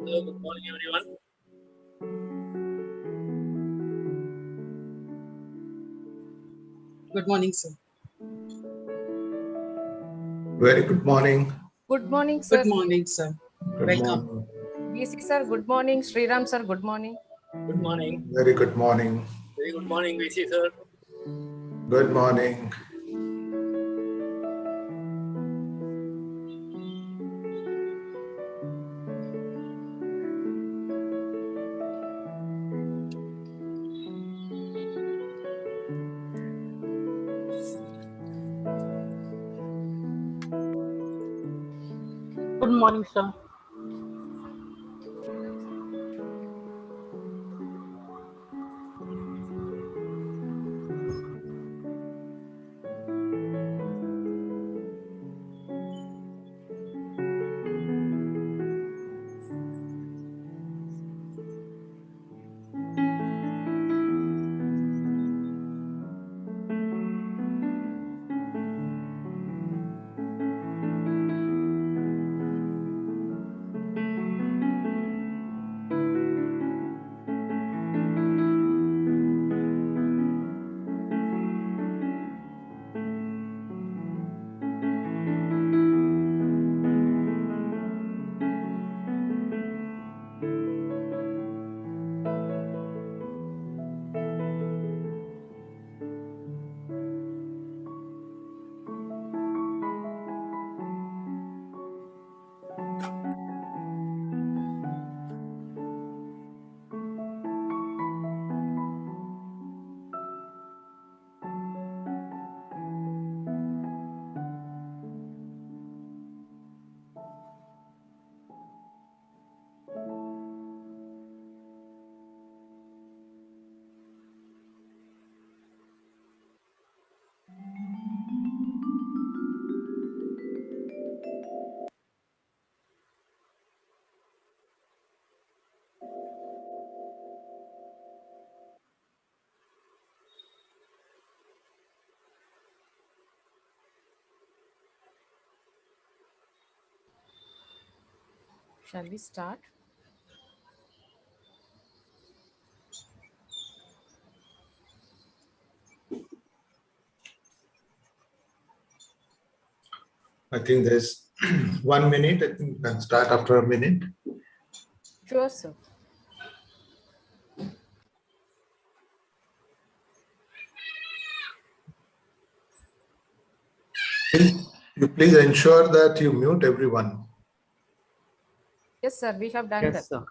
Hello, good morning, everyone. Good morning, sir. Very good morning. Good morning, sir. Good morning, sir. Good Welcome. morning. BC sir, good morning. Sriram sir, good morning. Good morning. Very good morning. Very good morning, VC sir. Good morning. Good morning, sir. Shall we start? I think there's 1 minute. I think we can start after a minute. Sure, sir. Please ensure that you mute everyone. Yes, sir, we have done that. Yes, sir.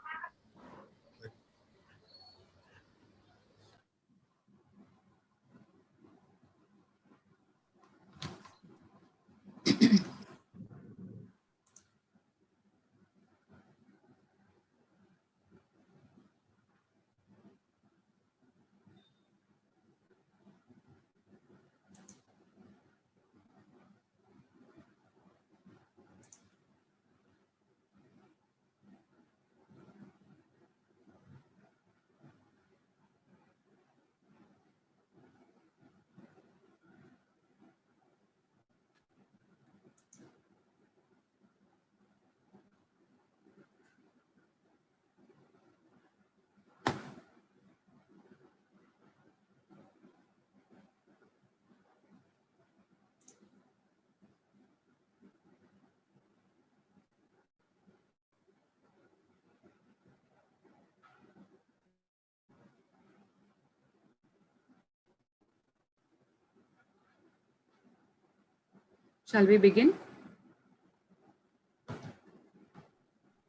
Shall we begin?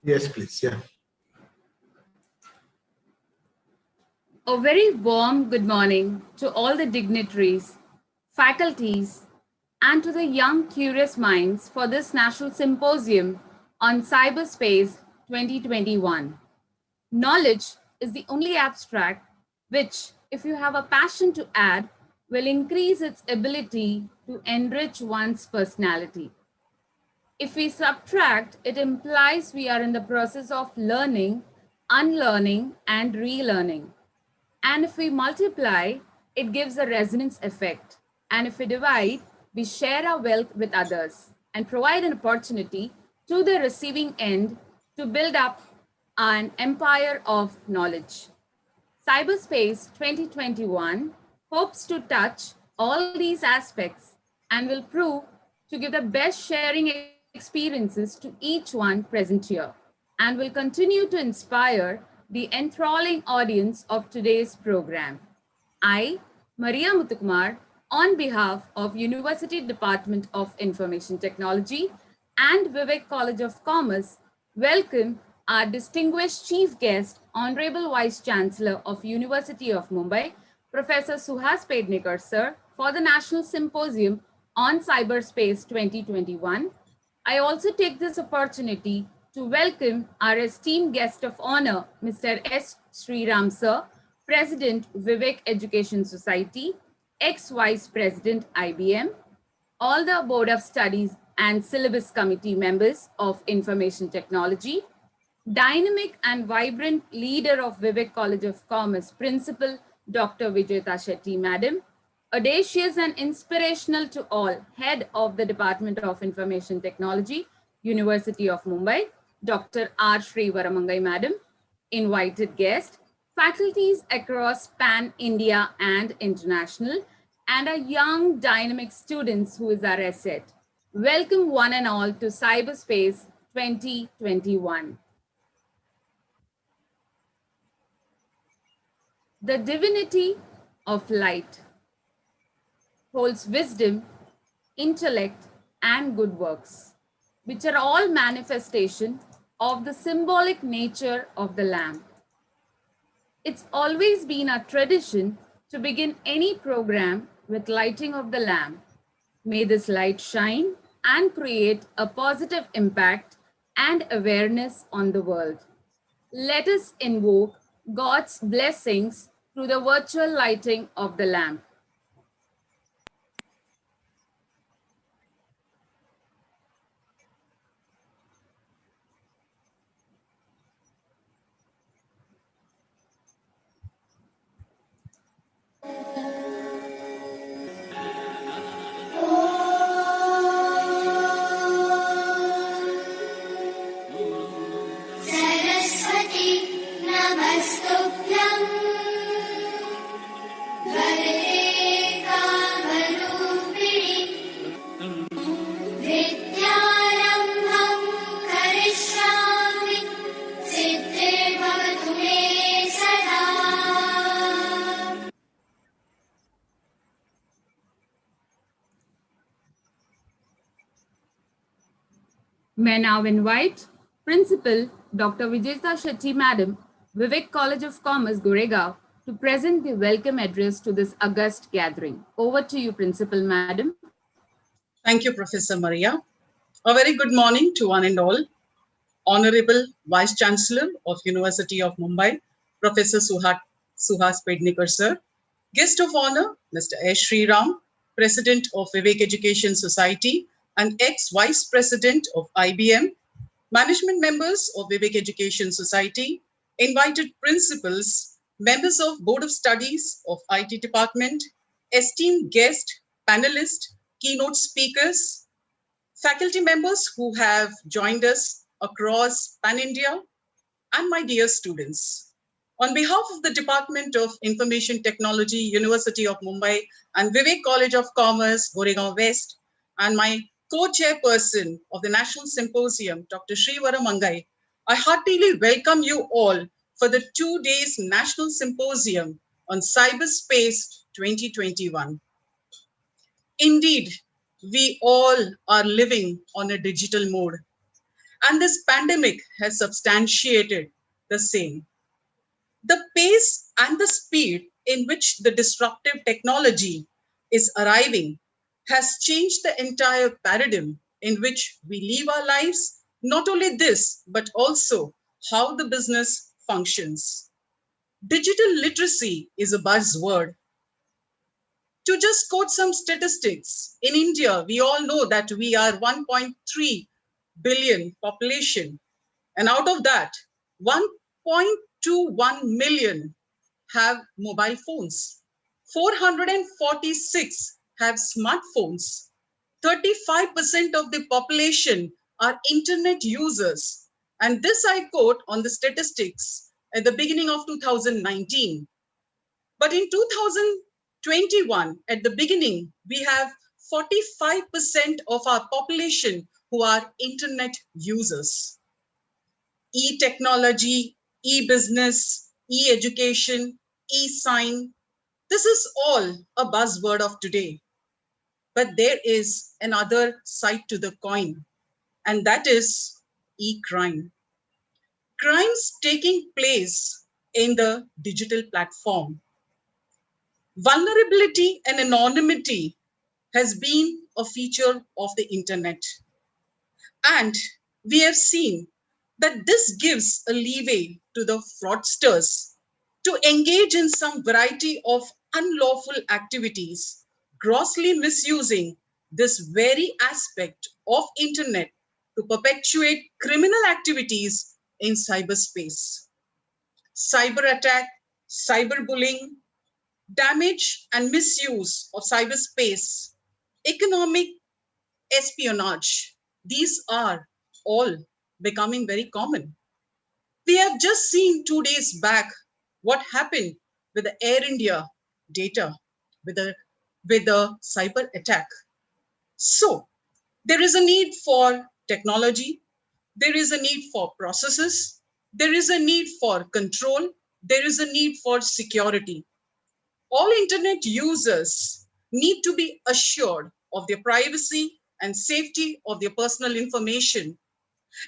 Yes, please. Yeah. A very warm good morning to all the dignitaries, faculties, and to the young curious minds for this National Symposium on CyberSpace 2021. Knowledge is the only abstract which, if you have a passion to add, will increase its ability to enrich one's personality. If we subtract, it implies we are in the process of learning, unlearning, and relearning. And if we multiply, it gives a resonance effect. And if we divide, we share our wealth with others and provide an opportunity to the receiving end to build up an empire of knowledge. CyberSpace 2021 hopes to touch all these aspects and will prove to give the best sharing experiences to each one present here and will continue to inspire the enthralling audience of today's program. I, Maria Muthukumar, on behalf of University Department of Information Technology and Vivek College of Commerce, welcome our distinguished chief guest, Honorable Vice Chancellor of University of Mumbai, Professor Suhas Pednekar, sir, for the National Symposium on Cyberspace 2021. I also take this opportunity to welcome our esteemed guest of honor, Mr. S. Sriram, sir, President, Vivek Education Society, ex-Vice President, IBM, all the Board of Studies and Syllabus Committee members of Information Technology, dynamic and vibrant leader of Vivek College of Commerce, Principal Dr. Vijayta Shetty, Madam, audacious and inspirational to all, Head of the Department of Information Technology, University of Mumbai, Dr. R. Srivaramangai, Madam, invited guest, faculties across pan-India and international, and our young dynamic students who is our asset. Welcome one and all to Cyberspace 2021. The divinity of light holds wisdom, intellect, and good works, which are all manifestation of the symbolic nature of the lamp. It's always been a tradition to begin any program with lighting of the lamp. May this light shine and create a positive impact and awareness on the world. Let us invoke God's blessings through the virtual lighting of the lamp. May now invite Principal Dr. Vijayta Shetty, Madam, Vivek College of Commerce, Goregaon, to present the welcome address to this august gathering. Over to you, Principal, Madam. Thank you, Professor Maria. A very good morning to one and all. Honorable Vice Chancellor of University of Mumbai, Professor Suhas Pednekar, sir. Guest of honor, Mr. S. Sriram, President of Vivek Education Society and ex-Vice President of IBM, management members of Vivek Education Society, invited principals, members of Board of Studies of IT Department, esteemed guest, panelists, keynote speakers, faculty members who have joined us across Pan-India, and my dear students. On behalf of the Department of Information Technology, University of Mumbai, and Vivek College of Commerce, Goregaon West, and my co-chairperson of the National Symposium, Dr. Srivaramangai, I heartily welcome you all for the 2 days National Symposium on Cyberspace 2021. Indeed, we all are living on a digital mode, and this pandemic has substantiated the same. The pace and the speed in which the disruptive technology is arriving has changed the entire paradigm in which we live our lives. Not only this, but also how the business functions. Digital literacy is a buzzword. To just quote some statistics, in India, we all know that we are 1.3 billion population. And out of that, 1.21 million have mobile phones. 446 have smartphones. 35% of the population are internet users. And this I quote on the statistics at the beginning of 2019. But in 2021, at the beginning, we have 45% of our population who are internet users. E-technology, e-business, e-education, e-sign. This is all a buzzword of today. But there is another side to the coin, and that is e-crime. Crimes taking place in the digital platform. Vulnerability and anonymity has been a feature of the internet. And we have seen that this gives a leeway to the fraudsters to engage in some variety of unlawful activities, grossly misusing this very aspect of internet to perpetuate criminal activities in cyberspace. Cyber attack, cyberbullying, damage and misuse of cyberspace, economic espionage, these are all becoming very common. We have just seen 2 days back what happened with the Air India data, with the cyber attack. So there is a need for technology, there is a need for processes, there is a need for control, there is a need for security. All internet users need to be assured of their privacy and safety of their personal information.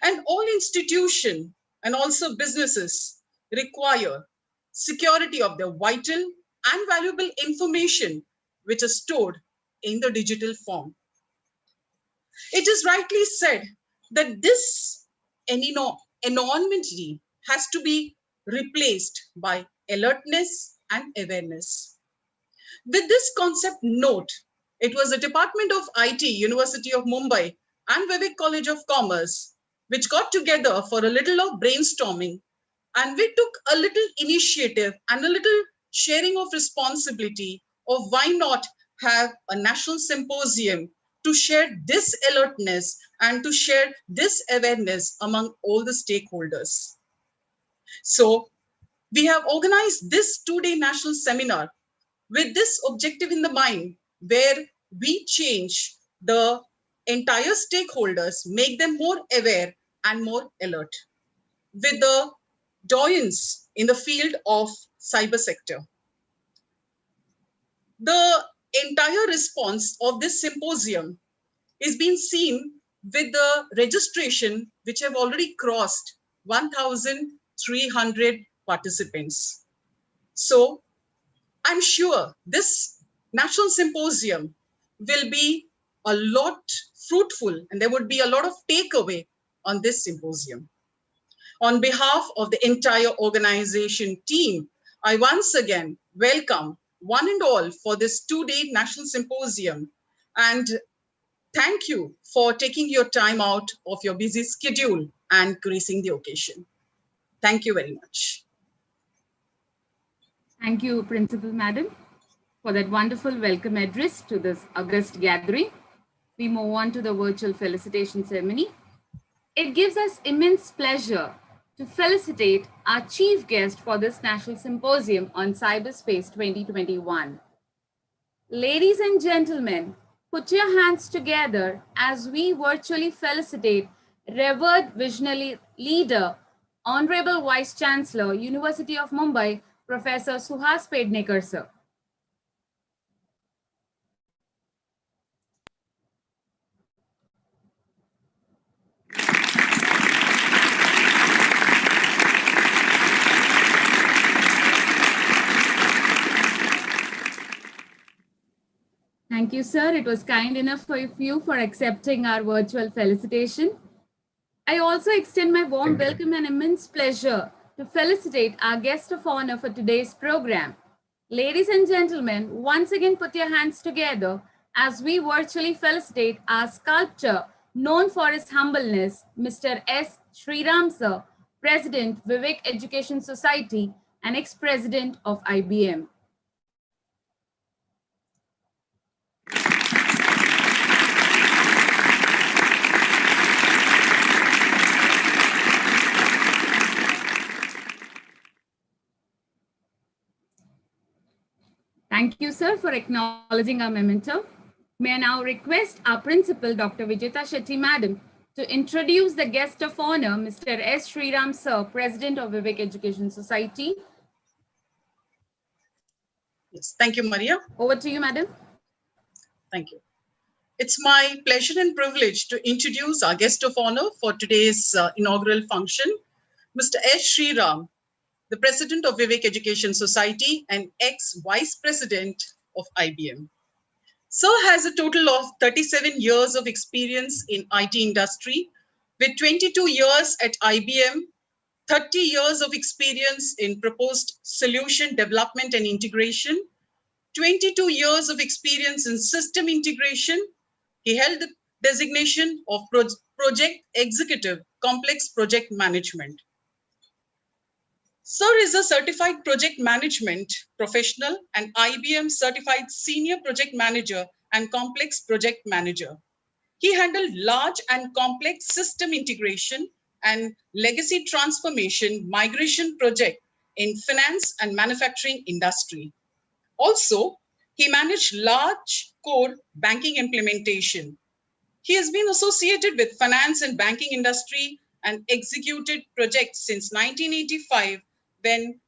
And all institutions and also businesses require security of their vital and valuable information which is stored in the digital form. It is rightly said that this anonymity has to be replaced by alertness and awareness. With this concept note, it was the Department of IT, University of Mumbai and Vivek College of Commerce, which got together for a little of brainstorming, and we took a little initiative and a little sharing of responsibility of why not have a national symposium to share this alertness and to share this awareness among all the stakeholders. So we have organized this 2-day national seminar with this objective in the mind, where we change the entire stakeholders, make them more aware and more alert with the doyens in the field of cyber sector. The entire response of this symposium is being seen with the registration, which have already crossed 1,300 participants. So I'm sure this national symposium will be a lot fruitful, and there would be a lot of takeaway on this symposium. On behalf of the entire organization team, I once again welcome one and all for this 2-day national symposium, and thank you for taking your time out of your busy schedule and gracing the occasion. Thank you very much. Thank you, Principal Madam, for that wonderful welcome address to this August gathering. We move on to the virtual felicitation ceremony. It gives us immense pleasure to felicitate our chief guest for this National Symposium on Cyberspace 2021. Ladies and gentlemen, put your hands together as we virtually felicitate revered visionary leader, Honorable Vice Chancellor, University of Mumbai, Professor Suhas Pednekar, sir. Thank you, sir. It was kind enough of you for accepting our virtual felicitation. I also extend my warm welcome and immense pleasure to felicitate our guest of honor for today's program. Ladies and gentlemen, once again put your hands together as we virtually felicitate our sculptor known for his humbleness, Mr. S. Sriram, sir, President, Vivek Education Society and ex-president of IBM. Thank you, sir, for acknowledging our memento. May I now request our principal, Dr. Vijeta Shetty, Madam, to introduce the guest of honor, Mr. S. Sriram, sir, President of Vivek Education Society. Yes, thank you, Maria. Over to you, Madam. Thank you. It's my pleasure and privilege to introduce our guest of honor for today's inaugural function, Mr. S. Sriram, the President of Vivek Education Society and ex-Vice President of IBM. Sir has a total of 37 years of experience in IT industry, with 22 years at IBM, 30 years of experience in proposed solution development and integration, 22 years of experience in system integration. He held the designation of Project Executive, Complex Project Management. Sir is a certified project management professional and IBM certified senior project manager and complex project manager. He handled large and complex system integration and legacy transformation migration project in finance and manufacturing industry. Also, he managed large core banking implementation. He has been associated with finance and banking industry and executed projects since 1985 when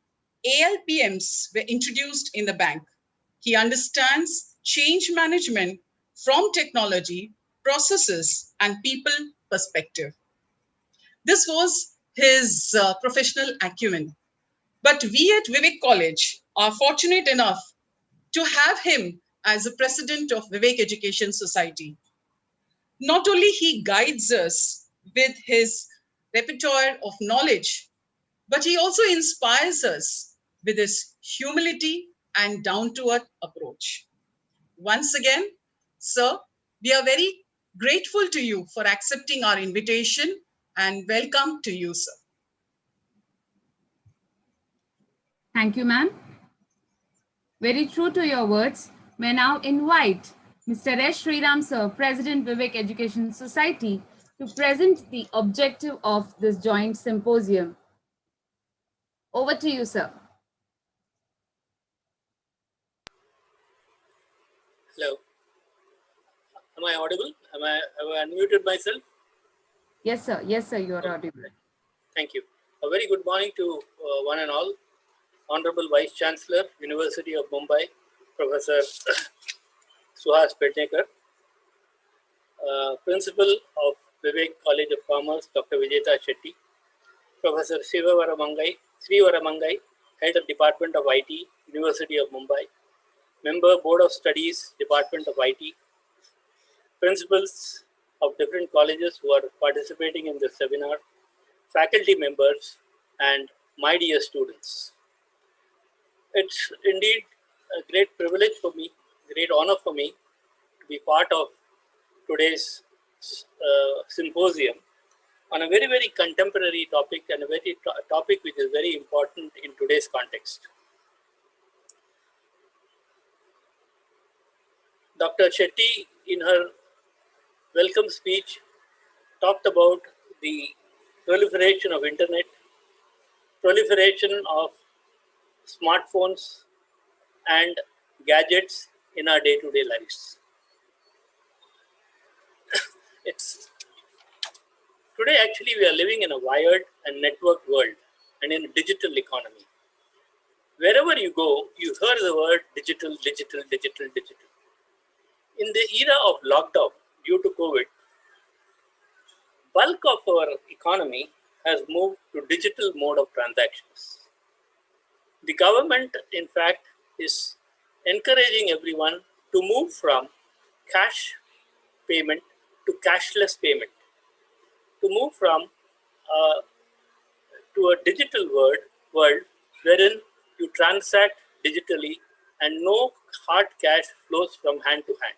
ALPMs were introduced in the bank. He understands change management from technology, processes, and people perspective. This was his professional acumen. But we at Vivek College are fortunate enough to have him as a president of Vivek Education Society. Not only he guides us with his repertoire of knowledge, but he also inspires us with his humility and down-to-earth approach. Once again, sir, we are very grateful to you for accepting our invitation and welcome to you, sir. Thank you, ma'am. Very true to your words. May now invite Mr. S. Sriram, sir, President Vivek Education Society, to present the objective of this joint symposium. Over to you, sir. Hello. Am I audible? Have I unmuted myself? Yes, sir. Yes, sir. You are audible. Thank you. A very good morning to one and all. Honorable Vice Chancellor, University of Mumbai, Professor Suhas Pednekar, Principal of Vivek College of Commerce, Dr. Vijeta Shetty, Professor Srivaramangai, Head of Department of IT, University of Mumbai, Member Board of Studies, Department of IT, Principals of different colleges who are participating in this seminar, faculty members, and my dear students. It's indeed a great privilege for me, great honor for me to be part of today's symposium on a very, very contemporary topic and a very topic which is very important in today's context. Dr. Shetty, in her welcome speech, talked about the proliferation of internet, proliferation of smartphones and gadgets in our day-to-day lives. Today, actually, we are living in a wired and networked world and in a digital economy. Wherever you go, you hear the word digital, digital, digital, digital. In the era of lockdown due to COVID, bulk of our economy has moved to digital mode of transactions. The government, in fact, is encouraging everyone to move from cash payment to cashless payment, to move from to a digital world wherein you transact digitally and no hard cash flows from hand to hand.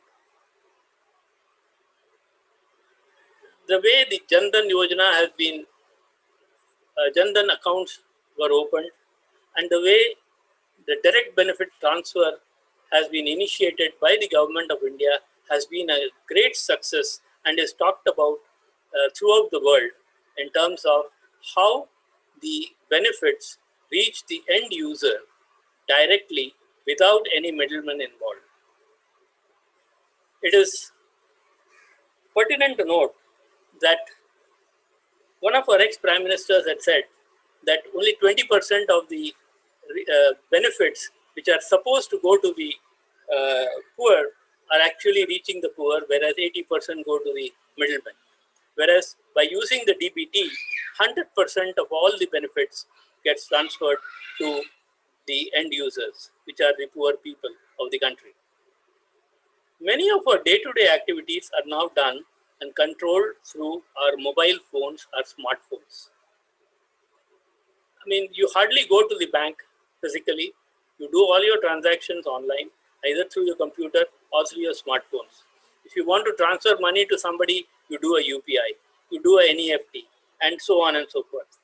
The way the Tandon Yojana has been, Tandon accounts were opened, and the way the direct benefit transfer has been initiated by the government of India has been a great success and is talked about throughout the world in terms of how the benefits reach the end user directly without any middlemen involved. It is pertinent to note that one of our ex-prime ministers had said that only 20% of the benefits which are supposed to go to the poor are actually reaching the poor, whereas 80% go to the middlemen. Whereas by using the DBT, 100% of all the benefits gets transferred to the end users, which are the poor people of the country. Many of our day-to-day activities are now done and controlled through our mobile phones or smartphones. I mean, you hardly go to the bank physically. You do all your transactions online, either through your computer or through your smartphones. If you want to transfer money to somebody, you do a UPI, you do a NEFT, and so on and so forth.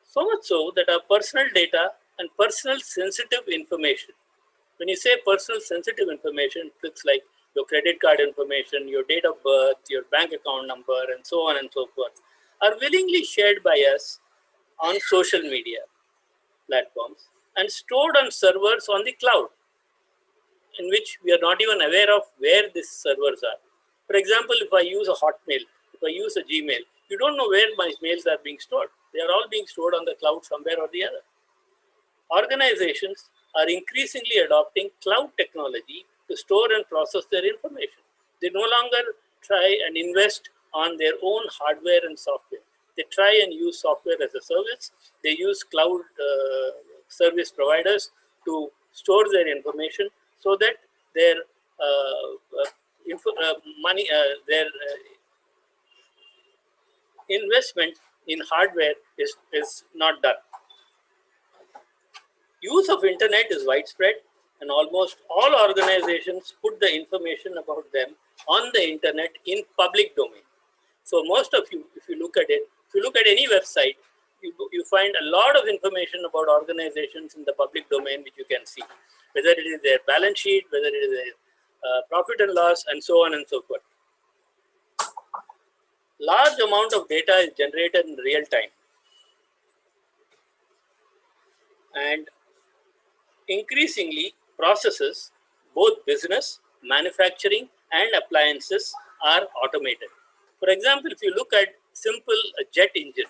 So much so that our personal data and personal sensitive information, when you say personal sensitive information, it's like your credit card information, your date of birth, your bank account number, and so on and so forth, are willingly shared by us on social media platforms and stored on servers on the cloud, in which we are not even aware of where these servers are. For example, if I use a Hotmail, if I use a Gmail, you don't know where my mails are being stored. They are all being stored on the cloud somewhere or the other. Organizations are increasingly adopting cloud technology to store and process their information. They no longer try and invest on their own hardware and software. They try and use software as a service. They use cloud service providers to store their information so that their their investment in hardware is not done. Use of internet is widespread, and almost all organizations put the information about them on the internet in public domain. So most of you, if you look at it, if you look at any website, you find a lot of information about organizations in the public domain, which you can see, whether it is their balance sheet, whether it is their profit and loss, and so on and so forth. Large amount of data is generated in real time, and increasingly processes, both business, manufacturing, and appliances are automated. For example, if you look at simple jet engine,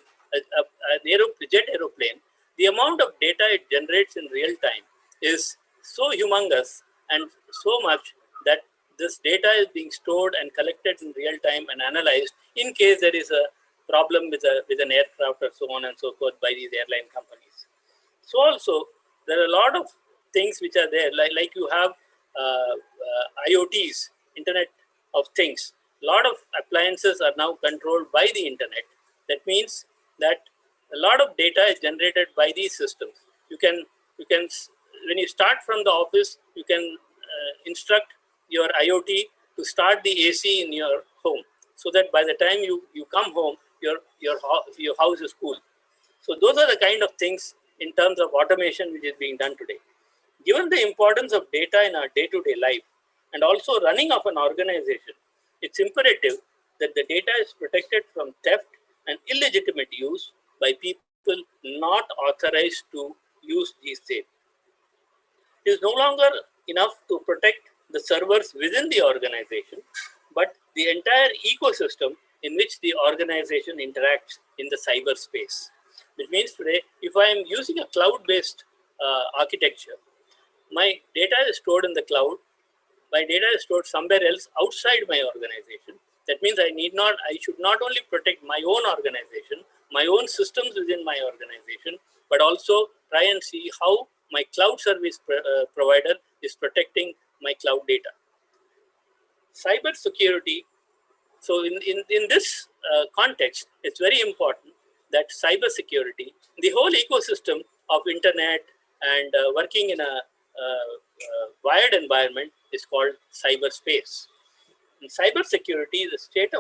jet aeroplane, the amount of data it generates in real time is so humongous and so much that this data is being stored and collected in real time and analyzed in case there is a problem with an aircraft or so on and so forth by these airline companies. So also, there are a lot of things which are there, like you have IoTs, Internet of Things. A lot of appliances are now controlled by the internet. That means that a lot of data is generated by these systems. You can when you start from the office, you can instruct your IoT to start the AC in your home, so that by the time you come home, your house is cool. So those are the kind of things in terms of automation which is being done today. Given the importance of data in our day-to-day life and also running of an organization, it's imperative that the data is protected from theft and illegitimate use by people not authorized to use these data. It is no longer enough to protect the servers within the organization, but the entire ecosystem in which the organization interacts in the cyberspace. Which means today, if I am using a cloud-based architecture, my data is stored in the cloud. My data is stored somewhere else outside my organization. That means I should not only protect my own organization, my own systems within my organization, but also try and see how my cloud service provider is protecting my cloud data. Cyber security. So in this context, it's very important that cyber security, the whole ecosystem of internet and working in a wired environment is called cyberspace. And cyber security is a state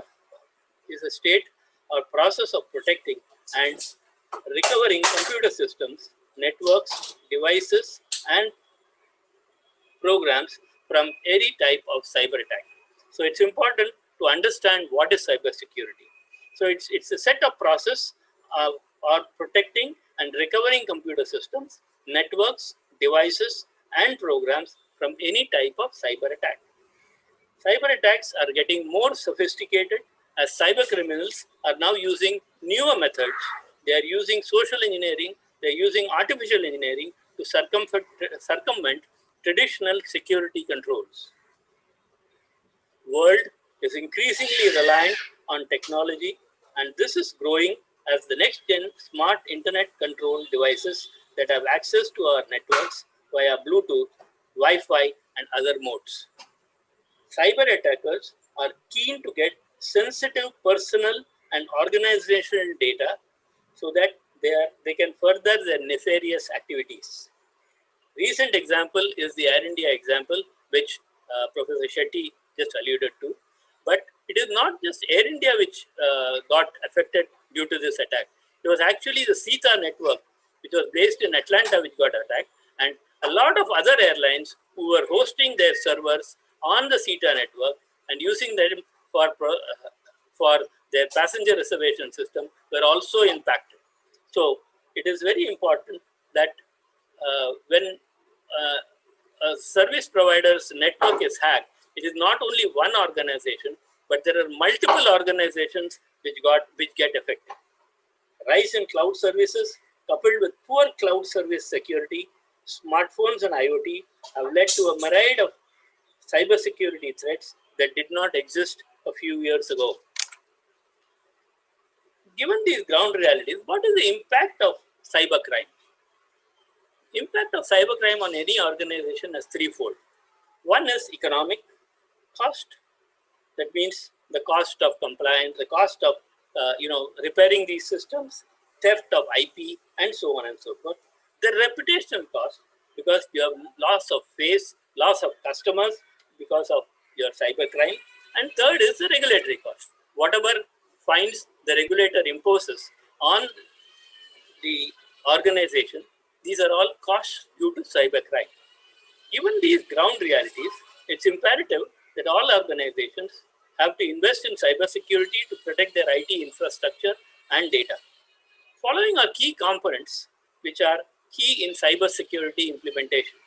or process of protecting and recovering computer systems, networks, devices, and programs from any type of cyber attack. So it's important to understand what is cybersecurity. So it's a set of process of protecting and recovering computer systems, networks, devices, and programs from any type of cyber attack. Cyber attacks are getting more sophisticated as cyber criminals are now using newer methods. They are using social engineering, they are using artificial engineering to circumvent traditional security controls. World is increasingly reliant on technology, and this is growing as the next gen smart internet control devices that have access to our networks via Bluetooth, Wi-Fi, and other modes. Cyber attackers are keen to get sensitive personal and organizational data so that they can further their nefarious activities. Recent example is the Air India example, which Professor Shetty just alluded to. But it is not just Air India which got affected due to this attack. It was actually the Sita network, which was based in Atlanta, which got attacked. And a lot of other airlines who were hosting their servers on the Sita network and using them for their passenger reservation system were also impacted. So it is very important that when a service provider's network is hacked, it is not only one organization, but there are multiple organizations which get affected. Rise in cloud services coupled with poor cloud service security, smartphones and IoT have led to a myriad of cybersecurity threats that did not exist a few years ago. Given these ground realities, what is the impact of cybercrime? Impact of cybercrime on any organization is threefold. One is economic cost. That means the cost of compliance, the cost of repairing these systems, theft of IP, and so on and so forth. The reputational cost, because you have loss of face, loss of customers because of your cybercrime. And third is the regulatory cost. Whatever fines the regulator imposes on the organization, these are all costs due to cybercrime. Given these ground realities, it's imperative that all organizations have to invest in cybersecurity to protect their IT infrastructure and data. Following are key components which are key in cybersecurity implementation.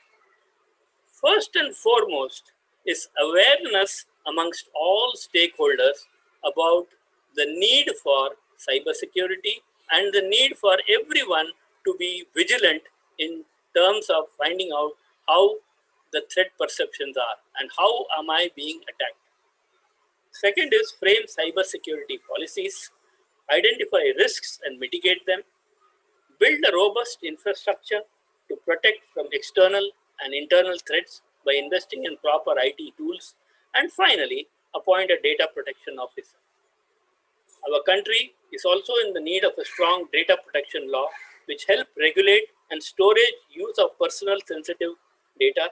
First and foremost is awareness amongst all stakeholders about the need for cybersecurity and the need for everyone to be vigilant in terms of finding out how the threat perceptions are and how am I being attacked. Second is frame cybersecurity policies, identify risks and mitigate them, build a robust infrastructure to protect from external and internal threats by investing in proper IT tools, and finally, appoint a data protection officer. Our country is also in the need of a strong data protection law which help regulate and storage use of personal sensitive data,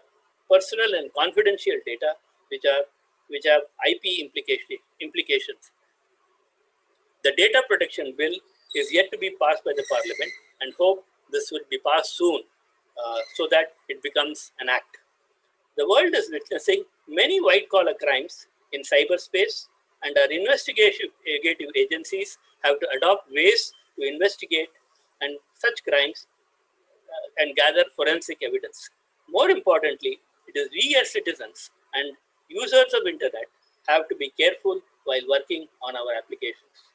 personal and confidential data which have IP implications. The data protection bill is yet to be passed by the Parliament and hope this will be passed soon so that it becomes an act. The world is witnessing many white-collar crimes in cyberspace, and our investigative agencies have to adopt ways to investigate and such crimes and gather forensic evidence. More importantly, it is we as citizens and users of internet have to be careful while working on our applications.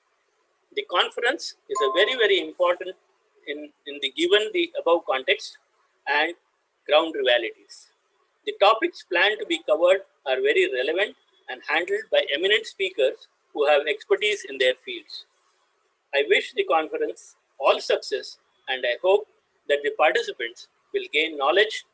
The conference is a very, very important in the given the above context and ground realities. The topics planned to be covered are very relevant and handled by eminent speakers who have expertise in their fields. I wish the conference all success, and I hope that the participants will gain knowledge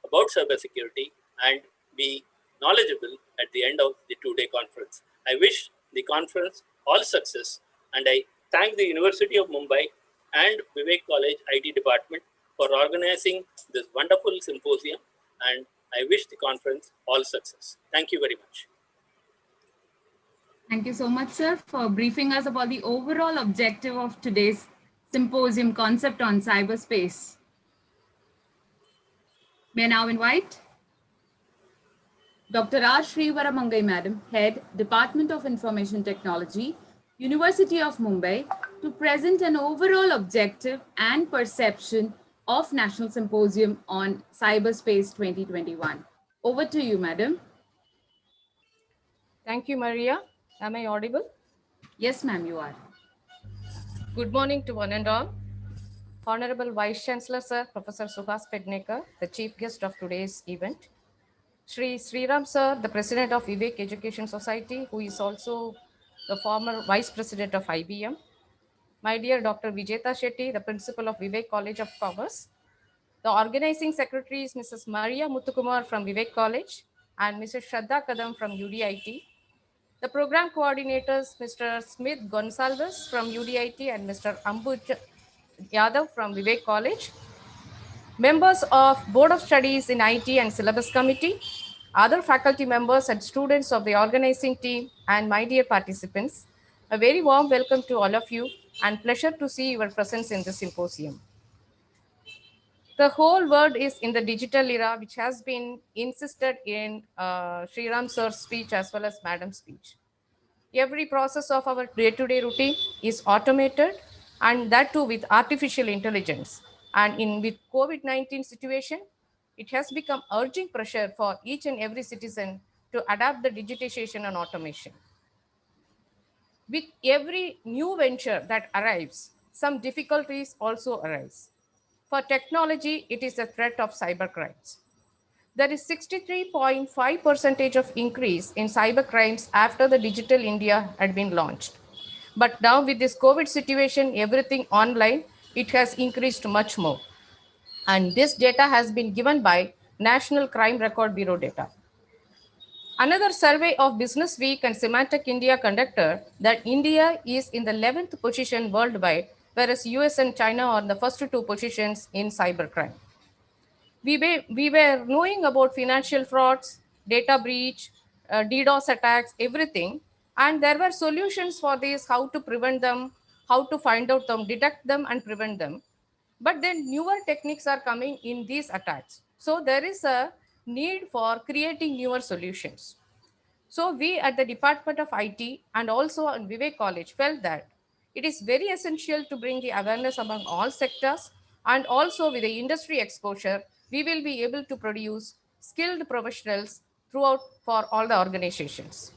about cybersecurity and be knowledgeable at the end of the two-day conference. I wish the conference all success, and I thank the University of Mumbai and Vivek College IT department for organizing this wonderful symposium, and I wish the conference all success. Thank you very much. Thank you so much, sir, for briefing us about the overall objective of today's symposium concept on cyberspace. May I now invite Dr. R. Srivaramangai, Madam, Head, Department of Information Technology, University of Mumbai, to present an overall objective and perception of National Symposium on CyberSpace 2021. Over to you, Madam. Thank you, Maria. Am I audible? Yes, ma'am, you are. Good morning to one and all. Honorable Vice Chancellor, Sir, Professor Suhas Pednekar, the chief guest of today's event. Shri Sriram, Sir, the President of Vivek Education Society, who is also the former Vice President of IBM. My dear Dr. Vijeta Shetty, the Principal of Vivek College of Commerce. The organizing secretary is Mrs. Maria Muthukumar from Vivek College and Mrs. Shraddha Kadam from UDIT. The program coordinators, Mr. Smith Gonsalves from UDIT and Mr. Ambuj Yadav from Vivek College. Members of Board of Studies in IT and Syllabus Committee, other faculty members and students of the organizing team, and my dear participants, a very warm welcome to all of you and pleasure to see your presence in the symposium. The whole world is in the digital era, which has been insisted in Sriram sir's speech as well as Madam's speech. Every process of our day-to-day routine is automated, and that too with artificial intelligence. And with COVID-19 situation, it has become urgent pressure for each and every citizen to adapt the digitization and automation. With every new venture that arrives, some difficulties also arise. For technology, it is a threat of cybercrimes. There is 63.5% of increase in cybercrimes after the Digital India had been launched. But now with this COVID situation, everything online, it has increased much more. And this data has been given by National Crime Record Bureau data. Another survey of Business Week and Symantec India conducted that India is in the 11th position worldwide, whereas US and China are in the first two positions in cybercrime. We were knowing about financial frauds, data breach, DDoS attacks, everything. And there were solutions for this, how to prevent them, how to find out them, detect them and prevent them. But then newer techniques are coming in these attacks. So there is a need for creating newer solutions. So we at the Department of IT and also in Vivek College felt that it is very essential to bring the awareness among all sectors, and also with the industry exposure, we will be able to produce skilled professionals throughout for all the organizations.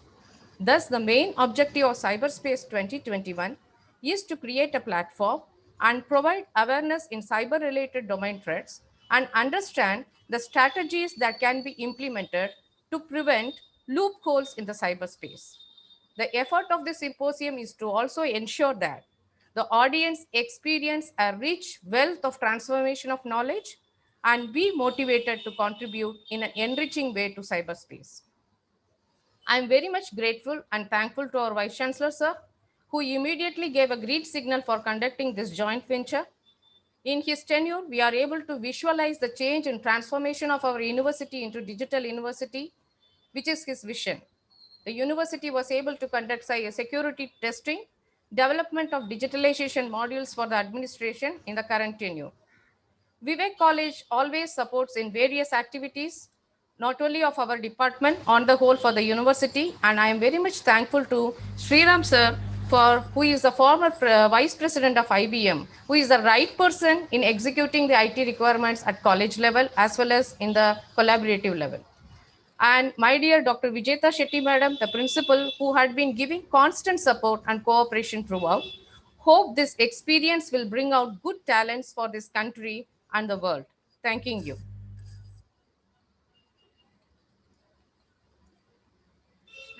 Thus, the main objective of CyberSpace 2021 is to create a platform and provide awareness in cyber-related domain threats and understand the strategies that can be implemented to prevent loopholes in the cyberspace. The effort of this symposium is to also ensure that the audience experience a rich wealth of transformation of knowledge and be motivated to contribute in an enriching way to cyberspace. I am very much grateful and thankful to our Vice Chancellor, sir, who immediately gave a green signal for conducting this joint venture. In his tenure, we are able to visualize the change and transformation of our university into digital university, which is his vision. The university was able to conduct security testing, development of digitalization modules for the administration in the current tenure. Vivek College always supports in various activities, not only of our department, on the whole for the university. And I am very much thankful to Sriram sir, who is the former vice president of IBM, who is the right person in executing the IT requirements at college level as well as in the collaborative level. And my dear Dr. Vijeta Shetty Madam, the principal, who had been giving constant support and cooperation throughout. Hope this experience will bring out good talents for this country and the world. Thanking you.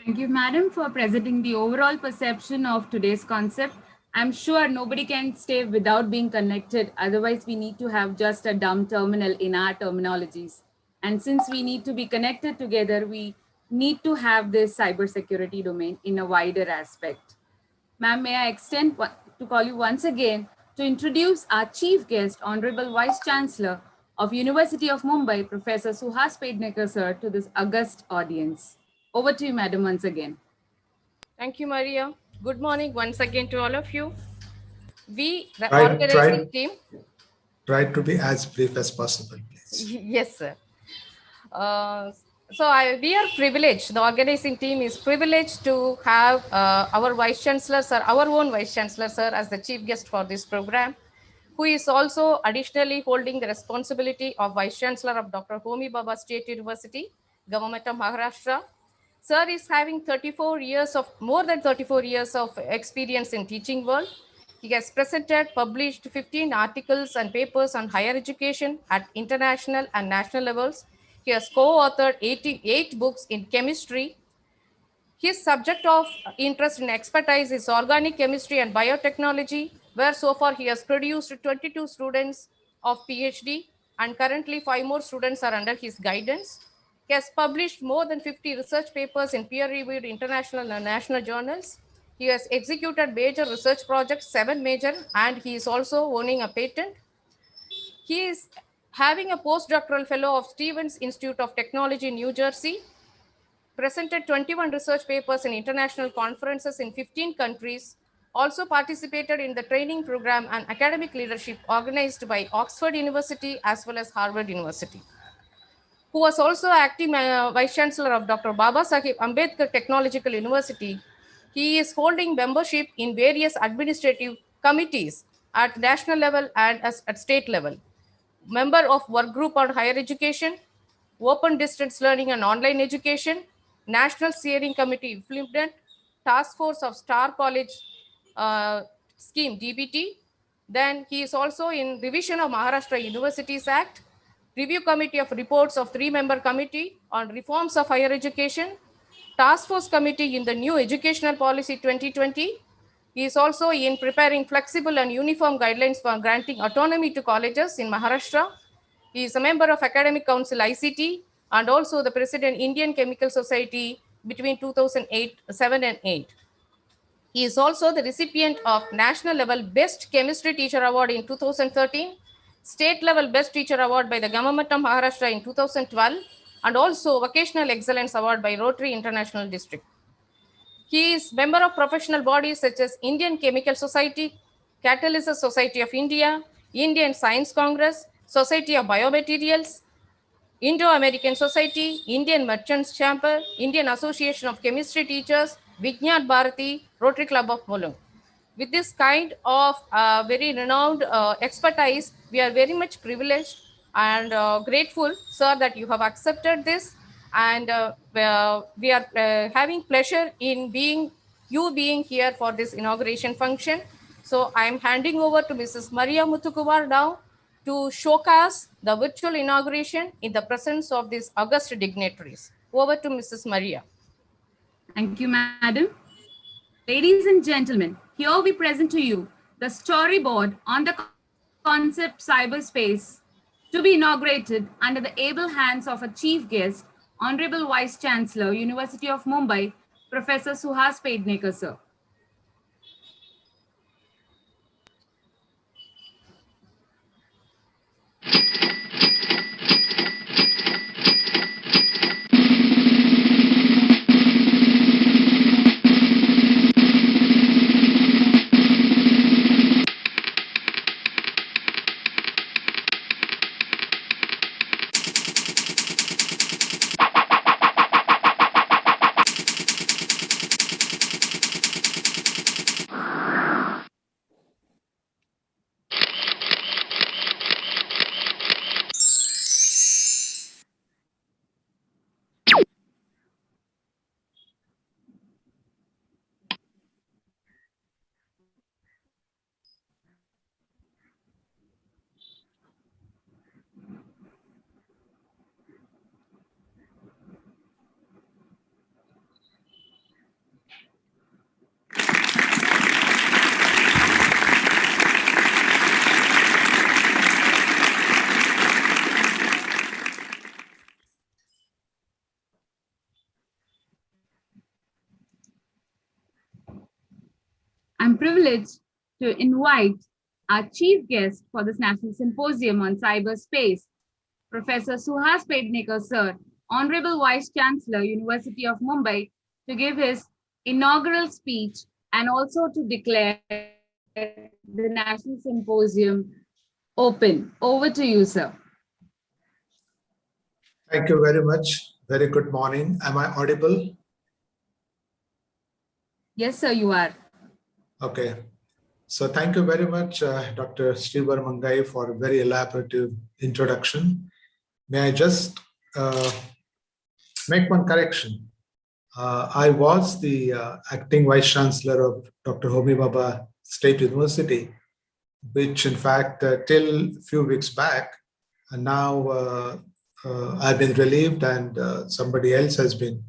Thank you, Madam, for presenting the overall perception of today's concept. I'm sure nobody can stay without being connected. Otherwise, we need to have just a dumb terminal in our terminologies. And since we need to be connected together, we need to have this cybersecurity domain in a wider aspect. Ma'am, may I extend to call you once again to introduce our chief guest, Honorable Vice Chancellor of University of Mumbai, Professor Suhas Pednekar, sir, to this august audience. Over to you, Madam, once again. Thank you, Maria. Good morning once again to all of you. We, the organizing team. Try to be as brief as possible, please. Yes, sir. We are privileged, the organizing team is privileged to have our Vice Chancellor, sir, our own Vice Chancellor, sir, as the chief guest for this program. who is also additionally holding the responsibility of Vice Chancellor of Dr. Homi Bhabha State University, Government of Maharashtra. Sir is having more than 34 years of experience in teaching world. He has presented, published 15 articles and papers on higher education at international and national levels. He has co-authored 88 books in chemistry. His subject of interest and expertise is organic chemistry and biotechnology, where so far he has produced 22 students of PhD, and currently 5 more students are under his guidance. He has published more than 50 research papers in peer-reviewed international and national journals. He has executed major research projects, 7 major, and he is also owning a patent. He is having a postdoctoral fellow of Stevens Institute of Technology in New Jersey, presented 21 research papers in international conferences in 15 countries, also participated in the training program and academic leadership organized by Oxford University as well as Harvard University, who was also acting Vice Chancellor of Dr. Baba Sahib Ambedkar Technological University. He is holding membership in various administrative committees at national level and at state level. Member of Work Group on Higher Education, Open Distance Learning and Online Education, National Steering Committee Implement, Task Force of Star College Scheme DBT. Then he is also in revision of Maharashtra Universities Act, Review Committee of Reports of 3-member Committee on Reforms of Higher Education, Task Force Committee in the New Educational Policy 2020. He is also in preparing flexible and uniform guidelines for granting autonomy to colleges in Maharashtra. He is a member of Academic Council ICT and also the President Indian Chemical Society between 2007 and 8. He is also the recipient of National Level Best Chemistry Teacher Award in 2013, State Level Best Teacher Award by the Government of Maharashtra in 2012, and also Vocational Excellence Award by Rotary International District. He is member of professional bodies such as Indian Chemical Society, Catalysis Society of India, Indian Science Congress, Society of Biomaterials, Indo-American Society, Indian Merchants Chamber, Indian Association of Chemistry Teachers, Vijnat Bharati, Rotary Club of Mulund. With this kind of very renowned expertise, we are very much privileged and grateful, sir, that you have accepted this. And we are having pleasure in being here for this inauguration function. So I am handing over to Mrs. Maria Muthukuvar now to showcase the virtual inauguration in the presence of these august dignitaries. Over to Mrs. Maria. Thank you, madam. Ladies and gentlemen, here we present to you the storyboard on the concept cyberspace to be inaugurated under the able hands of a chief guest, Honorable Vice Chancellor, University of Mumbai, Professor Suhas Pednekar, sir. I'm privileged to invite our chief guest for this National Symposium on Cyberspace, Professor Suhas Pednekar, sir, Honorable Vice Chancellor, University of Mumbai, to give his inaugural speech and also to declare the National Symposium open. Over to you, sir. Thank you very much. Very good morning. Am I audible? Yes, sir, you are. Okay. So thank you very much, Dr. Sriram, for a very elaborative introduction. May I just make one correction? I was the acting Vice Chancellor of Dr. Homi Bhabha State University, which in fact till a few weeks back, and now I've been relieved and somebody else has been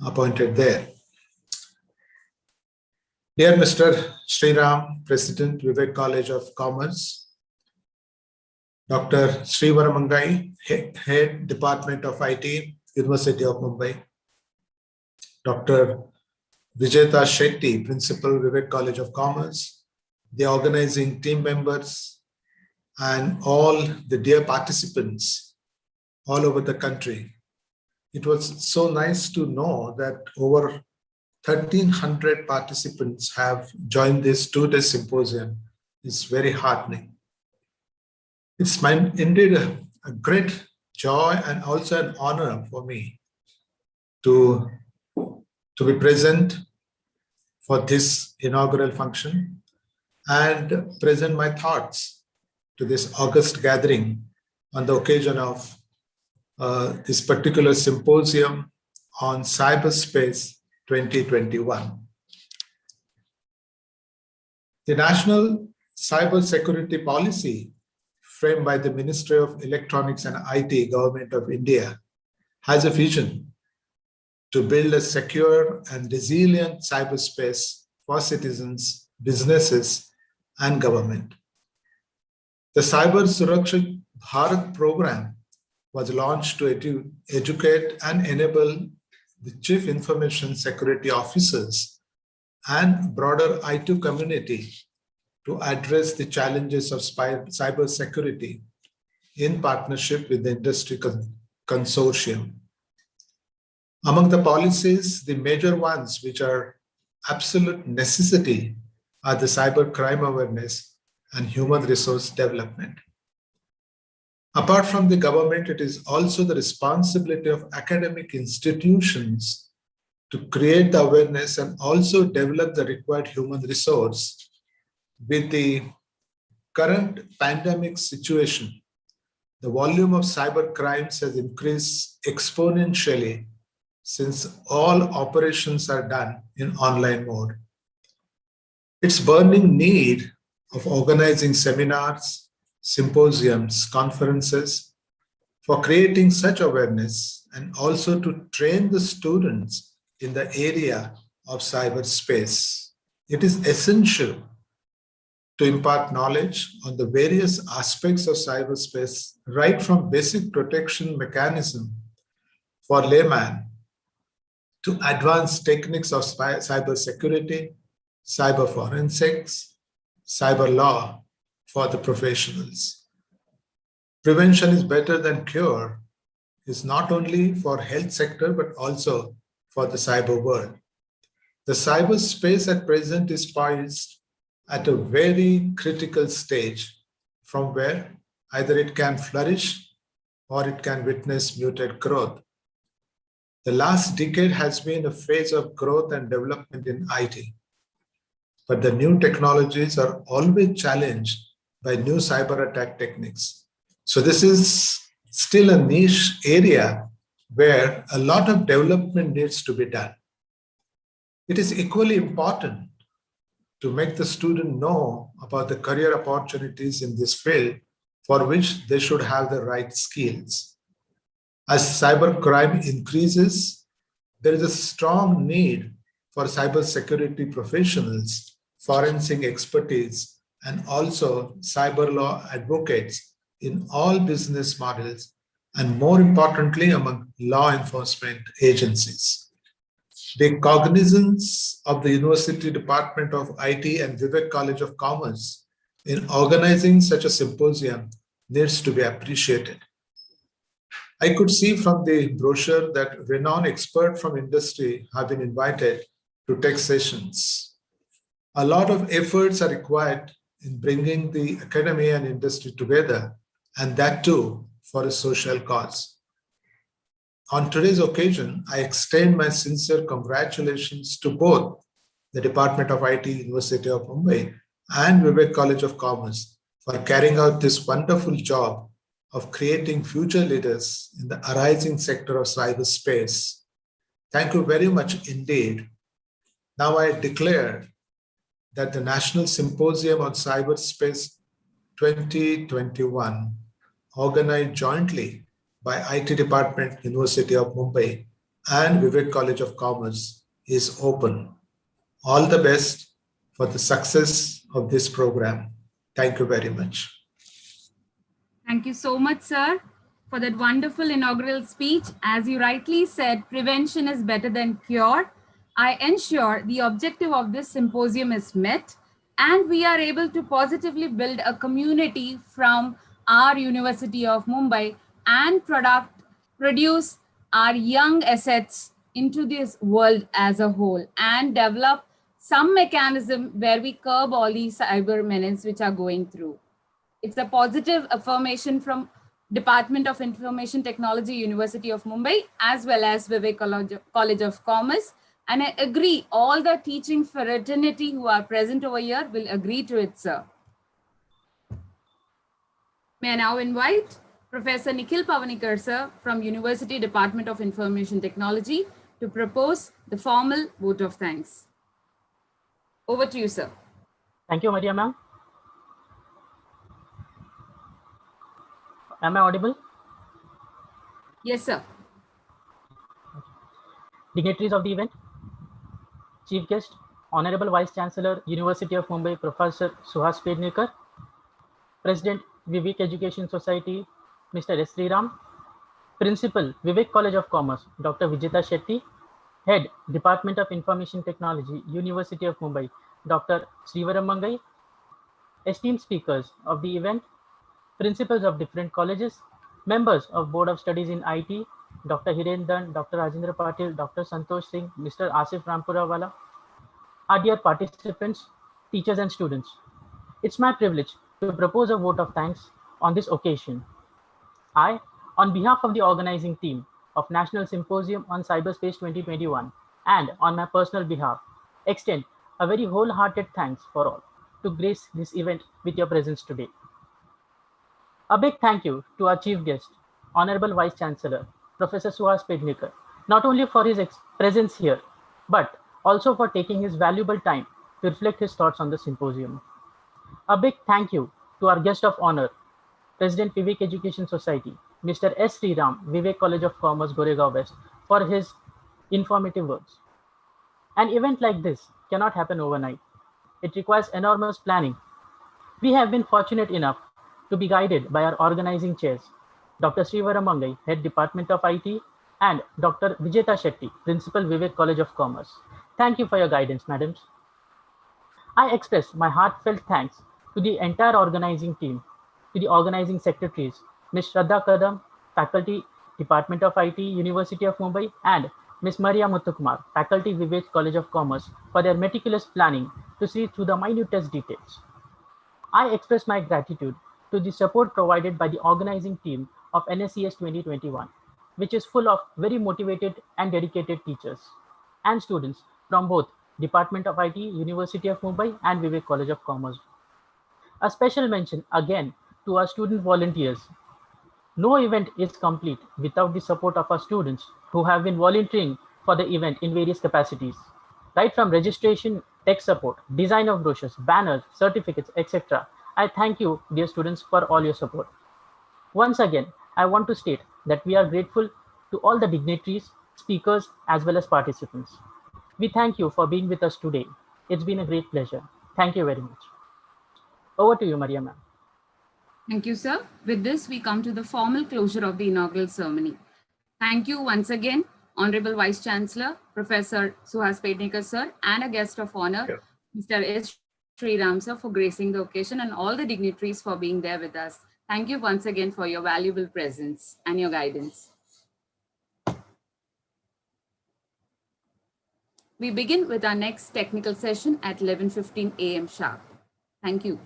appointed there. Dear Mr. Sriram, President, Vivek College of Commerce, Dr. Sriram, Head Department of IT, University of Mumbai, Dr. Vijeta Shetty, Principal, Vivek College of Commerce, the organizing team members, and all the dear participants all over the country. It was so nice to know that over 1,300 participants have joined this two-day symposium. It's very heartening. It's indeed a great joy and also an honor for me to be present for this inaugural function and present my thoughts to this August gathering on the occasion of this particular symposium on CyberSpace 2021. The National Cyber Security Policy framed by the Ministry of Electronics and IT, Government of India, has a vision to build a secure and resilient cyberspace for citizens, businesses, and government. The Cyber Surakshit Bharat program was launched to educate and enable the Chief Information Security Officers and broader IT community to address the challenges of cyber security in partnership with the industry consortium. Among the policies, the major ones which are absolute necessity are the cyber crime awareness and human resource development. Apart from the government, it is also the responsibility of academic institutions to create the awareness and also develop the required human resource. With the current pandemic situation, the volume of cyber crimes has increased exponentially since all operations are done in online mode. It's burning need of organizing seminars, symposiums, conferences for creating such awareness and also to train the students in the area of cyberspace. It is essential to impart knowledge on the various aspects of cyberspace, right from basic protection mechanism for layman to advanced techniques of cyber security, cyber forensics, cyber law for the professionals. Prevention is better than cure is not only for health sector, but also for the cyber world. The cyberspace at present is poised at a very critical stage from where either it can flourish or it can witness muted growth. The last decade has been a phase of growth and development in IT, but the new technologies are always challenged by new cyber attack techniques. So this is still a niche area where a lot of development needs to be done. It is equally important to make the student know about the career opportunities in this field for which they should have the right skills. As cybercrime increases, there is a strong need for cybersecurity professionals, forensic expertise, and also cyber law advocates in all business models, and more importantly, among law enforcement agencies. The cognizance of the University Department of IT and Vivek College of Commerce in organizing such a symposium needs to be appreciated. I could see from the brochure that renowned experts from industry have been invited to take sessions. A lot of efforts are required in bringing the academia and industry together, and that too for a social cause. On today's occasion, I extend my sincere congratulations to both the Department of IT, University of Mumbai, and Vivek College of Commerce for carrying out this wonderful job of creating future leaders in the arising sector of cyberspace. Thank you very much indeed. Now I declare that the National Symposium on Cyberspace 2021, organized jointly by IT Department, University of Mumbai and Vivek College of Commerce, is open. All the best for the success of this program. Thank you very much. Thank you so much, sir, for that wonderful inaugural speech. As you rightly said, prevention is better than cure. I ensure the objective of this symposium is met, and we are able to positively build a community from our University of Mumbai and produce our young assets into this world as a whole and develop some mechanism where we curb all these cyber menaces which are going through. It's a positive affirmation from Department of Information Technology, University of Mumbai, as well as Vivek College of Commerce. And I agree, all the teaching fraternity who are present over here will agree to it, sir. May I now invite Professor Nikhil Pavanikar, sir, from University Department of Information Technology to propose the formal vote of thanks. Over to you, sir. Thank you, Maria ma'am. Am I audible? Yes, sir. Dignitaries of the event, Chief Guest, Honorable Vice Chancellor, University of Mumbai, Professor Suhas Pednekar, President, Vivek Education Society, Mr. S. Sriram, Principal, Vivek College of Commerce, Dr. Vijeta Shetty, Head, Department of Information Technology, University of Mumbai, Dr. Sriram, esteemed speakers of the event, principals of different colleges, members of Board of Studies in IT, Dr. Hiren, Dr. Rajendra Patil, Dr. Santosh Singh, Mr. Asif Rampurawala, our dear participants, teachers and students. It's my privilege to propose a vote of thanks on this occasion. I, on behalf of the organizing team of National Symposium on Cyberspace 2021, and on my personal behalf, extend a very wholehearted thanks for all to grace this event with your presence today. A big thank you to our chief guest, Honorable Vice Chancellor, Professor Suhas Pednekar, not only for his presence here, but also for taking his valuable time to reflect his thoughts on the symposium. A big thank you to our guest of honor, President Vivek Education Society, Mr. S. Sriram, Vivek College of Commerce, Goregaon West, for his informative words. An event like this cannot happen overnight. It requires enormous planning. We have been fortunate enough to be guided by our organizing chairs, Dr. Sriram, Head Department of IT, and Dr. Vijeta Shetty, Principal, Vivek College of Commerce. Thank you for your guidance, madams. I express my heartfelt thanks to the entire organizing team, to the organizing secretaries, Ms. Shraddha Kadam, Faculty, Department of IT, University of Mumbai, and Ms. Maria Muthukumar, Faculty, Vivek College of Commerce, for their meticulous planning to see through the minutest details. I express my gratitude to the support provided by the organizing team of NSCS 2021, which is full of very motivated and dedicated teachers and students from both Department of IT, University of Mumbai, and Vivek College of Commerce. A special mention again to our student volunteers. No event is complete without the support of our students who have been volunteering for the event in various capacities, right from registration, tech support, design of brochures, banners, certificates, etc. I thank you, dear students, for all your support. Once again, I want to state that we are grateful to all the dignitaries, speakers, as well as participants. We thank you for being with us today. It's been a great pleasure. Thank you very much. Over to you, Maria ma'am. Thank you, sir. With this, we come to the formal closure of the inaugural ceremony. Thank you once again, Honorable Vice Chancellor, Professor Suhas Pednekar, sir, and a guest of honor, Mr. S. Sriram, sir, for gracing the occasion, and all the dignitaries for being there with us. Thank you once again for your valuable presence and your guidance. We begin with our next technical session at 11:15 a.m. sharp. Thank you.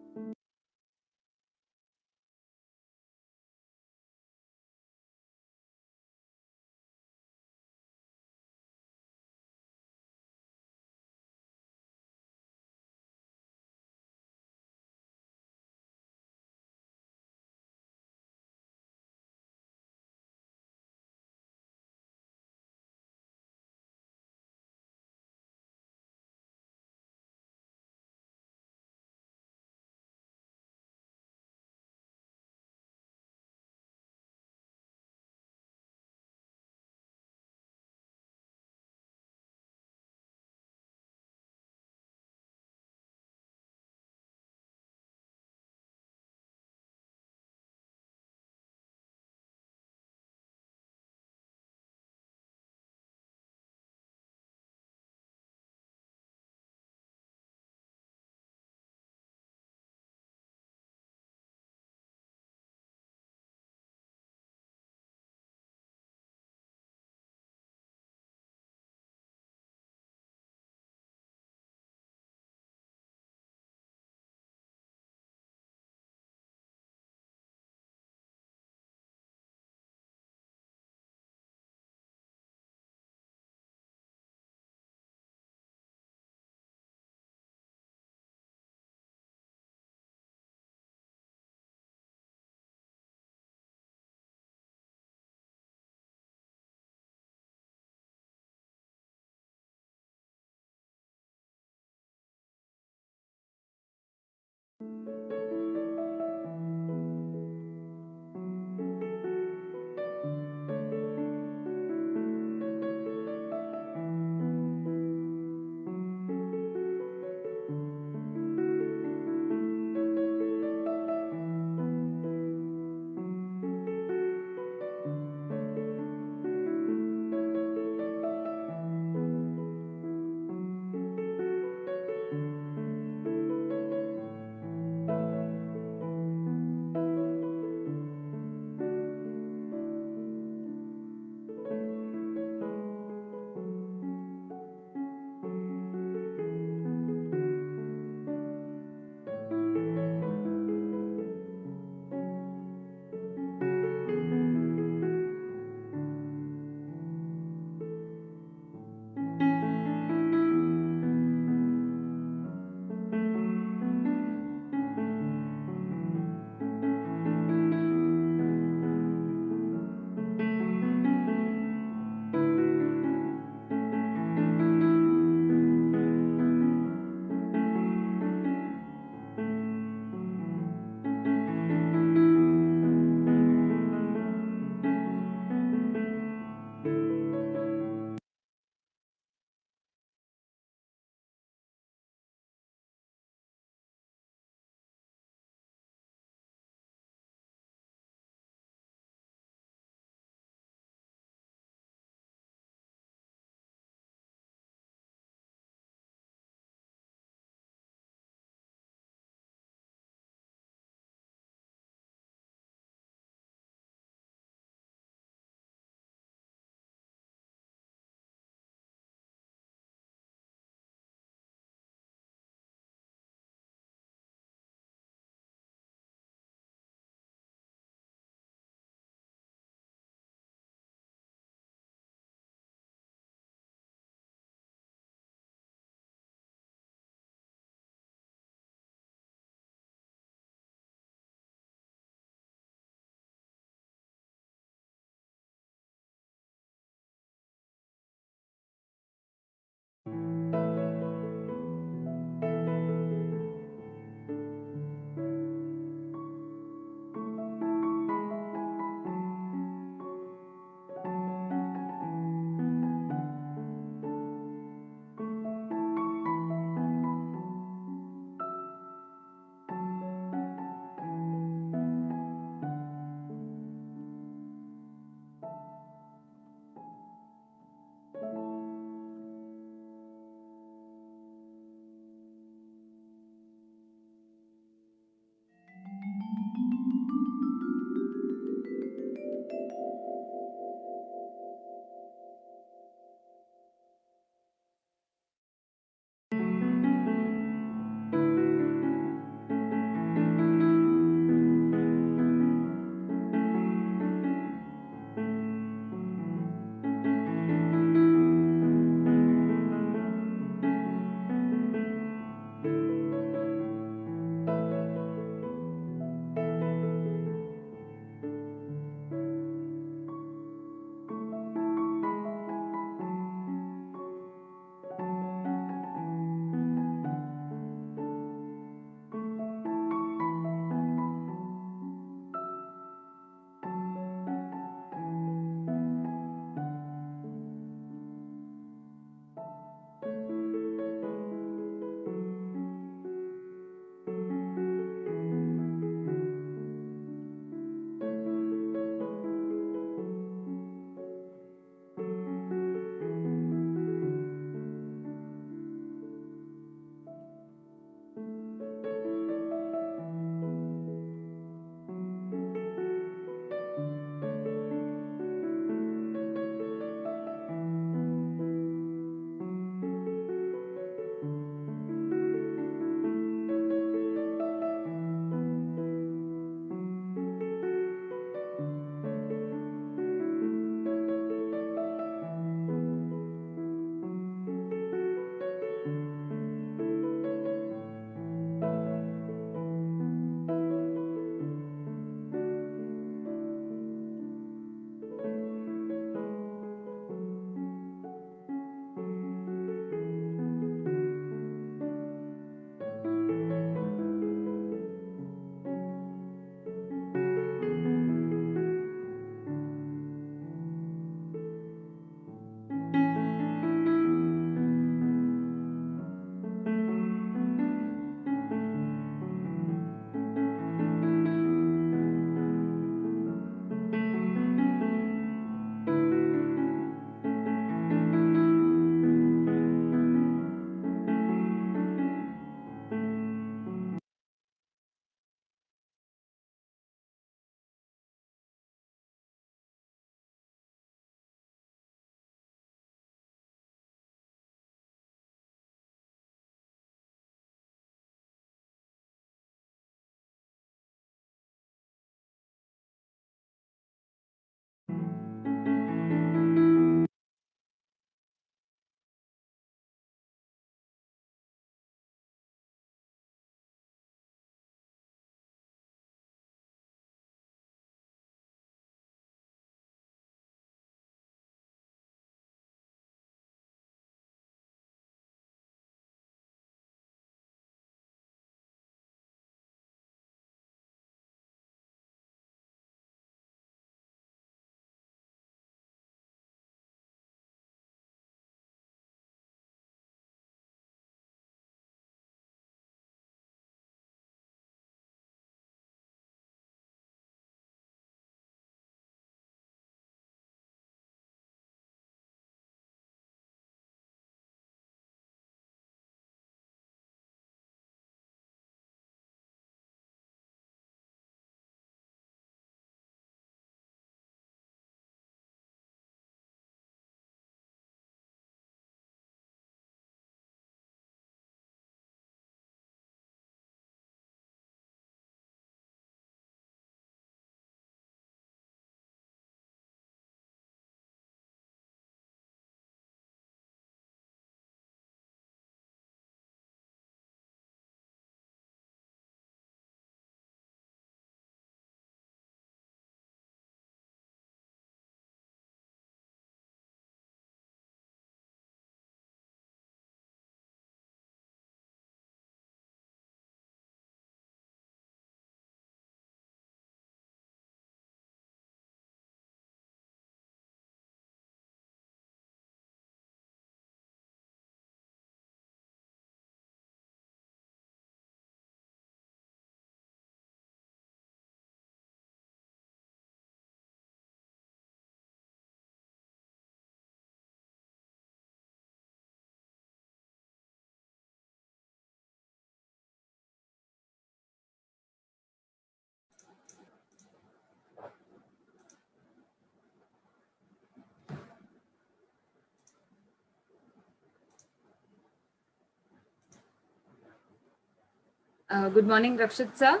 Good morning, Rakshit sir.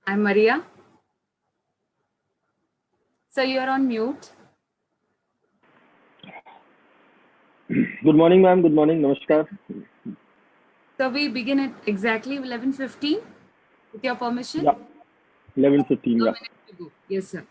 I'm Maria. Sir, you're on mute. Good morning, ma'am. Good morning. Namaskar. So we begin at exactly 11:15 with your permission. Yeah, 11:15. Yeah. To go. Yes, sir.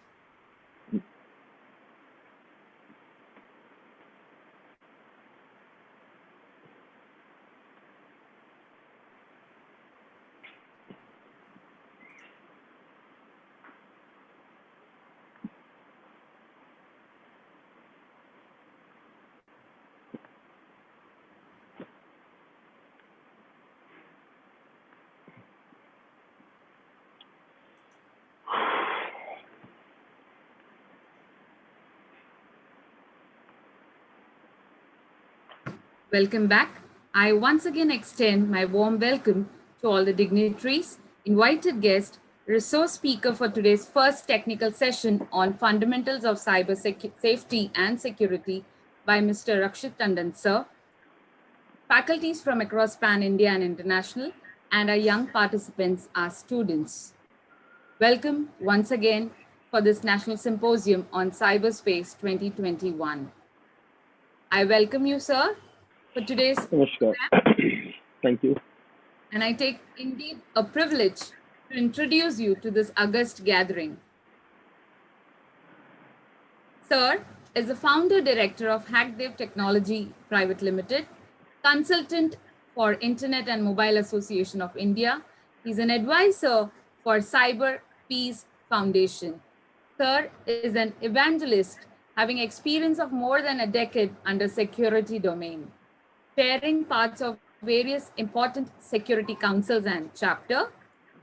Welcome back. I once again extend my warm welcome to all the dignitaries, invited guests, resource speaker for today's first technical session on fundamentals of cyber safety and security by Mr. Rakshit Tandon, sir. Faculties from across pan-India and international, and our young participants are students. Welcome once again for this National Symposium on Cyberspace 2021. I welcome you, sir, for today's Namaskar. Thank you. and I take indeed a privilege to introduce you to this august gathering. Sir is the founder director of Hackdev Technology Private Limited, consultant for Internet and Mobile Association of India. He's an advisor for Cyber Peace Foundation. Sir is an evangelist having experience of more than a decade under security domain, chairing parts of various important security councils and chapter.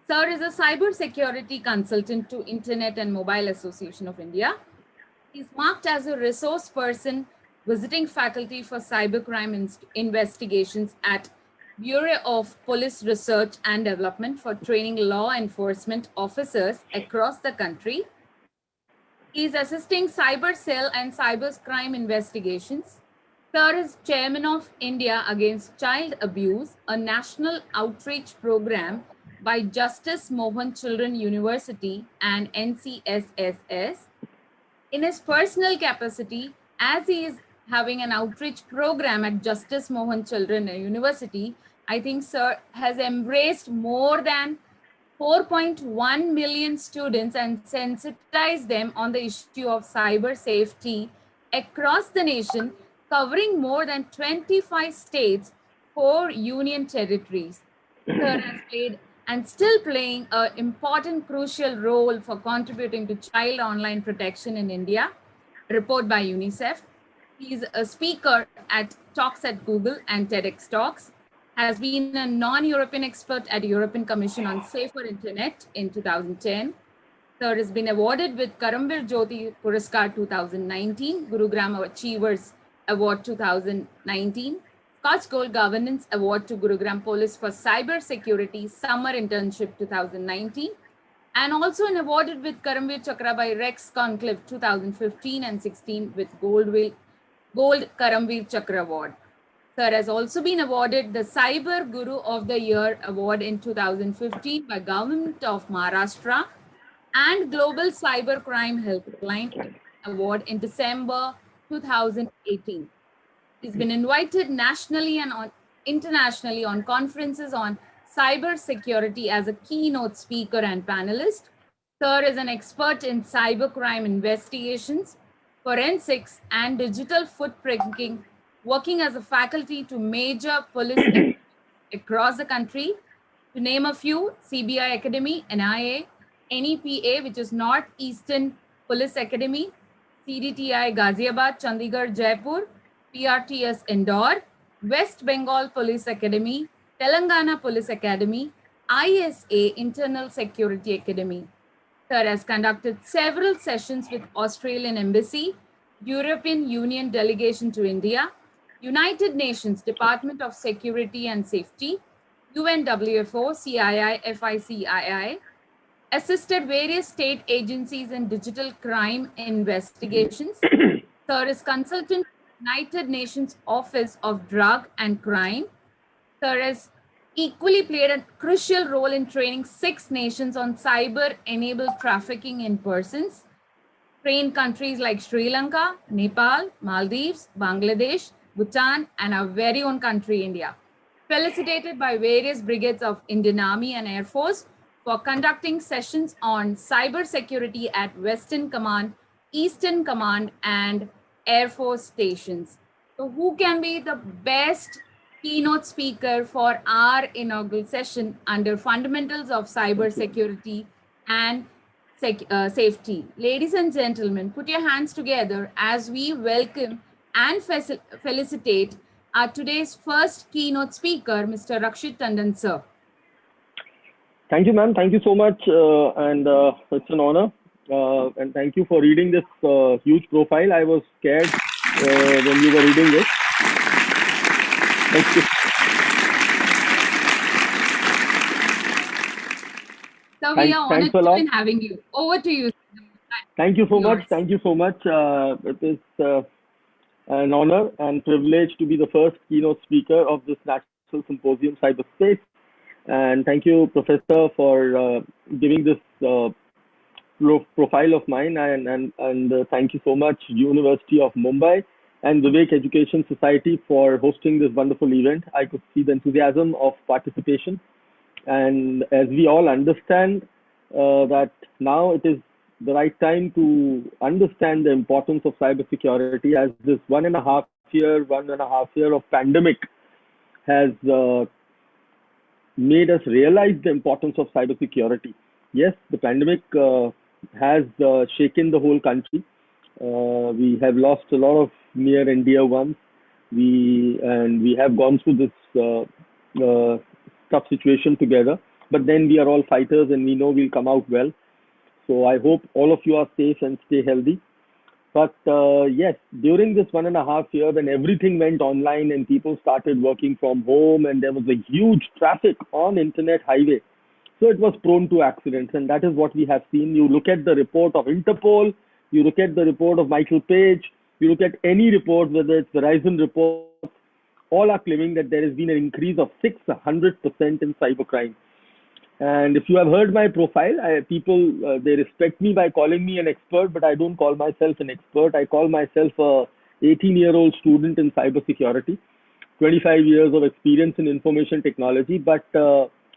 Sir is a cyber security consultant to Internet and Mobile Association of India. He's marked as a resource person visiting faculty for cybercrime investigations at Bureau of Police Research and Development for training law enforcement officers across the country. He is assisting cyber cell and cybercrime investigations. Sir is chairman of India Against Child Abuse, a national outreach program by Justice Mohan Children University and NCSS. In his personal capacity, as he is having an outreach program at Justice Mohan Children University, I think Sir has embraced more than 4.1 million students and sensitized them on the issue of cyber safety across the nation, covering more than 25 states, 4 union territories. Sir has played and still playing an important, crucial role for contributing to child online protection in India, report by UNICEF. He is a speaker at talks at Google and TEDx Talks, has been a non-European expert at European Commission on Safer Internet in 2010. Sir has been awarded with Karamveer Jyoti Puraskar 2019, Gurugram Achievers Award 2019, Scotch Gold Governance Award to Gurugram Police for Cyber Security Summer Internship 2019, and also an awarded with Karamveer Chakra by Rex Conclave 2015 and 16 with Gold Karamveer Chakra Award. Sir has also been awarded the Cyber Guru of the Year Award in 2015 by Government of Maharashtra and Global Cyber Crime Helpline Award in December 2018. He's been invited nationally and internationally on conferences on cyber security as a keynote speaker and panelist. Sir is an expert in cybercrime investigations, forensics, and digital footprinting, working as a faculty to major police across the country. To name a few, CBI Academy, NIA, NEPA, which is Northeastern Police Academy, CDTI Ghaziabad, Chandigarh, Jaipur, PRTS Indore, West Bengal Police Academy, Telangana Police Academy, ISA Internal Security Academy. Sir has conducted several sessions with Australian Embassy, European Union Delegation to India, United Nations Department of Security and Safety, UNWFO, CII, FICII, assisted various state agencies in digital crime investigations. Sir is consultant United Nations Office of Drug and Crime. Sir has equally played a crucial role in training 6 nations on cyber-enabled trafficking in persons, trained countries like Sri Lanka, Nepal, Maldives, Bangladesh, Bhutan, and our very own country, India. Felicitated by various brigades of Indian Army and Air Force for conducting sessions on cyber security at Western Command, Eastern Command, and Air Force stations. So who can be the best keynote speaker for our inaugural session under Fundamentals of Cyber Security and Safety? Ladies and gentlemen, put your hands together as we welcome and felicitate our today's first keynote speaker, Mr. Rakshit Tandon, sir. Thank you, ma'am. Thank you so much. It's an honor. And thank you for reading this huge profile. I was scared when you were reading it. Thank you. So we are honored in having you. Over to you. Thank you so much. Thank you so much. It is an honor and privilege to be the first keynote speaker of this National Symposium CyberSpace. And thank you, Professor, for giving this profile of mine. And thank you so much, University of Mumbai and Vivek Education Society for hosting this wonderful event. I could see the enthusiasm of participation. And as we all understand that now it is the right time to understand the importance of cybersecurity, as this 1.5 year of pandemic has made us realize the importance of cybersecurity. Yes, the pandemic has shaken the whole country. We have lost a lot of near and dear ones. We have gone through this tough situation together, but then we are all fighters and we know we'll come out well. So I hope all of you are safe and stay healthy. But yes, during this 1.5 years when everything went online and people started working from home and there was a huge traffic on internet highway, so it was prone to accidents, and that is what we have seen. You look at the report of Interpol, you look at the report of Michael Page, you look at any report, whether it's Verizon report, all are claiming that there has been an increase of 600% in cybercrime. And if you have heard my profile, people, they respect me by calling me an expert, but I don't call myself an expert. I call myself a 18-year-old student in cybersecurity, 25 years of experience in information technology. But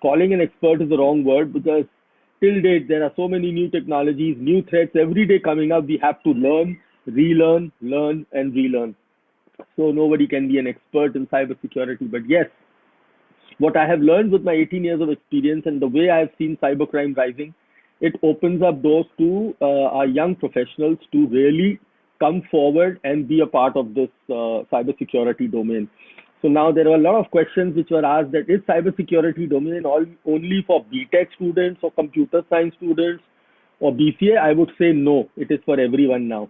calling an expert is the wrong word, because till date, there are so many new technologies, new threats every day coming up. We have to learn, relearn, learn, and relearn. So nobody can be an expert in cybersecurity. But yes, what I have learned with my 18 years of experience and the way I have seen cybercrime rising, it opens up doors to our young professionals to really come forward and be a part of this cybersecurity domain. So now there are a lot of questions which were asked, that is cybersecurity domain only for BTech students or computer science students or BCA? I would say no, it is for everyone now.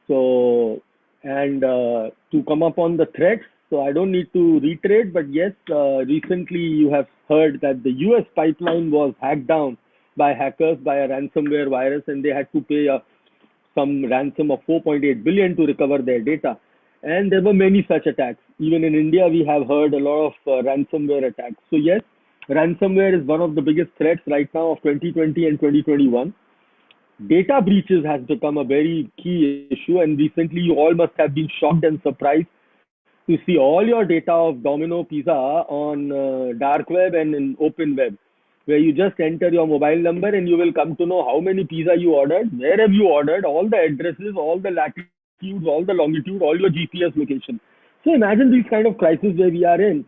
So, and to come up on the threats, so I don't need to reiterate, but yes, recently you have heard that the US pipeline was hacked down by hackers by a ransomware virus, and they had to pay some ransom of 4.8 billion to recover their data. And there were many such attacks. Even in India, we have heard a lot of ransomware attacks. So yes, ransomware is one of the biggest threats right now of 2020 and 2021. Data breaches has become a very key issue, and recently you all must have been shocked and surprised to see all your data of Domino Pizza on dark web and in open web, where you just enter your mobile number and you will come to know how many pizza you ordered, where have you ordered, all the addresses, all the latitudes, all the longitude, all your GPS location. So imagine these kind of crises where we are in,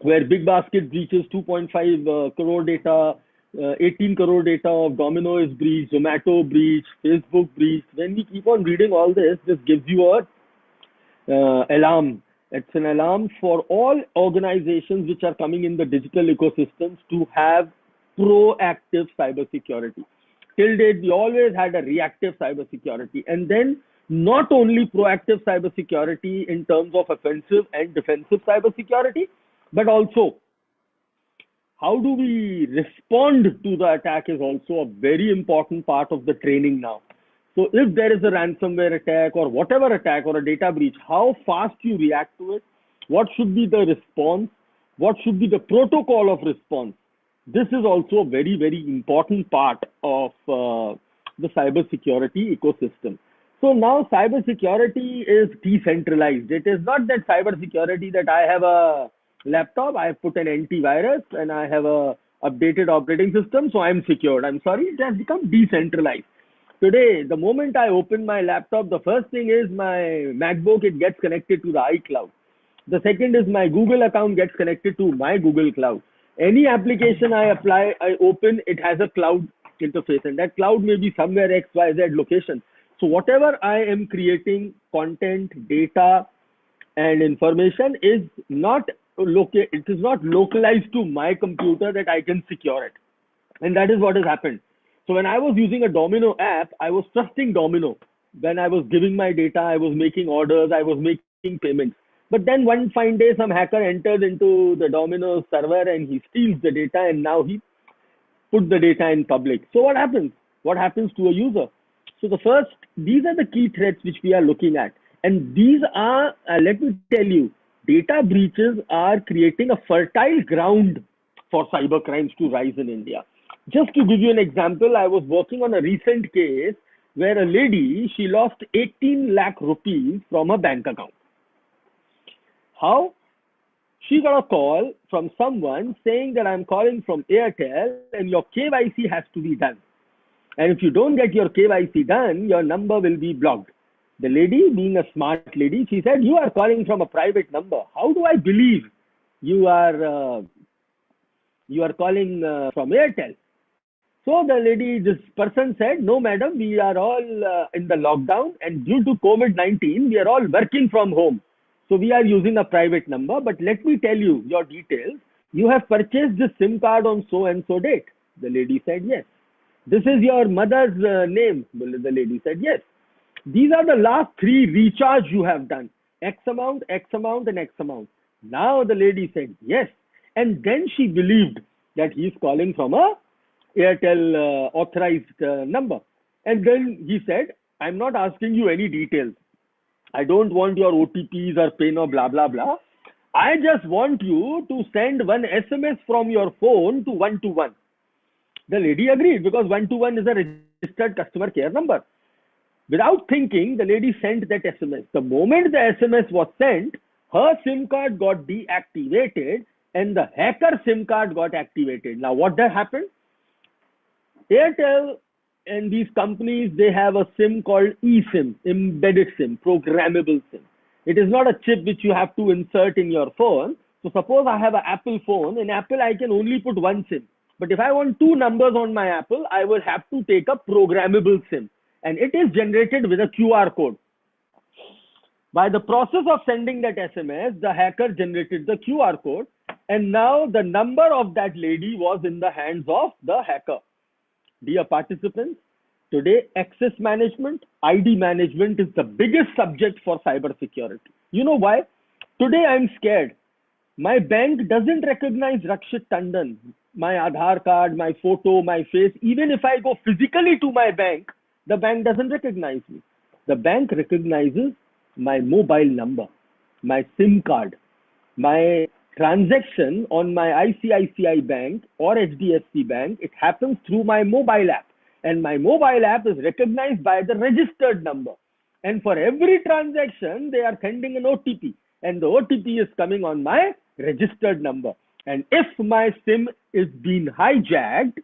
where Big Basket breaches 2.5 crore data, 18 crore data of Domino is breached, Zomato breached, Facebook breached. When we keep on reading all this gives you a alarm. It's an alarm for all organizations which are coming in the digital ecosystems to have proactive cybersecurity. Till date, we always had a reactive cybersecurity, and then not only proactive cybersecurity in terms of offensive and defensive cybersecurity, but also how do we respond to the attack is also a very important part of the training now. So if there is a ransomware attack or whatever attack or a data breach, how fast you react to it, what should be the response, What should be the protocol of response? This is also a very, very important part of the cybersecurity ecosystem. So now cybersecurity is decentralized. It is not that cybersecurity that I have a laptop, I have put an antivirus and I have a updated operating system, so I'm secured. I'm sorry, it has become decentralized. Today, the moment I open my laptop, the first thing is my MacBook, it gets connected to the iCloud. The second is my Google account gets connected to my Google Cloud. Any application I open, it has a cloud interface, and that cloud may be somewhere XYZ location. So whatever I am creating, content, data, and information is not localized to my computer that I can secure it. And that is what has happened. So when I was using a Domino app, I was trusting Domino. When I was giving my data, I was making orders, I was making payments. But then one fine day, some hacker enters into the Domino server and he steals the data, and now he put the data in public. So what happens? What happens to a user? So these are the key threats which we are looking at. And these are, let me tell you, data breaches are creating a fertile ground for cyber crimes to rise in India. Just to give you an example, I was working on a recent case where a lady, she lost 18 lakh rupees from a bank account. How? She got a call from someone saying that I'm calling from Airtel and your KYC has to be done. And if you don't get your KYC done, your number will be blocked. The lady, being a smart lady, she said, you are calling from a private number. How do I believe you are calling from Airtel? So this person said, no, madam, we are all in the lockdown, and due to COVID-19, we are all working from home. So we are using a private number, but let me tell you your details. You have purchased this SIM card on so and so date. The lady said, yes. This is your mother's name. The lady said, yes. These are the last 3 recharge you have done. X amount, and X amount. Now the lady said, yes. And then she believed that he is calling from a Airtel authorized number. And then he said, I'm not asking you any details. I don't want your OTPs or PIN or blah, blah, blah. I just want you to send one SMS from your phone to 121. The lady agreed because 121 is a registered customer care number. Without thinking, the lady sent that SMS. The moment the SMS was sent, her SIM card got deactivated and the hacker SIM card got activated. Now, what happened? Airtel and these companies, they have a SIM called eSIM, embedded SIM, programmable SIM. It is not a chip which you have to insert in your phone. So suppose I have an Apple phone. In Apple, I can only put one SIM. But if I want 2 numbers on my Apple, I will have to take a programmable SIM. And it is generated with a QR code. By the process of sending that SMS, the hacker generated the QR code. And now the number of that lady was in the hands of the hacker. Dear participants, today access management, ID management is the biggest subject for cybersecurity. You know why? Today I'm scared. My bank doesn't recognize Rakshit Tandon, my Aadhaar card, my photo, my face. Even if I go physically to my bank, the bank doesn't recognize me. The bank recognizes my mobile number, my SIM card, my transaction on my ICICI bank or HDFC bank. It happens through my mobile app, and my mobile app is recognized by the registered number. And for every transaction, they are sending an OTP, and the OTP is coming on my registered number. And if my SIM is being hijacked,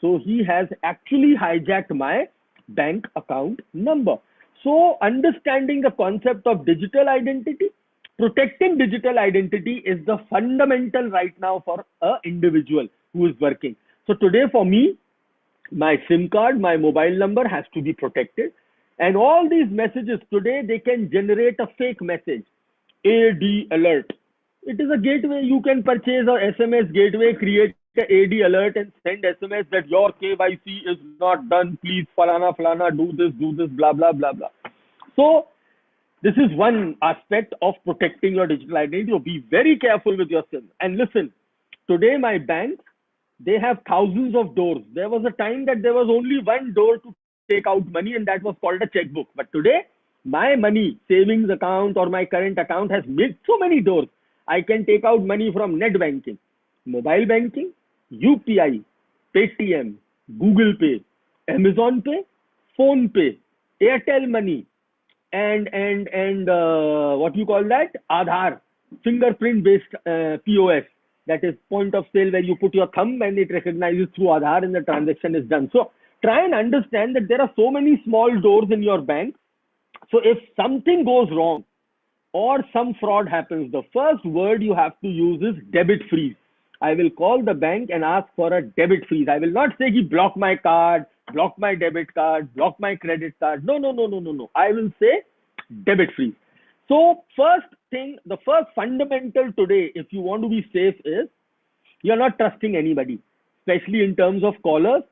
so he has actually hijacked my bank account number. So understanding the concept of digital identity, protecting digital identity is the fundamental right now for an individual who is working. So today for me, my SIM card, my mobile number has to be protected. And all these messages today, they can generate a fake message, AD alert. It is a gateway. You can purchase a SMS gateway, create an AD alert and send SMS that your KYC is not done. Please, falana, do this, blah, blah, blah, blah. So this is one aspect of protecting your digital identity. So be very careful with your SIM. And listen, today my bank, they have thousands of doors. There was a time that there was only one door to take out money, and that was called a checkbook. But today, my money savings account or my current account has made so many doors. I can take out money from net banking, mobile banking, UPI, Paytm, Google Pay, Amazon Pay, Phone Pay, Airtel Money, and what you call that? Aadhaar, fingerprint based POS. That is point of sale where you put your thumb and it recognizes through Aadhaar and the transaction is done. So try and understand that there are so many small doors in your bank. So if something goes wrong or some fraud happens, the first word you have to use is debit freeze. I will call the bank and ask for a debit freeze. I will not say, block my card, block my debit card, block my credit card. No, no, no, no, no, no. I will say debit freeze. So first thing, the first fundamental today, if you want to be safe, is you're not trusting anybody, especially in terms of callers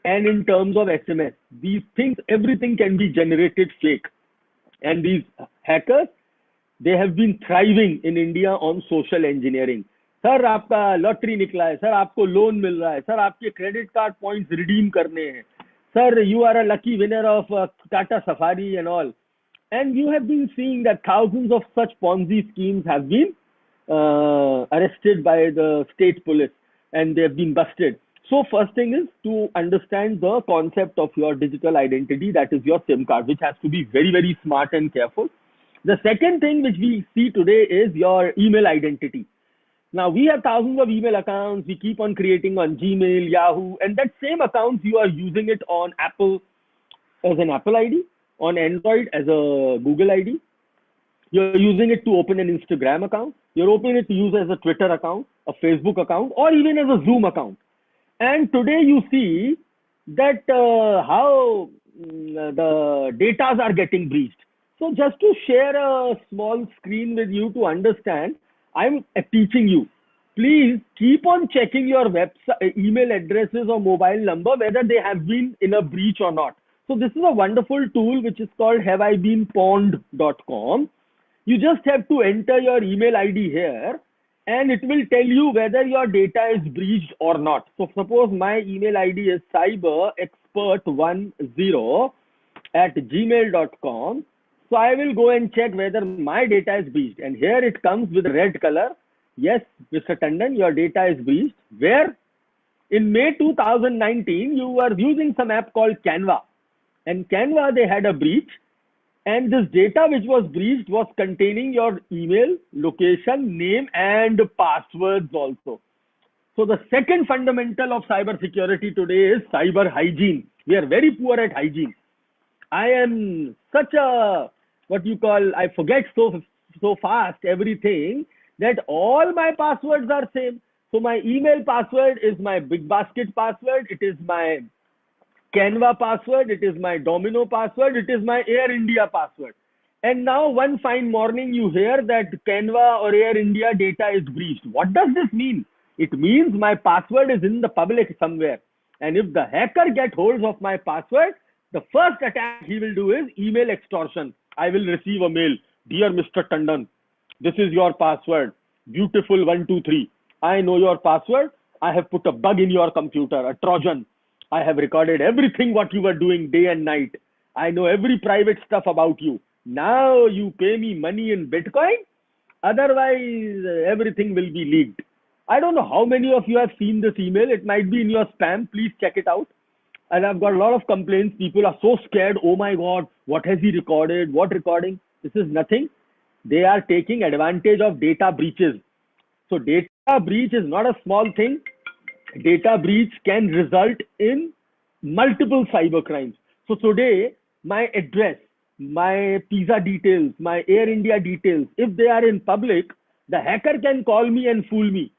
and in terms of SMS. These things, everything can be generated fake. And these hackers, they have been thriving in India on social engineering. Sir आपका lottery निकला है, sir आपको loan मिल रहा है, sir आपके credit card points redeem करने हैं, sir you are a lucky winner of Tata Safari and all. And you have been seeing that thousands of such Ponzi schemes have been arrested by the state police and they have been busted. So first thing is to understand the concept of your digital identity, that is your SIM card, which has to be very, very smart and careful. The second thing which we see today is your email identity. Now we have thousands of email accounts. We keep on creating on Gmail, Yahoo, and that same accounts you are using it on Apple as an Apple ID, on Android as a Google ID. You're using it to open an Instagram account. You're opening it to use as a Twitter account, a Facebook account, or even as a Zoom account. And today you see that how the datas are getting breached. So just to share a small screen with you to understand, I'm teaching you. Please keep on checking your website, email addresses or mobile number, whether they have been in a breach or not. So this is a wonderful tool which is called haveibeenpwned.com. You just have to enter your email ID here and it will tell you whether your data is breached or not. So suppose my email ID is cyberexpert10@gmail.com. So I will go and check whether my data is breached. And here it comes with red color. Yes, Mr. Tandon, your data is breached. Where? In May 2019, you were using some app called Canva. And Canva, they had a breach. And this data which was breached was containing your email, location, name, and passwords also. So the second fundamental of cybersecurity today is cyber hygiene. We are very poor at hygiene. I am such a, what you call, I forget so fast everything that all my passwords are same. So my email password is my Big Basket password. It is my Canva password. It is my Domino password. It is my Air India password. And now one fine morning you hear that Canva or Air India data is breached. What does this mean? It means my password is in the public somewhere. And if the hacker gets hold of my password, the first attack he will do is email extortion. I will receive a mail. Dear Mr. Tandon, this is your password. Beautiful 123. I know your password. I have put a bug in your computer, a Trojan. I have recorded everything what you were doing day and night. I know every private stuff about you. Now you pay me money in Bitcoin. Otherwise, everything will be leaked. I don't know how many of you have seen this email. It might be in your spam. Please check it out. And I've got a lot of complaints. People are so scared. Oh my God, what has he recorded? What recording? This is nothing. They are taking advantage of data breaches. So data breach is not a small thing. Data breach can result in multiple cyber crimes. So today, my address, my pizza details, my Air India details, if they are in public, the hacker can call me and fool me.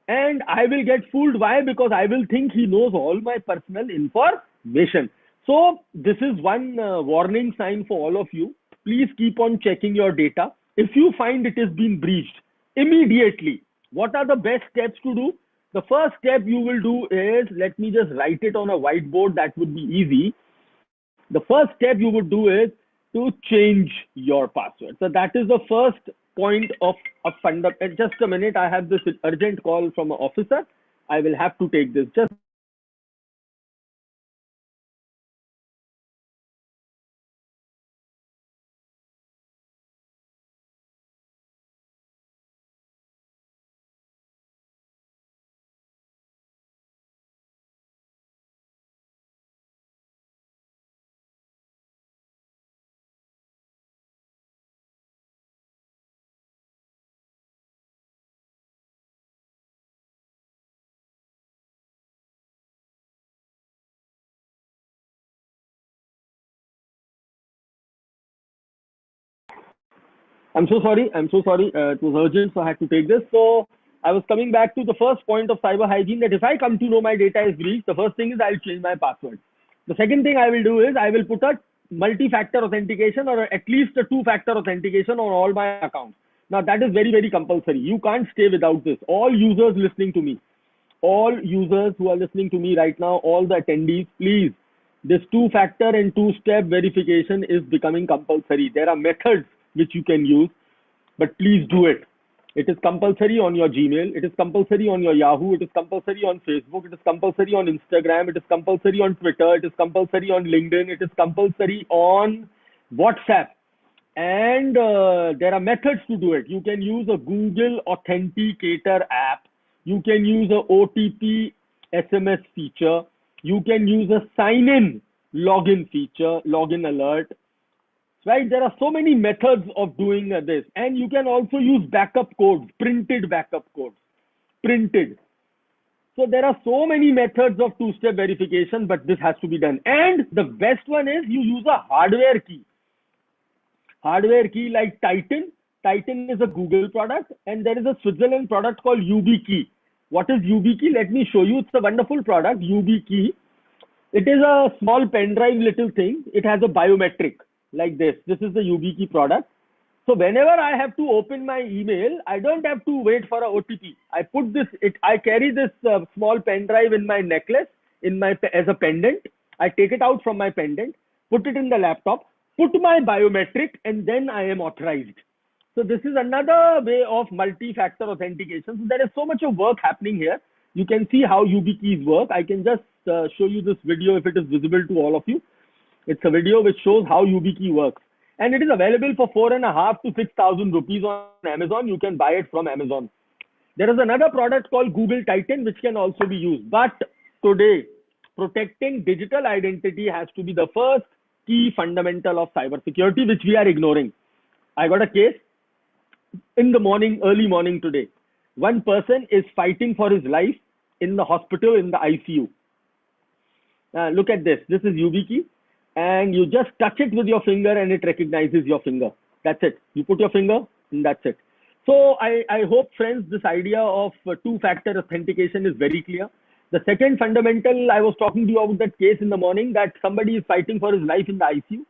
And I will get fooled. Why? Because I will think he knows all my personal information. So this is one warning sign for all of you. Please keep on checking your data. If you find it is being breached, immediately, what are the best steps to do? The first step you will do is, let me just write it on a whiteboard, that would be easy. The first step you would do is to change your password. So that is the first point of a fundamental. Just a minute, I have this urgent call from an officer. I will have to take this. Just I'm so sorry. It was urgent, so I had to take this. So I was coming back to the first point of cyber hygiene, that if I come to know my data is breached, the first thing is I'll change my password. The second thing I will do is I will put a multi-factor authentication or at least a two-factor authentication on all my accounts. Now that is very, very compulsory. You can't stay without this. All users listening to me, all users who are listening to me right now, all the attendees, please, this two-factor and two-step verification is becoming compulsory. There are methods which you can use, but please do it. It is compulsory on your Gmail. It is compulsory on your Yahoo. It is compulsory on Facebook. It is compulsory on Instagram. It is compulsory on Twitter. It is compulsory on LinkedIn. It is compulsory on WhatsApp. And there are methods to do it. You can use a Google Authenticator app. You can use a OTP SMS feature. You can use a sign-in login feature, login alert. Right? There are so many methods of doing this. And you can also use backup codes, printed backup codes, printed. So there are so many methods of two-step verification, but this has to be done. And the best one is you use a hardware key. Hardware key like Titan. Titan is a Google product, and there is a Switzerland product called YubiKey. What is YubiKey? Let me show you. It's a wonderful product, YubiKey. It is a small pen drive little thing. It has a biometric like this. This is the YubiKey product. So whenever I have to open my email, I don't have to wait for a OTP. I put this, I carry this small pen drive in my necklace, as a pendant. I take it out from my pendant, put it in the laptop, put my biometric, and then I am authorized. So this is another way of multi-factor authentication. So there is so much of work happening here. You can see how YubiKeys work. I can just show you this video if it is visible to all of you. It's a video which shows how YubiKey works. And it is available for 4,500 to 6,000 rupees on Amazon. You can buy it from Amazon. There is another product called Google Titan, which can also be used. But today, protecting digital identity has to be the first key fundamental of cybersecurity, which we are ignoring. I got a case in the morning, early morning today. One person is fighting for his life in the hospital, in the ICU. Look at this. This is YubiKey. And you just touch it with your finger and it recognizes your finger. That's it. You put your finger and that's it. So I hope, friends, this idea of two-factor authentication is very clear. The second fundamental, I was talking to you about that case in the morning, that somebody is fighting for his life in the ICU.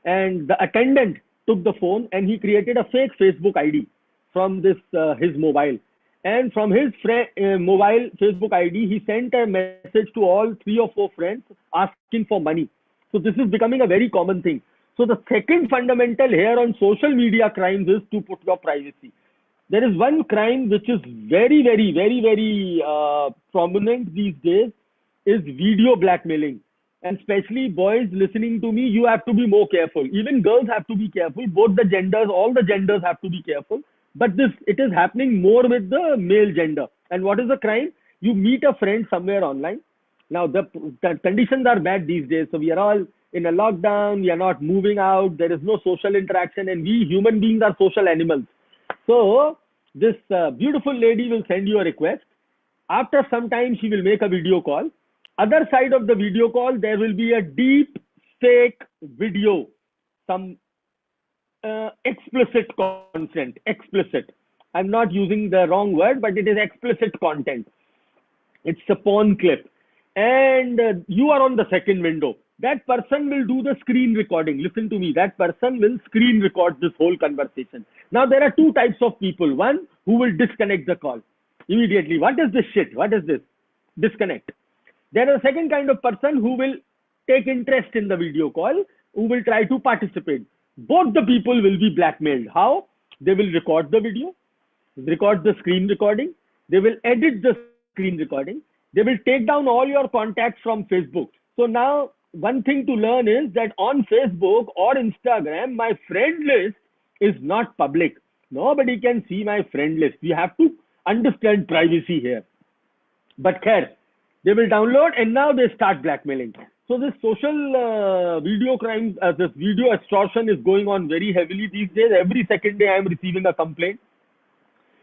And the attendant took the phone and he created a fake Facebook ID from this his mobile. And from his mobile Facebook ID, he sent a message to all 3 or 4 friends asking for money. So this is becoming a very common thing. So the second fundamental here on social media crimes is to put your privacy. There is one crime which is very prominent these days, is video blackmailing. And especially boys listening to me, you have to be more careful. Even girls have to be careful. Both the genders, all the genders have to be careful. But it is happening more with the male gender. And what is the crime? You meet a friend somewhere online. Now, the conditions are bad these days. So we are all in a lockdown. We are not moving out. There is no social interaction. And we human beings are social animals. So this beautiful lady will send you a request. After some time, she will make a video call. Other side of the video call, there will be a deep fake video. Some explicit content. Explicit. I'm not using the wrong word, but it is explicit content. It's a porn clip. And you are on the second window. That person will do the screen recording. Listen to me. That person will screen record this whole conversation. Now, there are 2 types of people. One who will disconnect the call immediately. What is this shit? What is this? Disconnect. There is a second kind of person who will take interest in the video call, who will try to participate. Both the people will be blackmailed. How? They will record the video, record the screen recording. They will edit the screen recording. They will take down all your contacts from Facebook. So now one thing to learn is that on Facebook or Instagram, my friend list is not public. Nobody can see my friend list. We have to understand privacy here. But care, they will download and now they start blackmailing. So this social video crimes, this video extortion is going on very heavily these days. Every second day I am receiving a complaint.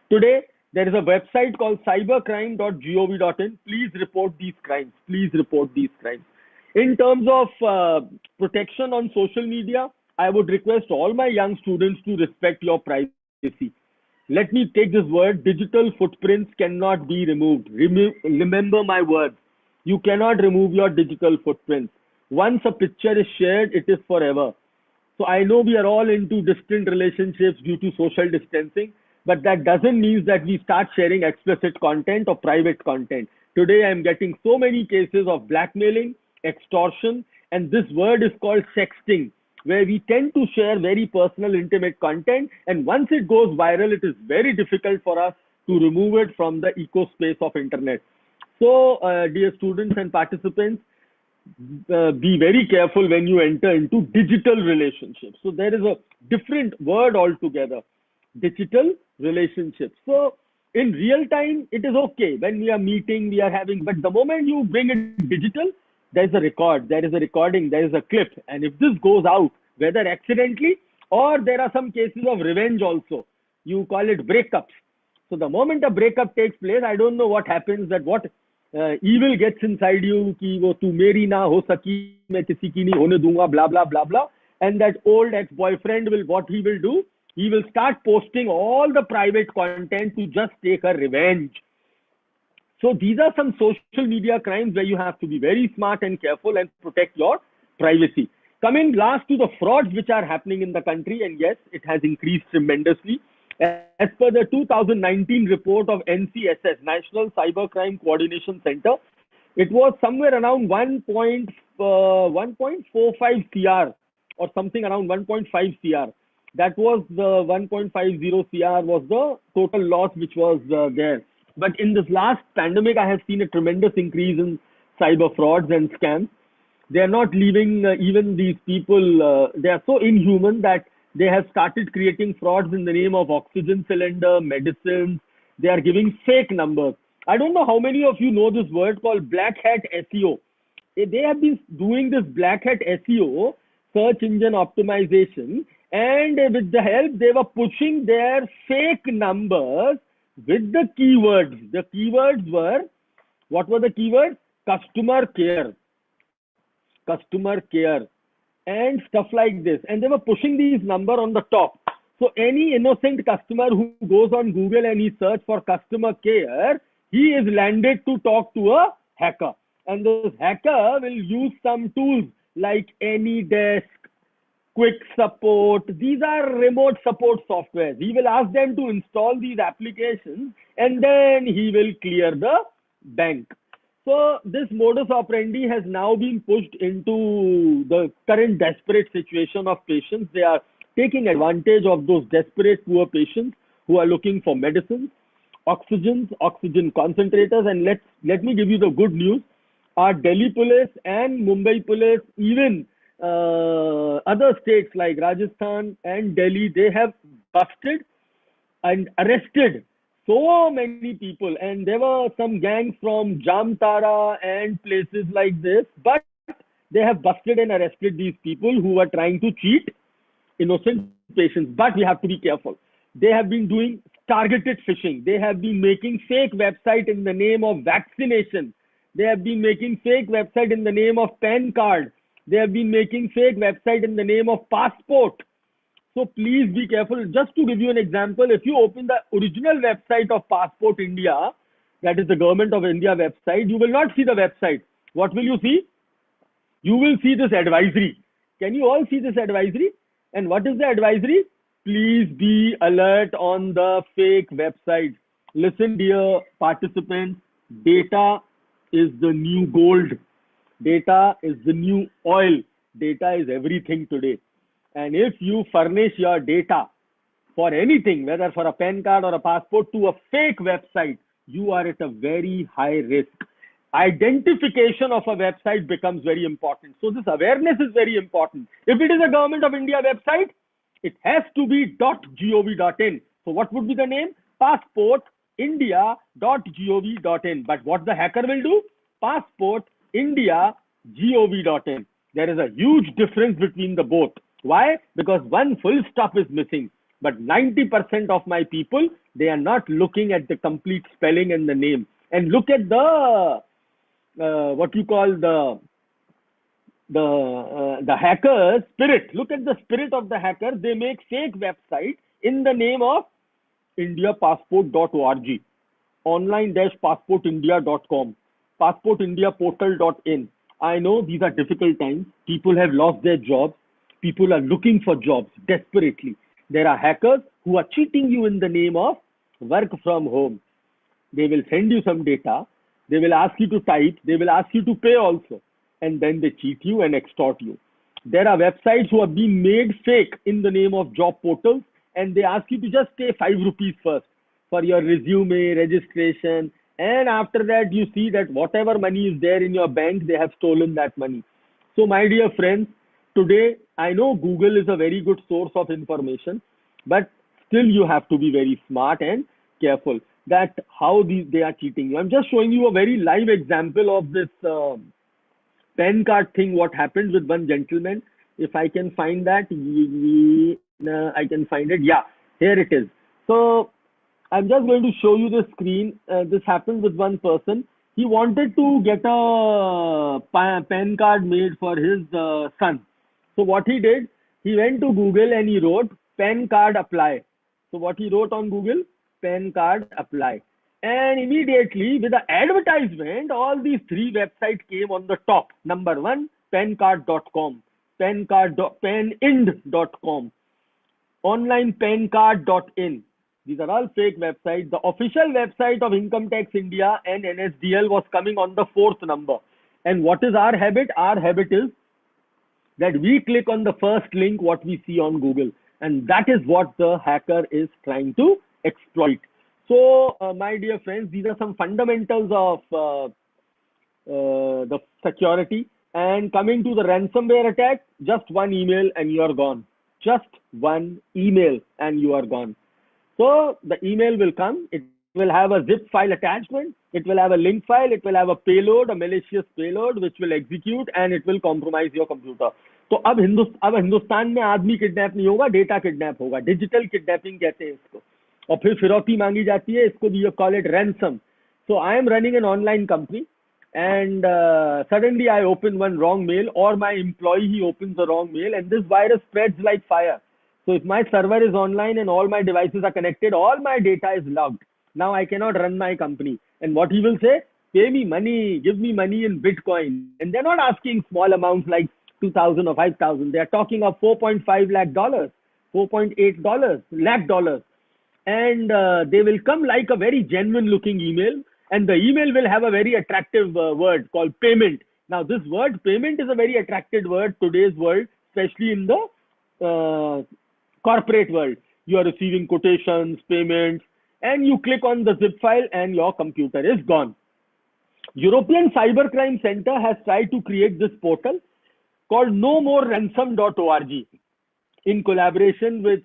Today, there is a website called cybercrime.gov.in. Please report these crimes. Please report these crimes. In terms of protection on social media, I would request all my young students to respect your privacy. Let me take this word. Digital footprints cannot be removed. Remember my words. You cannot remove your digital footprints. Once a picture is shared, it is forever. So I know we are all into distant relationships due to social distancing, but that doesn't mean that we start sharing explicit content or private content. Today I'm getting so many cases of blackmailing, extortion, and this word is called sexting, where we tend to share very personal, intimate content, and once it goes viral, it is very difficult for us to remove it from the eco-space of internet. So, dear students and participants, be very careful when you enter into digital relationships. So there is a different word altogether, digital relationships. So in real time, it is okay. When we are meeting, we are having, but the moment you bring it digital, there is a record, there is a recording, there is a clip. And if this goes out, whether accidentally or there are some cases of revenge also, you call it breakups. So the moment a breakup takes place, I don't know what happens, that what evil gets inside you, ki wo tu meri na ho saki, main kisi ki nahi hone dunga, blah, blah, blah, blah. And that old ex-boyfriend will, what he will do? He will start posting all the private content to just take a revenge. So these are some social media crimes where you have to be very smart and careful and protect your privacy. Coming last to the frauds which are happening in the country, and yes, it has increased tremendously. As per the 2019 report of NCSS, National Cybercrime Coordination Center, it was somewhere around 1.45 CR or something around 1.5 CR. That was the 1.50 CR was the total loss which was there. But in this last pandemic, I have seen a tremendous increase in cyber frauds and scams. They are not leaving even these people, they are so inhuman that they have started creating frauds in the name of oxygen cylinder, medicines. They are giving fake numbers. I don't know how many of you know this word called black hat SEO. They have been doing this black hat SEO, search engine optimization, and with the help, they were pushing their fake numbers with the keywords. The keywords were, what were the keywords? Customer care, and stuff like this. And they were pushing these numbers on the top. So any innocent customer who goes on Google and he searches for customer care, he is landed to talk to a hacker. And this hacker will use some tools like AnyDesk, Quick Support. These are remote support software. He will ask them to install these applications and then he will clear the bank. So this modus operandi has now been pushed into the current desperate situation of patients. They are taking advantage of those desperate poor patients who are looking for medicines, oxygen concentrators. And let me give you the good news. Our Delhi police and Mumbai police, even other states like Rajasthan and Delhi, they have busted and arrested so many people, and there were some gangs from Jamtara and places like this, but they have busted and arrested these people who were trying to cheat innocent patients. But we have to be careful. They have been doing targeted phishing. They have been making fake website in the name of vaccination. They have been making fake website in the name of PAN card. They have been making fake website in the name of passport. So please be careful. Just to give you an example, if you open the original website of Passport India, that is the Government of India website, you will not see the website. What will you see? You will see this advisory. Can you all see this advisory? And what is the advisory? Please be alert on the fake websites. Listen, dear participants, data is the new gold. Data is the new oil. Data is everything today. And if you furnish your data for anything, whether for a PAN card or a passport, to a fake website, you are at a very high risk. Identification of a website becomes very important. So this awareness is very important. If it is a Government of India website, it has to be .gov.in. So what would be the name? passportindia.gov.in. But what the hacker will do? passportindia.gov.in. There is a huge difference between the both. Why? Because one full stop is missing. But 90% of my people, they are not looking at the complete spelling and the name. And look at the, what you call the the hacker spirit. Look at the spirit of the hacker. They make fake websites in the name of indiapassport.org, online-passportindia.com, passportindiaportal.in. I know these are difficult times. People have lost their jobs. People are looking for jobs desperately. There are hackers who are cheating you in the name of work from home. They will send you some data. They will ask you to type. They will ask you to pay also. And then they cheat you and extort you. There are websites who are being made fake in the name of job portals, and they ask you to just pay 5 rupees first for your resume, registration. And after that, you see that whatever money is there in your bank, they have stolen that money. So my dear friends, today, I know Google is a very good source of information, but still you have to be very smart and careful that how they are cheating you. I'm just showing you a very live example of this PAN card thing, what happened with one gentleman. If I can find that, I can find it. Yeah, here it is. So I'm just going to show you the screen. This happened with one person. He wanted to get a PAN card made for his son. So what he did, he went to Google and he wrote PAN card apply. So what he wrote on Google, PAN card apply. And immediately with the advertisement, all these 3 websites came on the top. Number 1, pancard.com, panind.com, onlinepancard.in. These are all fake websites. The official website of Income Tax India and NSDL was coming on the 4th number. And what is our habit? Our habit is that we click on the first link what we see on Google. And that is what the hacker is trying to exploit. So, my dear friends, these are some fundamentals of the security. And coming to the ransomware attack, just one email and you are gone. Just one email and you are gone. So, the email will come. It will have a zip file attachment. It will have a link file. It will have a payload, a malicious payload, which will execute and it will compromise your computer. तो अब हिंदुस्तान में आदमी kidnap नहीं होगा, data kidnap होगा. Digital kidnapping कहते हैं इसको. और फिर फिरौती मांगी जाती है, इसको we call it ransom. So I am running an online company and suddenly I open one wrong mail, or my employee, he opens the wrong mail, and this virus spreads like fire. So if my server is online and all my devices are connected, all my data is logged. Now I cannot run my company. And what he will say, pay me money, give me money in Bitcoin. And they're not asking small amounts like 2,000 or 5,000. They are talking of $4.5 lakh, $4.8 lakh dollars. And they will come like a very genuine looking email. And the email will have a very attractive word called payment. Now this word payment is a very attractive word, today's world, especially in the corporate world. You are receiving quotations, payments, and you click on the zip file and your computer is gone. European Cybercrime Center has tried to create this portal called nomoreransom.org in collaboration with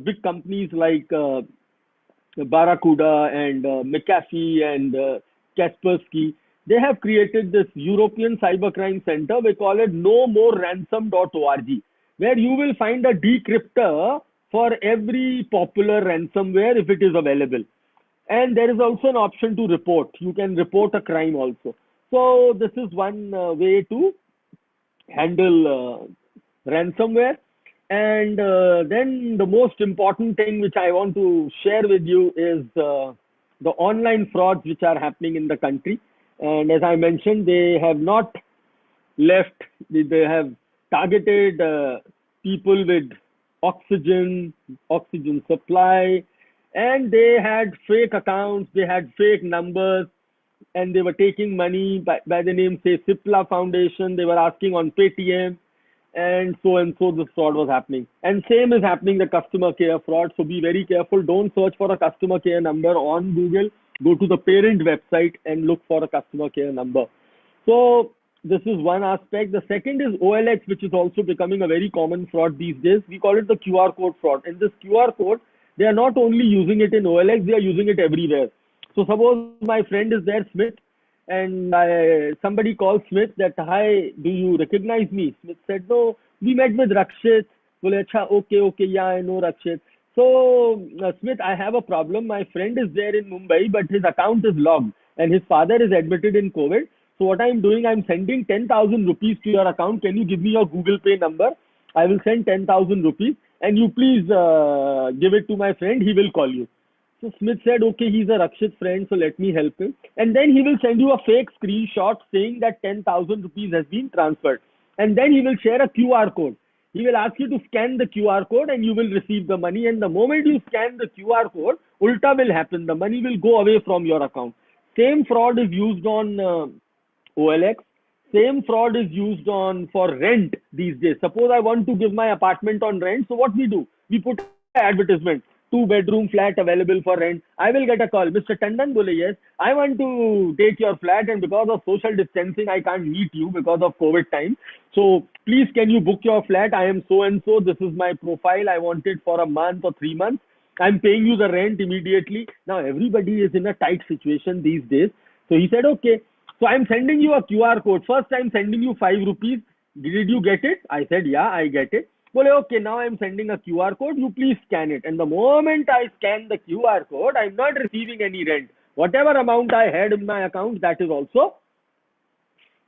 big companies like Barracuda and McAfee and Kaspersky. They have created this European Cybercrime Center. We call it nomoreransom.org, where you will find a decryptor for every popular ransomware if it is available. And there is also an option to report. You can report a crime also. So this is one way to handle ransomware. And then the most important thing which I want to share with you is the online frauds which are happening in the country. And as I mentioned, they have not left. They have targeted people with oxygen supply, and they had fake accounts, they had fake numbers, and they were taking money by the name, say, Cipla Foundation. They were asking on Paytm, and so this fraud was happening. And same is happening, the customer care fraud. So be very careful. Don't search for a customer care number on Google. Go to the parent website and look for a customer care number. So this is one aspect. The second is OLX, which is also becoming a very common fraud these days. We call it the QR code fraud. And this QR code, they are not only using it in OLX, they are using it everywhere. So suppose my friend is there, Smith, and somebody calls Smith that, hi, do you recognize me? Smith said, no, we met with Rakshit. Well, okay, yeah, I know Rakshit. So Smith, I have a problem. My friend is there in Mumbai, but his account is logged and his father is admitted in COVID. So what I'm doing, I'm sending 10,000 rupees to your account. Can you give me your Google Pay number? I will send 10,000 rupees and you please give it to my friend. He will call you. So Smith said, okay, he's a Rakshit friend, so let me help him. And then he will send you a fake screenshot saying that 10,000 rupees has been transferred. And then he will share a QR code. He will ask you to scan the QR code and you will receive the money. And the moment you scan the QR code, ulta will happen. The money will go away from your account. Same fraud is used on OLX. Same fraud is used on for rent these days. Suppose I want to give my apartment on rent. So what we do? We put an advertisement. 2-bedroom flat available for rent. I will get a call. Mr. Tandon bole, yes, I want to take your flat and because of social distancing, I can't meet you because of COVID time. So please, can you book your flat? I am so and so. This is my profile. I want it for a month or 3 months. I'm paying you the rent immediately. Now everybody is in a tight situation these days. So he said, okay. So I'm sending you a QR code. First, I'm sending you 5 rupees. Did you get it? I said, yeah, I get it. Well, okay, now I'm sending a QR code. You please scan it. And the moment I scan the QR code, I'm not receiving any rent. Whatever amount I had in my account, that is also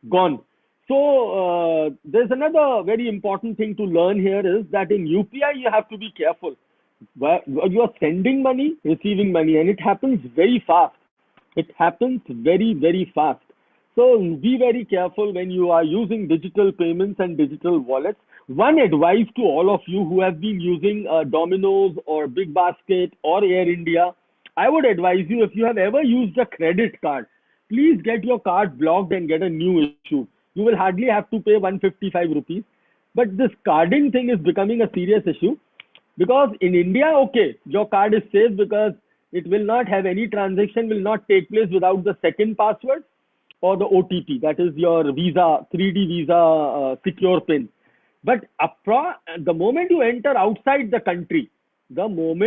gone. So there's another very important thing to learn here is that in UPI, you have to be careful. You are sending money, receiving money, and it happens very fast. It happens very, very fast. So be very careful when you are using digital payments and digital wallets. One advice to all of you who have been using Domino's or Big Basket or Air India, I would advise you, if you have ever used a credit card, please get your card blocked and get a new issue. You will hardly have to pay 155 rupees. But this carding thing is becoming a serious issue because in India, okay, your card is safe because it will not have any transaction, will not take place without the second password or the OTP, that is your Visa, 3D Visa secure PIN. But the moment you enter outside the country, domain,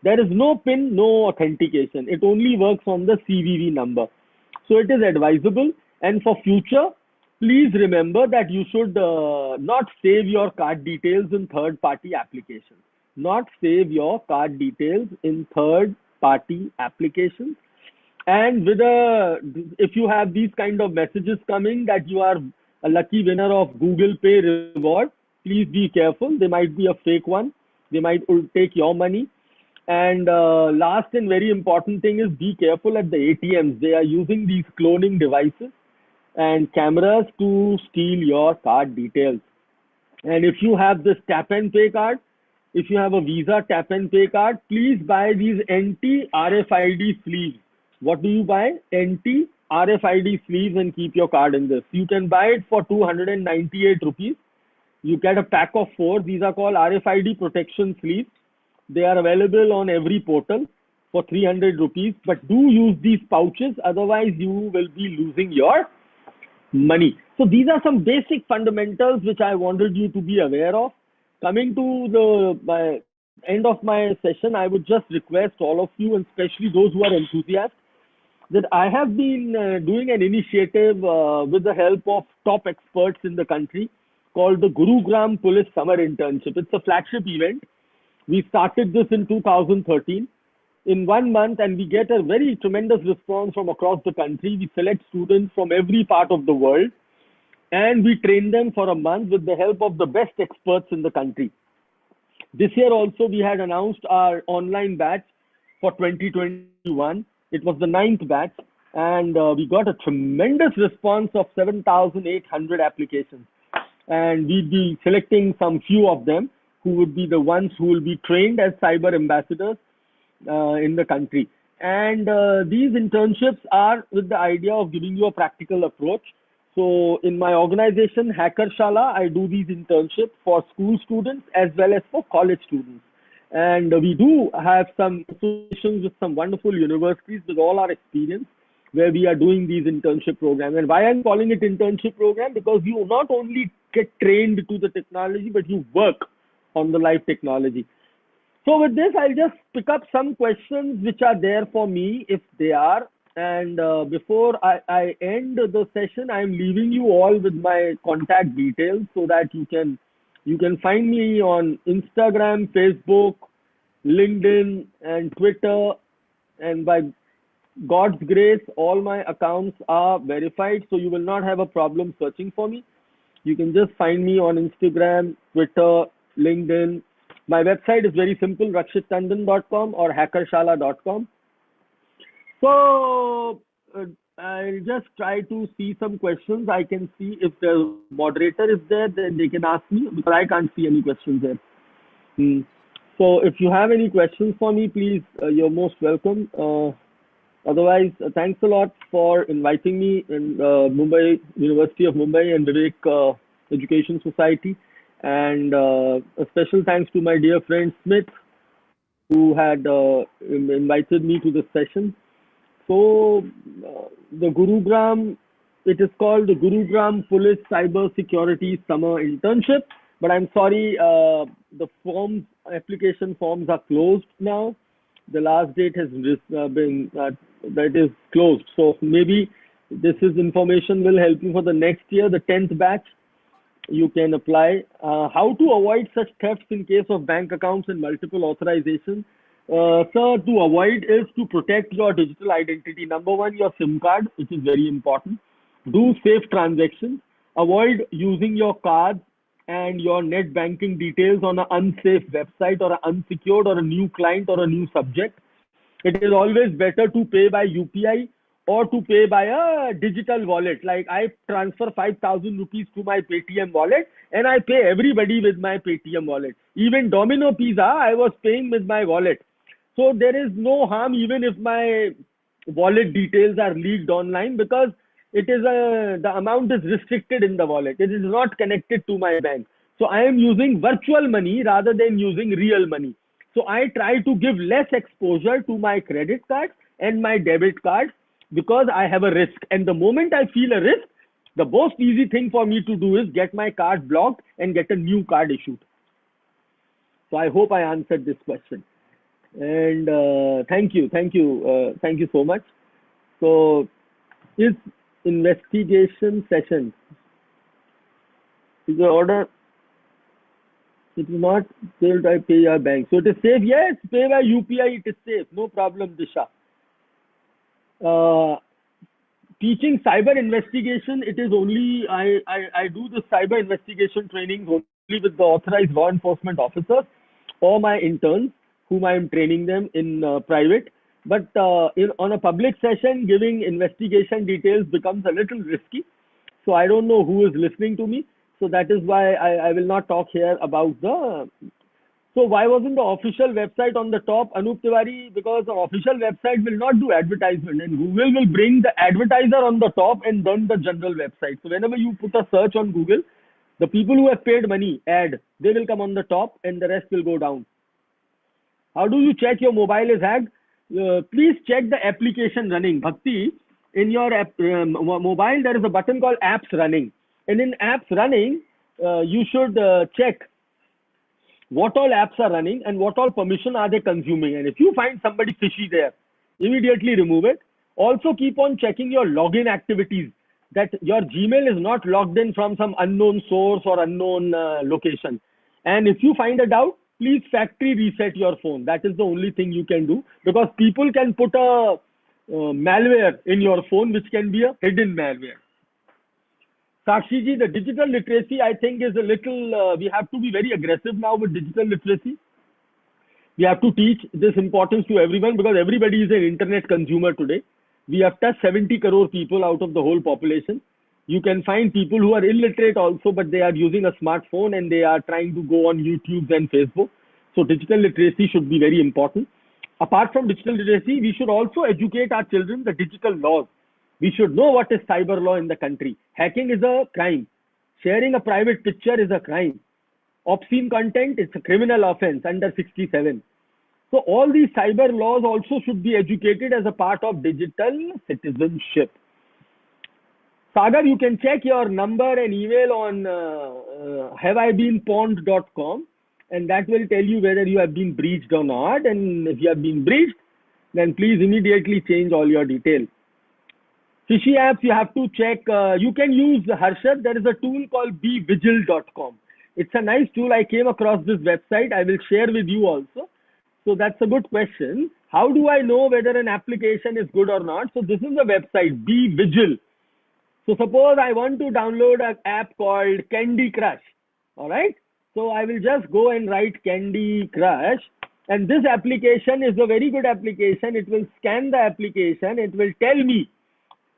there is no PIN, no authentication. It only works on the CVV number. So it is advisable. And for future, please remember that you should not save your card details in third-party applications. Not save your card details in third-party applications. And if you have these kind of messages coming that you are a lucky winner of Google Pay reward, please be careful. They might be a fake one. They might take your money. And last and very important thing is be careful at the ATMs. They are using these cloning devices and cameras to steal your card details. And if you have this tap and pay card, if you have a Visa tap and pay card, please buy these anti-RFID sleeves. What do you buy? Anti-RFID sleeves and keep your card in this. You can buy it for 298 rupees. You get a pack of 4. These are called RFID protection sleeves. They are available on every portal for 300 rupees. But do use these pouches, otherwise you will be losing your money. So these are some basic fundamentals which I wanted you to be aware of. Coming to the end of my session, I would just request all of you, and especially those who are enthusiasts, that I have been doing an initiative with the help of top experts in the country called the Gurugram Police Summer Internship. It's a flagship event. We started this in 2013 in 1 month, and we get a very tremendous response from across the country. We select students from every part of the world, and we train them for a month with the help of the best experts in the country. This year also, we had announced our online batch for 2021. It was the 9th batch, and we got a tremendous response of 7,800 applications. And we'll be selecting some few of them who would be the ones who will be trained as cyber ambassadors in the country. And these internships are with the idea of giving you a practical approach. So in my organization, Hacker Shala, I do these internships for school students as well as for college students. And we do have some associations with some wonderful universities with all our experience where we are doing these internship programs. And why I'm calling it internship program? Because you not only get trained to the technology, but you work on the live technology. So with this, I'll just pick up some questions which are there for me, if they are. And before I end the session, I'm leaving you all with my contact details so that you can find me on Instagram, Facebook, LinkedIn, and Twitter. And by God's grace, all my accounts are verified, so you will not have a problem searching for me. You can just find me on Instagram, Twitter, LinkedIn. My website is very simple, rakshittandon.com or hackershala.com. So I'll just try to see some questions. I can see if the moderator is there, then they can ask me, because I can't see any questions there. So if you have any questions for me, please, you're most welcome. Otherwise, thanks a lot for inviting me in Mumbai, University of Mumbai and Vivek Education Society. And a special thanks to my dear friend Smith, who had invited me to this session. So the Gurugram, it is called the Gurugram Police Cyber Security Summer Internship. But I'm sorry, the forms, application forms are closed now. The last date has been, that is closed. So maybe this is information will help you for the next year, the 10th batch. You can apply. How to avoid such thefts in case of bank accounts and multiple authorizations? Sir, to avoid is to protect your digital identity. Number one, your SIM card, which is very important. Do safe transactions. Avoid using your cards and your net banking details on an unsafe website or an unsecured or a new client or a new subject. It is always better to pay by UPI or to pay by a digital wallet. Like I transfer 5,000 rupees to my Paytm wallet and I pay everybody with my Paytm wallet. Even Domino Pizza, I was paying with my wallet. So there is no harm even if my wallet details are leaked online, because it is the amount is restricted in the wallet. It is not connected to my bank. So I am using virtual money rather than using real money. So I try to give less exposure to my credit cards and my debit cards, because I have a risk. And the moment I feel a risk, the most easy thing for me to do is get my card blocked and get a new card issued. So I hope I answered this question. And thank you so much. So is investigation session is the order, it is not told I pay your bank, so it is safe. Yes, pay by UPI, it is safe, no problem. Disha, teaching cyber investigation, it is only I do the cyber investigation training only with the authorized law enforcement officers or my interns, whom I am training them in private. But on a public session, giving investigation details becomes a little risky. So I don't know who is listening to me. So that is why I will not talk here about the. So why wasn't the official website on the top, Anup Tiwari? Because the official website will not do advertisement, and Google will bring the advertiser on the top and then the general website. So whenever you put a search on Google, the people who have paid money, they will come on the top and the rest will go down. How do you check your mobile is hacked? Please check the application running. Bhakti, in your mobile, there is a button called apps running. And in apps running, you should check what all apps are running and what all permission are they consuming. And if you find somebody fishy there, immediately remove it. Also keep on checking your login activities, that your Gmail is not logged in from some unknown source or unknown location. And if you find a doubt, please factory reset your phone. That is the only thing you can do, because people can put a malware in your phone, which can be a hidden malware. Sakshi ji, the digital literacy, I think, is a little, we have to be very aggressive now with digital literacy. We have to teach this importance to everyone, because everybody is an internet consumer today. We have touched 70 crore people out of the whole population. You can find people who are illiterate also, but they are using a smartphone and they are trying to go on YouTube and Facebook. So digital literacy should be very important. Apart from digital literacy, we should also educate our children the digital laws. We should know what is cyber law in the country. Hacking is a crime. Sharing a private picture is a crime. Obscene content is a criminal offense under 67. So all these cyber laws also should be educated as a part of digital citizenship. Sagar, you can check your number and email on haveibeenpawned.com, and that will tell you whether you have been breached or not. And if you have been breached, then please immediately change all your details. Fishy apps, you have to check. You can use Harshad. There is a tool called bevigil.com. It's a nice tool. I came across this website. I will share with you also. So that's a good question. How do I know whether an application is good or not? So this is the website, Be Vigil. So suppose I want to download an app called Candy Crush. All right. So I will just go and write Candy Crush. And this application is a very good application. It will scan the application. It will tell me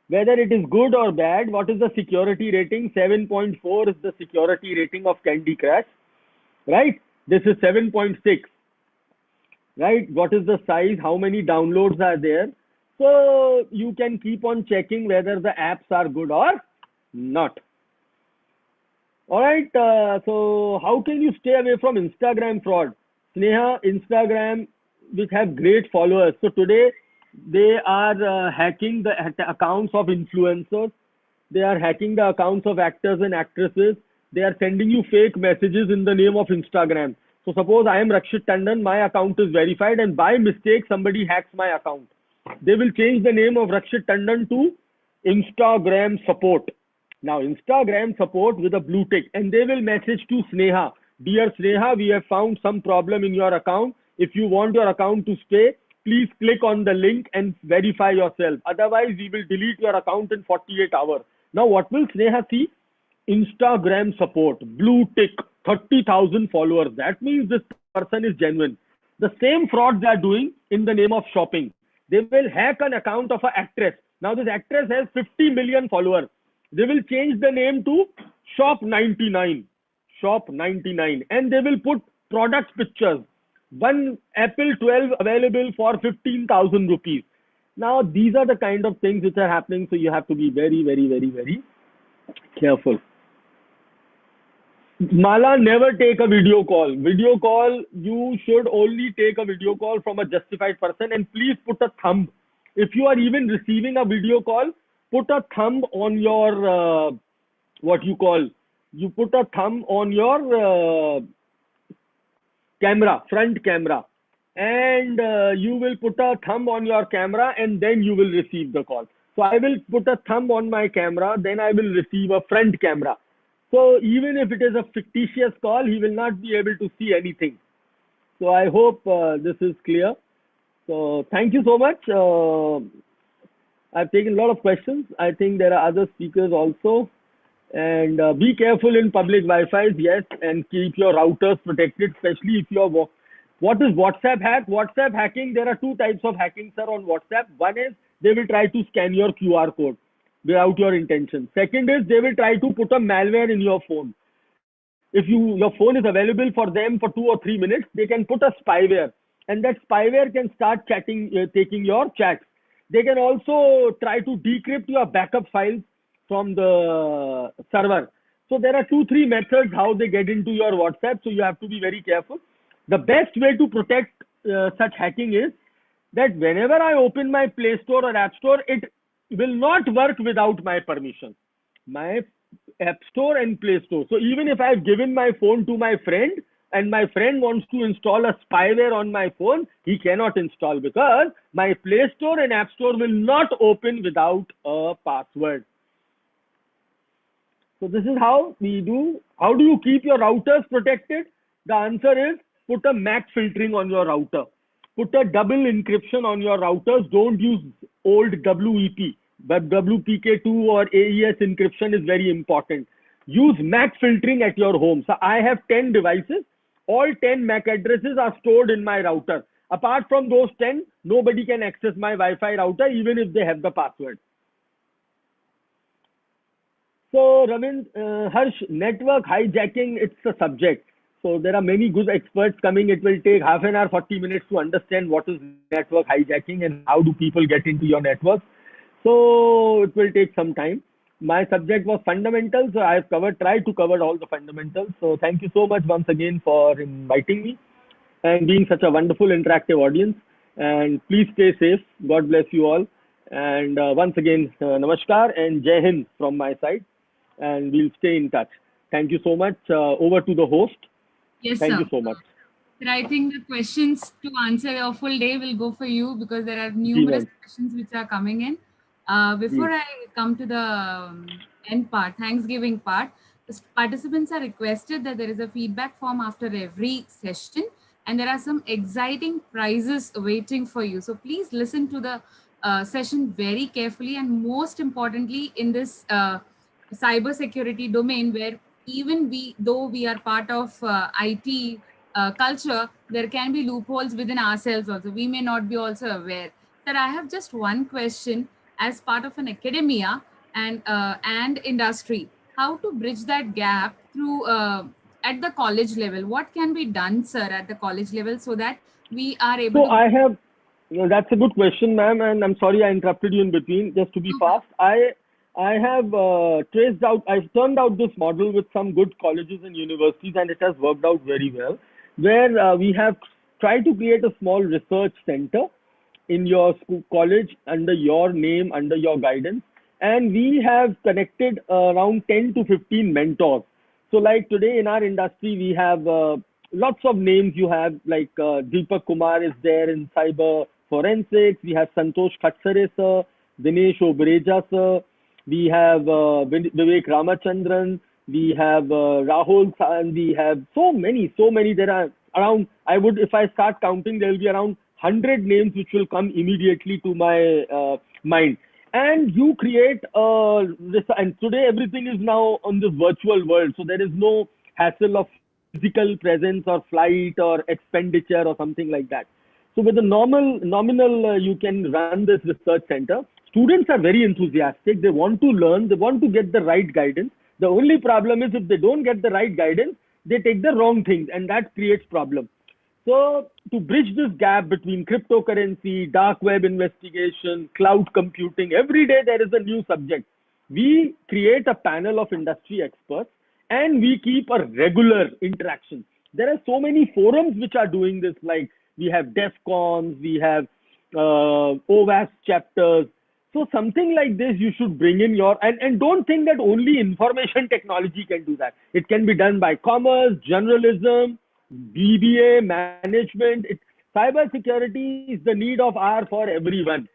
whether it is good or bad. What is the security rating? 7.4 is the security rating of Candy Crush. Right. This is 7.6. Right. What is the size? How many downloads are there? So you can keep on checking whether the apps are good or not. All right. So how can you stay away from Instagram fraud? Sneha, Instagram, which have great followers. So today they are hacking the accounts of influencers. They are hacking the accounts of actors and actresses. They are sending you fake messages in the name of Instagram. So suppose I am Rakshit Tandon, my account is verified, and by mistake somebody hacks my account. They will change the name of Rakshit Tandon to Instagram support. Now Instagram support with a blue tick, and they will message to Sneha, dear Sneha, we have found some problem in your account. If you want your account to stay, please click on the link and verify yourself. Otherwise, we will delete your account in 48 hours. Now what will Sneha see? Instagram support, blue tick, 30,000 followers. That means this person is genuine. The same fraud they are doing in the name of shopping. They will hack an account of an actress. Now this actress has 50 million followers. They will change the name to Shop 99. Shop 99. And they will put product pictures. One Apple 12 available for 15,000 rupees. Now these are the kind of things which are happening. So you have to be very, very, very, very careful. Mala, never take a video call. Video call, you should only take a video call from a justified person, and please put a thumb. If you are even receiving a video call, put a thumb on your, you put a thumb on your camera, front camera, and you will put a thumb on your camera, and then you will receive the call. So I will put a thumb on my camera, then I will receive a front camera. So even if it is a fictitious call, he will not be able to see anything. So I hope this is clear. So thank you so much. I've taken a lot of questions. I think there are other speakers also. And be careful in public Wi-Fi, yes, and keep your routers protected, especially if you are. What is WhatsApp hack? WhatsApp hacking, there are two types of hacking, sir, on WhatsApp. One is they will try to scan your QR code without your intention. Second is they will try to put a malware in your phone. If your phone is available for them for 2 or 3 minutes, they can put a spyware, and that spyware can start taking your chats. They can also try to decrypt your backup files from the server. So there are 2-3 methods how they get into your WhatsApp. So you have to be very careful. The best way to protect such hacking is that whenever I open my Play Store or App Store, it will not work without my permission. My App Store and Play Store. So even if I've given my phone to my friend and my friend wants to install a spyware on my phone, he cannot install because my Play Store and App Store will not open without a password. So this is how we do. How do you keep your routers protected? The answer is put a MAC filtering on your router. Put a double encryption on your routers. Don't use old WEP. But WPK2 or AES encryption is very important. Use MAC filtering at your home. So I have 10 devices. All 10 MAC addresses are stored in my router. Apart from those 10, nobody can access my Wi-Fi router even if they have the password. So Ravind, Harsh, network hijacking, it's a subject. So there are many good experts coming. It will take half an hour, 40 minutes to understand what is network hijacking and how do people get into your network. So it will take some time. My subject was fundamentals. So I have tried to cover all the fundamentals. So thank you so much once again for inviting me and being such a wonderful interactive audience. And please stay safe. God bless you all. And once again, namaskar and Jai Hind from my side. And we'll stay in touch. Thank you so much. Over to the host. Yes, Thank sir. you so much. I think the questions to answer a full day will go for you because there are numerous questions which are coming in. Before I come to the end part, Thanksgiving part, the participants are requested that there is a feedback form after every session, and there are some exciting prizes waiting for you. So please listen to the session very carefully, and most importantly in this cyber security domain, where even though we are part of IT culture, there can be loopholes within ourselves also. We may not be also aware. Sir, I have just one question. As part of an academia and industry, how to bridge that gap through at the college level? What can be done, sir, at the college level so that we are able So to... I have, that's a good question, ma'am, and I'm sorry I interrupted you in between. Just to be fast, I have traced out, I've turned out this model with some good colleges and universities, and it has worked out very well, where we have tried to create a small research center in your school, college, under your name, under your guidance. And we have connected around 10 to 15 mentors. So like today in our industry, we have lots of names. You have like Deepak Kumar is there in cyber forensics. We have Santosh Khatsare sir, Dinesh Obreja sir. We have Vivek Ramachandran. We have Rahul, and we have so many. There are around, if I start counting, there will be around 100 names which will come immediately to my mind. And you create this, and today everything is now on this virtual world, so there is no hassle of physical presence or flight or expenditure or something like that. So with the nominal, you can run this research center. Students are very enthusiastic. They want to learn. They want to get the right guidance. The only problem is if they don't get the right guidance, they take the wrong things, and that creates problem. So to bridge this gap between cryptocurrency, dark web investigation, cloud computing, every day there is a new subject. We create a panel of industry experts and we keep a regular interaction. There are so many forums which are doing this, like we have DEF CONs, we have OWASP chapters. So something like this, you should bring in your, and don't think that only information technology can do that. It can be done by commerce, journalism, BBA, management. Cyber security is the need of hour for everyone.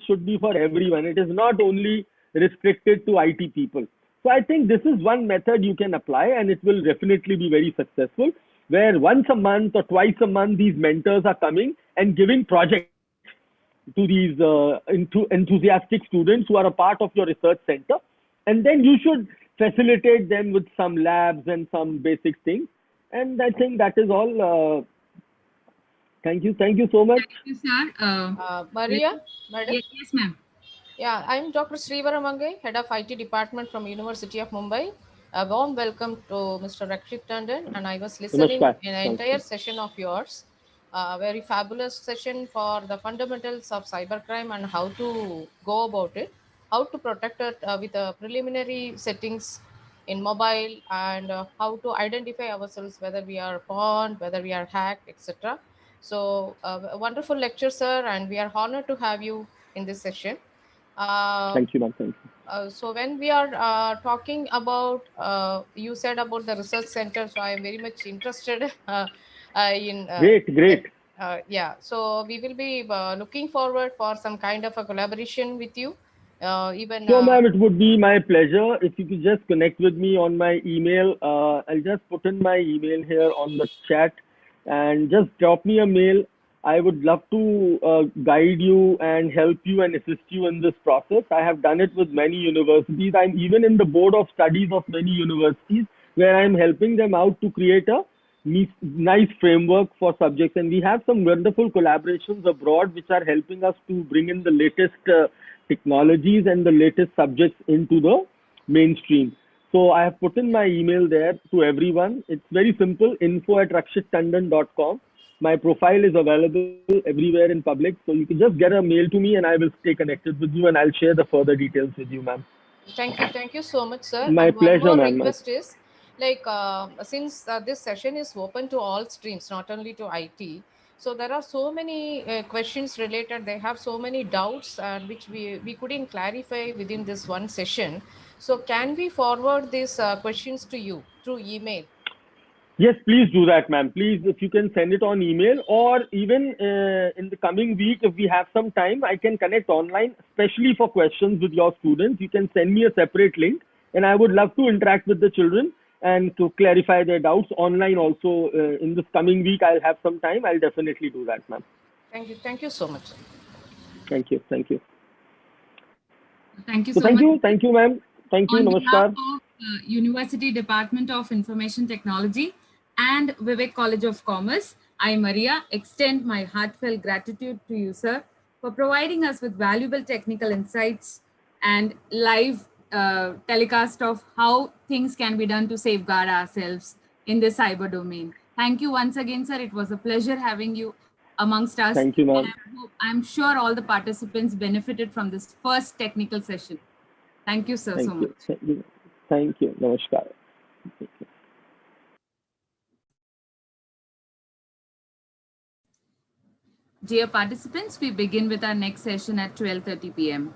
Should be for everyone. It is not only restricted to IT people. So I think this is one method you can apply, and it will definitely be very successful, where once a month or twice a month, these mentors are coming and giving projects to these enthusiastic students who are a part of your research center. And then you should facilitate them with some labs and some basic things. And I think that is all. Thank you so much. Thank you, sir. Maria, madam? Yes, ma'am. Yeah, I'm Dr. Sriram, Head of IT Department from University of Mumbai. A warm welcome to Mr. Rakshit Tandon, and I was listening in an entire session of yours. A very fabulous session for the fundamentals of cybercrime and how to go about it, how to protect it with preliminary settings in mobile, and how to identify ourselves, whether we are pawned, whether we are hacked, etc. So a wonderful lecture, sir, and we are honored to have you in this session. Thank you, ma'am. Thank you. So when we are talking about, you said about the research center, so I am very much interested in. Great. Yeah, so we will be looking forward for some kind of a collaboration with you. Sure, ma'am, it would be my pleasure if you could just connect with me on my email. I'll just put in my email here on the chat, and just drop me a mail. I would love to guide you and help you and assist you in this process. I have done it with many universities. I'm even in the board of studies of many universities, where I'm helping them out to create a nice framework for subjects. And we have some wonderful collaborations abroad which are helping us to bring in the latest technologies and the latest subjects into the mainstream. So I have put in my email there to everyone. It's very simple, info@rakshitandon.com. My profile is available everywhere in public. So you can just get a mail to me and I will stay connected with you, and I'll share the further details with you, ma'am. Thank you so much, sir. My pleasure, one more ma'am. request is, like, since this session is open to all streams, not only to IT, so there are so many questions related. They have so many doubts which we couldn't clarify within this one session. So can we forward these questions to you through email? Yes, please do that, ma'am. Please, if you can send it on email, or even in the coming week, if we have some time, I can connect online, especially for questions with your students. You can send me a separate link, and I would love to interact with the children and to clarify their doubts online also. In this coming week, I'll have some time. I'll definitely do that, ma'am. Thank you. Thank you so much, sir. Thank you. Thank you. Thank you So so much. thank you, ma'am. Thank you. On Namaskar. behalf of University Department of Information Technology and Vivek College of Commerce, I, Maria, extend my heartfelt gratitude to you, sir, for providing us with valuable technical insights and live telecast of how things can be done to safeguard ourselves in the cyber domain. Thank you once again, sir. It was a pleasure having you amongst us. Thank you, ma'am. And I'm sure all the participants benefited from this first technical session. Thank you, sir, so much. Thank you. Thank you. Namaskar. Dear participants, we begin with our next session at 12:30 p.m.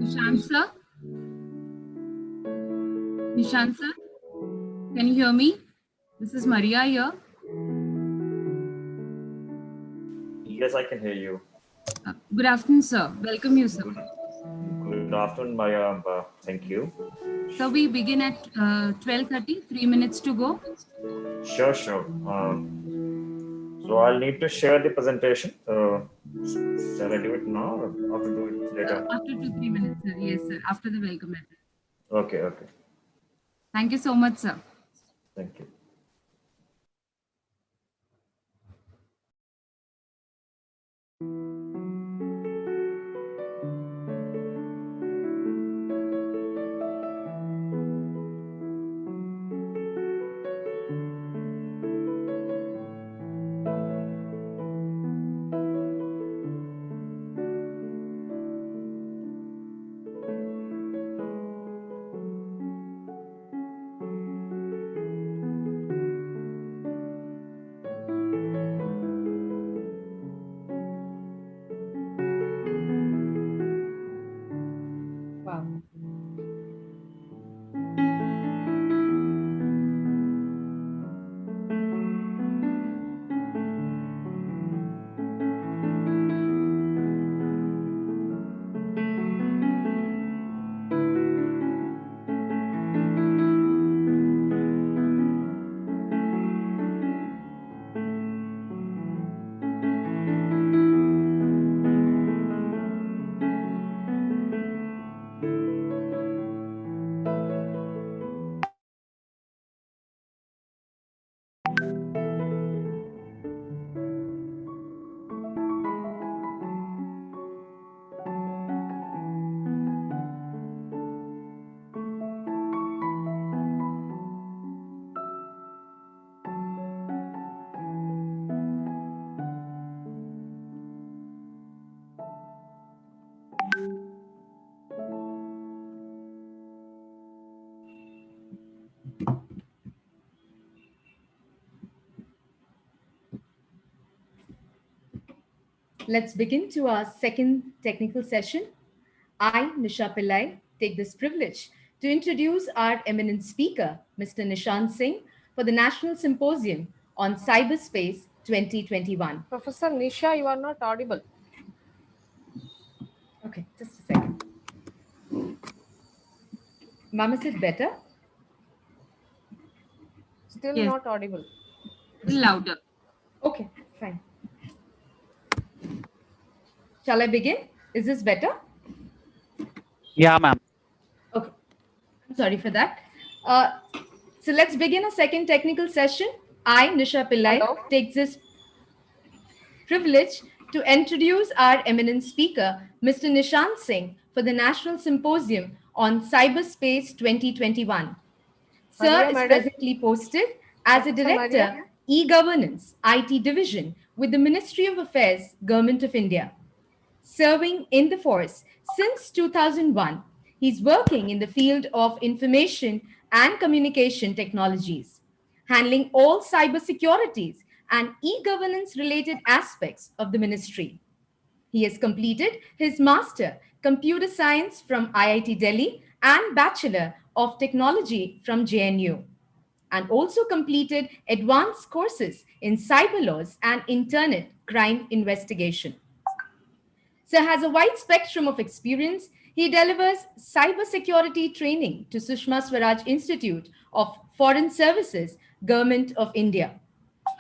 Nishant sir? Nishant sir? Can you hear me? This is Maria here. Yes, I can hear you. Good afternoon, sir. Welcome you, sir. Good afternoon, Maya. Thank you. So we begin at 12:30, 3 minutes to go. Sure. So I'll need to share the presentation. Shall I do it now or after do it later? After 2-3 minutes, sir. Yes, sir. After the welcome address. Okay. Thank you so much, sir. Thank you. Wow. Let's begin to our second technical session. I, Nisha Pillai, take this privilege to introduce our eminent speaker, Mr. Nishant Singh, for the National Symposium on CyberSpace 2021. Professor Nisha, you are not audible. Okay, just a second. Ma'am, is it better? Still Yes. not audible. Louder. Okay, fine. Shall I begin? Is this better? Yeah, ma'am. Okay, I'm sorry for that. So let's begin a second technical session. I, Nisha Pillai, Hello? take this privilege to introduce our eminent speaker, Mr. Nishant Singh, for the National Symposium on Cyberspace 2021. Sir Maria, is madam? presently posted as a Professor Director, Maria? E-Governance, IT Division with the Ministry of Affairs, Government of India. Serving in the force since 2001, he's working in the field of information and communication technologies, handling all cybersecurities and e-governance related aspects of the ministry. He has completed his Master Computer Science from IIT Delhi and Bachelor of Technology from JNU, and also completed advanced courses in cyber laws and internet crime investigation. Sir has a wide spectrum of experience. He delivers cybersecurity training to Sushma Swaraj Institute of Foreign Services, Government of India.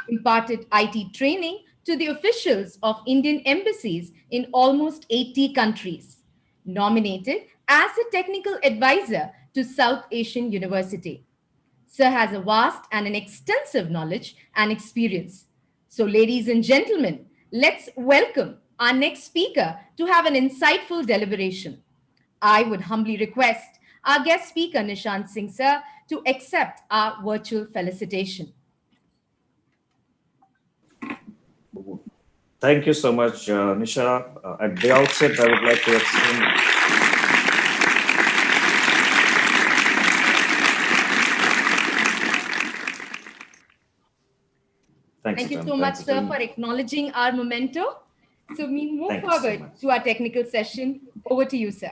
Imparted IT training to the officials of Indian embassies in almost 80 countries. Nominated as a technical advisor to South Asian University. Sir has a vast and an extensive knowledge and experience. So, ladies and gentlemen, let's welcome our next speaker to have an insightful deliberation. I would humbly request our guest speaker, Nishant Singh, sir, to accept our virtual felicitation. Thank you so much, Nisha. At the outset, I would like to extend Thank you so much, sir, for acknowledging our memento. So we move Thank you so forward much. to our technical session. Over to you, sir.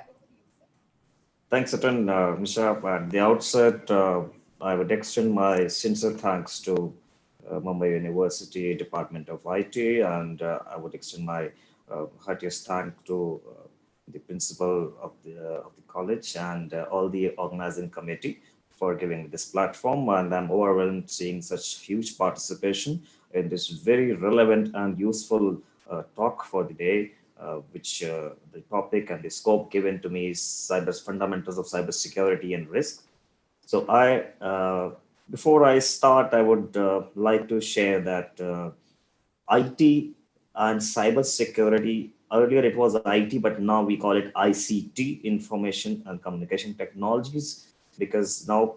Thanks, Nitin. Nishant, at the outset, I would extend my sincere thanks to Mumbai University Department of IT, and I would extend my heartiest thanks to the principal of the college and all the organizing committee for giving this platform. And I'm overwhelmed seeing such huge participation in this very relevant and useful talk for the day, which the topic and the scope given to me is fundamentals of cybersecurity and risk. So before I start, I would like to share that IT and cybersecurity, earlier it was IT, but now we call it ICT, Information and Communication Technologies, because now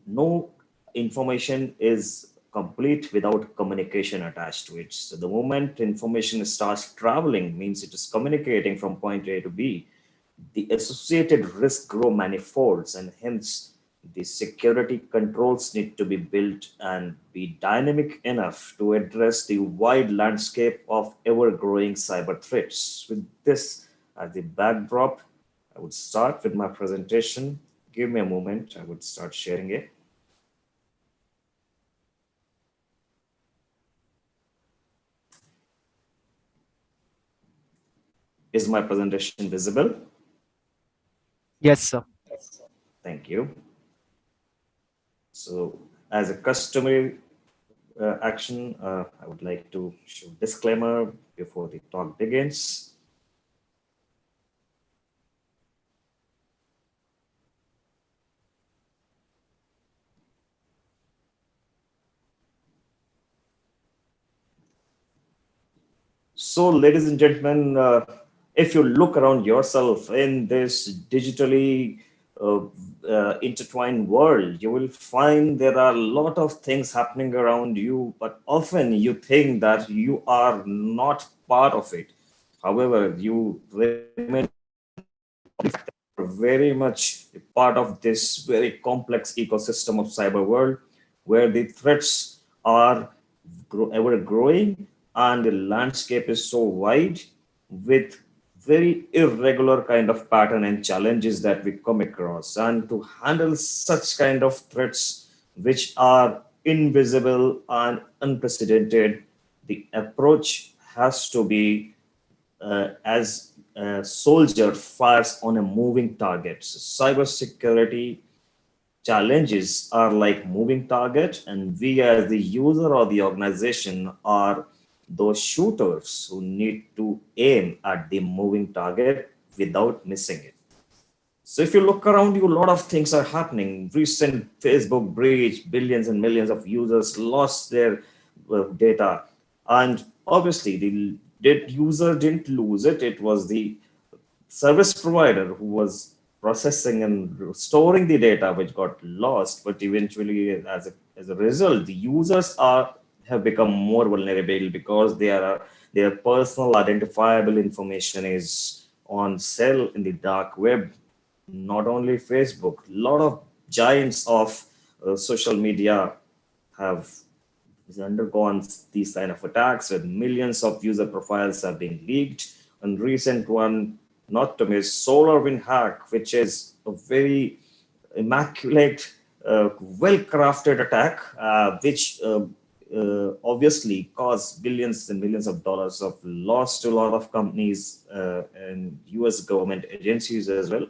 no information is complete without communication attached to it. So the moment information starts traveling means it is communicating from point A to B. The associated risk grow manifolds, and hence the security controls need to be built and be dynamic enough to address the wide landscape of ever-growing cyber threats. With this as the backdrop, I would start with my presentation. Give me a moment, I would start sharing it. Is my presentation visible? Yes, sir. Thank you. So as a customary action, I would like to show disclaimer before the talk begins. So, ladies and gentlemen, if you look around yourself in this digitally intertwined world, you will find there are a lot of things happening around you, but often you think that you are not part of it. However, you remain very much a part of this very complex ecosystem of cyber world, where the threats are ever growing and the landscape is so wide with very irregular kind of pattern and challenges that we come across. And to handle such kind of threats which are invisible and unprecedented, the approach has to be as a soldier fires on a moving target. So cybersecurity challenges are like moving target, and we as the user or the organization are those shooters who need to aim at the moving target without missing it. So if you look around you, a lot of things are happening. Recent Facebook breach, billions and millions of users lost their data. And obviously the user didn't lose it. It was the service provider who was processing and storing the data which got lost. But eventually, as a result, the users have become more vulnerable because their personal identifiable information is on sale in the dark web. Not only Facebook, a lot of giants of social media have undergone these kind of attacks, and millions of user profiles have been leaked. And recent one, not to miss, SolarWind hack, which is a very immaculate, well-crafted attack, which obviously caused billions and millions of dollars of loss to a lot of companies and US government agencies as well.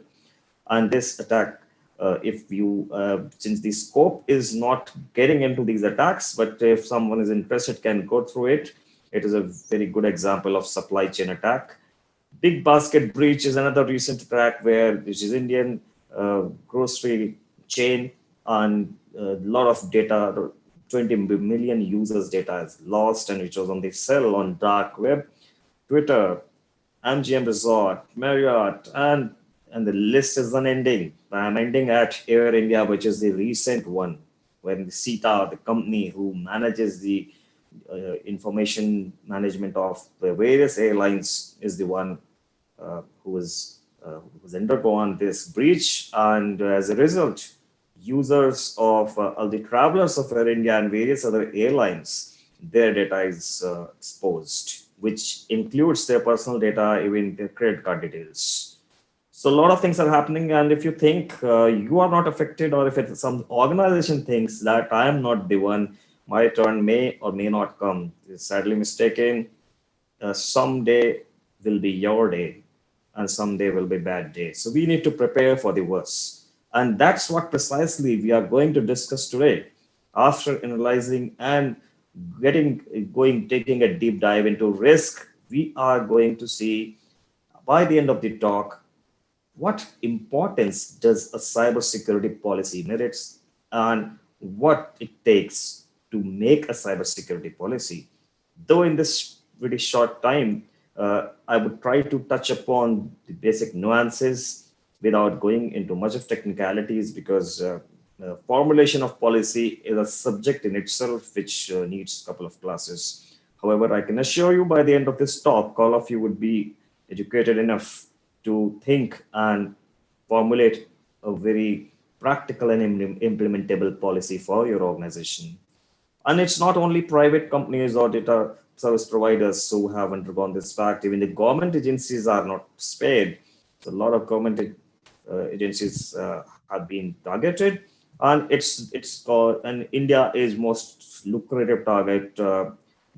And this attack, since the scope is not getting into these attacks, but if someone is interested can go through it. It is a very good example of supply chain attack. Big basket breach is another recent attack which is Indian grocery chain, and a lot of data, 20 million users data is lost, and which was on the sale on dark web. Twitter, MGM Resort, Marriott, and the list is unending. I'm ending at Air India, which is the recent one, when the CETA, the company who manages the information management of the various airlines, is the one who was undergone this breach. And as a result, users of all the travelers of Air India and various other airlines, their data is exposed, which includes their personal data, even their credit card details. So a lot of things are happening, and if you think you are not affected, or if it's some organization thinks that I am not the one, my turn may or may not come, is sadly mistaken. Someday will be your day, and someday will be bad day. So we need to prepare for the worst, and that's what precisely we are going to discuss today. After analyzing and taking a deep dive into risk, we are going to see by the end of the talk what importance does a cybersecurity policy merits and what it takes to make a cybersecurity policy. Though in this pretty short time, I would try to touch upon the basic nuances without going into much of technicalities, because formulation of policy is a subject in itself which needs a couple of classes. However, I can assure you by the end of this talk, all of you would be educated enough to think and formulate a very practical and implementable policy for your organization. And it's not only private companies or data service providers who have undergone this fact. Even the government agencies are not spared. So a lot of government agencies have been targeted, and it's called, and India is most lucrative target,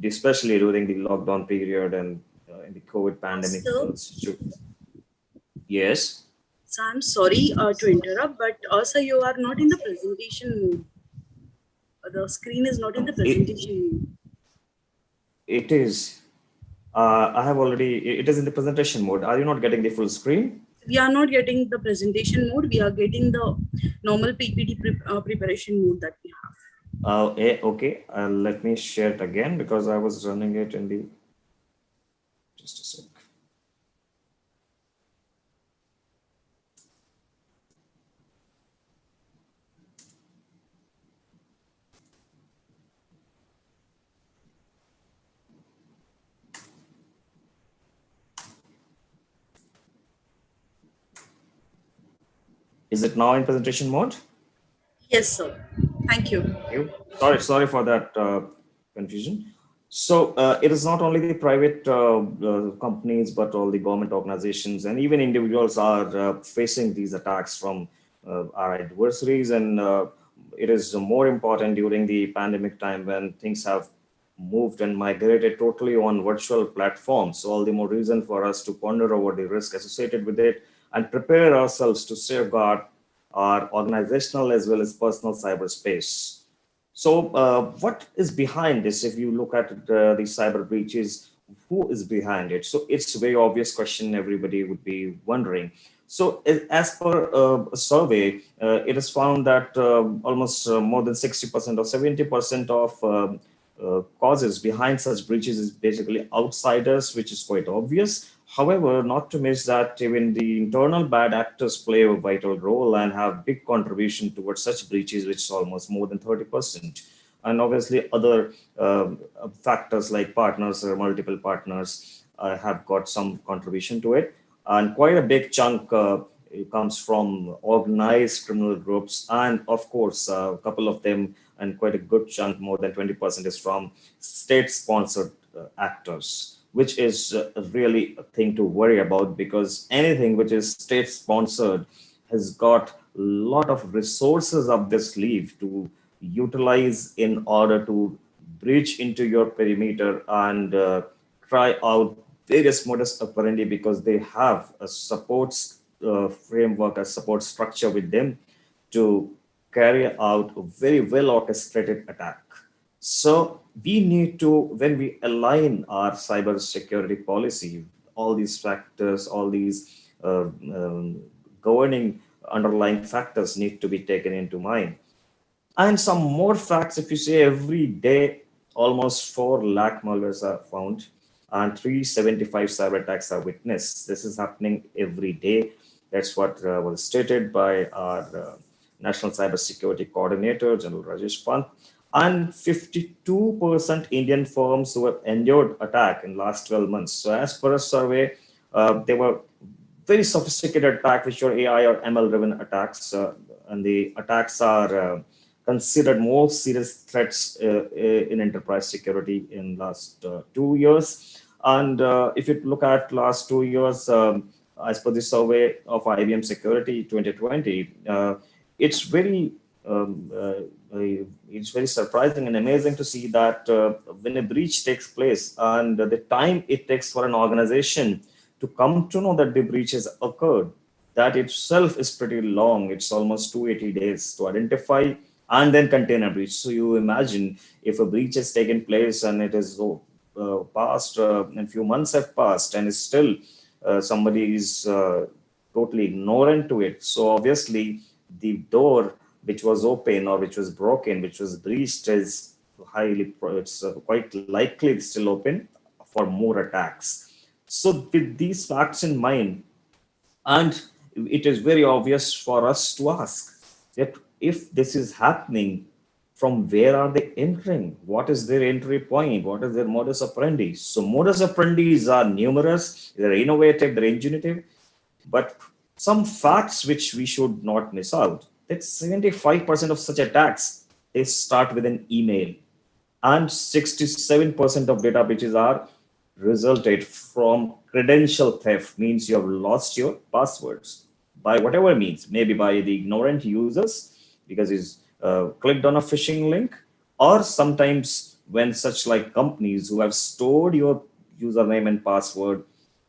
especially during the lockdown period and in the COVID pandemic. Yes. So I'm sorry to interrupt, but also you are not in the presentation mode. The screen is not in the presentation mode. It is. I have already, it is in the presentation mode. Are you not getting the full screen? We are not getting the presentation mode. We are getting the normal PPT preparation mode that we have. Okay. Let me share it again, because I was running it in the, just a sec. Is it now in presentation mode? Yes, sir. Thank you. Sorry for that confusion. So it is not only the private companies, but all the government organizations and even individuals are facing these attacks from our adversaries. And it is more important during the pandemic time, when things have moved and migrated totally on virtual platforms. So all the more reason for us to ponder over the risk associated with it and prepare ourselves to safeguard our organizational as well as personal cyberspace. So what is behind this? If you look at the cyber breaches, who is behind it? So it's a very obvious question everybody would be wondering. So as per a survey, it is found that almost more than 60% or 70% of causes behind such breaches is basically outsiders, which is quite obvious. However, not to miss that even the internal bad actors play a vital role and have big contribution towards such breaches, which is almost more than 30%. And obviously other factors like partners or multiple partners have got some contribution to it. And quite a big chunk comes from organized criminal groups. And of course, a couple of them, and quite a good chunk, more than 20%, is from state-sponsored actors, which is really a thing to worry about, because anything which is state-sponsored has got a lot of resources up their sleeve to utilize in order to breach into your perimeter and try out various modus operandi, because they have a support framework, a support structure with them to carry out a very well orchestrated attack. So we need to, when we align our cyber security policy, all these factors, all these governing underlying factors need to be taken into mind. And some more facts, if you say every day, almost 4 lakh malwares are found and 375 cyber attacks are witnessed. This is happening every day. That's what was stated by our National Cybersecurity Coordinator, General Rajesh Pant. And 52% Indian firms who have endured attack in last 12 months. So as per a survey, they were very sophisticated attacks, which were AI or ML-driven attacks. And the attacks are considered more serious threats in enterprise security in last 2 years. And if you look at last 2 years, as per the survey of IBM Security 2020, it's very surprising and amazing to see that when a breach takes place and the time it takes for an organization to come to know that the breach has occurred, that itself is pretty long. It's almost 280 days to identify and then contain a breach. So you imagine if a breach has taken place and it is past, and a few months have passed and still somebody is totally ignorant to it. So obviously the door which was open or which was broken, which was breached, is it's quite likely still open for more attacks. So with these facts in mind, and it is very obvious for us to ask that if this is happening, from where are they entering? What is their entry point? What is their modus operandi? So modus operandi are numerous, they're innovative, they're ingenuitive, but some facts which we should not miss out, that 75% of such attacks, they start with an email, and 67% of data breaches are resulted from credential theft, means you have lost your passwords by whatever means, maybe by the ignorant users because he's clicked on a phishing link, or sometimes when such like companies who have stored your username and password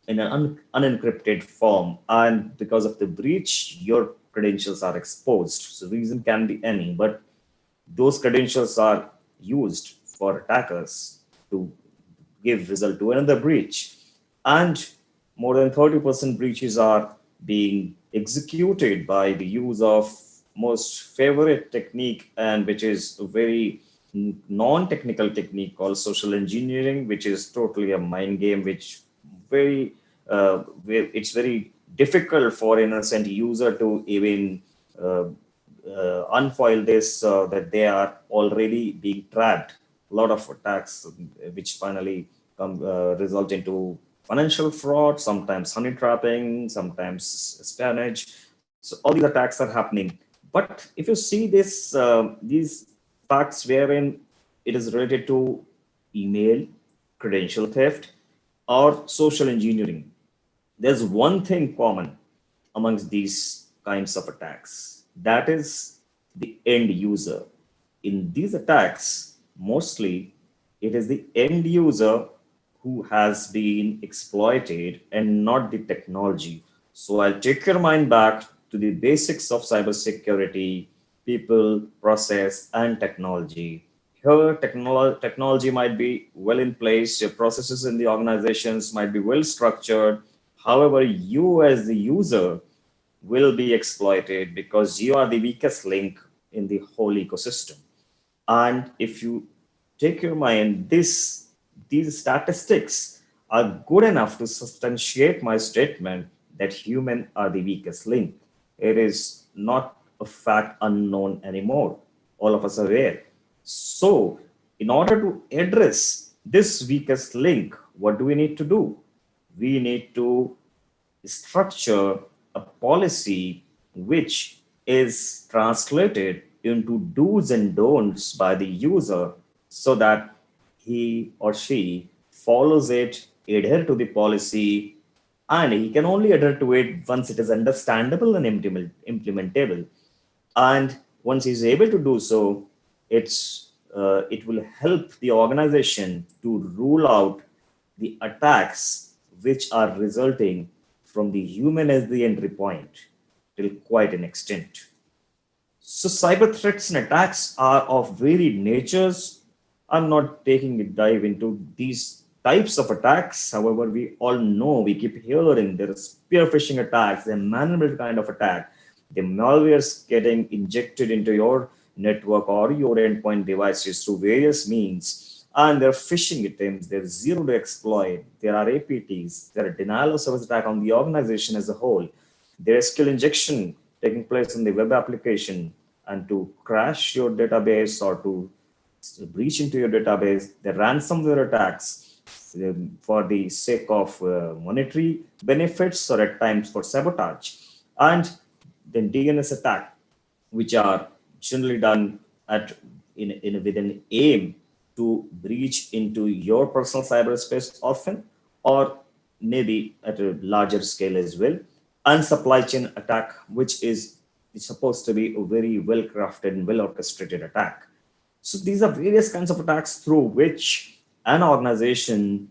in an unencrypted form, and because of the breach your credentials are exposed. So reason can be any, but those credentials are used for attackers to give result to another breach. And more than 30% breaches are being executed by the use of most favorite technique, and which is a very non-technical technique called social engineering, which is totally a mind game, which it's very difficult for innocent user to even unfoil this, that they are already being trapped. A lot of attacks which finally result into financial fraud, sometimes honey trapping, sometimes espionage. So all these attacks are happening. But if you see this, these facts wherein it is related to email, credential theft, or social engineering, there's one thing common amongst these kinds of attacks. That is the end user. In these attacks, mostly it is the end user who has been exploited and not the technology. So I'll take your mind back to the basics of cybersecurity: people, process, and technology. Here, technology might be well in place, your processes in the organizations might be well structured. However, you as the user will be exploited because you are the weakest link in the whole ecosystem. And if you take your mind, these statistics are good enough to substantiate my statement that humans are the weakest link. It is not a fact unknown anymore. All of us are aware. So in order to address this weakest link, what do we need to do? We need to structure a policy which is translated into do's and don'ts by the user, so that he or she follows it, adhere to the policy, and he can only adhere to it once it is understandable and implementable. And once he's able to do so, it will help the organization to rule out the attacks which are resulting from the human as the entry point till quite an extent. So cyber threats and attacks are of varied natures. I'm not taking a dive into these types of attacks. However, we all know, we keep hearing there is spear phishing attacks, a man-made kind of attack. The malwares getting injected into your network or your endpoint devices through various means. And there are phishing attempts, there's zero day exploit, there are APTs, there are denial of service attack on the organization as a whole. There is skill injection taking place in the web application, and to crash your database or to breach into your database, the ransomware attacks for the sake of monetary benefits or at times for sabotage. And then DNS attack, which are generally done with an aim to breach into your personal cyberspace often, or maybe at a larger scale as well. And supply chain attack, which is supposed to be a very well-crafted and well-orchestrated attack. So these are various kinds of attacks through which an organization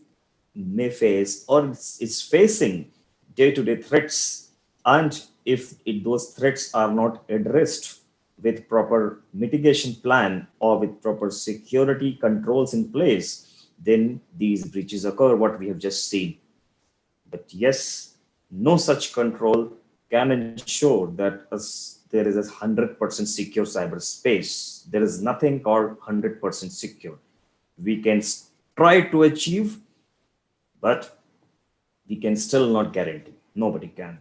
may face or is facing day-to-day threats. And if those threats are not addressed with proper mitigation plan or with proper security controls in place, then these breaches occur, what we have just seen. But yes, no such control can ensure that there is a 100% secure cyberspace. There is nothing called 100% secure. We can try to achieve, but we can still not guarantee. Nobody can.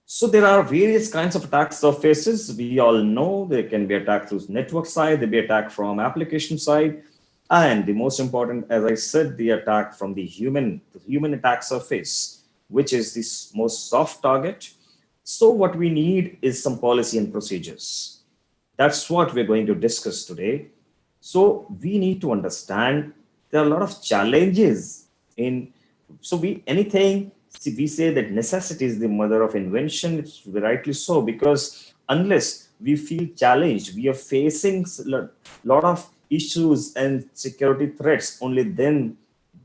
So there are various kinds of attack surfaces. We all know there can be attack through network side, there be attack from application side, and the most important, as I said, the attack from the human attack surface, which is this most soft target. So what we need is some policy and procedures. That's what we're going to discuss today. So we need to understand there are a lot of challenges in, so we say that necessity is the mother of invention. It's rightly so, because unless we feel challenged, we are facing a lot of issues and security threats, only then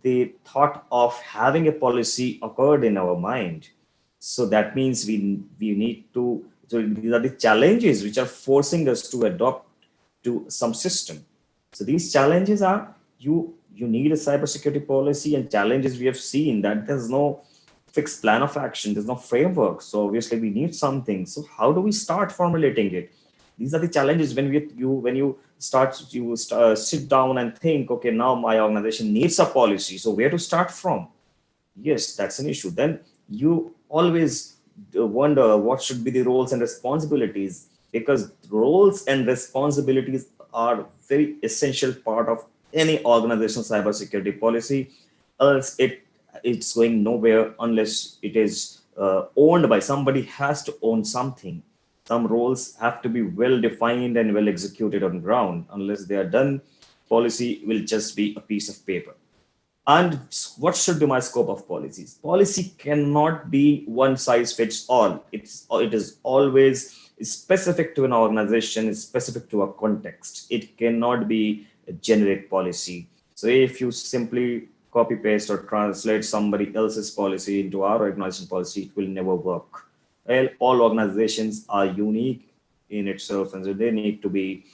the thought of having a policy occurred in our mind. So that means we need to, so these are the challenges which are forcing us to adopt to some system. So these challenges are, you need a cybersecurity policy, and challenges we have seen that there's no fixed plan of action, there's no framework. So obviously we need something. So how do we start formulating it? These are the challenges when you sit down and think, okay, now my organization needs a policy. So where to start from? Yes, that's an issue. Then you always wonder what should be the roles and responsibilities, because roles and responsibilities are very essential part of any organizational cybersecurity policy. Else it's going nowhere unless it is owned by somebody. Has to own something. Some roles have to be well defined and well executed on ground. Unless they are done, policy will just be a piece of paper. And what should be my scope of policies? Policy cannot be one size fits all. It is always specific to an organization, specific to a context. It cannot be a generic policy. So if you simply copy paste or translate somebody else's policy into our organization policy, it will never work. Well, all organizations are unique in itself, and so they need to be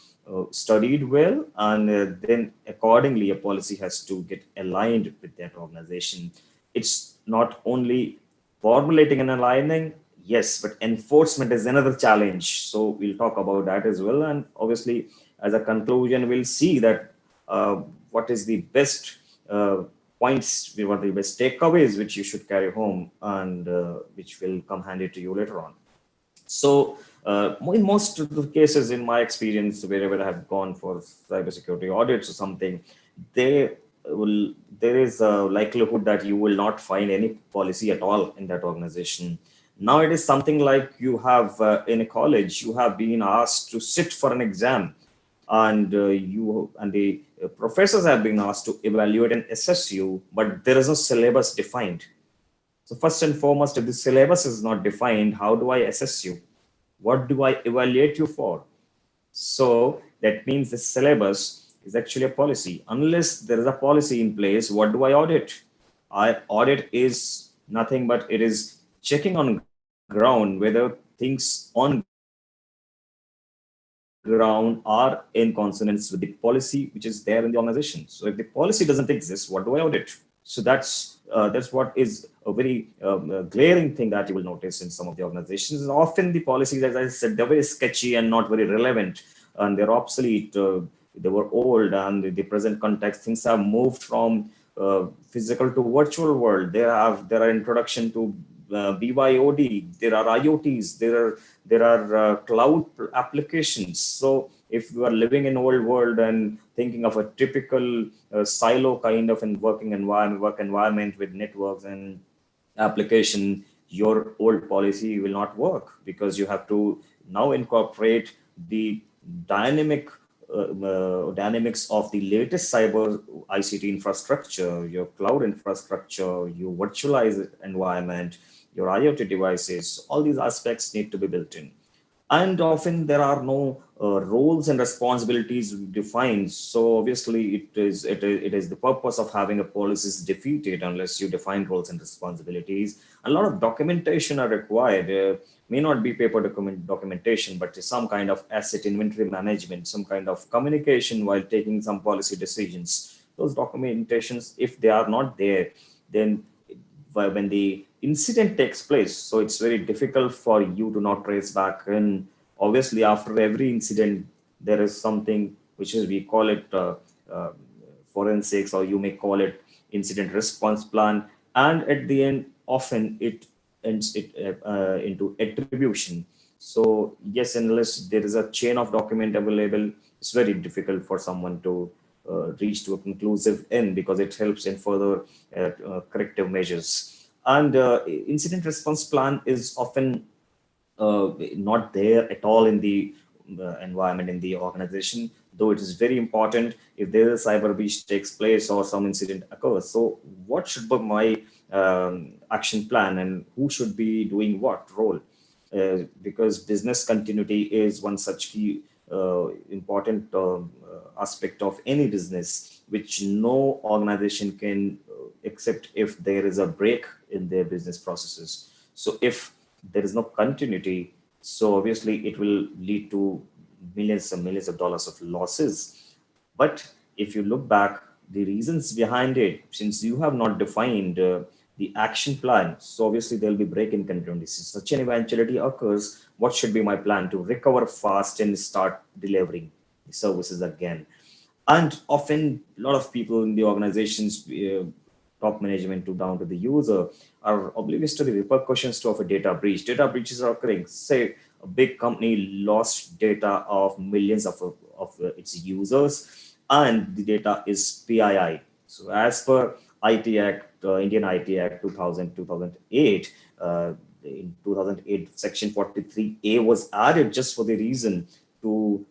studied well, and then accordingly a policy has to get aligned with that organization. It's not only formulating and aligning, yes, but enforcement is another challenge. So we'll talk about that as well. And obviously, as a conclusion, we'll see that what is the best points, what are the best takeaways which you should carry home, and which will come handy to you later on. So in most of the cases, in my experience, wherever I have gone for cybersecurity audits or something, there is a likelihood that you will not find any policy at all in that organization. Now it is something like you have in a college, you have been asked to sit for an exam, and the professors have been asked to evaluate and assess you, but there is no syllabus defined. So first and foremost, if the syllabus is not defined, how do I assess you? What do I evaluate you for? So that means the syllabus is actually a policy. Unless there is a policy in place, what do I audit? Audit is nothing but it is checking on ground whether things on ground are in consonance with the policy which is there in the organization. So if the policy doesn't exist, what do I audit? So that's what is a very glaring thing that you will notice in some of the organizations. Often the policies, as I said, they're very sketchy and not very relevant, and they're obsolete. They were old, and in the present context, things have moved from physical to virtual world. There are introduction to BYOD. There are IoTs. There are cloud applications. So if you are living in old world and thinking of a typical silo kind of work environment with networks and application, your old policy will not work, because you have to now incorporate the dynamic dynamics of the latest cyber ICT infrastructure, your cloud infrastructure, your virtualized environment, your IoT devices, all these aspects need to be built in. And often there are no roles and responsibilities defined. So obviously it is the purpose of having a policy is defeated unless you define roles and responsibilities. A lot of documentation are required. May not be paper documentation, but some kind of asset inventory management, some kind of communication while taking some policy decisions. Those documentations, if they are not there, then when the incident takes place, so it's very difficult for you to not trace back. And obviously after every incident, there is something which is, we call it forensics, or you may call it incident response plan. And at the end, often it ends into attribution. So yes, unless there is a chain of document available, it's very difficult for someone to reach to a conclusive end, because it helps in further corrective measures. And incident response plan is often not there at all in the environment, in the organization, though it is very important if there is a cyber breach takes place or some incident occurs. So what should be my action plan, and who should be doing what role? Because business continuity is one such key important aspect of any business, which no organization can accept if there is a break in their business processes. So if there is no continuity, so obviously it will lead to millions and millions of dollars of losses. But if you look back, the reasons behind it, since you have not defined the action plan, so obviously there will be break in continuity. Such an eventuality occurs, what should be my plan to recover fast and start delivering the services again? And often a lot of people in the organizations, top management to down to the user, are oblivious to the repercussions of a data breach. Data breaches are occurring. Say a big company lost data of millions of its users, and the data is PII. So as per IT Act, Indian IT Act 2008, in 2008, Section 43A was added just for the reason to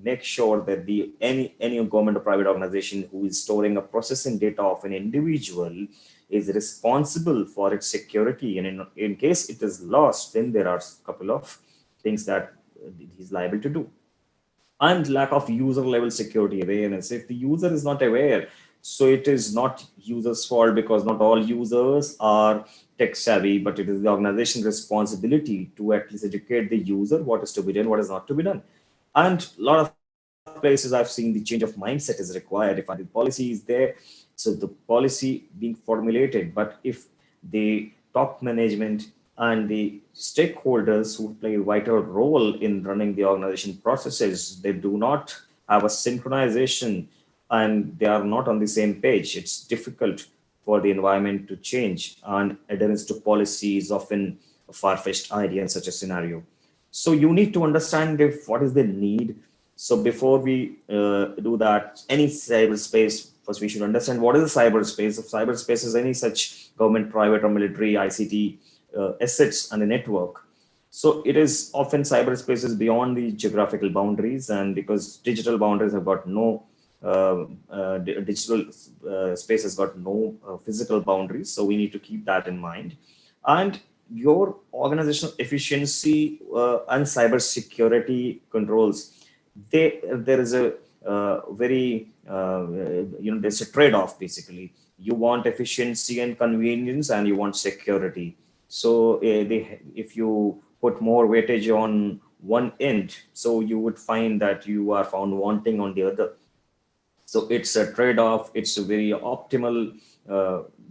make sure that any government or private organization who is storing or processing data of an individual is responsible for its security. And in case it is lost, then there are a couple of things that he's liable to do. And lack of user level security awareness. If the user is not aware, so it is not user's fault, because not all users are tech savvy, but it is the organization's responsibility to at least educate the user what is to be done, what is not to be done. And a lot of places I've seen the change of mindset is required. If the policy is there, so the policy being formulated, but if the top management and the stakeholders who play a vital role in running the organization processes, they do not have a synchronization and they are not on the same page, it's difficult for the environment to change, and adherence to policy is often a far-fetched idea in such a scenario. So you need to understand what is the need. So before we do that, any cyberspace, first we should understand what is a cyberspace. If cyberspace is any such government, private or military ICT assets and a network. So it is often cyberspace is beyond the geographical boundaries, and because digital boundaries have got no digital space has got no physical boundaries, so we need to keep that in mind. And your organizational efficiency and cyber security controls, there is a very there's a trade-off. Basically, you want efficiency and convenience, and you want security. So if you put more weightage on one end, so you would find that you are found wanting on the other. So it's a trade-off. It's a very optimal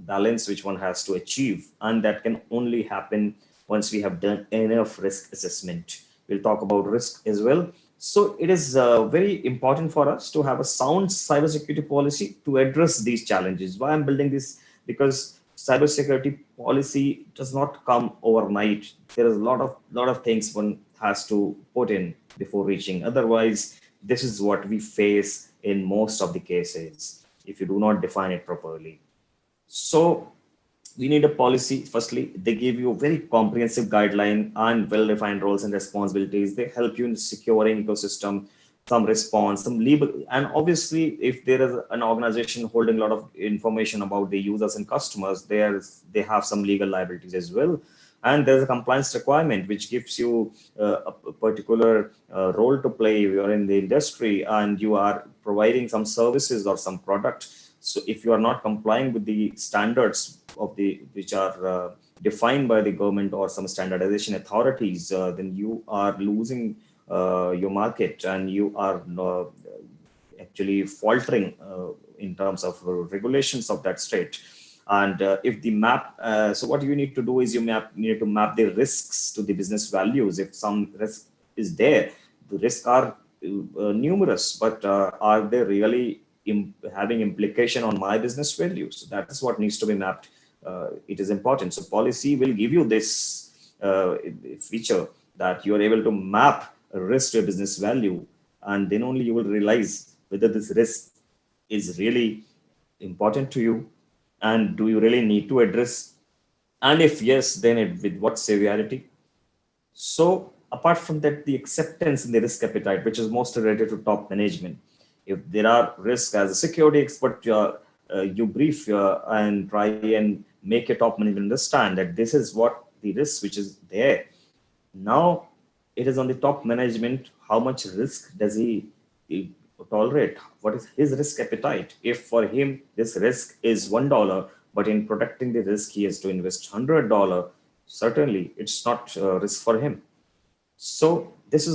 balance which one has to achieve. And that can only happen once we have done enough risk assessment. We'll talk about risk as well. So it is very important for us to have a sound cybersecurity policy to address these challenges. Why I'm building this? Because cybersecurity policy does not come overnight. There is a lot of things one has to put in before reaching. Otherwise, this is what we face in most of the cases if you do not define it properly. So we need a policy. Firstly, they give you a very comprehensive guideline and well-defined roles and responsibilities. They help you in securing ecosystem some response, some legal, and obviously if there is an organization holding a lot of information about the users and customers, they have some legal liabilities as well. And there's a compliance requirement which gives you a particular role to play if you're in the industry and you are providing some services or some product. So if you are not complying with the standards of which are defined by the government or some standardization authorities, then you are losing your market, and you are actually faltering in terms of regulations of that state. And if the map, so what you need to do is you need to map the risks to the business values. If some risk is there, the risks are numerous, but are they really having implication on my business values? So that is what needs to be mapped. It is important. So policy will give you this feature that you are able to map a risk to a business value, and then only you will realize whether this risk is really important to you, and do you really need to address, and if yes, then with what severity. So apart from that, the acceptance and the risk appetite, which is most related to top management. If there are risks, as a security expert, you brief and try and make your top management understand that this is what the risk which is there. Now it is on the top management, how much risk does he tolerate? What is his risk appetite? If for him this risk is $1, but in protecting the risk he has to invest $100, certainly it's not a risk for him. So these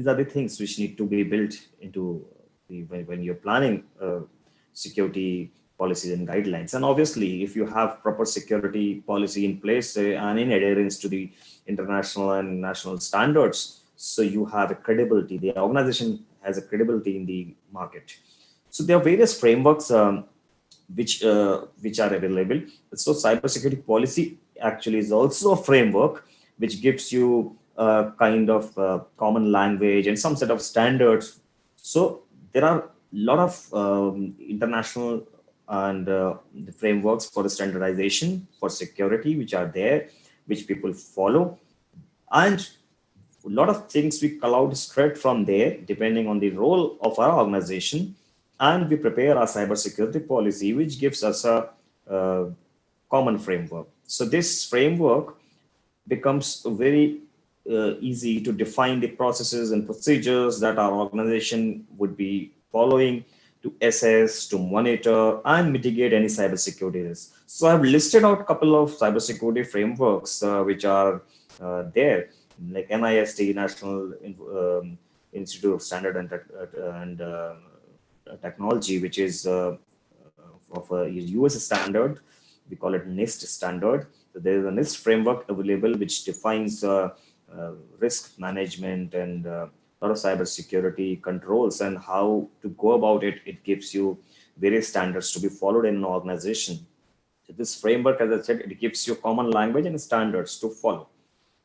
are the things which need to be built into when you're planning security policies and guidelines. And obviously, if you have proper security policy in place and in adherence to the international and national standards, so you have a credibility, the organization has a credibility in the market. So there are various frameworks which are available. So cybersecurity policy actually is also a framework which gives you a kind of common language and some set of standards. So there are a lot of international and the frameworks for the standardization for security which are there, which people follow. And a lot of things we call out straight from there, depending on the role of our organization. And we prepare our cybersecurity policy, which gives us a common framework. So this framework becomes very easy to define the processes and procedures that our organization would be following to assess, to monitor, and mitigate any cybersecurity risks. So I've listed out a couple of cybersecurity frameworks which are there, like NIST, National Institute of Standard and Technology, which is of a US standard. We call it NIST standard. So there is a NIST framework available which defines risk management and a lot of cybersecurity controls and how to go about it. It gives you various standards to be followed in an organization. So this framework, as I said, it gives you common language and standards to follow.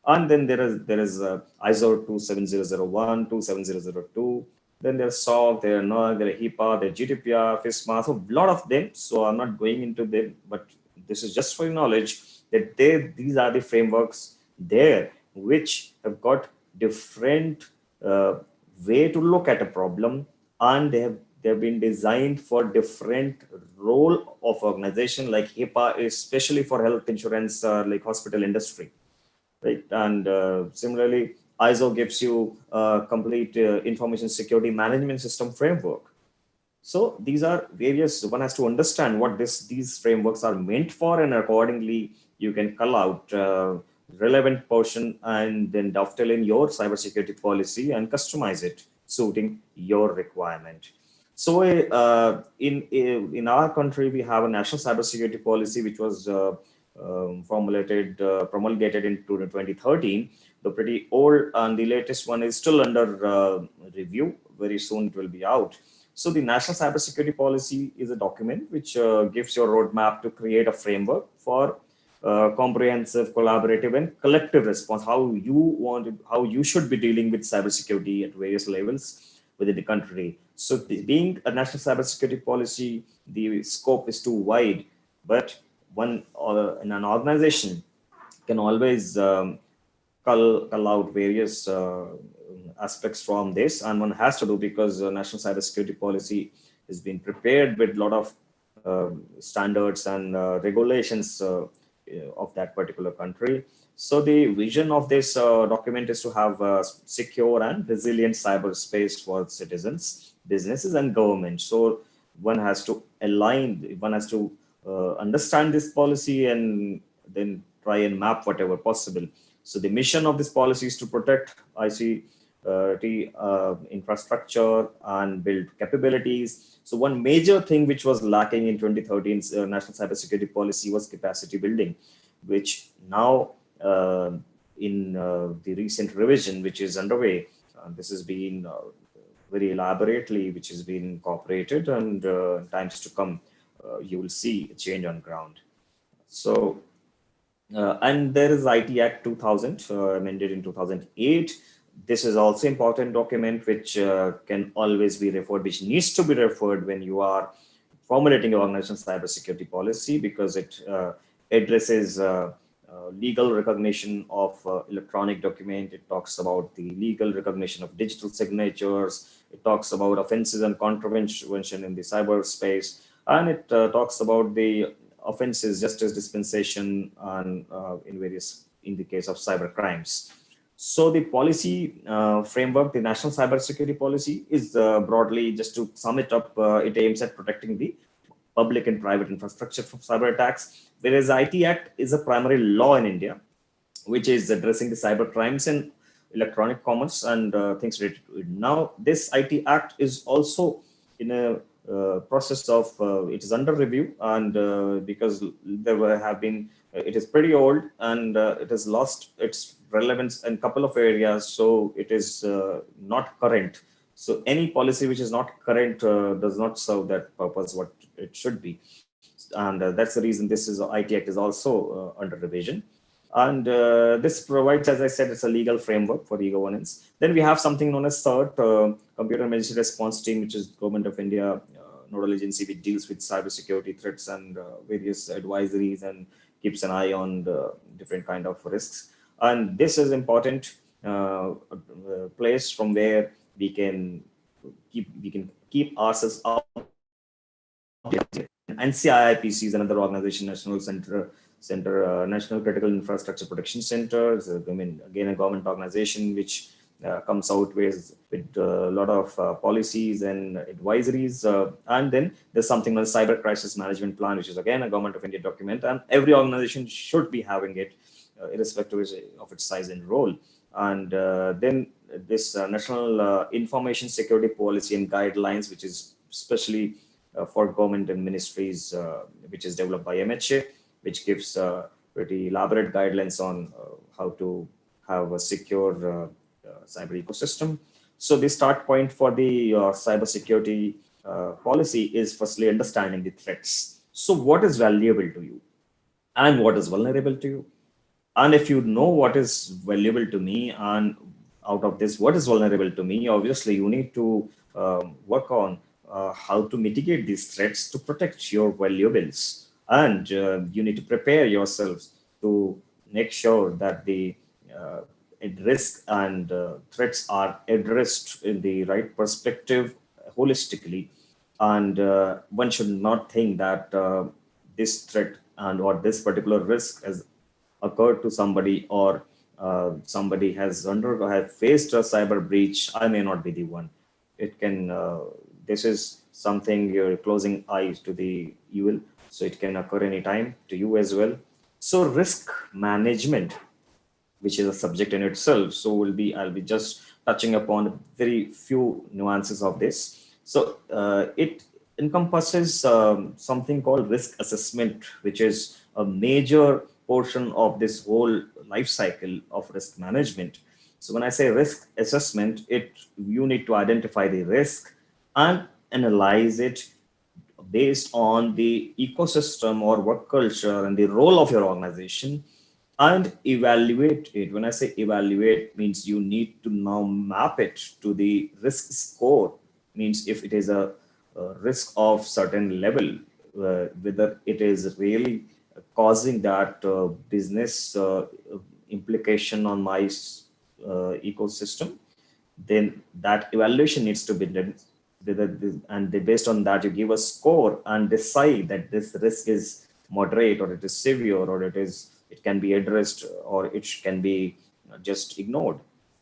And then there is ISO 27001, 27002. Then there's SOC, there are NERC, there are HIPAA, there are GDPR, FISMA, so a lot of them. So I'm not going into them, but this is just for your knowledge that these are the frameworks there which have got different way to look at a problem, and they've been designed for different role of organization. Like HIPAA is especially for health insurance, like hospital industry, right? And similarly, ISO gives you a complete information security management system framework. So these are various, one has to understand what these frameworks are meant for, and accordingly you can call out relevant portion and then dovetail in your cybersecurity policy and customize it suiting your requirement. So in our country, we have a national cybersecurity policy which was promulgated in 2013. The pretty old, and the latest one is still under review. Very soon it will be out. So the National Cybersecurity Policy is a document which gives your roadmap to create a framework for comprehensive, collaborative, and collective response. How you should be dealing with cybersecurity at various levels within the country. So being a national cybersecurity policy, the scope is too wide, but in an organization can always call out various aspects from this, and one has to do because national cybersecurity policy has been prepared with a lot of standards and regulations of that particular country. So the vision of this document is to have a secure and resilient cyberspace for citizens, businesses, and government. So one has to align, one has to understand this policy and then try and map whatever possible. So the mission of this policy is to protect ICT infrastructure and build capabilities. So one major thing which was lacking in 2013's National Cybersecurity Policy was capacity building, which now in the recent revision, which is underway, this has been very elaborately, which has been incorporated, and times to come, you will see a change on ground. So, and there is IT Act 2000, amended in 2008. This is also important document which can always be referred, which needs to be referred when you are formulating your organization's cybersecurity policy, because it addresses legal recognition of electronic document. It talks about the legal recognition of digital signatures. It talks about offenses and contravention in the cyberspace, and it talks about the offenses, justice dispensation, and in the case of cyber crimes. So the policy framework, the National Cybersecurity Policy, is broadly, just to sum it up, it aims at protecting the public and private infrastructure from cyber attacks, whereas IT Act is a primary law in India, which is addressing the cyber crimes in electronic commerce and things related to it. Now, this IT Act is also in a process of, it is under review, and because there have been, it is pretty old, and it has lost its relevance in a couple of areas, so it is not current. So any policy which is not current does not serve that purpose what it should be, and that's the reason this is IT Act is also under revision. And this provides, as I said, it's a legal framework for e-governance. Then we have something known as CERT, Computer Emergency Response Team, which is Government of India nodal agency which deals with cybersecurity threats and various advisories and keeps an eye on the different kind of risks. And this is important place from where we can keep ourselves out. NCIIPC is another organization, National National Critical Infrastructure Protection Center. Again, a government organization which comes out with a lot of policies and advisories. And then there's something called Cyber Crisis Management Plan, which is again a Government of India document, and every organization should be having it, irrespective of its size and role. And then this National Information Security Policy and Guidelines, which is especially for government and ministries, which is developed by MHA, which gives pretty elaborate guidelines on how to have a secure cyber ecosystem. So the start point for the cybersecurity policy is firstly understanding the threats. So what is valuable to you and what is vulnerable to you? And if you know what is valuable to me, and out of this, what is vulnerable to me, obviously you need to work on how to mitigate these threats to protect your valuables. And you need to prepare yourselves to make sure that the risk and threats are addressed in the right perspective holistically. And one should not think that this threat and or this particular risk has occurred to somebody, or somebody has faced a cyber breach. I may not be the one. It can, this is something you're closing eyes to the evil. So it can occur anytime to you as well. So risk management, which is a subject in itself. So I'll be just touching upon very few nuances of this. So it encompasses something called risk assessment, which is a major portion of this whole life cycle of risk management. So when I say risk assessment, you need to identify the risk and analyze it based on the ecosystem or work culture and the role of your organization, and evaluate it. When I say evaluate, means you need to now map it to the risk score. Means if it is a risk of certain level, whether it is really causing that business implication on my ecosystem, then that evaluation needs to be done. And based on that, you give a score and decide that this risk is moderate, or it is severe, or it can be addressed, or it can be just ignored.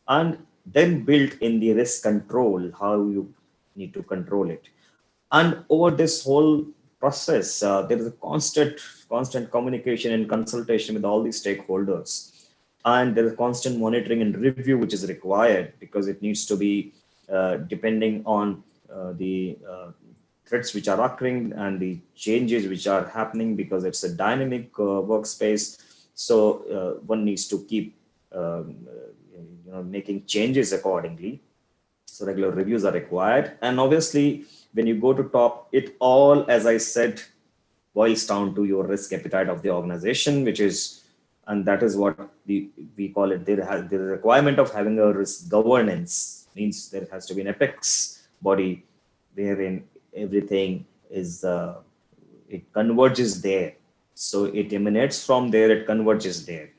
And then build in the risk control, how you need to control it. And over this whole process, there is a constant communication and consultation with all the stakeholders. And there is constant monitoring and review which is required, because it needs to be depending on the threats which are occurring and the changes which are happening, because it's a dynamic workspace. So one needs to keep making changes accordingly. So regular reviews are required. And obviously, when you go to top, it all, as I said, boils down to your risk appetite of the organization, and that is what we call it. There is a requirement of having a risk governance, means there has to be an apex body wherein everything is, it converges there. So it emanates from there, it converges there.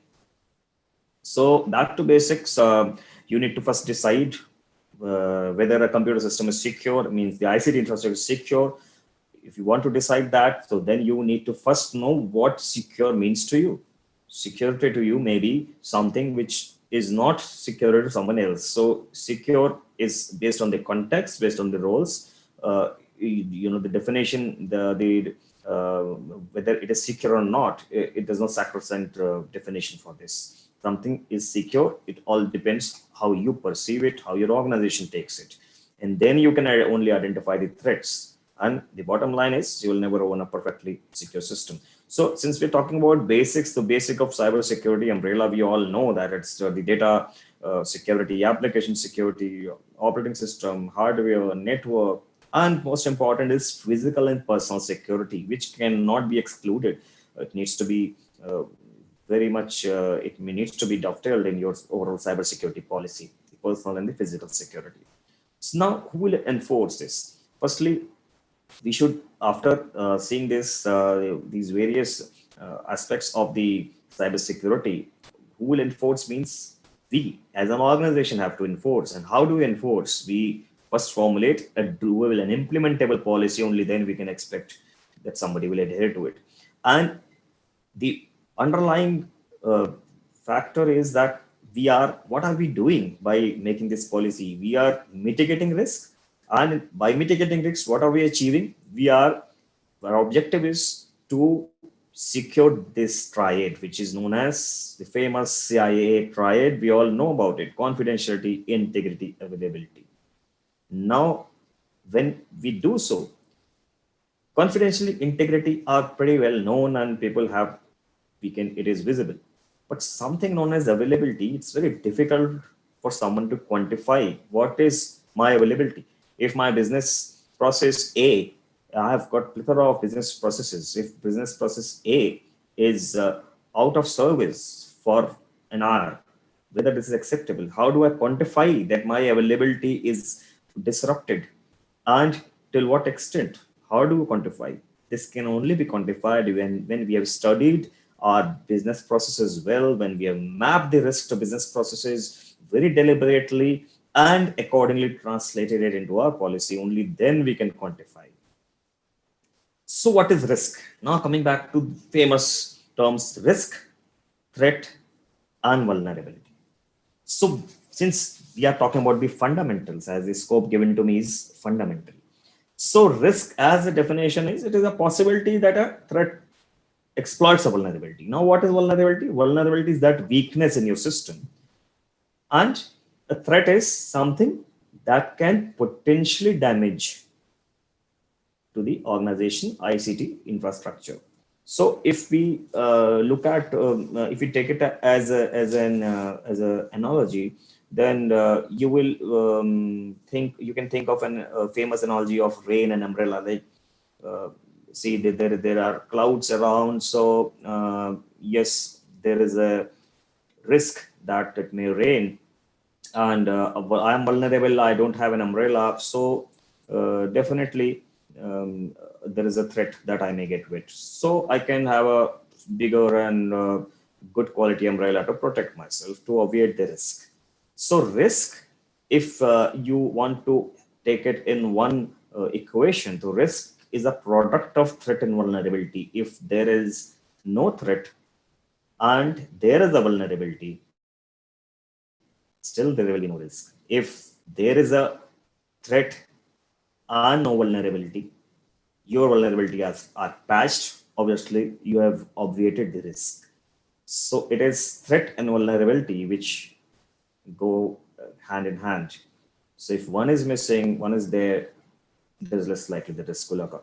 So back to basics, you need to first decide whether a computer system is secure, means the ICT infrastructure is secure. If you want to decide that, so then you need to first know what secure means to you. Security to you may be something which is not secure to someone else. So secure is based on the context, based on the roles. The definition, whether it is secure or not, it does not sacrosanct definition for this. Something is secure, it all depends how you perceive it, how your organization takes it. And then you can only identify the threats. And the bottom line is you will never own a perfectly secure system. So since we're talking about basics, the basic of cybersecurity umbrella, we all know that it's the data security, application security, operating system, hardware, network, and most important is physical and personal security, which cannot be excluded. It needs to be very much, it needs to be dovetailed in your overall cybersecurity policy, the personal and the physical security. So now, who will enforce this? Firstly, we should, after seeing this, these various aspects of the cybersecurity, who will enforce means we as an organization have to enforce. And how do we enforce? We first formulate a doable and implementable policy. Only then we can expect that somebody will adhere to it. And the underlying factor is that what are we doing by making this policy? We are mitigating risk. And by mitigating risks, what are we achieving? Our objective is to secure this triad, which is known as the famous CIA triad. We all know about it: confidentiality, integrity, availability. Now, when we do so, confidentiality, integrity are pretty well known, and people have, it is visible. But something known as availability, it's very difficult for someone to quantify what is my availability. If my business process A, I have got plethora of business processes. If business process A is out of service for an hour, whether this is acceptable, how do I quantify that my availability is disrupted, and till what extent? How do we quantify? This can only be quantified when we have studied our business processes well, when we have mapped the risk to business processes very deliberately and accordingly translated it into our policy. Only then we can quantify. So what is risk? Now coming back to famous terms: risk, threat, and vulnerability. So since we are talking about the fundamentals, as the scope given to me is fundamental. So risk as a definition is, it is a possibility that a threat exploits a vulnerability. Now what is vulnerability? Vulnerability is that weakness in your system. And a threat is something that can potentially damage to the organization ICT infrastructure. So if we look at, if we take it as an analogy, then you will you can think of a famous analogy of rain and umbrella. Like, see, there are clouds around. So yes, there is a risk that it may rain, and I am vulnerable. I don't have an umbrella, so definitely there is a threat that I may get wet. So I can have a bigger and good quality umbrella to protect myself, to obviate the risk. So risk if you want to take it in one equation, so risk is a product of threat and vulnerability. If there is no threat and there is a vulnerability, still there will be no risk. If there is a threat and no vulnerability, your vulnerability are patched, obviously you have obviated the risk. So it is threat and vulnerability which go hand in hand. So if one is missing, one is there, there's less likely the risk will occur.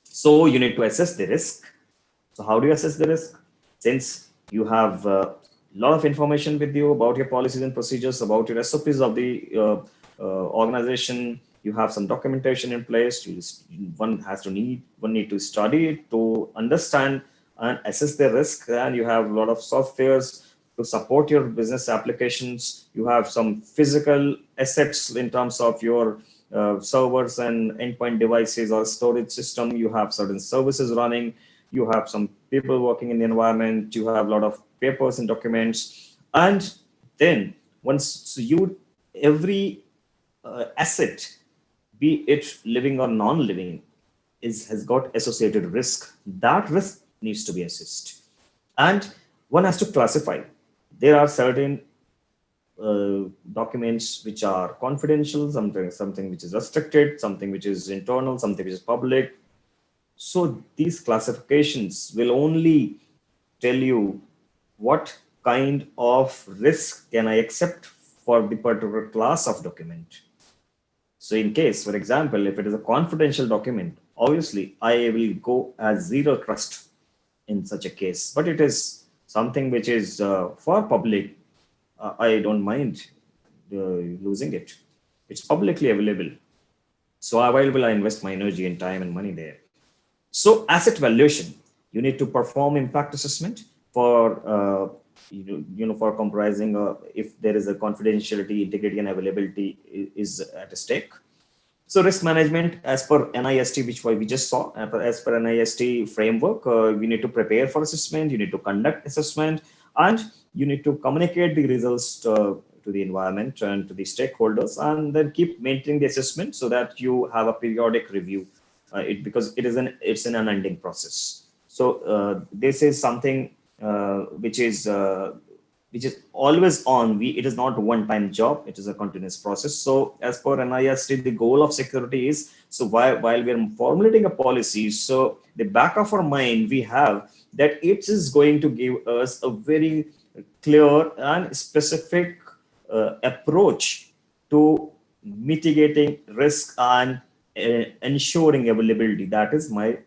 So you need to assess the risk. So how do you assess the risk? Since you have a lot of information with you about your policies and procedures, about your SOPs of the organization, you have some documentation in place. One need to study it to understand and assess the risk. And you have a lot of softwares to support your business applications. You have some physical assets in terms of your servers and endpoint devices or storage system. You have certain services running. You have some people working in the environment. You have a lot of papers and documents. And then once every asset, be it living or non-living, has got associated risk. That risk needs to be assessed. And one has to classify. There are certain documents which are confidential, something which is restricted, something which is internal, something which is public. So these classifications will only tell you what kind of risk can I accept for the particular class of document. So in case, for example, if it is a confidential document, obviously I will go as zero trust in such a case. But it is something which is for public, I don't mind losing it. It's publicly available. So why will I invest my energy and time and money there? So asset valuation, you need to perform impact assessment for for comprising if there is a confidentiality, integrity, and availability is at stake. So risk management, as per NIST, which we just saw, as per NIST framework, you need to prepare for assessment, you need to conduct assessment, and you need to communicate the results to the environment and to the stakeholders, and then keep maintaining the assessment so that you have a periodic review. Because it's an unending process. So this is something which is always on. It is not a one-time job. It is a continuous process. So as per NIST, the goal of security is, so while we are formulating a policy, so the back of our mind, we have that it is going to give us a very clear and specific approach to mitigating risk and ensuring availability. That is my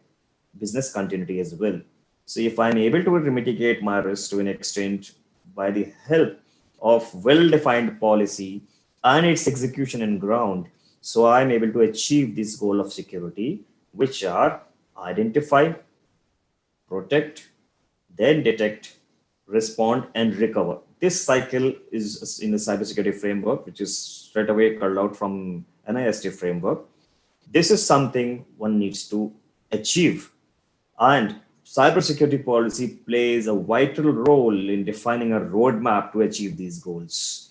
business continuity as well. So if I'm able to mitigate my risk to an extent by the help of well-defined policy and its execution in ground, so I'm able to achieve this goal of security, which are identify, protect, then detect, respond, and recover. This cycle is in the cybersecurity framework, which is straight away called out from NIST framework. This is something one needs to achieve. And cybersecurity policy plays a vital role in defining a roadmap to achieve these goals.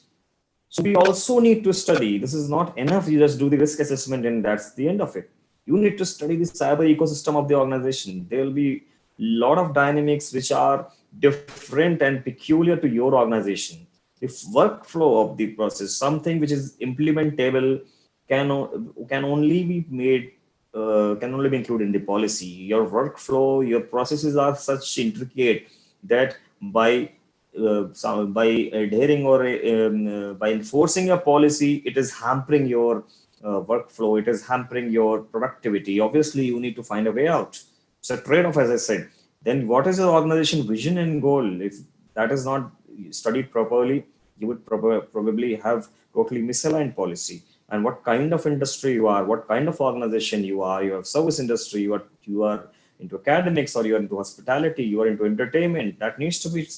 So we also need to study. This is not enough. You just do the risk assessment and that's the end of it. You need to study the cyber ecosystem of the organization. There will be a lot of dynamics which are different and peculiar to your organization. The workflow of the process, something which is implementable, can only be made, can only be included in the policy. Your workflow, your processes are such intricate that by adhering or by enforcing a policy, it is hampering your workflow, it is hampering your productivity. Obviously, you need to find a way out. It's a trade-off, as I said. Then what is your organization vision and goal? If that is not studied properly, you would probably have totally misaligned policy. And what kind of industry you are, what kind of organization you are, you have service industry, you are into academics, or you are into hospitality, you are into entertainment, that needs to be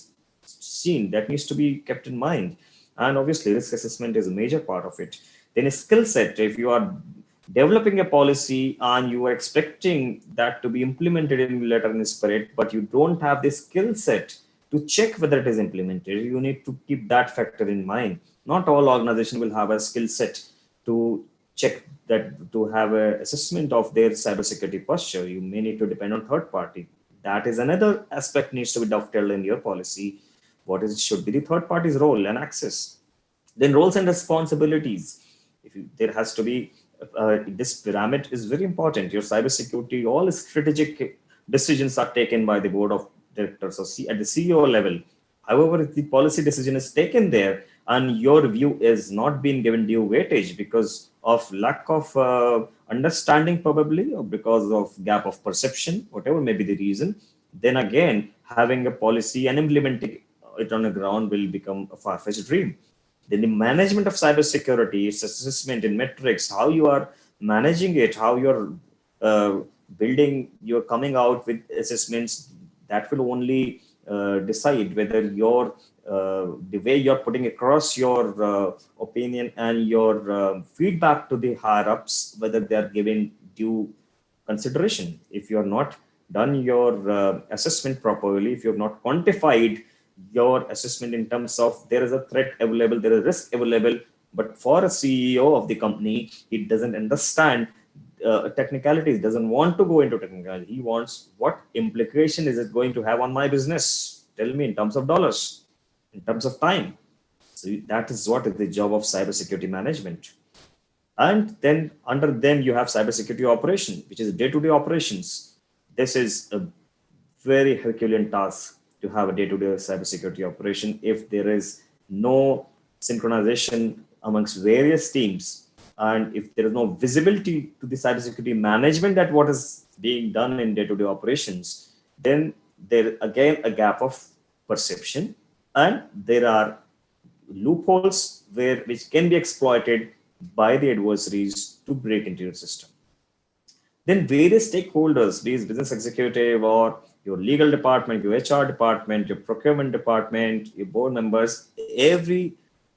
seen, that needs to be kept in mind. And obviously risk assessment is a major part of it. Then a skill set, if you are developing a policy and you are expecting that to be implemented in letter and spirit, but you don't have the skill set to check whether it is implemented, you need to keep that factor in mind. Not all organizations will have a skill set to check that, to have an assessment of their cybersecurity posture. You may need to depend on third party. That is another aspect needs to be dovetailed in your policy. What is should be the third party's role and access. Then roles and responsibilities. There has to be this pyramid is very important. Your cybersecurity, all strategic decisions are taken by the board of directors or at the CEO level. However, if the policy decision is taken there and your view is not being given due weightage because of lack of understanding, probably, or because of gap of perception, whatever may be the reason, then again, having a policy and implementing it on the ground will become a far-fetched dream. Then the management of cybersecurity, its assessment in metrics, how you are managing it, how you're building, you're coming out with assessments that will only decide whether your the way you're putting across your opinion and your feedback to the higher ups, whether they are given due consideration. If you're not done your assessment properly, if you have not quantified your assessment in terms of there is a threat available, there is risk available, but for a CEO of the company, he doesn't understand technicalities, doesn't want to go into technicality. He wants, what implication is it going to have on my business? Tell me in terms of dollars, in terms of time. So that is what is the job of cybersecurity management. And then under them, you have cybersecurity operation, which is day-to-day operations. This is a very Herculean task to have a day-to-day cybersecurity operation if there is no synchronization amongst various teams, and if there is no visibility to the cybersecurity management that what is being done in day-to-day operations, then there again a gap of perception, and there are loopholes which can be exploited by the adversaries to break into your system. Then various stakeholders, be it business executive or your legal department, your HR department, your procurement department, your board members,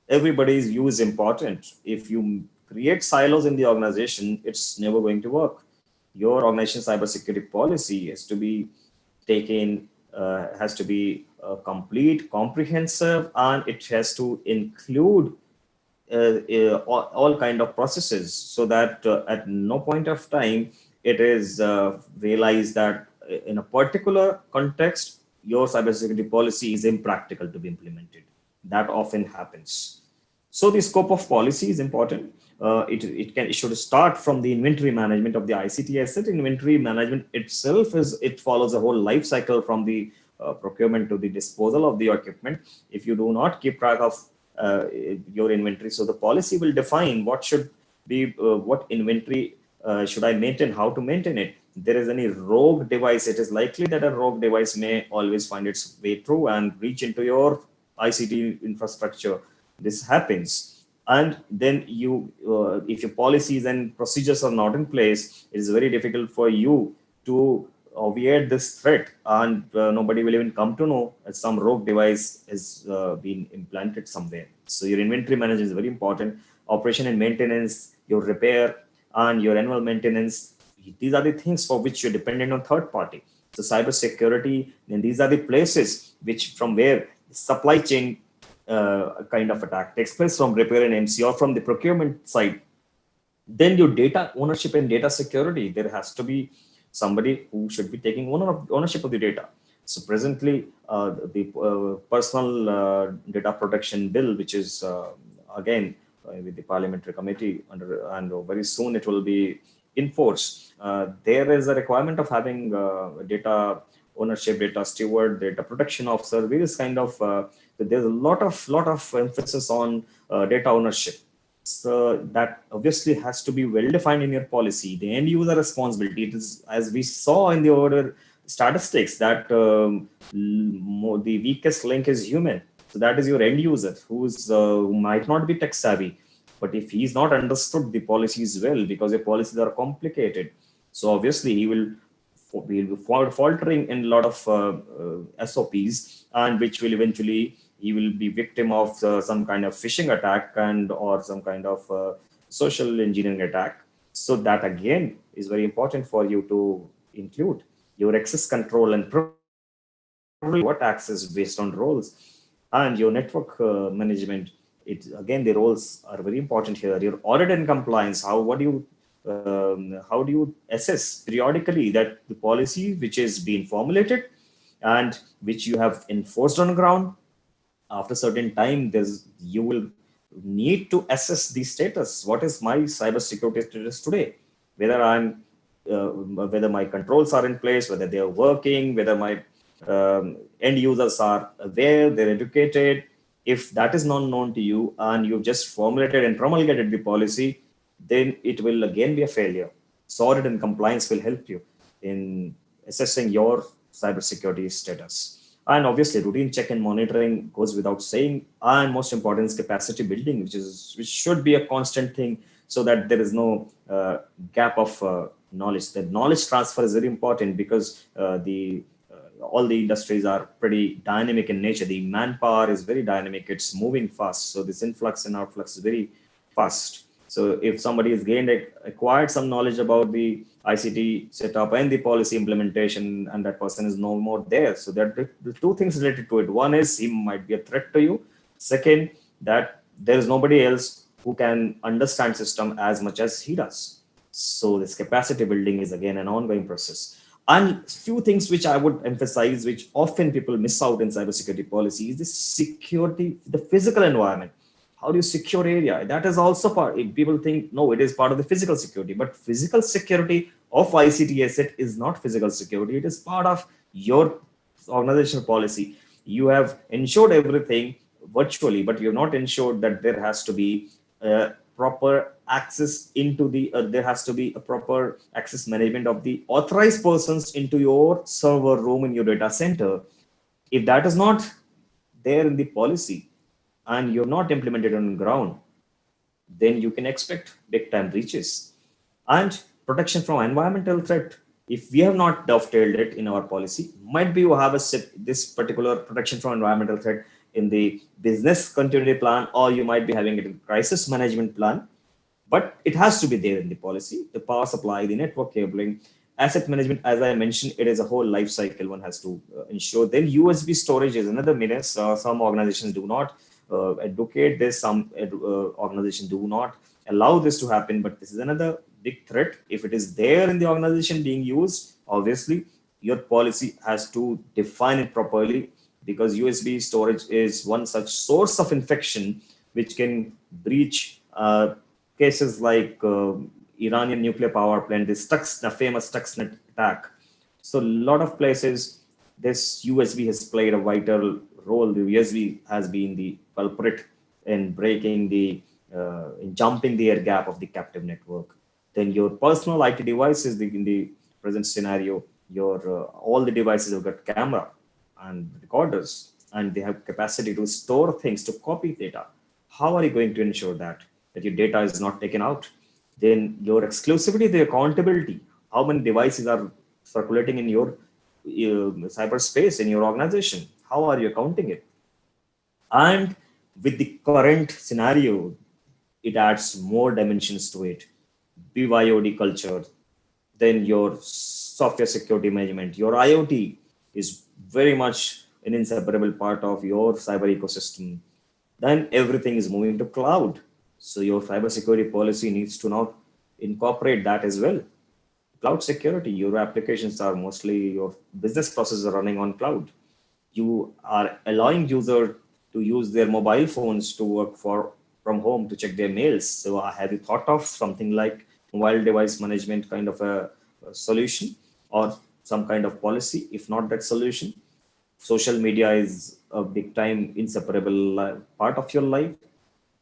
everybody's view is important. If you create silos in the organization, it's never going to work. Your organization cybersecurity policy has to be taken, has to be complete, comprehensive, and it has to include all kind of processes, so that at no point of time it is realized that in a particular context, your cybersecurity policy is impractical to be implemented. That often happens. So the scope of policy is important. It should start from the inventory management of the ICT asset. Inventory management itself it follows a whole life cycle from the procurement to the disposal of the equipment. If you do not keep track of your inventory, so the policy will define what should be what inventory should I maintain, how to maintain it. There is any rogue device, it is likely that a rogue device may always find its way through and reach into your ICT infrastructure. This happens. And then you, if your policies and procedures are not in place, it is very difficult for you to obviate this threat, and nobody will even come to know that some rogue device has been implanted somewhere. So your inventory management is very important. Operation and maintenance, your repair and your annual maintenance, these are the things for which you're dependent on third party. So cybersecurity, and these are the places which from where supply chain kind of attack takes place, from repair and MC or from the procurement side. Then your data ownership and data security, there has to be somebody who should be taking ownership of the data. So presently, the personal data protection bill, which is again with the parliamentary committee under, and very soon it will be in force. There is a requirement of having data ownership, data steward, data protection officer, various kind of. There's a lot of emphasis on data ownership. So that obviously has to be well defined in your policy. The end user responsibility, it is, as we saw in the order statistics, that the weakest link is human. So that is your end user, who might not be tech savvy, but if he's not understood the policies well, because your policies are complicated, so obviously he will be faltering in a lot of SOPs, and which will eventually he will be victim of some kind of phishing attack and or some kind of social engineering attack. So that again is very important for you to include your access control and what access based on roles, and your network management, It's again, the roles are very important here. Your audit and compliance. How do you assess periodically that the policy which is being formulated and which you have enforced on the ground, after a certain time, you will need to assess the status. What is my cybersecurity status today? Whether whether my controls are in place, whether they are working, whether my end users are aware, they're educated. If that is not known to you and you've just formulated and promulgated the policy, then it will again be a failure. So audit and compliance will help you in assessing your cybersecurity status. And obviously, routine check and monitoring goes without saying. And most important is capacity building, which should be a constant thing, so that there is no gap of knowledge. The knowledge transfer is very important because all the industries are pretty dynamic in nature. The manpower is very dynamic. It's moving fast. So this influx and outflux is very fast. So if somebody has acquired some knowledge about the ICT setup and the policy implementation, and that person is no more there. So there are the two things related to it. One is he might be a threat to you. Second, that there is nobody else who can understand system as much as he does. So this capacity building is again an ongoing process. And few things which I would emphasize, which often people miss out in cybersecurity policy, is the security, the physical environment. How do you secure area? That is also part. If people think, no, it is part of the physical security, but physical security of ICT asset is not physical security. It is part of your organizational policy. You have ensured everything virtually, but you're not ensured that there has to be proper access into there has to be a proper access management of the authorized persons into your server room in your data center. If that is not there in the policy and you're not implemented on the ground, then you can expect big time breaches. And protection from environmental threat. If we have not dovetailed it in our policy, might be you have this particular protection from environmental threat in the business continuity plan, or you might be having it in crisis management plan, but it has to be there in the policy. The power supply, the network cabling, asset management, as I mentioned, it is a whole life cycle one has to ensure. Then USB storage is another menace. Some organizations do not advocate this. Some organizations do not allow this to happen, but this is another big threat. If it is there in the organization being used, obviously your policy has to define it properly, because USB storage is one such source of infection which can breach cases like Iranian nuclear power plant, the famous Stuxnet attack. So a lot of places, this USB has played a vital role. The USB has been the culprit in breaking in jumping the air gap of the captive network. Then your personal IT devices, in the present scenario, all the devices have got camera and recorders, and they have capacity to store things, to copy data. How are you going to ensure that your data is not taken out? Then your exclusivity, the accountability, how many devices are circulating in your cyberspace in your organization? How are you accounting it? And with the current scenario, it adds more dimensions to it. BYOD culture, then your software security management, your IoT is very much an inseparable part of your cyber ecosystem. Then everything is moving to cloud. So your cybersecurity policy needs to now incorporate that as well. Cloud security, your applications are mostly, your business processes are running on cloud. You are allowing users to use their mobile phones to work from home to check their mails. So have you thought of something like mobile device management kind of a solution, or some kind of policy? If not that solution, social media is a big time inseparable part of your life.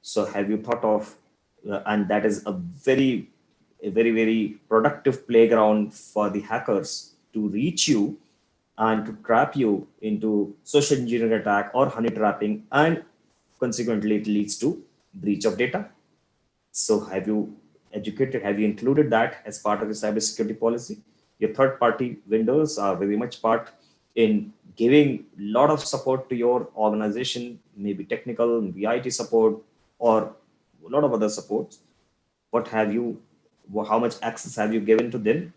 So have you thought of, and that is a very, very productive playground for the hackers to reach you and to trap you into social engineering attack or honey trapping, and consequently it leads to breach of data. So have you included that as part of your cybersecurity policy? Your third-party vendors are very much part in giving a lot of support to your organization, maybe technical, maybe IT support, or a lot of other supports. How much access have you given to them?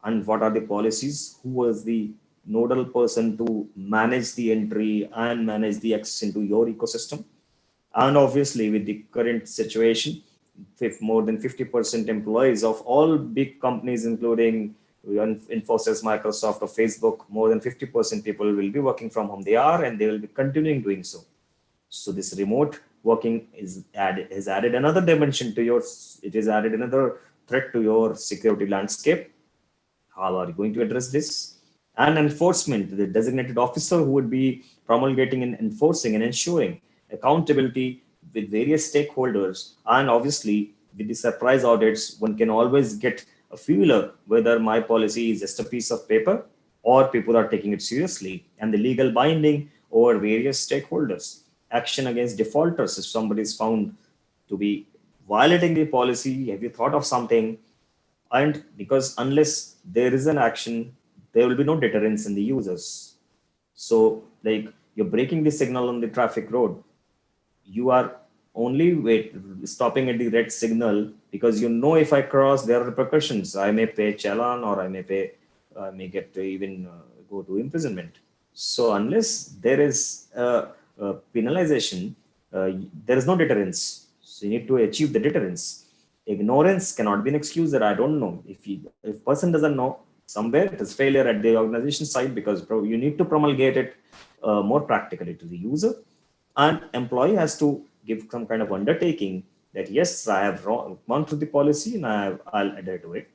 And what are the policies? Who was the nodal person to manage the entry and manage the access into your ecosystem? And obviously, with the current situation, if more than 50% employees of all big companies, including Infosys, Microsoft, or Facebook, more than 50% people will be working from home. They are, and they will be continuing doing so. So this remote working has added another dimension to it is added another threat to your security landscape. How are you going to address this? And enforcement, the designated officer who would be promulgating and enforcing and ensuring accountability with various stakeholders. And obviously, with the surprise audits, one can always get a feeler whether my policy is just a piece of paper or people are taking it seriously, and the legal binding over various stakeholders. Action against defaulters, if somebody is found to be violating the policy, have you thought of something? And because unless there is an action, there will be no deterrence in the users. So like you're breaking the signal on the traffic road, you are only stopping at the red signal because you know if I cross, there are repercussions. I may pay challan, or I may get to even go to imprisonment. So unless there is a penalization, there is no deterrence. So you need to achieve the deterrence. Ignorance cannot be an excuse that I don't know. If person doesn't know, somewhere it is failure at the organization side, because you need to promulgate it more practically to the user. And employee has to give some kind of undertaking that yes, I have gone through the policy and I'll adhere to it.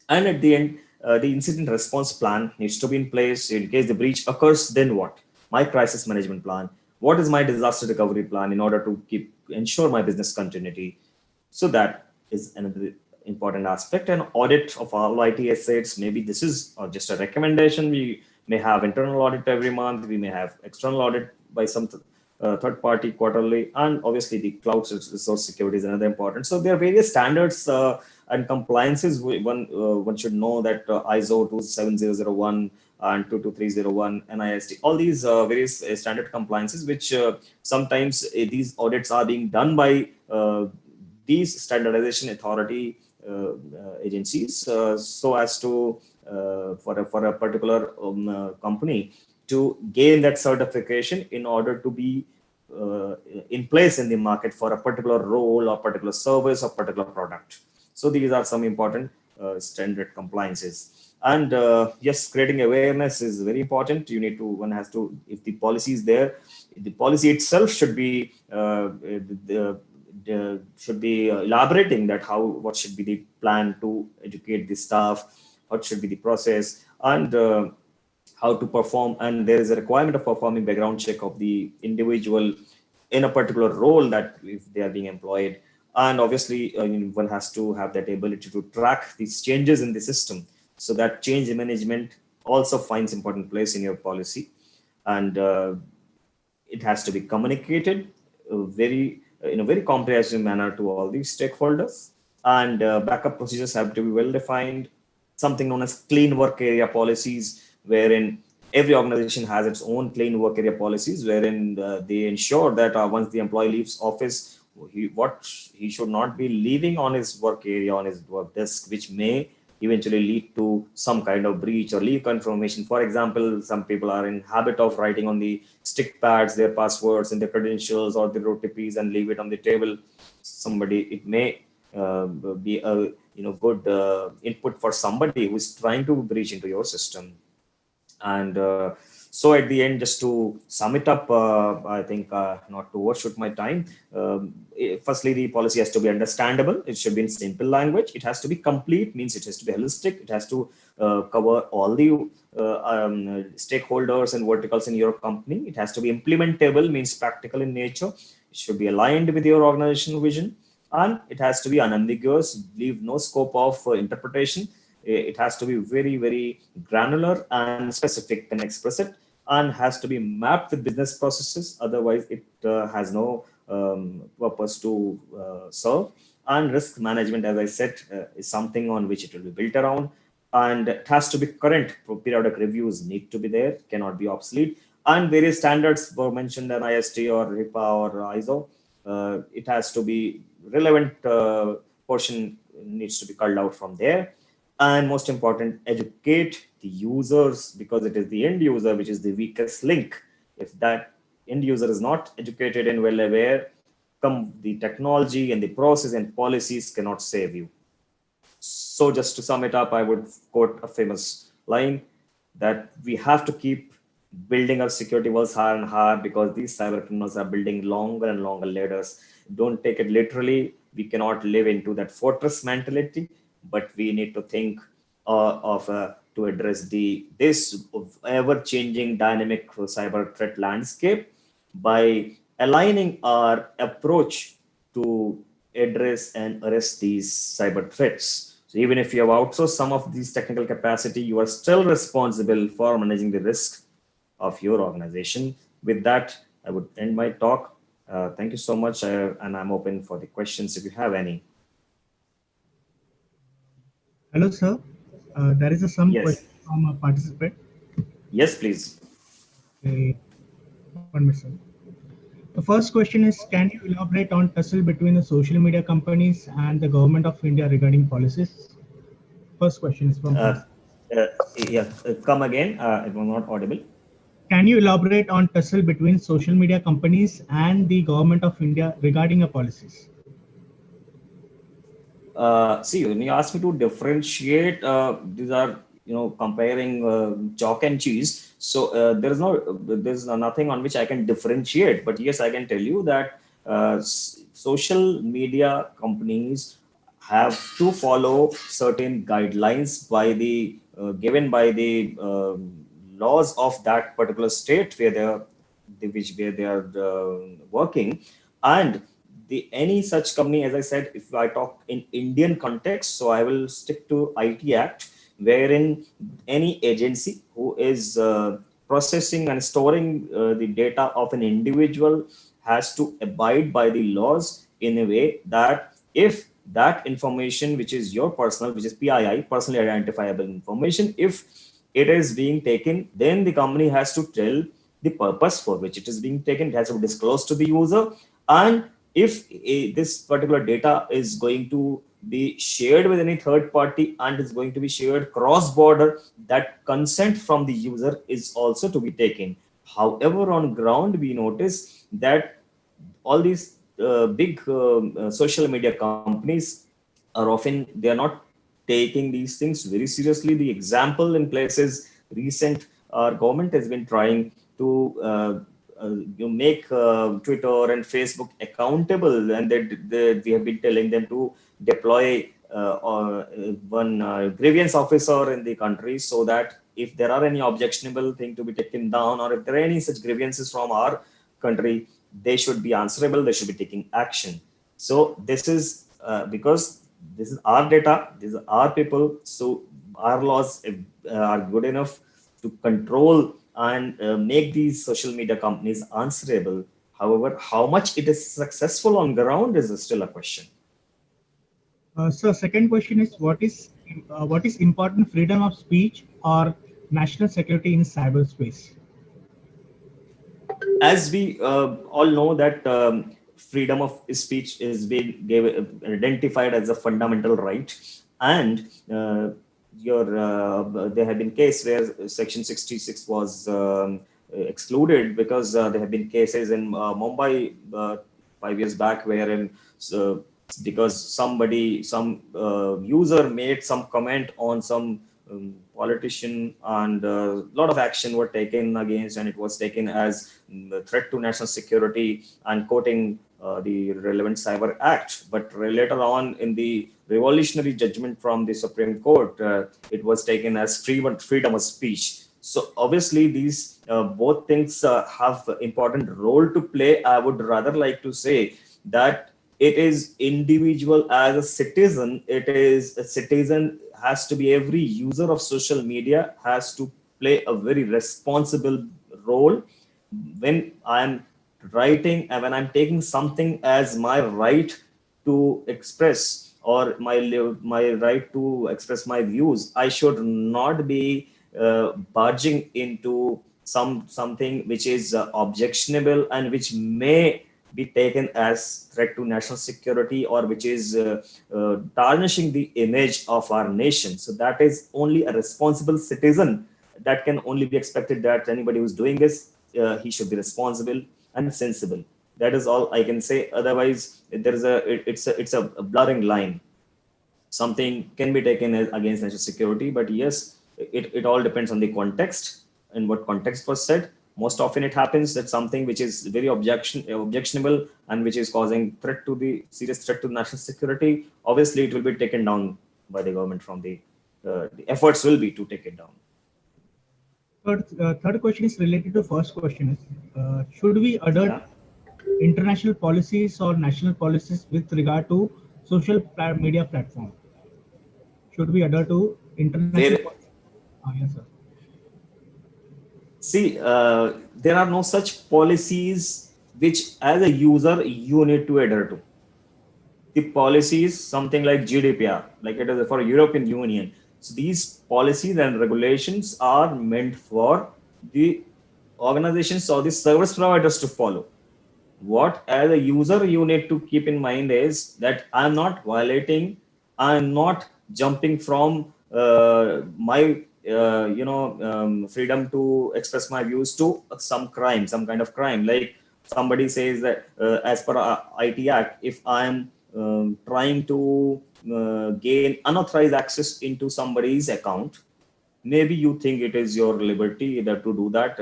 And at the end, the incident response plan needs to be in place. In case the breach occurs, then what? My crisis management plan. What is my disaster recovery plan in order to ensure my business continuity? So that is another important aspect. An audit of all IT assets. Maybe this is just a recommendation. We may have internal audit every month. We may have external audit by some third party quarterly. And obviously the cloud resource security is another important. So there are various standards and compliances. One should know that ISO 27001 and 22301, NIST, all these various standard compliances, which sometimes these audits are being done by these standardization authority agencies, so as to for a particular company to gain that certification in order to be in place in the market for a particular role or particular service or particular product. So these are some important standard compliances. And yes, creating awareness is very important. One has to, if the policy is there, the policy itself should be elaborating that what should be the plan to educate the staff, what should be the process, and how to perform. And there is a requirement of performing background check of the individual in a particular role that if they are being employed. And obviously one has to have that ability to track these changes in the system, so that change management also finds important place in your policy. And it has to be communicated in a very comprehensive manner to all these stakeholders. And backup procedures have to be well defined, something known as clean work area policies, wherein every organization has its own clean work area policies, wherein they ensure that once the employee leaves office, he should not be leaving on his work area, on his work desk, which may eventually lead to some kind of breach or leave confirmation. For example, some people are in habit of writing on the stick pads their passwords and their credentials or their OTPs and leave it on the table. It may be a good input for somebody who is trying to breach into your system. And so at the end, just to sum it up, I think not to overshoot my time, firstly, the policy has to be understandable. It should be in simple language. It has to be complete, means it has to be holistic. It has to cover all the stakeholders and verticals in your company. It has to be implementable, means practical in nature. It should be aligned with your organizational vision. And it has to be unambiguous, leave no scope of interpretation. It has to be very, very granular and specific and explicit, and has to be mapped with business processes. Otherwise, it has no purpose to serve. And risk management, as I said, is something on which it will be built around. And it has to be current. Periodic reviews need to be there, cannot be obsolete. And various standards were mentioned, NIST or HIPAA or ISO. It has to be relevant portion needs to be culled out from there. And most important, educate the users, because it is the end user which is the weakest link. If that end user is not educated and well aware, the technology and the process and policies cannot save you. So just to sum it up, I would quote a famous line that we have to keep building our security walls higher and higher, because these cyber criminals are building longer and longer ladders. Don't take it literally. We cannot live into that fortress mentality, but we need to think to address this ever-changing dynamic cyber threat landscape by aligning our approach to address and arrest these cyber threats. So even if you have outsourced some of these technical capacity, you are still responsible for managing the risk of your organization. With that, I would end my talk. Thank you so much, and I'm open for the questions if you have any. Hello, sir. There is some Yes. question from a participant. Yes, please. Okay. 1 minute, sir. The first question is, can you elaborate on tussle between the social media companies and the government of India regarding policies? First question is from Come again. It was not audible. Can you elaborate on tussle between social media companies and the government of India regarding policies? See, when you ask me to differentiate, these are, comparing chalk and cheese. So there's nothing on which I can differentiate. But yes, I can tell you that social media companies have to follow certain guidelines by the given by the laws of that particular state where they are working. And any such company, as I said, if I talk in Indian context, so I will stick to IT Act, wherein any agency who is processing and storing the data of an individual has to abide by the laws in a way that if that information, which is your personal, which is PII, personally identifiable information, if it is being taken, then the company has to tell the purpose for which it is being taken. It has to be disclosed to the user. And if this particular data is going to be shared with any third party and is going to be shared cross-border, that consent from the user is also to be taken. However, on ground, we notice that all these big social media companies are often, they are not taking these things very seriously. The example in places recent, our government has been trying to make Twitter and Facebook accountable, and we have been telling them to deploy one grievance officer in the country, so that if there are any objectionable thing to be taken down, or if there are any such grievances from our country, they should be answerable, they should be taking action. So this is because this is our data, these are our people, so our laws are good enough to control and make these social media companies answerable. However, how much it is successful on ground is still a question. So second question is, what is important, freedom of speech or national security in cyberspace? As we all know that freedom of speech is being identified as a fundamental right, and there have been cases where Section 66 was excluded, because there have been cases in Mumbai 5 years back wherein because some user made some comment on some politician, and a lot of action were taken against, and it was taken as a threat to national security and quoting the relevant Cyber Act. But later on in the revolutionary judgment from the Supreme Court, it was taken as freedom of speech. So obviously these both things have important role to play. I would rather like to say that it is individual as a citizen. It is a citizen has to be, every user of social media has to play a very responsible role when I'm writing and when I'm taking something as my right to express, or my right to express my views. I should not be barging into something which is objectionable and which may be taken as threat to national security, or which is tarnishing the image of our nation. So that is only a responsible citizen that can only be expected, that anybody who's doing this, he should be responsible and sensible. That is all I can say. Otherwise, it's a blurring line. Something can be taken as against national security, but yes, it all depends on the context and what context was said. Most often it happens that something which is very objectionable and which is causing serious threat to national security, obviously it will be taken down by the government from the efforts will be to take it down. Third question is related to first question. Should we adopt international policies or national policies with regard to social media platform? Should we adhere to international? Yes, sir. See, there are no such policies which, as a user, you need to adhere to. The policies, something like GDPR, like it is for European Union. So these policies and regulations are meant for the organizations or the service providers to follow. What, as a user, you need to keep in mind is that I'm not violating, I'm not jumping from my freedom to express my views to some crime, some kind of crime. Like somebody says that as per IT Act, if I'm trying to gain unauthorized access into somebody's account, maybe you think it is your liberty that to do that,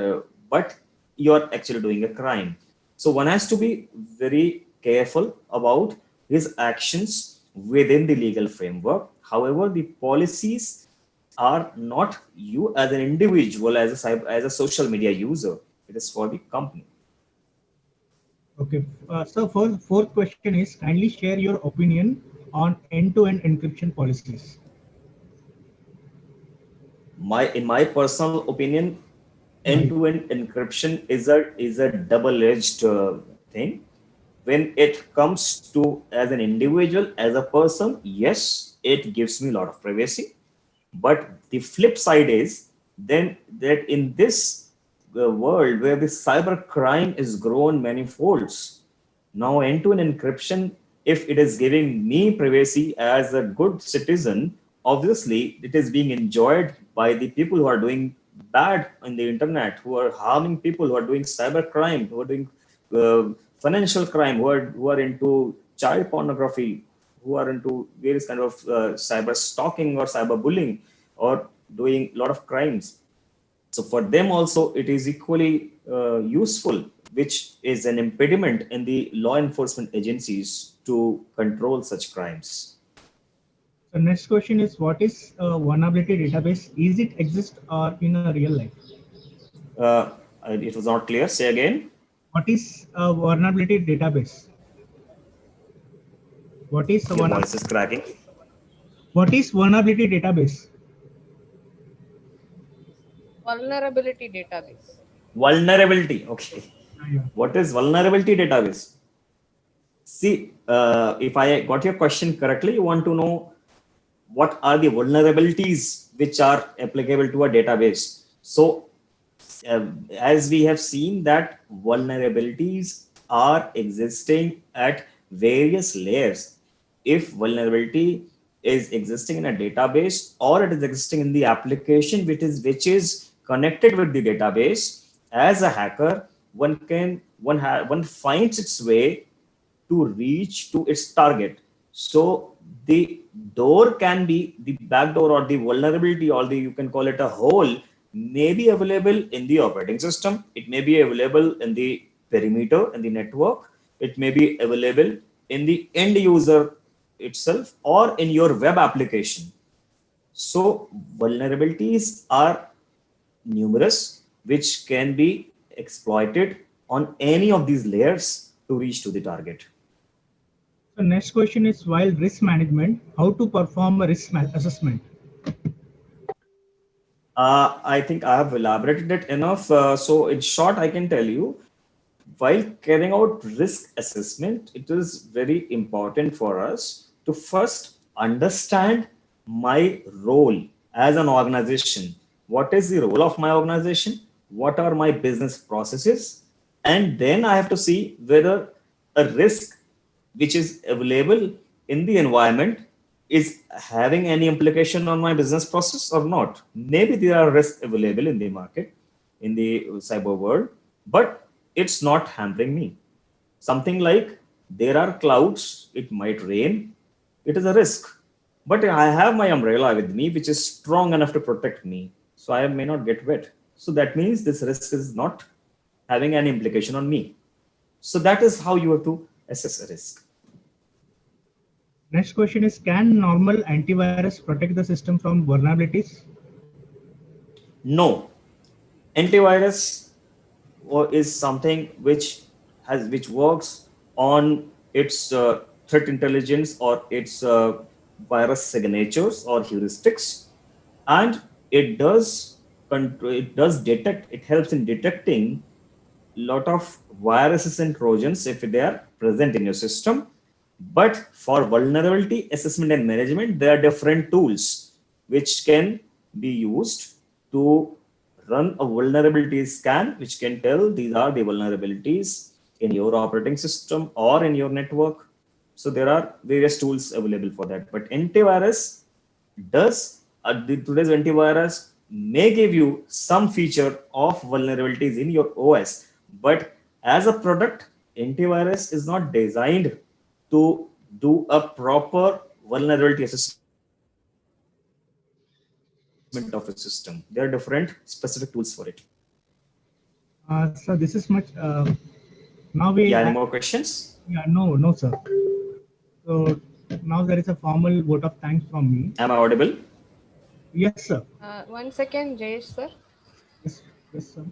but you're actually doing a crime. So one has to be very careful about his actions within the legal framework. However, the policies are not you as an individual, as a social media user. It is for the company. Okay. So fourth question is, kindly share your opinion on end-to-end encryption policies. In my personal opinion, end-to-end encryption is a double-edged thing. When it comes to as an individual, as a person, yes, it gives me a lot of privacy. But the flip side is then that in this world where the cyber crime is grown many folds, now end-to-end encryption, if it is giving me privacy as a good citizen, obviously it is being enjoyed by the people who are doing bad on the internet, who are harming people, who are doing cyber crime, who are doing financial crime, who are into child pornography, who are into various kind of cyber stalking or cyber bullying, or doing a lot of crimes. So for them also, it is equally useful, which is an impediment in the law enforcement agencies to control such crimes. The next question is, what is a vulnerability database? Is it exist or in a real life? It was not clear. Say again. What is a vulnerability database? What is Your voice is cracking. What is vulnerability database? Vulnerability database. Vulnerability. Okay. What is vulnerability database? See, if I got your question correctly, you want to know what are the vulnerabilities which are applicable to a database. So as we have seen that vulnerabilities are existing at various layers. If vulnerability is existing in a database or it is existing in the application which is connected with the database, as a hacker, one finds its way to reach to its target. So the door can be the backdoor or the vulnerability, or you can call it a hole, may be available in the operating system. It may be available in the perimeter in the network. It may be available in the end user itself or in your web application. So vulnerabilities are numerous, which can be exploited on any of these layers to reach to the target. The next question is, while risk management, how to perform a risk assessment? I think I have elaborated it enough. So in short, I can tell you, while carrying out risk assessment, it is very important for us to first understand my role as an organization. What is the role of my organization? What are my business processes? And then I have to see whether a risk which is available in the environment is having any implication on my business process or not. Maybe there are risks available in the market, in the cyber world, but it's not hampering me. Something like there are clouds, it might rain, it is a risk. But I have my umbrella with me, which is strong enough to protect me, so I may not get wet. So that means this risk is not having any implication on me. So that is how you have to assess a risk. Next question is, can normal antivirus protect the system from vulnerabilities? No. Antivirus is something which works on its threat intelligence or its virus signatures or heuristics, and it helps in detecting lot of viruses and trojans if they are present in your system. But for vulnerability assessment and management, there are different tools which can be used to run a vulnerability scan, which can tell these are the vulnerabilities in your operating system or in your network. So there are various tools available for that. But antivirus does, today's antivirus may give you some feature of vulnerabilities in your OS. But as a product, antivirus is not designed to do a proper vulnerability assessment of a system. There are different specific tools for it. So this is much. Now we. Yeah, any more questions? Yeah, no, sir. So now there is a formal vote of thanks from me. Am I audible? Yes, sir. 1 second, Jayesh, sir. Yes, sir.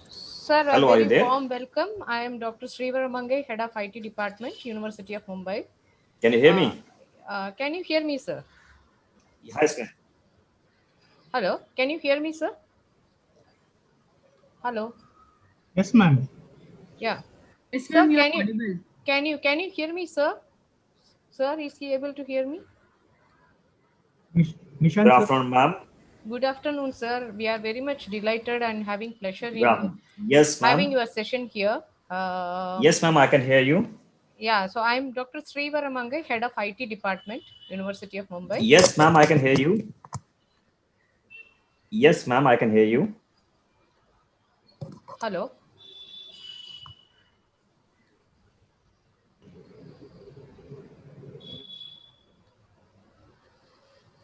Sir, hello, a very warm welcome. I am Dr. Sriram, Head of IT Department, University of Mumbai. Can you hear me? Can you hear me, sir? Yes, ma'am. Hello, can you hear me, sir? Hello. Yes, ma'am. Yeah. Yes, Sir, ma'am, you're audible. Can you hear me, sir? Sir, is he able to hear me? Nishant, good afternoon, ma'am. Good afternoon, sir. We are very much delighted and having pleasure in yes, having your session here. Yes, ma'am, I can hear you. Yeah, so I'm Dr. Sriram, Head of IT Department, University of Mumbai. Yes, ma'am, I can hear you. Yes, ma'am, I can hear you. Hello.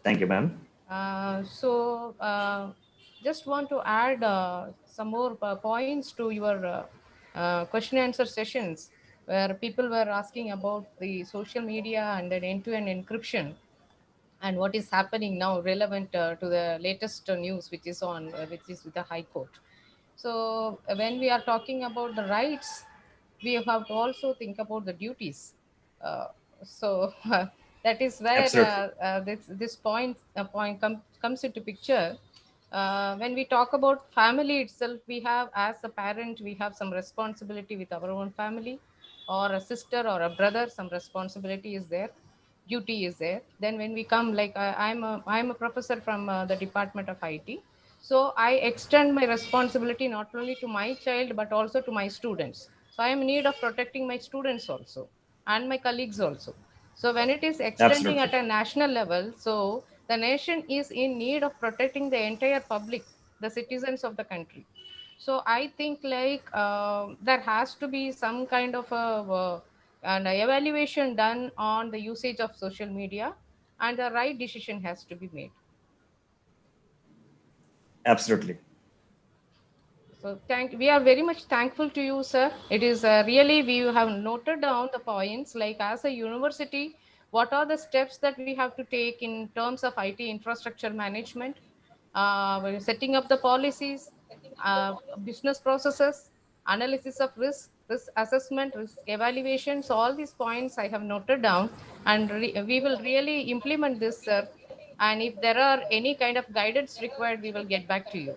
Thank you, ma'am. Just want to add some more points to your question and answer sessions, where people were asking about the social media and then end-to-end encryption and what is happening now relevant to the latest news, which is with the High Court. So when we are talking about the rights, we have to also think about the duties. That is where this point comes into picture. When we talk about family itself, we have, as a parent, we have some responsibility with our own family, or a sister or a brother, some responsibility is there, duty is there. Then when we come, like I'm a professor from the Department of IT. So I extend my responsibility not only to my child, but also to my students. So I am in need of protecting my students also and my colleagues also. So when it is extending at a national level, so the nation is in need of protecting the entire public, the citizens of the country. So I think like there has to be some kind of an evaluation done on the usage of social media, and the right decision has to be made. Absolutely. So we are very much thankful to you, sir. It is really, we have noted down the points, like as a university, what are the steps that we have to take in terms of IT infrastructure management, we're setting up the policies, business processes, analysis of risk assessment, risk evaluation. So all these points I have noted down, and we will really implement this, sir. And if there are any kind of guidance required, we will get back to you.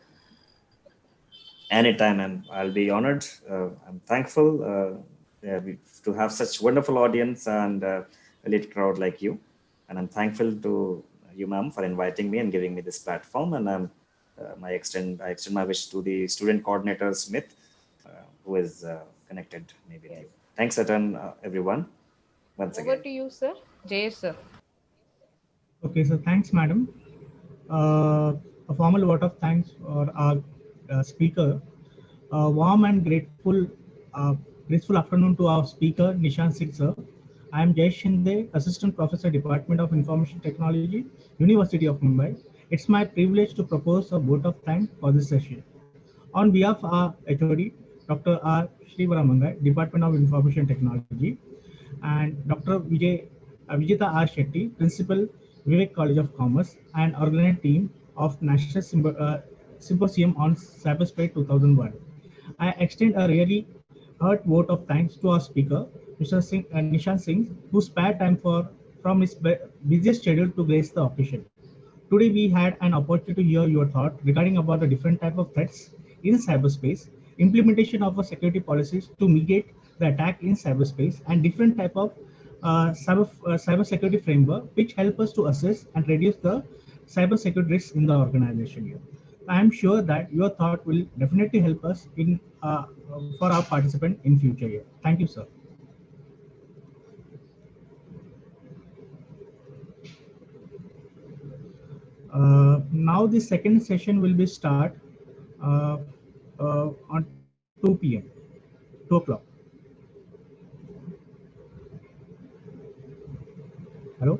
Anytime, I'll be honored. I'm thankful to have such wonderful audience and a elite crowd like you. And I'm thankful to you, ma'am, for inviting me and giving me this platform. And I extend my wish to the student coordinator, Smith, who is connected maybe with you. Thanks again, everyone. Once again. Over to you, sir. Jay, sir. Okay, so thanks, madam. A formal vote of thanks for our speaker. Warm and grateful Graceful afternoon to our speaker, Nishant Singh, sir. I am Jay Shinde, Assistant Professor, Department of Information Technology, University of Mumbai. It's my privilege to propose a vote of thanks for this session. On behalf of our HOD, Dr. R. Sriram, Department of Information Technology, and Dr. Vijita R. Shetty, Principal, Vivek College of Commerce, and organized team of National Symposium on CyberSpace 2001. I extend a really heart vote of thanks to our speaker, Mr. Nishant Singh, who spared time from his busiest schedule to grace the occasion. Today, we had an opportunity to hear your thought regarding about the different type of threats in cyberspace, implementation of a security policies to mitigate the attack in cyberspace, and different type of cyber security framework which help us to assess and reduce the cyber security risks in the organization here. I am sure that your thought will definitely help us in for our participant in future year. Thank you, sir. Now the second session will be start on 2 p.m. 2 o'clock. Hello,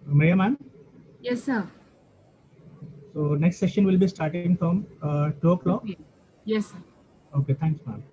Maria ma'am. Yes, sir. So next session will be starting from 2 o'clock. Yes, sir. Okay, thanks, ma'am.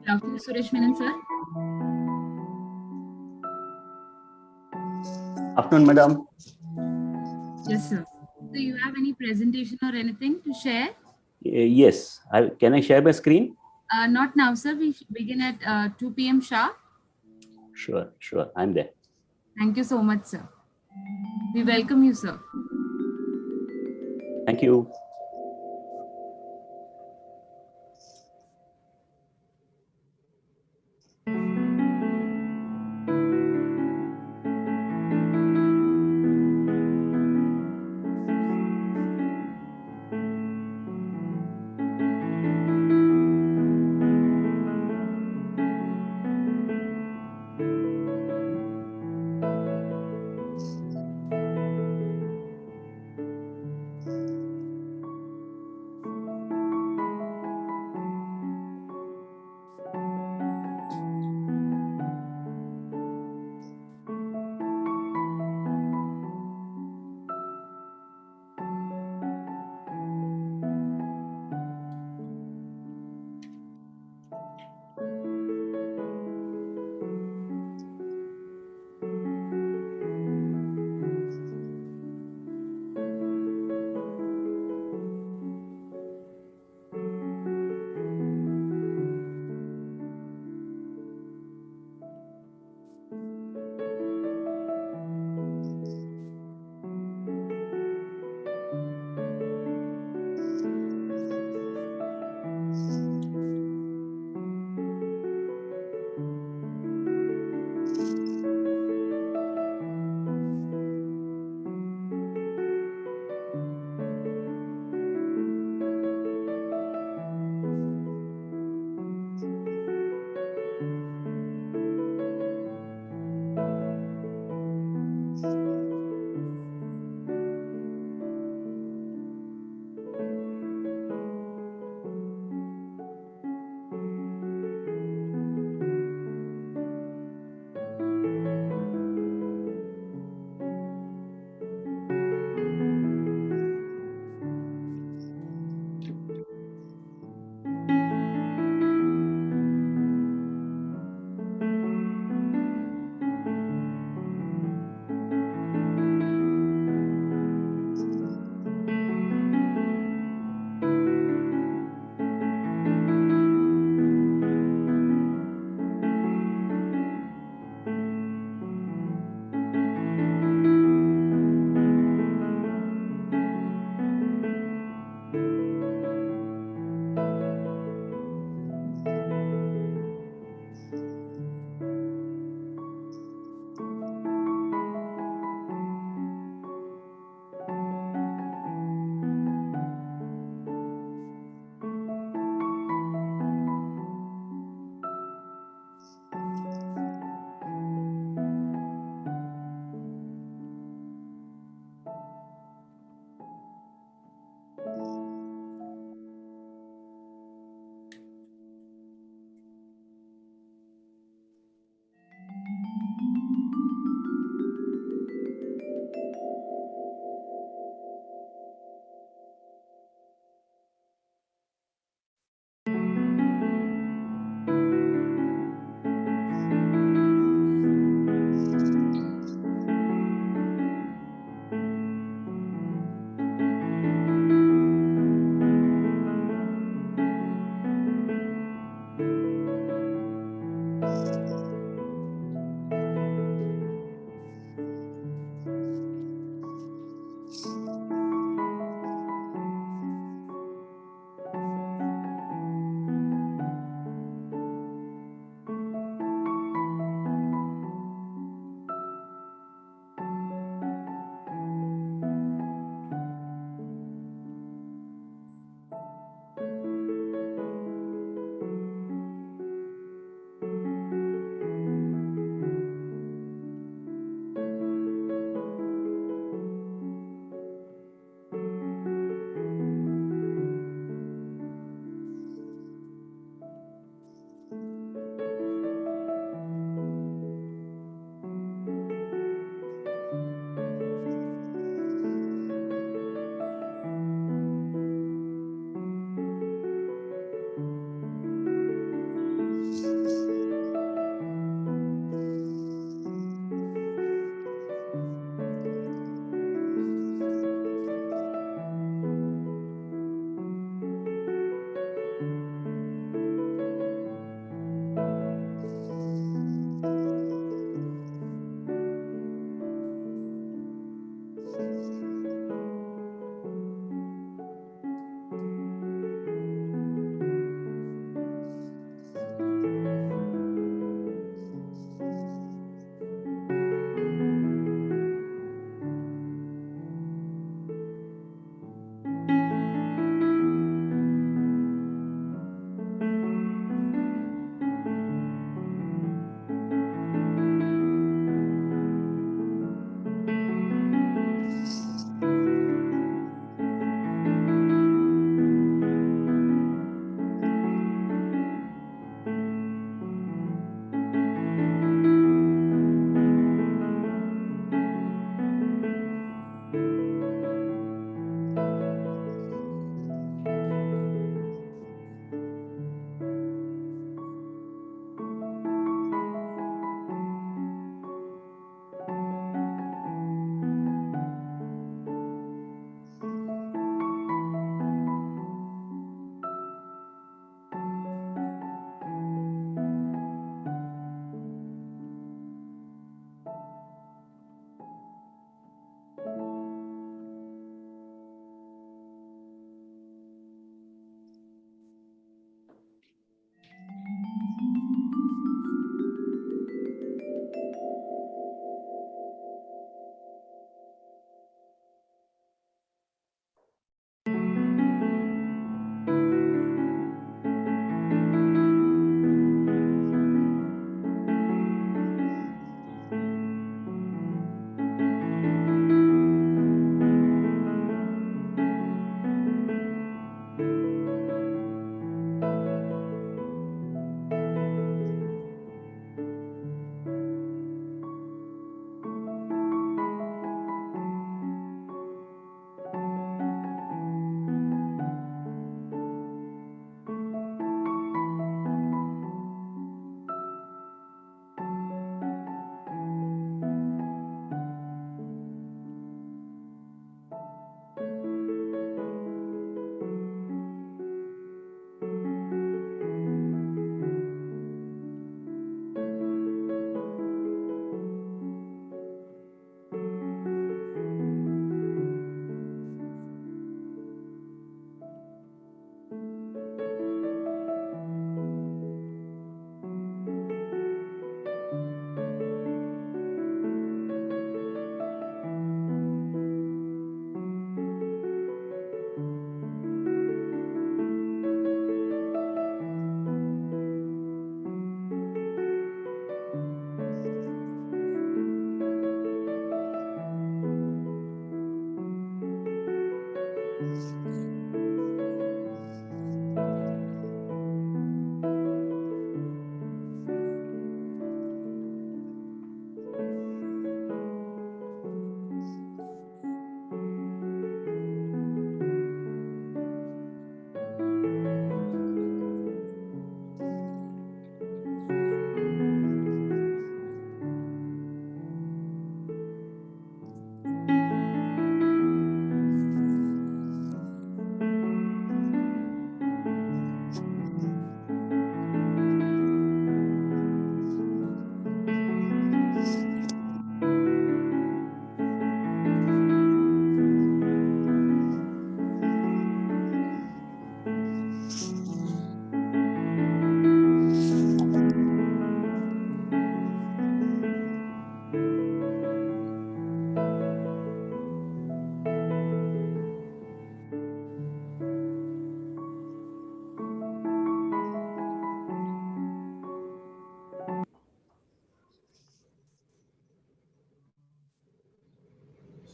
Dr. Suresh Menon, sir. Afternoon, madam. Yes, sir. Do you have any presentation or anything to share? Yes. Can I share my screen? Not now, sir. We begin at 2 p.m. sharp. Sure. I'm there. Thank you so much, sir. We welcome you, sir. Thank you.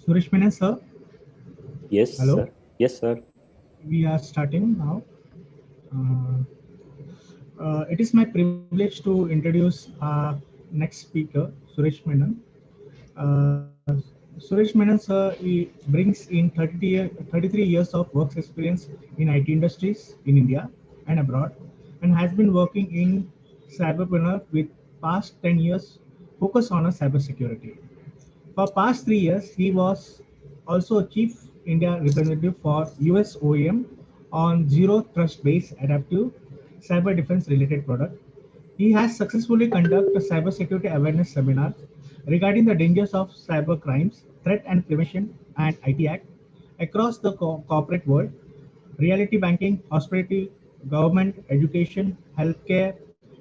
Suresh Menon, sir. Yes, Hello. sir. Yes, sir. We are starting now. It is my privilege to introduce our next speaker, Suresh Menon. Uh, Suresh Menon, sir, he brings in 33 years of work experience in IT industries in India and abroad, and has been working in cyberpreneur with past 10 years focus on a cybersecurity. For past 3 years, he was also Chief India representative for US OEM on zero trust based adaptive cyber defense related product. He has successfully conducted cybersecurity awareness seminars regarding the dangers of cyber crimes, threat and prevention, and IT Act across the corporate world, reality banking, hospitality, government, education, healthcare,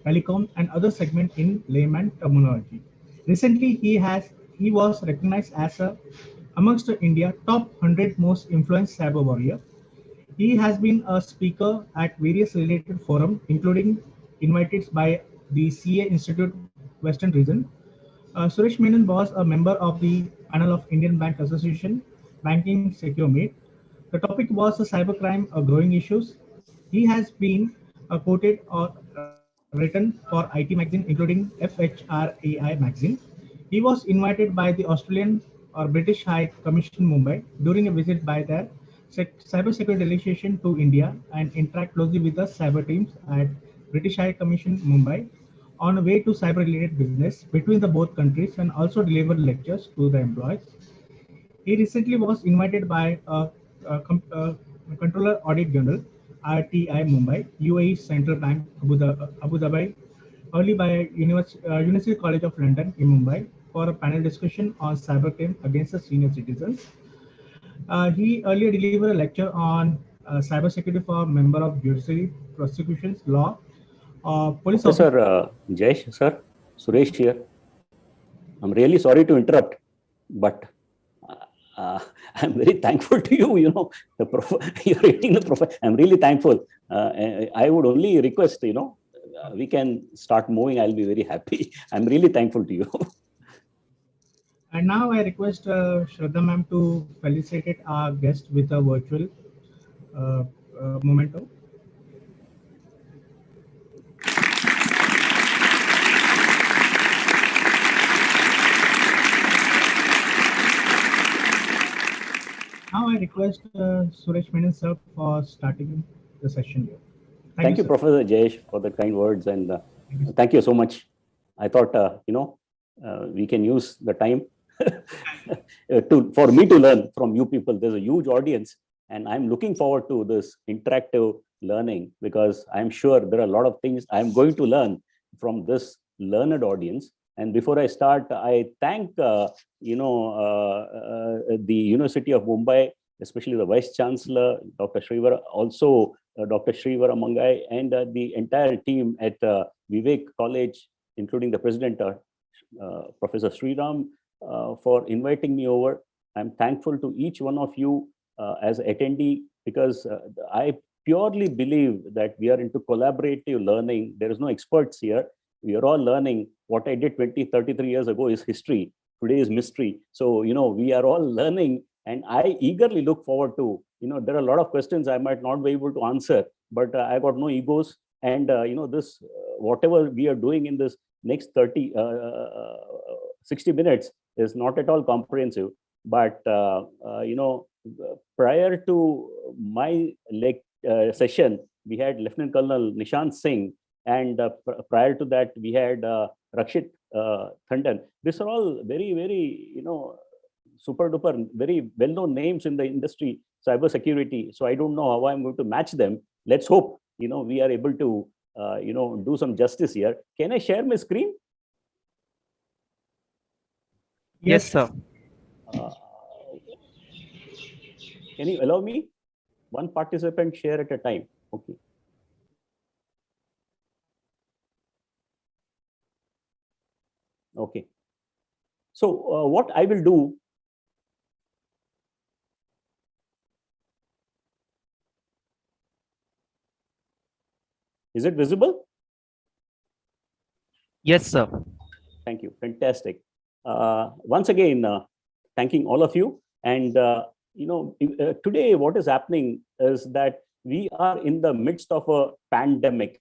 telecom, and other segments in layman terminology. Recently, he was recognized as a amongst the India top 100 most influenced cyber warrior. He has been a speaker at various related forums, including invited by the CA Institute Western Region. Suresh Menon was a member of the panel of Indian Bank Association Banking Secure Meet. The topic was cybercrime, growing issues. He has been quoted or written for IT magazine, including FHRAI magazine. He was invited by the Australian or British High Commission Mumbai during a visit by their cybersecurity delegation to India and interact closely with the cyber teams at British High Commission Mumbai on a way to cyber-related business between the both countries and also delivered lectures to the employees. He recently was invited by Controller Audit General, RTI Mumbai, UAE Central Bank, Abu Dhabi, early by University College of London in Mumbai for a panel discussion on cybercrime against the senior citizens. He earlier delivered a lecture on cybersecurity for member of judiciary, prosecutions, law, police Professor Jayesh, sir, Suresh here. I'm really sorry to interrupt, but I'm very thankful to you. You know, you're reading the profile. I'm really thankful. I would only request, we can start moving. I'll be very happy. I'm really thankful to you. And now I request Shraddha ma'am to felicitate our guest with a virtual memento. Now I request Suresh Menon sir for starting the session here. Thank you, Professor Jayesh, for the kind words, and thank you so much. I thought, we can use the time for me to learn from you people. There's a huge audience, and I'm looking forward to this interactive learning because I'm sure there are a lot of things I'm going to learn from this learned audience. And before I start, I thank the University of Mumbai, especially the Vice Chancellor, Dr. Sriram, also Dr. Sriram Mangai, and the entire team at Vivek College, including the President, Professor Sriram, for inviting me over. I'm thankful to each one of you as attendee because I purely believe that we are into collaborative learning. There is no experts here. We are all learning. What I did 33 years ago is history. Today is mystery. So, we are all learning, and I eagerly look forward to, there are a lot of questions I might not be able to answer, but I got no egos. And, this, whatever we are doing in this next 60 minutes is not at all comprehensive. But, prior to my session, we had Lieutenant Colonel Nishant Singh, and prior to that, we had Rakshit, Tandon. These are all very, very, super duper, very well-known names in the industry, cybersecurity. So I don't know how I'm going to match them. Let's hope, we are able to, do some justice here. Can I share my screen? Yes, sir. Can you allow me? One participant share at a time. Okay. Okay. So what I will do, is it visible? Yes, sir. Thank you. Fantastic. Once again, thanking all of you. And today what is happening is that we are in the midst of a pandemic,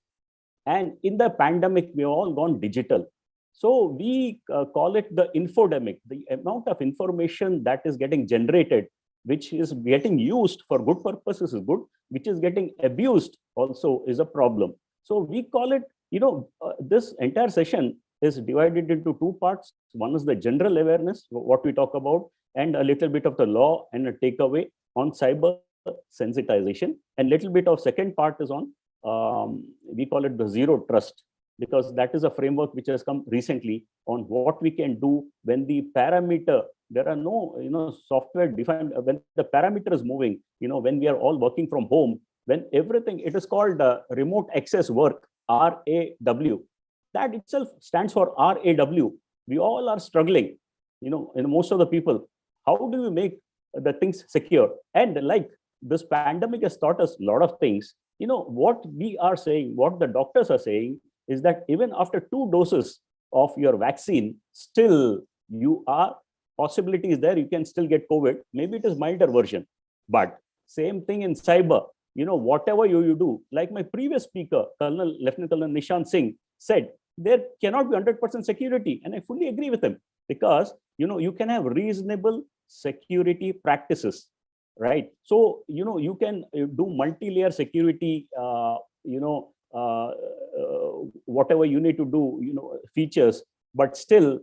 and in the pandemic we have all gone digital. So we call it the infodemic. The amount of information that is getting generated, which is getting used for good purposes, is good, which is getting abused also is a problem. So we call it, this entire session is divided into two parts. One is the general awareness, what we talk about, and a little bit of the law and a takeaway on cyber sensitization. And little bit of second part is on, we call it the zero trust, because that is a framework which has come recently on what we can do when the parameter, there are no, software defined, when the parameter is moving, when we are all working from home, when everything, it is called remote access work, RAW. That itself stands for RAW. We all are struggling, most of the people. How do we make the things secure? And like this pandemic has taught us a lot of things. What we are saying, what the doctors are saying is that even after 2 doses of your vaccine, still you are, possibility is there, you can still get COVID. Maybe it is milder version, but same thing in cyber. Whatever you do, like my previous speaker, Lieutenant Colonel Nishant Singh said, there cannot be 100% security. And I fully agree with him, because, you can have reasonable security practices, right? So, you can do multi-layer security, whatever you need to do, features, but still,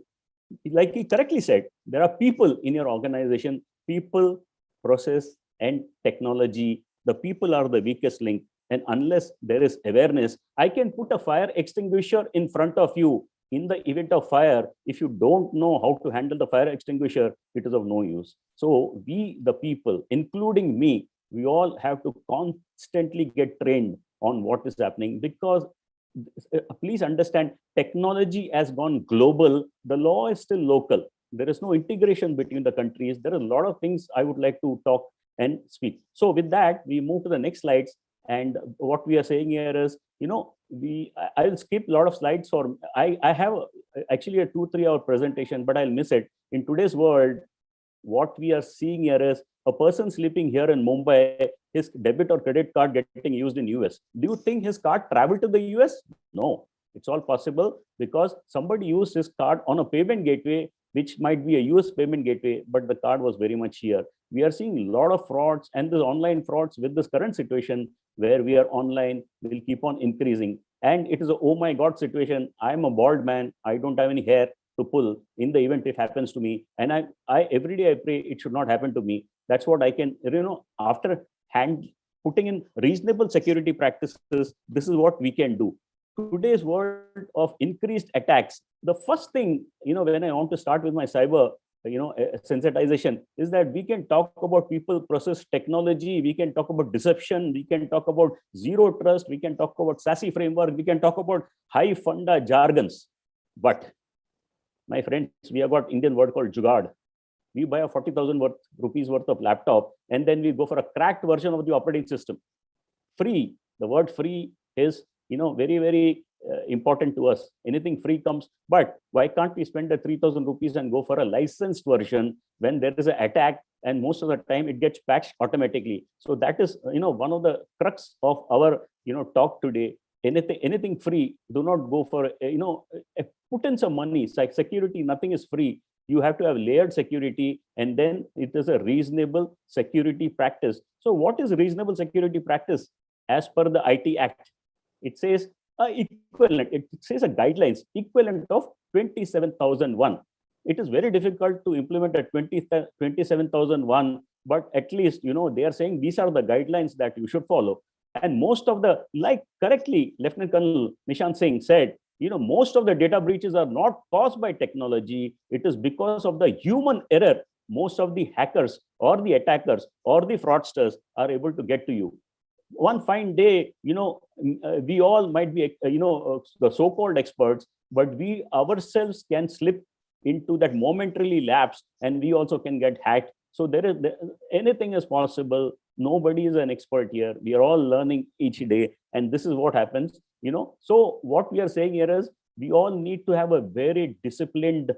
like he correctly said, there are people in your organization, people, process, and technology. The people are the weakest link. And unless there is awareness, I can put a fire extinguisher in front of you. In the event of fire, if you don't know how to handle the fire extinguisher, it is of no use. So we, the people, including me, we all have to constantly get trained on what is happening, because please understand, technology has gone global. The law is still local. There is no integration between the countries. There are a lot of things I would like to talk and speak. So with that, we move to the next slides. And what we are saying here is, I will skip a lot of slides for, I have actually a 2-3 hour presentation, but I'll miss it. In today's world, what we are seeing here is a person sleeping here in Mumbai, his debit or credit card getting used in US. Do you think his card traveled to the US? No, it's all possible because somebody used his card on a payment gateway, which might be a US payment gateway, but the card was very much here. We are seeing a lot of frauds, and the online frauds with this current situation where we are online will keep on increasing. And it is a, oh my God situation. I'm a bald man. I don't have any hair to pull in the event it happens to me. And I every day I pray it should not happen to me. That's what I can, after putting in reasonable security practices, this is what we can do. Today's world of increased attacks, the first thing, when I want to start with my cyber, sensitization, is that we can talk about people, process, technology, we can talk about deception, we can talk about zero trust, we can talk about SASE framework, we can talk about high funda jargons. But my friends, we have got Indian word called jugaad. We buy a 40,000 rupees worth of laptop, and then we go for a cracked version of the operating system. Free, the word free is, very, very important to us. Anything free comes, but why can't we spend the 3,000 rupees and go for a licensed version when there is an attack, and most of the time it gets patched automatically? So that is, one of the crux of our, talk today. Anything free, do not go for, put in some money. It's like security, nothing is free. You have to have layered security, and then it is a reasonable security practice. So what is reasonable security practice? As per the IT Act, it says equivalent, it says a guidelines equivalent of 27,001. It is very difficult to implement a 27,001, but at least, they are saying these are the guidelines that you should follow. And most of the, like correctly, Lieutenant Colonel Nishant Singh said, most of the data breaches are not caused by technology. It is because of the human error. Most of the hackers or the attackers or the fraudsters are able to get to you. One fine day, we all might be, the so-called experts, but we ourselves can slip into that momentarily lapse, and we also can get hacked. So anything is possible. Nobody is an expert here. We are all learning each day, and this is what happens. So what we are saying here is we all need to have a very disciplined,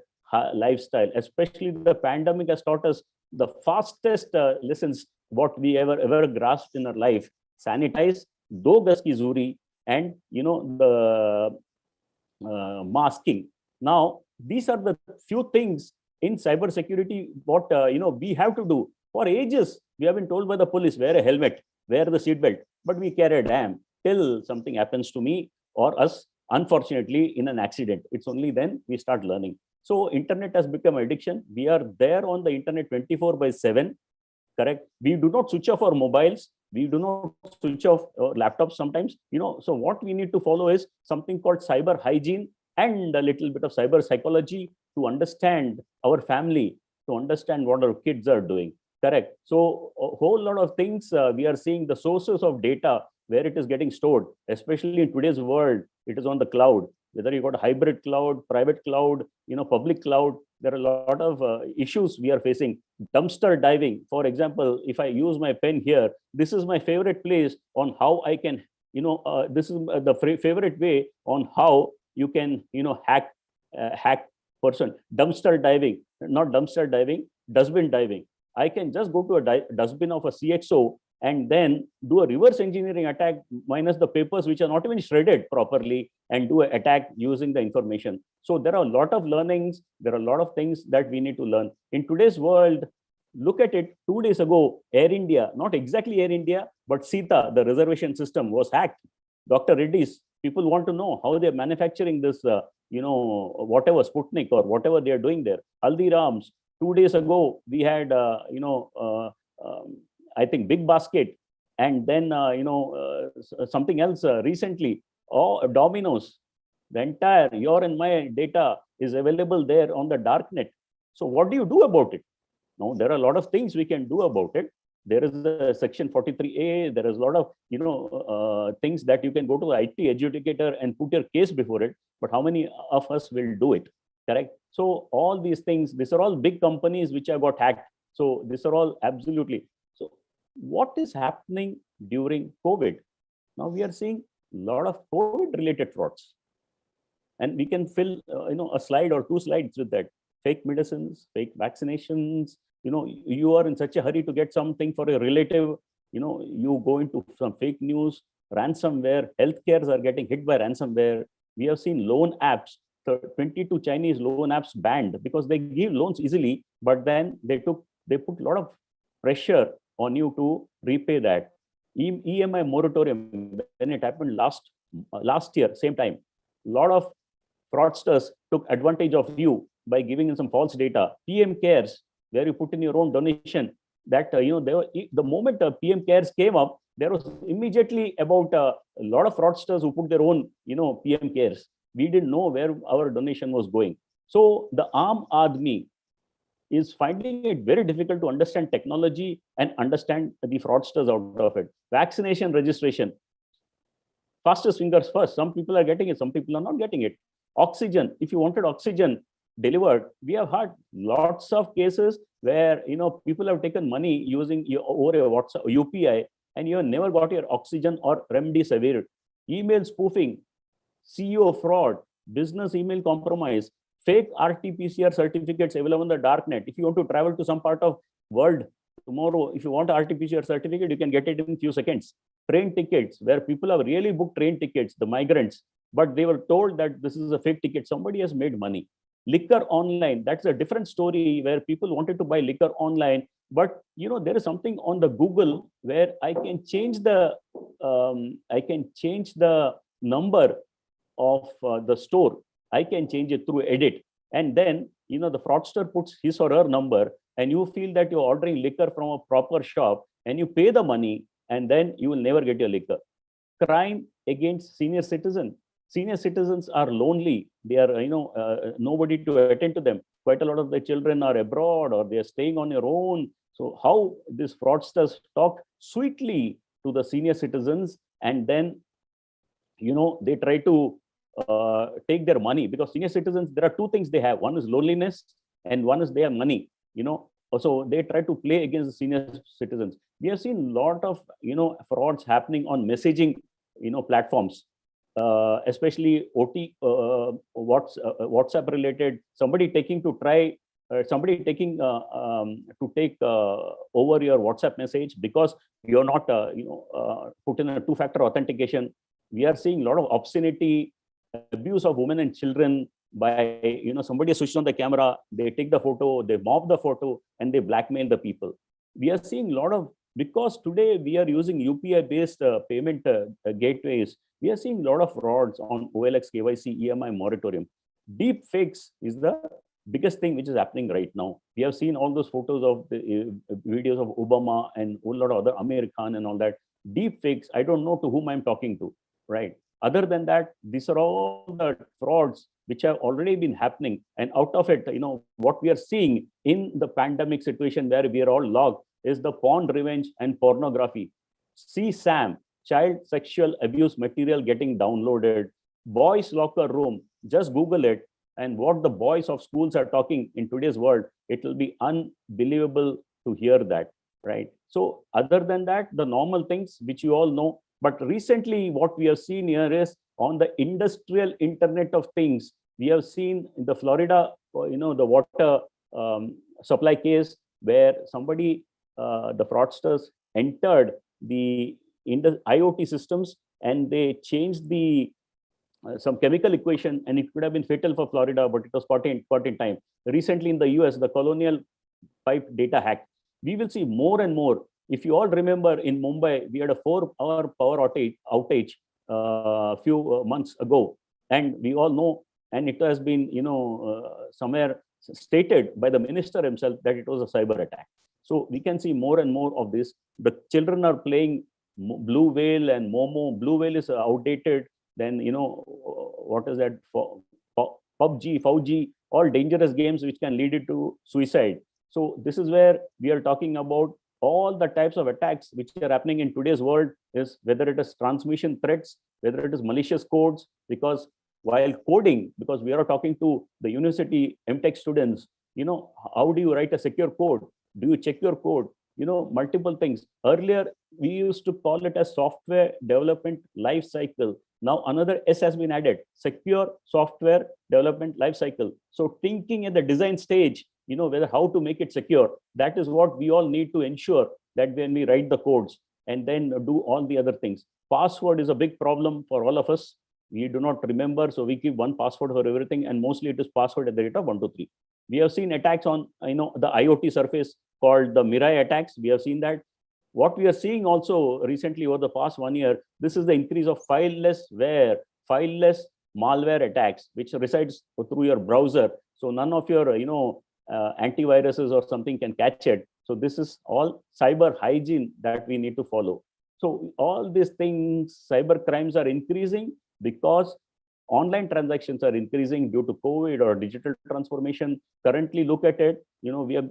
lifestyle. Especially the pandemic has taught us the fastest lessons what we ever grasped in our life. Sanitize, do gas ki zuri, and the masking. Now, these are the few things in cybersecurity what we have to do. For ages, we have been told by the police, wear a helmet, wear the seatbelt, but we carry a damn till something happens to me or us, unfortunately, in an accident. It's only then we start learning. So internet has become addiction. We are there on the internet 24/7. Correct. We do not switch off our mobiles. We do not switch off our laptops sometimes. So what we need to follow is something called cyber hygiene and a little bit of cyber psychology to understand our family, to understand what our kids are doing. Correct. So a whole lot of things we are seeing the sources of data where it is getting stored, especially in today's world. It is on the cloud. Whether you got a hybrid cloud, private cloud, public cloud, there are a lot of issues we are facing. Dumpster diving, for example, if I use my pen here, this is my favorite place on how I can, this is the favorite way on how you can, hack person. Dumpster diving, not dumpster diving, dustbin diving. I can just go to a dustbin of a CXO and then do a reverse engineering attack minus the papers which are not even shredded properly and do an attack using the information. So there are a lot of learnings. There are a lot of things that we need to learn. In today's world, look at it, 2 days ago, Air India, not exactly Air India, but Sita, the reservation system was hacked. Dr. Reddy's, people want to know how they're manufacturing this, whatever Sputnik or whatever they're doing there. Haldiram's, 2 days ago, we had, I think Big Basket, and then something else recently. Domino's, the entire your and my data is available there on the dark net. So what do you do about it? Now there are a lot of things we can do about it. There is a section 43A. There is a lot of things that you can go to the IT adjudicator and put your case before it. But how many of us will do it? Correct. So all these things, these are all big companies which have got hacked. So these are all absolutely. So what is happening during COVID? Now we are seeing a lot of COVID related frauds, and we can fill a slide or 2 slides with that. Fake medicines, fake vaccinations. You are in such a hurry to get something for a relative. You go into some fake news, ransomware. Healthcares are getting hit by ransomware. We have seen loan apps. 22 Chinese loan apps banned because they give loans easily, but then they put a lot of pressure on you to repay that. EMI moratorium, when it happened last year, same time, a lot of fraudsters took advantage of you by giving in some false data. PM Cares, where you put in your own donation, that the moment PM Cares came up, there was immediately about a lot of fraudsters who put their own PM Cares. We didn't know where our donation was going. So the Aam Aadmi is finding it very difficult to understand technology and understand the fraudsters out of it. Vaccination registration, fastest fingers first. Some people are getting it, some people are not getting it. Oxygen, if you wanted oxygen delivered, we have had lots of cases where people have taken money using over a WhatsApp UPI, and you have never got your oxygen or remdesivir. Email spoofing, CEO fraud, business email compromise, fake RT-PCR certificates available on the darknet. If you want to travel to some part of world tomorrow, if you want an RT-PCR certificate, you can get it in a few seconds. Train tickets, where people have really booked train tickets, the migrants, but they were told that this is a fake ticket. Somebody has made money. Liquor online, that's a different story where people wanted to buy liquor online, but there is something on the Google where I can change the number of the store. I can change it through edit, and then the fraudster puts his or her number, and you feel that you're ordering liquor from a proper shop, and you pay the money, and then you will never get your liquor. Crime against senior citizens. Senior citizens are lonely. They are nobody to attend to them. Quite a lot of the children are abroad or they are staying on their own. So how these fraudsters talk sweetly to the senior citizens, and then they try to take their money, because senior citizens, there are 2 things they have. One is loneliness and one is they have money. So they try to play against the senior citizens. We have seen a lot of frauds happening on messaging platforms. especially WhatsApp related, somebody taking to try, somebody taking to take over your WhatsApp message because you're not, put in a two-factor authentication. We are seeing a lot of obscenity, abuse of women and children by, somebody switched on the camera, they take the photo, they mob the photo, and they blackmail the people. We are seeing a lot of, because today we are using UPI-based payment gateways, we are seeing a lot of frauds on OLX, KYC, EMI moratorium. Deep fakes is the biggest thing which is happening right now. We have seen all those photos of the videos of Obama and a lot of other Amir Khan and all that. Deep fakes, I don't know to whom I'm talking to, right? Other than that, these are all the frauds which have already been happening. And out of it, what we are seeing in the pandemic situation where we are all locked is the porn revenge and pornography. CSAM, child sexual abuse material getting downloaded, boys locker room, just Google it. And what the boys of schools are talking in today's world, it will be unbelievable to hear that, right? So other than that, the normal things which you all know, but recently what we have seen here is on the industrial Internet of Things, we have seen in the Florida, the water supply case where somebody, the fraudsters entered the IoT systems and they changed the some chemical equation, and it could have been fatal for Florida, but it was caught in time. Recently in the US, the colonial pipe data hack. We will see more and more. If you all remember in Mumbai, we had a 4-hour power outage a few months ago, and we all know, and it has been, somewhere stated by the minister himself that it was a cyber attack. So we can see more and more of this. The children are playing Blue Whale and Momo. Blue Whale is outdated. Then, what is that for? PUBG, FUG, all dangerous games which can lead it to suicide. So this is where we are talking about all the types of attacks which are happening in today's world, is whether it is transmission threats, whether it is malicious codes, because while coding, because we are talking to the university MTech students, how do you write a secure code? Do you check your code? Multiple things. Earlier, we used to call it as software development life cycle. Now another S has been added, secure software development life cycle. So thinking at the design stage, whether how to make it secure, that is what we all need to ensure that when we write the codes and then do all the other things. Password is a big problem for all of us. We do not remember, so we keep one password for everything, and mostly it is password at the rate of 1, 2, 3. We have seen attacks on the IoT surface called the Mirai attacks. We have seen that. What we are seeing also recently over the past 1 year, this is the increase of fileless malware attacks, which resides through your browser. So none of your antiviruses or something can catch it. So this is all cyber hygiene that we need to follow. So all these things, cyber crimes are increasing because online transactions are increasing due to COVID or digital transformation. Currently, look at it. We have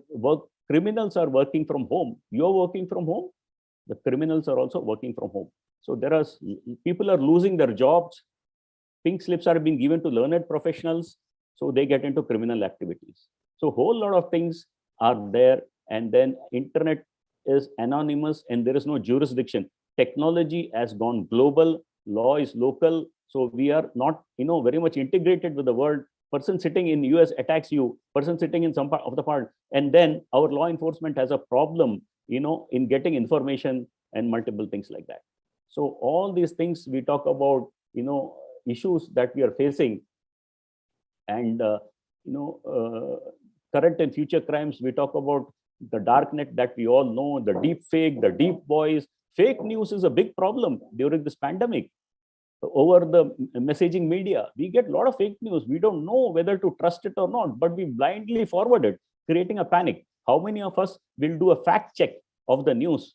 criminals are working from home. You're working from home. The criminals are also working from home. So people are losing their jobs. Pink slips are being given to learned professionals, so they get into criminal activities. So a whole lot of things are there, and then internet is anonymous and there is no jurisdiction. Technology has gone global, law is local. So we are not, very much integrated with the world. Person sitting in US attacks you, person sitting in some part of the part, and then our law enforcement has a problem, in getting information and multiple things like that. So all these things we talk about, issues that we are facing, and current and future crimes. We talk about the darknet that we all know, the deep fake, the deep voice. Fake news is a big problem during this pandemic. Over the messaging media, we get a lot of fake news. We don't know whether to trust it or not, but we blindly forward it, creating a panic. How many of us will do a fact check of the news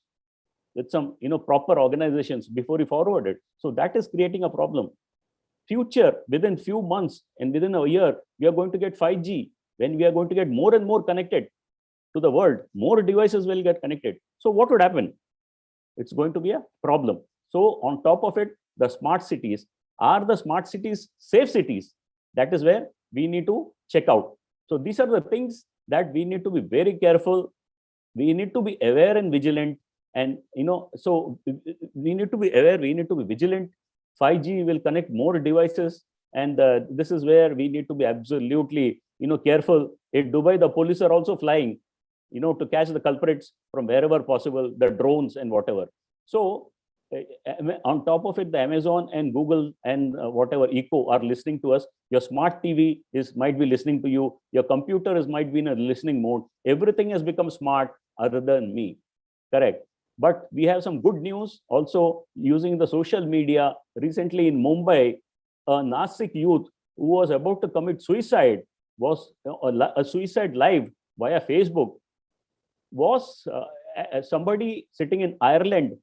with some proper organizations before we forward it? So that is creating a problem. Future, within few months and within a year, we are going to get 5G, when we are going to get more and more connected to the world. More devices will get connected. So what would happen? It's going to be a problem. So on top of it, the smart cities. Are the smart cities safe cities? That is where we need to check out. So these are the things that we need to be very careful. We need to be aware and vigilant. And so we need to be aware, we need to be vigilant. 5G will connect more devices. And this is where we need to be absolutely, careful. In Dubai, the police are also flying, to catch the culprits from wherever possible, the drones and whatever. So on top of it, the Amazon and Google and whatever Echo are listening to us. Your smart TV might be listening to you. Your computer might be in a listening mode. Everything has become smart other than me. Correct. But we have some good news also using the social media. Recently in Mumbai, a Nasik youth who was about to commit suicide was a suicide live via Facebook. Was somebody sitting in Ireland,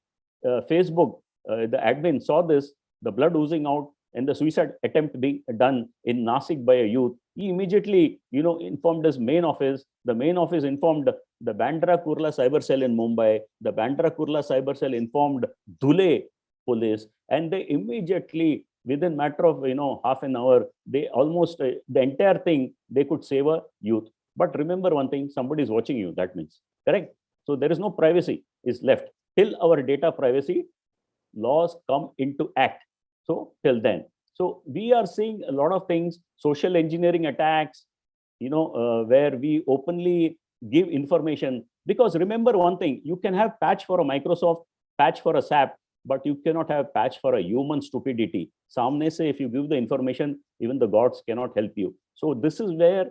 Facebook, the admin saw this, the blood oozing out and the suicide attempt being done in Nasik by a youth. He immediately, informed his main office. The main office informed the Bandra Kurla cyber cell in Mumbai. The Bandra Kurla cyber cell informed Dhule police, and they immediately, within matter of half an hour, they almost the entire thing they could save a youth. But remember one thing: somebody is watching you. That means correct. So there is no privacy is left till our data privacy laws come into act. So till then, so we are seeing a lot of things, social engineering attacks, where we openly give information. Because remember one thing: you can have patch for a Microsoft, patch for a SAP, but you cannot have patch for a human stupidity. Samne se, if you give the information, even the gods cannot help you. So this is where,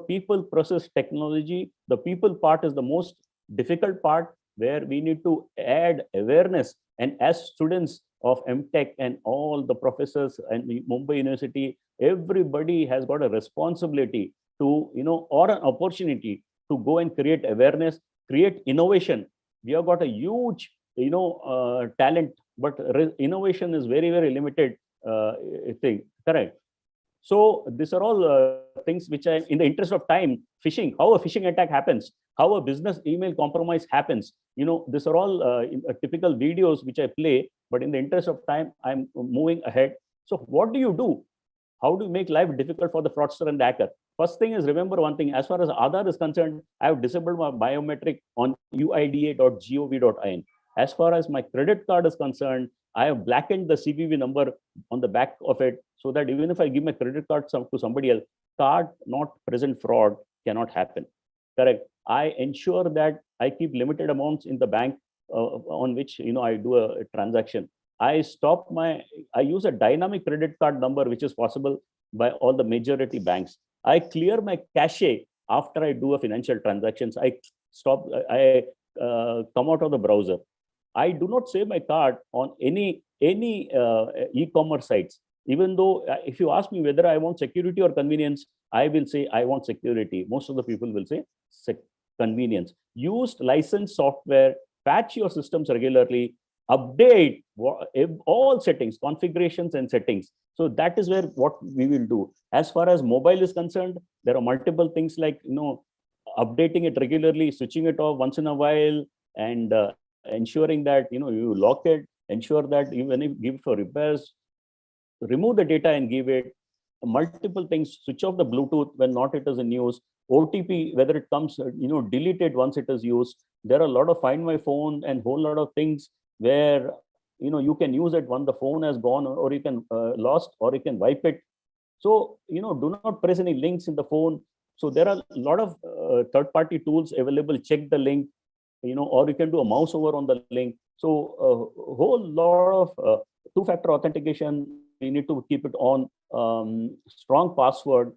people process technology. The people part is the most difficult part, where we need to add awareness. And as students of MTech and all the professors and Mumbai University, everybody has got a responsibility to, or an opportunity to go and create awareness, create innovation. We have got a huge, talent, but innovation is very, very limited thing. Correct. So these are all things which I, in the interest of time, phishing, how a phishing attack happens, how a business email compromise happens. These are all typical videos which I play, but in the interest of time, I'm moving ahead. So what do you do? How do you make life difficult for the fraudster and the hacker? First thing is, remember one thing: as far as Aadhaar is concerned, I have disabled my biometric on uida.gov.in. As far as my credit card is concerned, I have blackened the CVV number on the back of it, so that even if I give my credit card to somebody else, card not present fraud cannot happen. Correct. I ensure that I keep limited amounts in the bank on which I do a transaction. I use a dynamic credit card number, which is possible by all the majority banks. I clear my cache after I do a financial transactions. I come out of the browser. I do not save my card on any e-commerce sites. Even though if you ask me whether I want security or convenience, I will say I want security. Most of the people will say convenience. Use licensed software, patch your systems regularly, update all settings, configurations and settings. So that is where what we will do. As far as mobile is concerned, there are multiple things like, updating it regularly, switching it off once in a while, and ensuring that, you lock it, ensure that when you give it for repairs, remove the data and give it. Multiple things, switch off the Bluetooth when not it is in use. OTP, whether it comes, delete it once it is used. There are a lot of Find My Phone and whole lot of things where, you can use it when the phone has gone, or you can lost, or you can wipe it. So, do not press any links in the phone. So there are a lot of third-party tools available. Check the link, or you can do a mouse over on the link. So a whole lot of two-factor authentication, we need to keep it on. Strong password.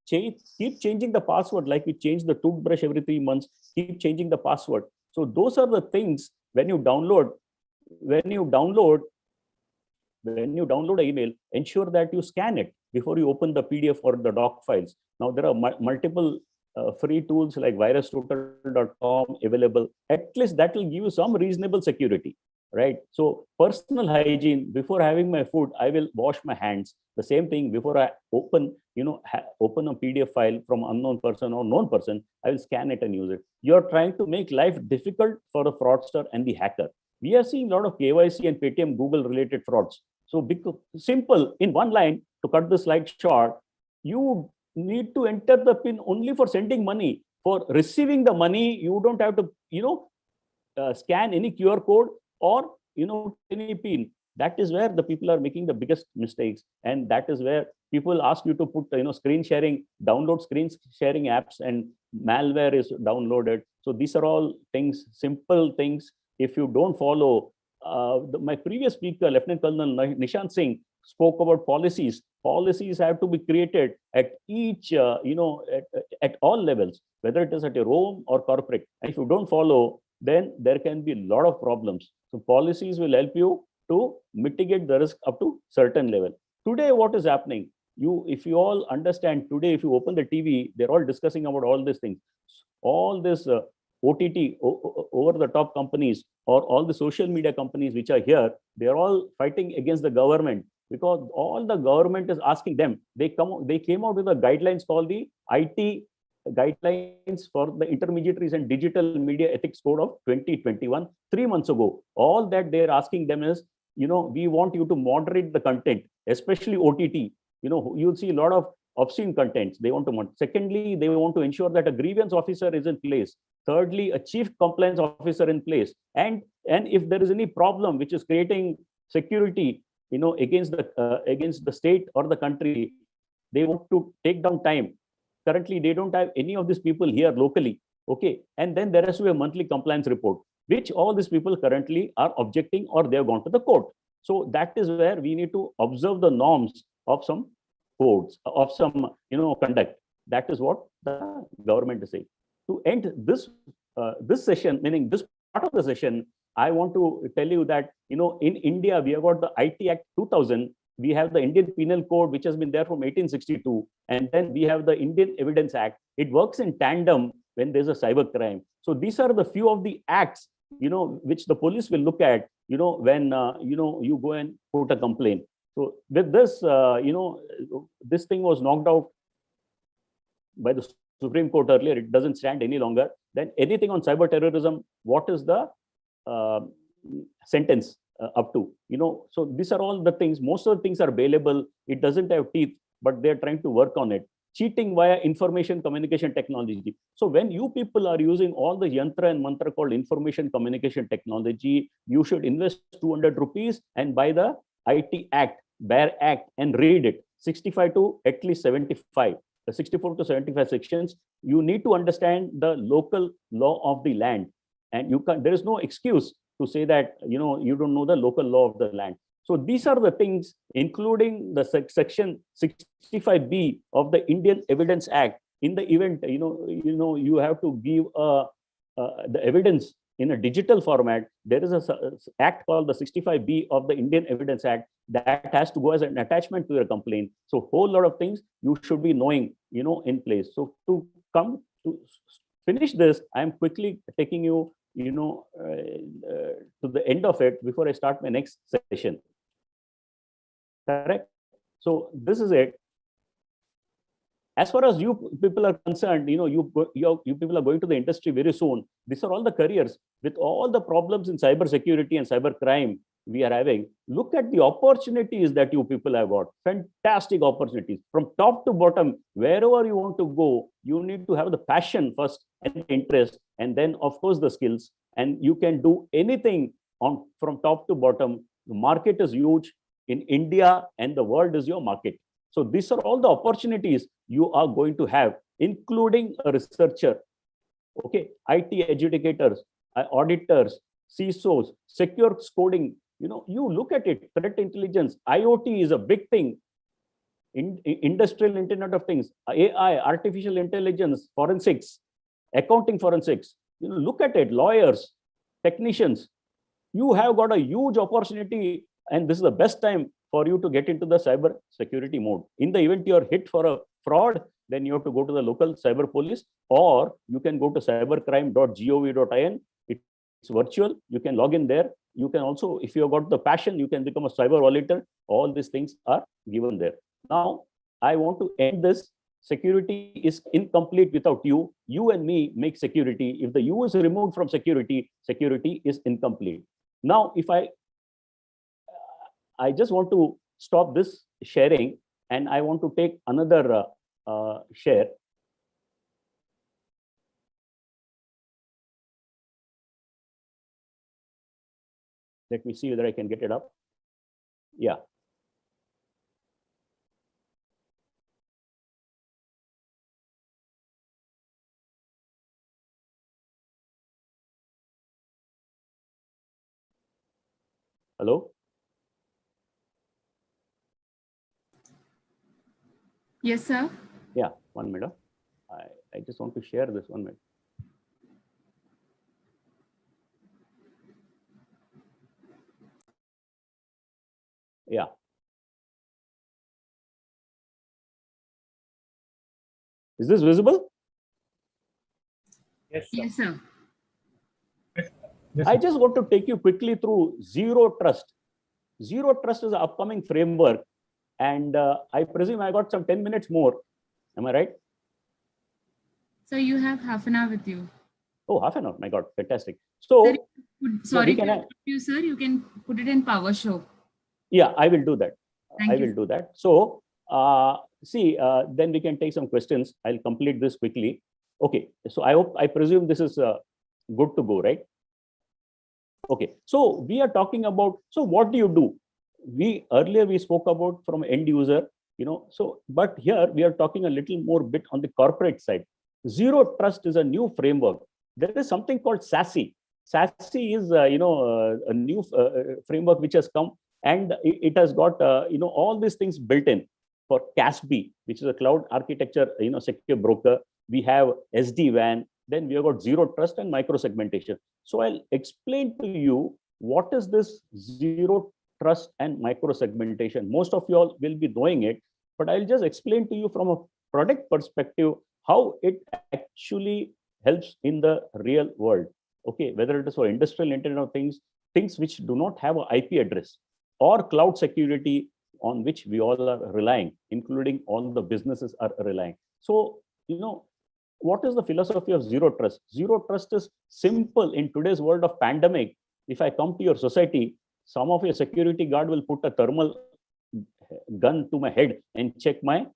Keep changing the password, like we change the toothbrush every 3 months. Keep changing the password. So those are the things. When you download an email, ensure that you scan it before you open the PDF or the doc files. Now there are multiple free tools like virustotal.com available. At least that will give you some reasonable security, right? So personal hygiene: before having my food, I will wash my hands. The same thing, before I open a PDF file from unknown person or known person, I will scan it and use it. You're trying to make life difficult for the fraudster and the hacker. We are seeing a lot of KYC and Paytm, Google related frauds. So simple, in one line, to cut the slide short, you need to enter the PIN only for sending money. For receiving the money, you don't have to, scan any QR code or, any PIN. That is where the people are making the biggest mistakes, and that is where people ask you to put screen sharing, download screen sharing apps, and malware is downloaded. So these are all things, simple things. If you don't follow, my previous speaker, Lieutenant Colonel Nishant Singh, spoke about policies. Policies have to be created at each, at all levels, whether it is at your home or corporate. And if you don't follow, then there can be a lot of problems. So policies will help you to mitigate the risk up to certain level. Today, what is happening? If you all understand today, if you open the TV, they're all discussing about all these things. All this OTT, over-the-top companies, or all the social media companies which are here, they're all fighting against the government, because all the government is asking them. They came out with the guidelines called the IT guidelines for the intermediaries and digital media ethics code of 2021, 3 months ago. All that they're asking them is, we want you to moderate the content, especially OTT. You'll see a lot of obscene contents. They want to moderate. Secondly, they want to ensure that a grievance officer is in place. Thirdly, a chief compliance officer in place. And if there is any problem which is creating security, against the state or the country, they want to take down time. Currently, they don't have any of these people here locally. Okay, and then there has to be a monthly compliance report, which all these people currently are objecting, or they have gone to the court. So that is where we need to observe the norms of some codes, of some conduct. That is what the government is saying. To end this session, meaning this part of the session, I want to tell you that in India we have got the IT Act 2000. We have the Indian Penal Code, which has been there from 1862, and then we have the Indian Evidence Act. It works in tandem when there's a cyber crime. So these are the few of the acts which the police will look at when you go and put a complaint. So with this, this thing was knocked out by the Supreme Court earlier. It doesn't stand any longer. Then anything on cyber terrorism, what is the sentence up to? So these are all the things. Most of the things are bailable. It doesn't have teeth, but they're trying to work on it. Cheating via information communication technology. So when you people are using all the yantra and mantra called information communication technology, you should invest 200 rupees and buy the IT Act, BEAR Act, and read it. 65 to at least 75. The 64 to 75 sections. You need to understand the local law of the land, and there is no excuse to say that you don't know the local law of the land. So these are the things, including the section 65B of the Indian Evidence Act. In the event you have to give the evidence in a digital format, there is a act called the 65B of the Indian Evidence Act that has to go as an attachment to your complaint. So whole lot of things you should be knowing, in place. So to come to finish this, I am quickly taking you, to the end of it before I start my next session. Correct? So this is it. As far as you people are concerned, you people are going to the industry very soon. These are all the careers. With all the problems in cyber security and cyber crime we are having, look at the opportunities that you people have got. Fantastic opportunities. From top to bottom, wherever you want to go, you need to have the passion first and interest, and then of course the skills. And you can do anything from top to bottom. The market is huge in India, and the world is your market. So these are all the opportunities you are going to have, including a researcher, okay, IT adjudicators, auditors, CISOs, secure coding. You look at it, threat intelligence, IoT is a big thing. Industrial Internet of Things, AI, artificial intelligence, forensics, accounting forensics. Look at it, lawyers, technicians. You have got a huge opportunity, and this is the best time for you to get into the cyber security mode. In the event you are hit for a fraud, then you have to go to the local cyber police, or you can go to cybercrime.gov.in. It's virtual. You can log in there. You can also, if you have got the passion, you can become a cyber auditor. All these things are given there. Now, I want to end this. Security is incomplete without you. You and me make security. If the you is removed from security, security is incomplete. Now, if I just want to stop this sharing, and I want to take another share. Let me see whether I can get it up. Yeah. Hello? Yes, sir. Yeah, 1 minute. I just want to share this 1 minute. Yeah. Is this visible? Yes, sir. Yes, sir. I just want to take you quickly through zero trust. Zero trust is an upcoming framework, and I presume I got some 10 minutes more. Am I right? So you have half an hour with you. Oh, half an hour. My God, fantastic. So, Sorry to interrupt you, sir. You can put it in PowerShow. Yeah, I will do that. Thank I you. will do that. So, then we can take some questions. I'll complete this quickly. Okay. So I presume this is good to go, right? Okay. So we are talking about, so what do you do? Earlier we spoke about from end user, but here we are talking a little more bit on the corporate side. Zero trust is a new framework. There is something called SASE. SASE is, a new framework which has come, and it has got, all these things built in. For CASB, which is a cloud architecture, secure broker. We have SD-WAN. Then we have got zero trust and micro segmentation. So I'll explain to you what is this zero trust and micro segmentation. Most of you all will be knowing it, but I'll just explain to you from a product perspective how it actually helps in the real world. Okay, whether it is for industrial Internet of things which do not have an IP address, or cloud security on which we all are relying, including all the businesses are relying. So, what is the philosophy of zero trust? Zero trust is simple in today's world of pandemic. If I come to your society, some of your security guard will put a thermal gun to my head and check my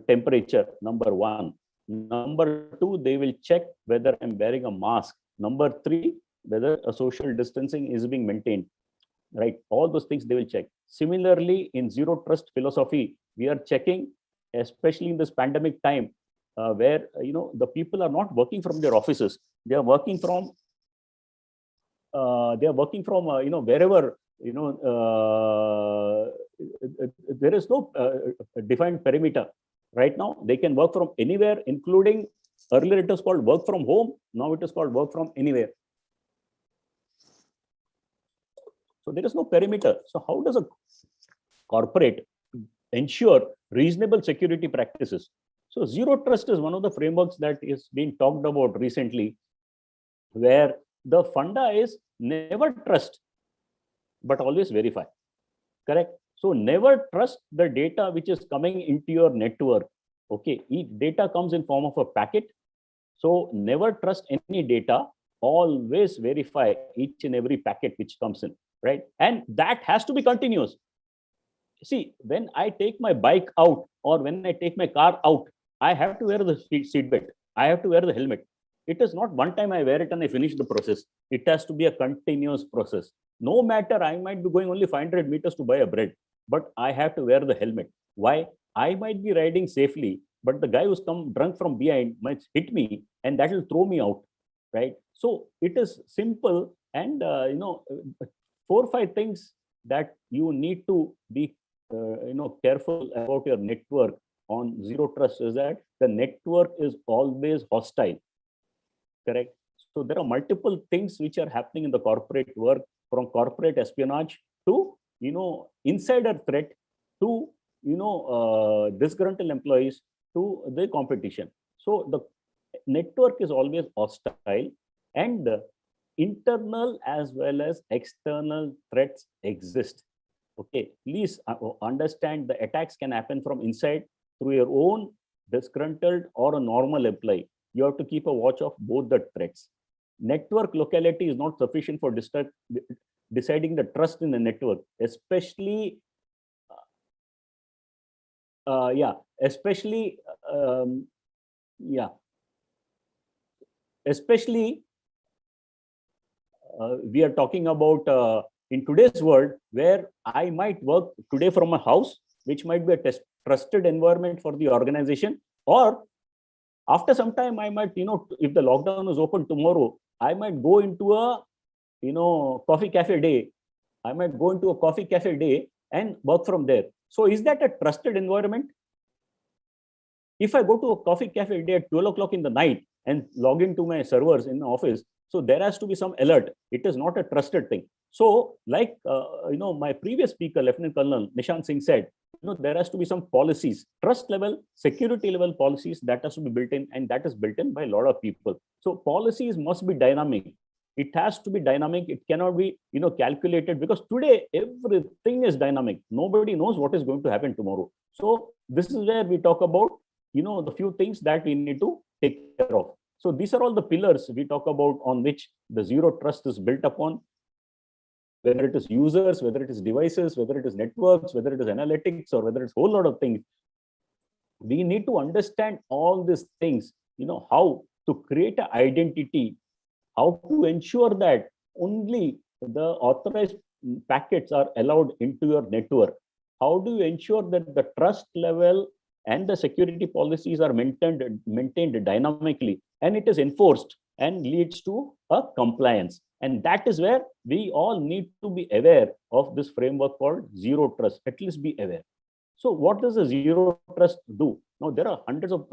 temperature, number one. Number two, they will check whether I'm wearing a mask. Number three, whether a social distancing is being maintained. Right, all those things they will check. Similarly, in zero trust philosophy, we are checking, especially in this pandemic time, where the people are not working from their offices; they are working from wherever there is no defined perimeter. Right now, they can work from anywhere, including earlier it was called work from home. Now it is called work from anywhere. So there is no perimeter. So how does a corporate ensure reasonable security practices? So zero trust is one of the frameworks that is being talked about recently, where the funda is never trust, but always verify. Correct? So never trust the data which is coming into your network. Okay, each data comes in form of a packet. So never trust any data. Always verify each and every packet which comes in. Right? And that has to be continuous. See, when I take my bike out or when I take my car out, I have to wear the seat belt. I have to wear the helmet. It is not one time I wear it and I finish the process. It has to be a continuous process. No matter, I might be going only 500 meters to buy a bread, but I have to wear the helmet. Why? I might be riding safely, but the guy who's come drunk from behind might hit me and that will throw me out. Right? So it is simple, and 4 or 5 things that you need to be careful about your network on zero trust is that the network is always hostile. Correct? So there are multiple things which are happening in the corporate work, from corporate espionage to insider threat to disgruntled employees to the competition. So the network is always hostile, and internal as well as external threats exist. Okay, please understand the attacks can happen from inside through your own disgruntled or a normal employee. You have to keep a watch of both the threats. Network locality is not sufficient for deciding the trust in the network, especially especially we are talking about in today's world, where I might work today from a house, which might be a trusted environment for the organization, or after some time, I might, if the lockdown is open tomorrow, I might go into a, coffee cafe day. I might go into a coffee cafe day and work from there. So is that a trusted environment? If I go to a coffee cafe day at 12 o'clock in the night and log into my servers in the office, so there has to be some alert. It is not a trusted thing. So like, my previous speaker, Lieutenant Colonel Nishant Singh said, there has to be some policies, trust level, security level policies that has to be built in, and that is built in by a lot of people. So policies must be dynamic. It has to be dynamic. It cannot be, calculated, because today everything is dynamic. Nobody knows what is going to happen tomorrow. So this is where we talk about, the few things that we need to take care of. So these are all the pillars we talk about on which the zero trust is built upon. Whether it is users, whether it is devices, whether it is networks, whether it is analytics, or whether it's a whole lot of things. We need to understand all these things, how to create an identity, how to ensure that only the authorized packets are allowed into your network. How do you ensure that the trust level and the security policies are maintained dynamically, and it is enforced and leads to a compliance? And that is where we all need to be aware of this framework called zero trust, at least be aware. So what does the zero trust do? Now, there are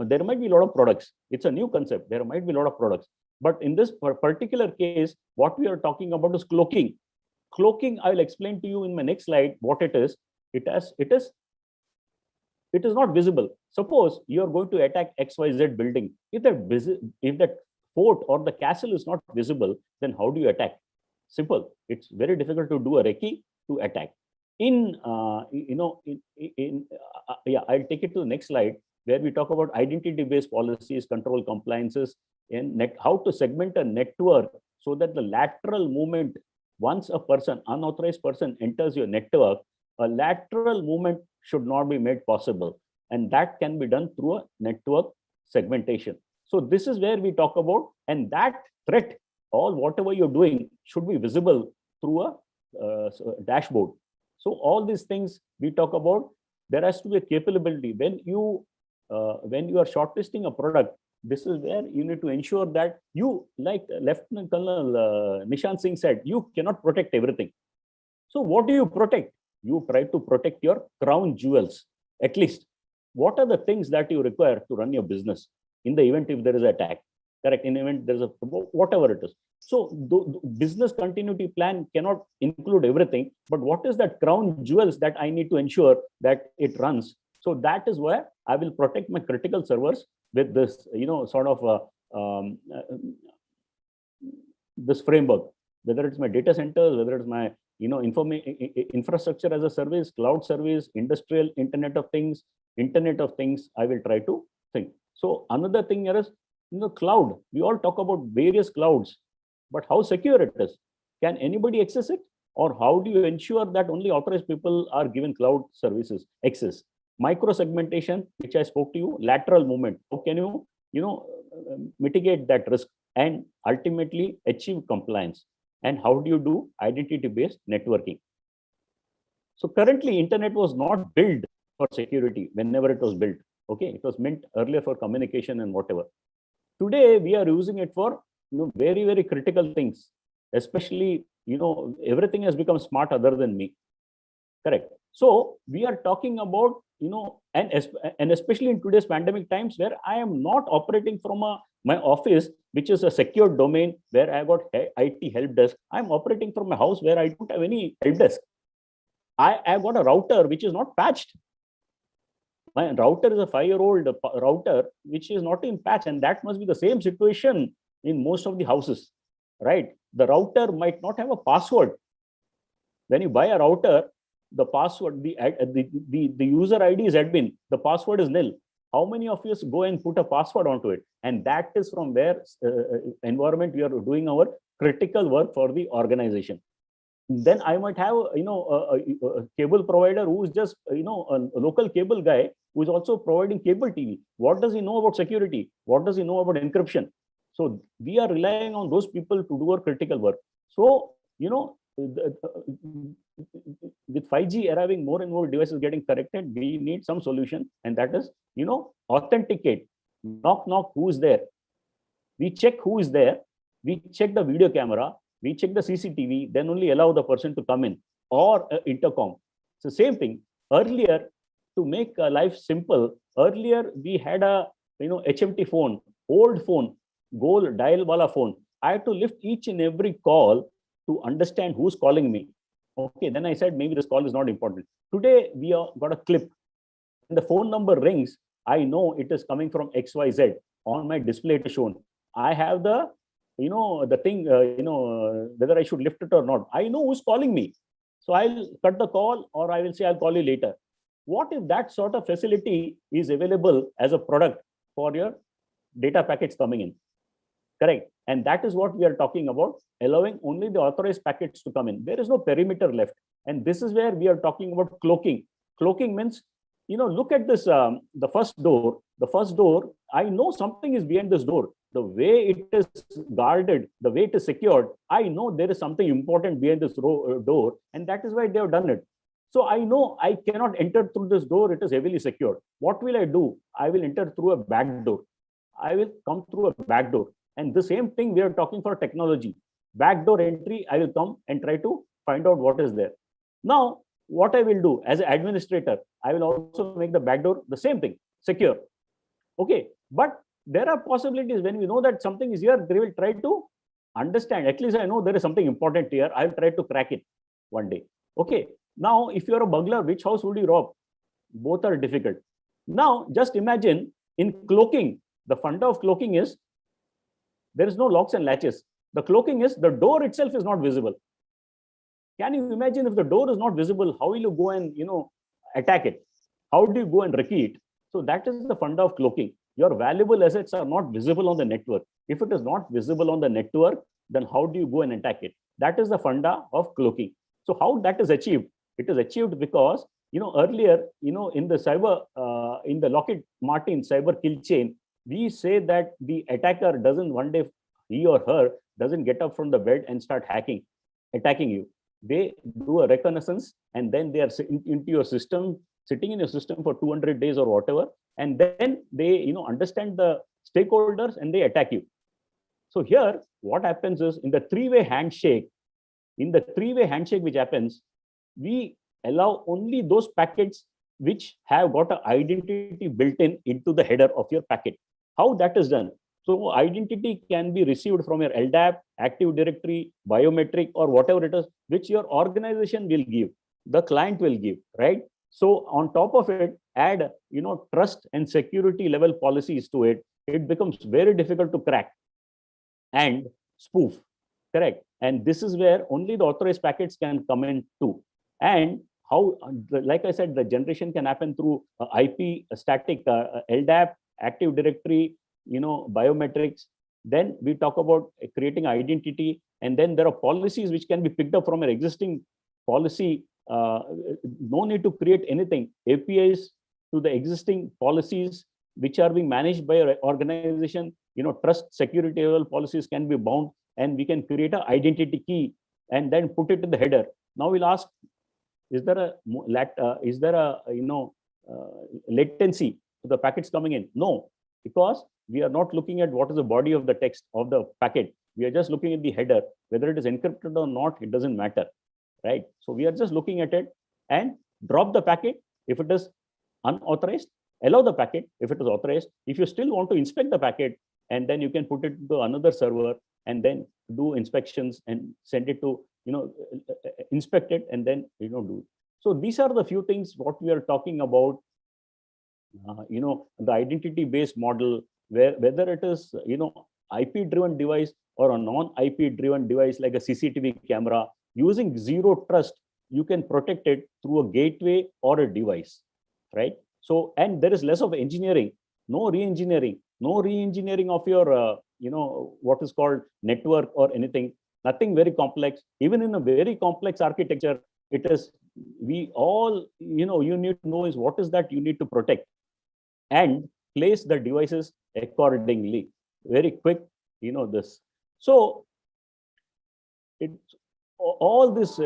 there might be a lot of products. It's a new concept. There might be a lot of products. But in this particular case, what we are talking about is cloaking. Cloaking, I will explain to you in my next slide what it is. It is not visible. Suppose you are going to attack XYZ building. If that fort or the castle is not visible, then how do you attack? Simple. It's very difficult to do a recce to attack. I'll take it to the next slide, where we talk about identity-based policies, control compliances, and how to segment a network so that the lateral movement, once a person, unauthorized person, enters your network, a lateral movement should not be made possible. And that can be done through a network segmentation. So this is where we talk about, and that threat, or whatever you're doing, should be visible through a dashboard. So all these things we talk about, there has to be a capability. When you are shortlisting a product, this is where you need to ensure that you, like Lieutenant Colonel Nishant Singh said, you cannot protect everything. So what do you protect? You try to protect your crown jewels. At least, what are the things that you require to run your business in the event if there is an attack? Correct. In the event there is whatever it is. So the business continuity plan cannot include everything, but what is that crown jewels that I need to ensure that it runs? So that is where I will protect my critical servers with this, this framework, whether it's my data centers, whether it's my, infrastructure as a service, cloud service, industrial Internet of Things, I will try to think. So another thing here is, cloud. We all talk about various clouds, but how secure it is? Can anybody access it? Or how do you ensure that only authorized people are given cloud services access? Micro segmentation, which I spoke to you, lateral movement. How can you, mitigate that risk and ultimately achieve compliance? And how do you do identity-based networking? So currently, internet was not built for security whenever it was built. Okay, it was meant earlier for communication and whatever. Today, we are using it for very, very critical things. Especially, everything has become smart other than me. Correct. So we are talking about, and especially in today's pandemic times, where I am not operating from my office, which is a secured domain where I got IT help desk. I'm operating from my house where I don't have any help desk. I got a router which is not patched. My router is a 5-year-old router which is not in patch, and that must be the same situation in most of the houses, right? The router might not have a password. When you buy a router, the password, the user ID is admin, the password is nil. How many of you go and put a password onto it? And that is from where environment we are doing our critical work for the organization. Then I might have a cable provider who is just a local cable guy who is also providing cable TV. What does he know about security? What does he know about encryption? So we are relying on those people to do our critical work. So with 5G arriving, more and more devices getting connected, we need some solution, and that is, authenticate. Knock, knock, who's there? We check who is there. We check the video camera. We check the CCTV. Then only allow the person to come in, or intercom. So same thing. Earlier, to make life simple, earlier we had a HMT phone, old phone, gold dial wala phone. I had to lift each and every call to understand who's calling me. Okay, then I said maybe this call is not important. Today we have got a clip. When the phone number rings, I know it is coming from XYZ. On my display it is shown. I have the the thing, whether I should lift it or not. I know who's calling me. So I'll cut the call, or I will say I'll call you later. What if that sort of facility is available as a product for your data packets coming in? Correct. And that is what we are talking about, allowing only the authorized packets to come in. There is no perimeter left. And this is where we are talking about cloaking. Cloaking means, look at this, the first door. The first door, I know something is behind this door. The way it is guarded, the way it is secured, I know there is something important behind this door. And that is why they have done it. So I know I cannot enter through this door. It is heavily secured. What will I do? I will enter through a back door. I will come through a back door. And the same thing we are talking for technology. Backdoor entry, I will come and try to find out what is there. Now, what I will do as an administrator, I will also make the backdoor the same thing, secure. Okay, but there are possibilities when we know that something is here, they will try to understand. At least I know there is something important here. I will try to crack it one day. Okay, now if you are a burglar, which house would you rob? Both are difficult. Now, just imagine in cloaking, the funda of cloaking is there is no locks and latches. The cloaking is the door itself is not visible. Can you imagine if the door is not visible, how will you go and attack it? How do you go and recce it? So that is the funda of cloaking. Your valuable assets are not visible on the network. If it is not visible on the network, then how do you go and attack it? That is the funda of cloaking. So how that is achieved? It is achieved because earlier in the cyber in the Lockheed Martin cyber kill chain, we say that the attacker doesn't one day, he or her doesn't get up from the bed and start attacking you. They do a reconnaissance, and then they are into your system, sitting in your system for 200 days or whatever, and then they understand the stakeholders and they attack you. So here what happens is, in the three-way handshake which happens, we allow only those packets which have got an identity built into the header of your packet. How that is done? So identity can be received from your LDAP, Active Directory, biometric, or whatever it is, which your organization will give, the client will give, right? So on top of it, add trust and security level policies to it. It becomes very difficult to crack and spoof, correct? And this is where only the authorized packets can come in too. And how, like I said, the generation can happen through IP, static LDAP, Active Directory, biometrics. Then we talk about creating identity, and then there are policies which can be picked up from an existing policy. No need to create anything. APIs to the existing policies which are being managed by an organization. Trust, security level policies can be bound, and we can create an identity key and then put it in the header. Now we'll ask, is there a latency to the packets coming in? No, because we are not looking at what is the body of the text of the packet. We are just looking at the header. Whether it is encrypted or not, it doesn't matter, right? So we are just looking at it and drop the packet if it is unauthorized, allow the packet if it is authorized. If you still want to inspect the packet, and then you can put it to another server and then do inspections and send it to, inspect it and then, do. So these are the few things what we are talking about. The identity based model, where whether it is IP driven device or a non-IP driven device like a CCTV camera, using zero trust, you can protect it through a gateway or a device, right? So, and there is less of engineering, no re-engineering of your what is called network or anything, nothing very complex. Even in a very complex architecture, it is, we all, you need to know is what is that you need to protect, and place the devices accordingly. Very quick, this. So it's all these,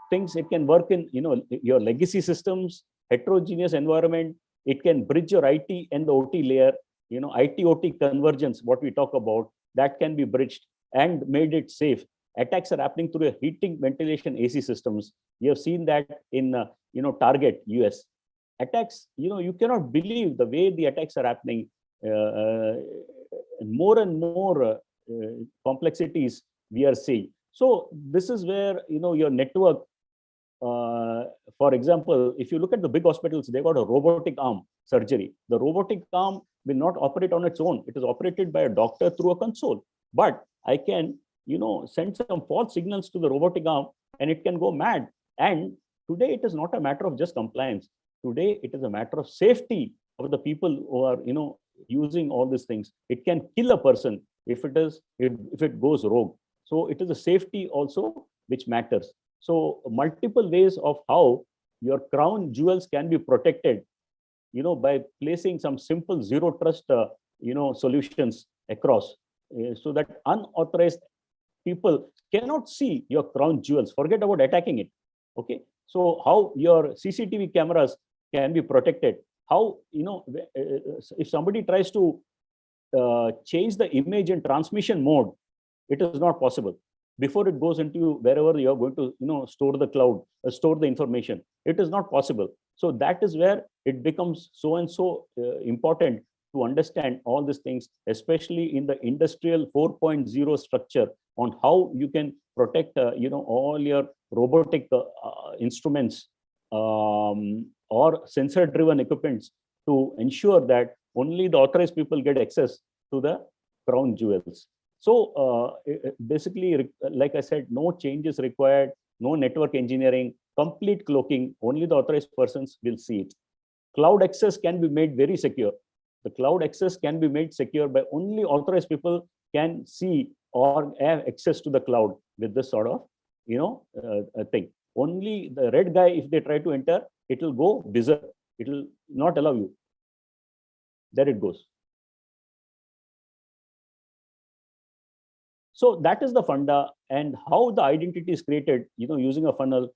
things, it can work in, your legacy systems, heterogeneous environment. It can bridge your IT and the OT layer, IT OT convergence, what we talk about, that can be bridged and made it safe. Attacks are happening through a heating, ventilation, AC systems. You have seen that in, Target US. Attacks, you cannot believe the way the attacks are happening. More and more complexities we are seeing. So this is where, your network, for example, if you look at the big hospitals, they got a robotic arm surgery. The robotic arm will not operate on its own. It is operated by a doctor through a console. But I can, send some false signals to the robotic arm and it can go mad. And today it is not a matter of just compliance. Today it is a matter of safety of the people who are, using all these things. It can kill a person if it goes rogue. So it is a safety also which matters. So multiple ways of how your crown jewels can be protected, by placing some simple zero trust, solutions across, so that unauthorized people cannot see your crown jewels. Forget about attacking it. Okay. So how your CCTV cameras can be protected. How, if somebody tries to change the image in transmission mode, it is not possible. Before it goes into wherever you are going to, store the cloud, store the information, it is not possible. So that is where it becomes so and so important to understand all these things, especially in the industrial 4.0 structure, on how you can protect, all your robotic instruments or sensor-driven equipments to ensure that only the authorized people get access to the crown jewels. So basically, like I said, no changes required, no network engineering, complete cloaking, only the authorized persons will see it. Cloud access can be made very secure. The cloud access can be made secure by only authorized people can see or have access to the cloud with this sort of, thing. Only the red guy, if they try to enter, it will go berserk. It will not allow you. There it goes. So that is the funda, and how the identity is created, using a funnel.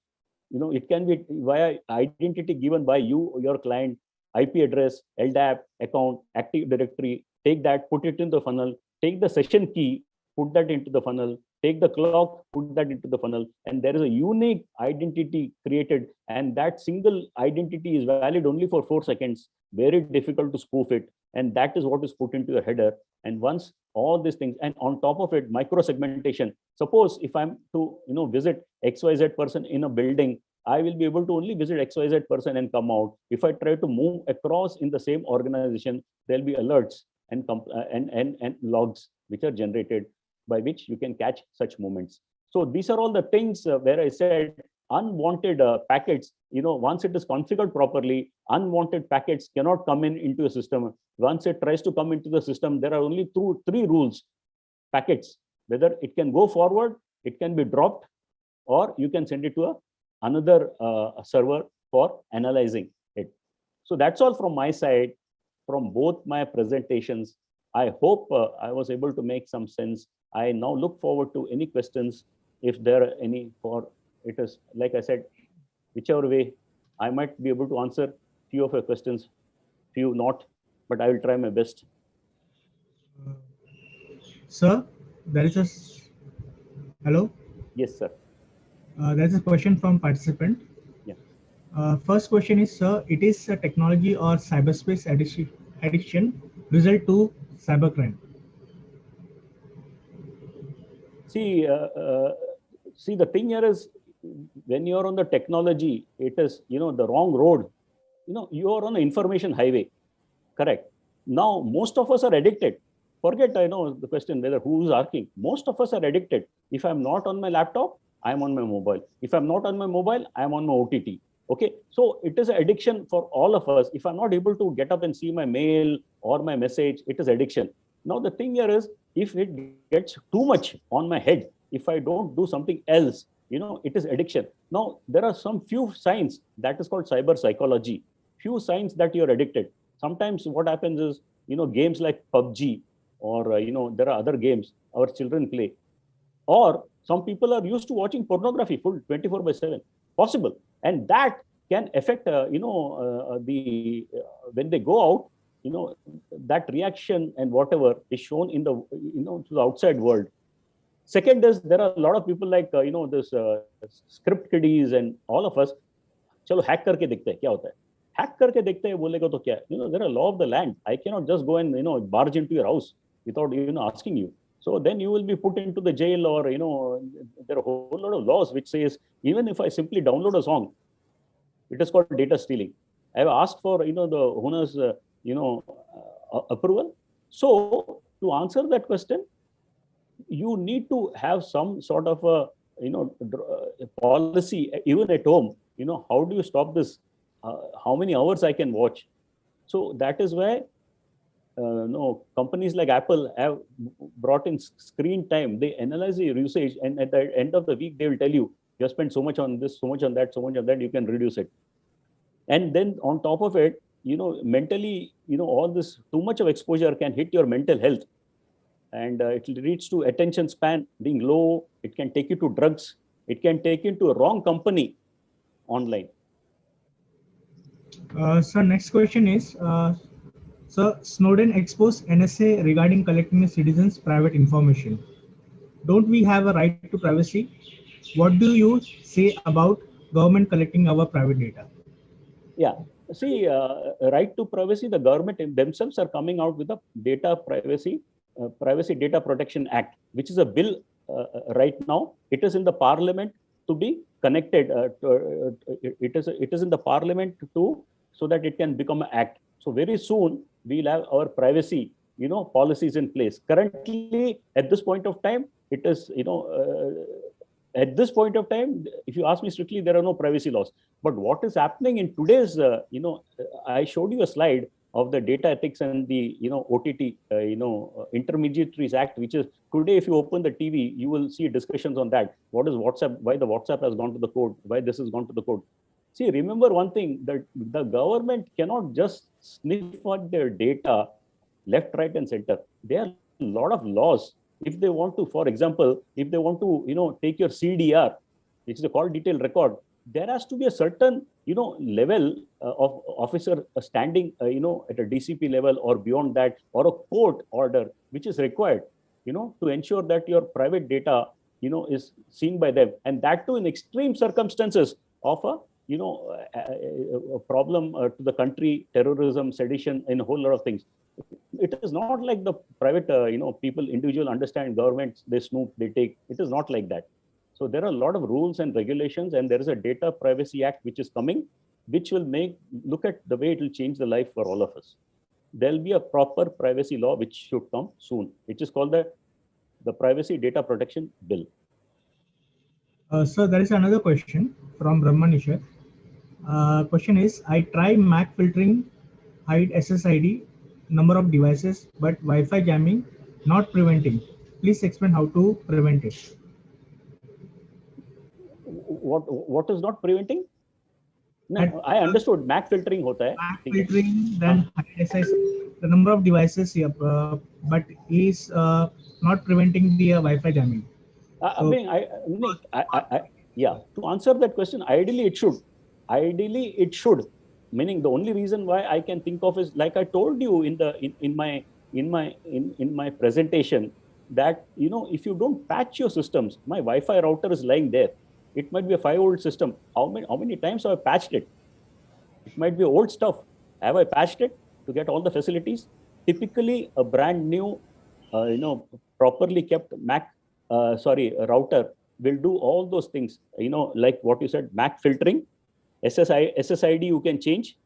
It can be via identity given by you, your client, IP address, LDAP, account, Active Directory. Take that, put it in the funnel, take the session key, put that into the funnel, take the clock, put that into the funnel, and there is a unique identity created, and that single identity is valid only for 4 seconds. Very difficult to spoof it, and that is what is put into your header. And once all these things, and on top of it, micro segmentation. Suppose if I'm to visit XYZ person in a building, I will be able to only visit XYZ person and come out. If I try to move across in the same organization, there'll be alerts and logs which are generated, by which you can catch such movements. So these are all the things where I said unwanted packets, once it is configured properly, unwanted packets cannot come into a system. Once it tries to come into the system, there are only three rules. Packets, whether it can go forward, it can be dropped, or you can send it to another server for analyzing it. So that's all from my side, from both my presentations. I hope I was able to make some sense. I now look forward to any questions, if there are any. For it is, like I said, whichever way, I might be able to answer few of your questions, few not, but I will try my best. Sir, there is a hello. Yes, sir. There's a question from participant. Yeah. First question is, sir, it is a technology or cyberspace addiction result to cybercrime? See, the thing here is, when you're on the technology, it is, the wrong road. You are on an information highway, correct? Now, most of us are addicted. Forget, the question whether who's asking. Most of us are addicted. If I'm not on my laptop, I'm on my mobile. If I'm not on my mobile, I'm on my OTT. Okay, so it is an addiction for all of us. If I'm not able to get up and see my mail or my message, it is addiction. Now, the thing here is, if it gets too much on my head, if I don't do something else, it is addiction. Now, there are some few signs that is called cyber psychology. Few signs that you're addicted. Sometimes what happens is, games like PUBG or, there are other games our children play. Or Some people are used to watching pornography full 24/7, possible. And that can affect, when they go out, that reaction and whatever is shown in the, to the outside world. Second is, there are a lot of people like, this script kiddies and all of us, चलो hack करके देखते हैं क्या होता है. Hack करके देखते हैं बोलेगा तो क्या? There are law of the land. I cannot just go and barge into your house without asking you. So then you will be put into the jail, or there are a whole lot of laws which says even if I simply download a song, it is called data stealing. I have asked for the owner's approval. So to answer that question, you need to have some sort of a policy even at home. How do you stop this? How many hours I can watch? So that is why companies like Apple have brought in screen time. They analyze your usage, and at the end of the week, they will tell you, you have spent so much on this, so much on that, so much on that, you can reduce it. And then on top of it, mentally, all this too much of exposure can hit your mental health. And it leads to attention span being low. It can take you to drugs. It can take you to a wrong company online. So next question is, so Snowden exposed NSA regarding collecting the citizens' private information. Don't we have a right to privacy? What do you say about government collecting our private data? Yeah, see, right to privacy, the government themselves are coming out with a Privacy Data Protection Act, which is a bill right now. It is in the parliament to be connected. It is in the parliament so that it can become an act. So very soon we'll have our privacy, policies in place. Currently, at this point of time, it is, at this point of time, if you ask me strictly, there are no privacy laws. But what is happening in today's, I showed you a slide of the Data Ethics and the OTT Intermediaries Act, which is today, if you open the TV, you will see discussions on that. What is WhatsApp? Why the WhatsApp has gone to the code? Why this has gone to the code? See, remember one thing, that the government cannot just sniff at their data left, right, and center. There are a lot of laws. If they want to, for example, if they want to, take your CDR, which is a call detail record, there has to be a certain, level of officer standing, at a DCP level or beyond that, or a court order, which is required, to ensure that your private data, is seen by them. And that too in extreme circumstances of a problem to the country, terrorism, sedition, and a whole lot of things. It is not like the private, people, individual understand governments, they snoop, they take. It is not like that. So there are a lot of rules and regulations, and there is a Data Privacy Act which is coming, which will look at the way it will change the life for all of us. There'll be a proper privacy law which should come soon, which is called the Privacy Data Protection Bill. So there is another question from Brahmanisha. Question is, I try MAC filtering, hide SSID, number of devices, but Wi-Fi jamming not preventing. Please explain how to prevent it. What is not preventing? No, I understood. MAC filtering hota hai. MAC filtering, then the number of devices, but is not preventing the Wi-Fi jamming. Yeah. To answer that question, ideally it should. Meaning the only reason why I can think of is, like I told you in my presentation, that if you don't patch your systems, my Wi-Fi router is lying there. It might be a 5-year-old system. How many times have I patched it? It might be old stuff. Have I patched it to get all the facilities? Typically, a brand new, properly kept router will do all those things. Like what you said, MAC filtering, SSID you can change.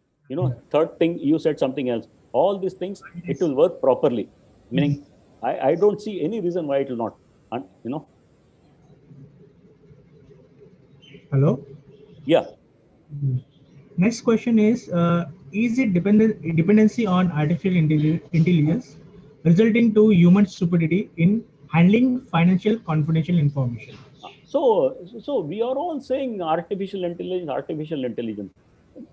Third thing, you said something else. All these things, it will work properly. Meaning, I don't see any reason why it will not. Hello? Yeah. Next question is it dependency on artificial intelligence resulting to human stupidity in handling financial confidential information? So we are all saying artificial intelligence.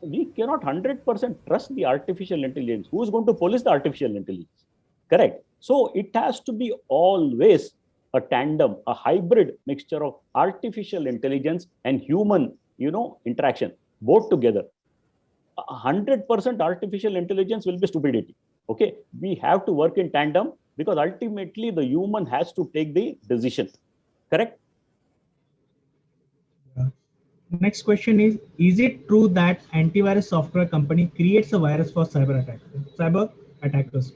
We cannot 100% trust the artificial intelligence. Who is going to police the artificial intelligence? Correct. So it has to be always a tandem, a hybrid mixture of artificial intelligence and human, interaction, both together. 100% artificial intelligence will be stupidity. Okay, we have to work in tandem because ultimately the human has to take the decision. Correct? Next question is it true that antivirus software company creates a virus for cyber attackers?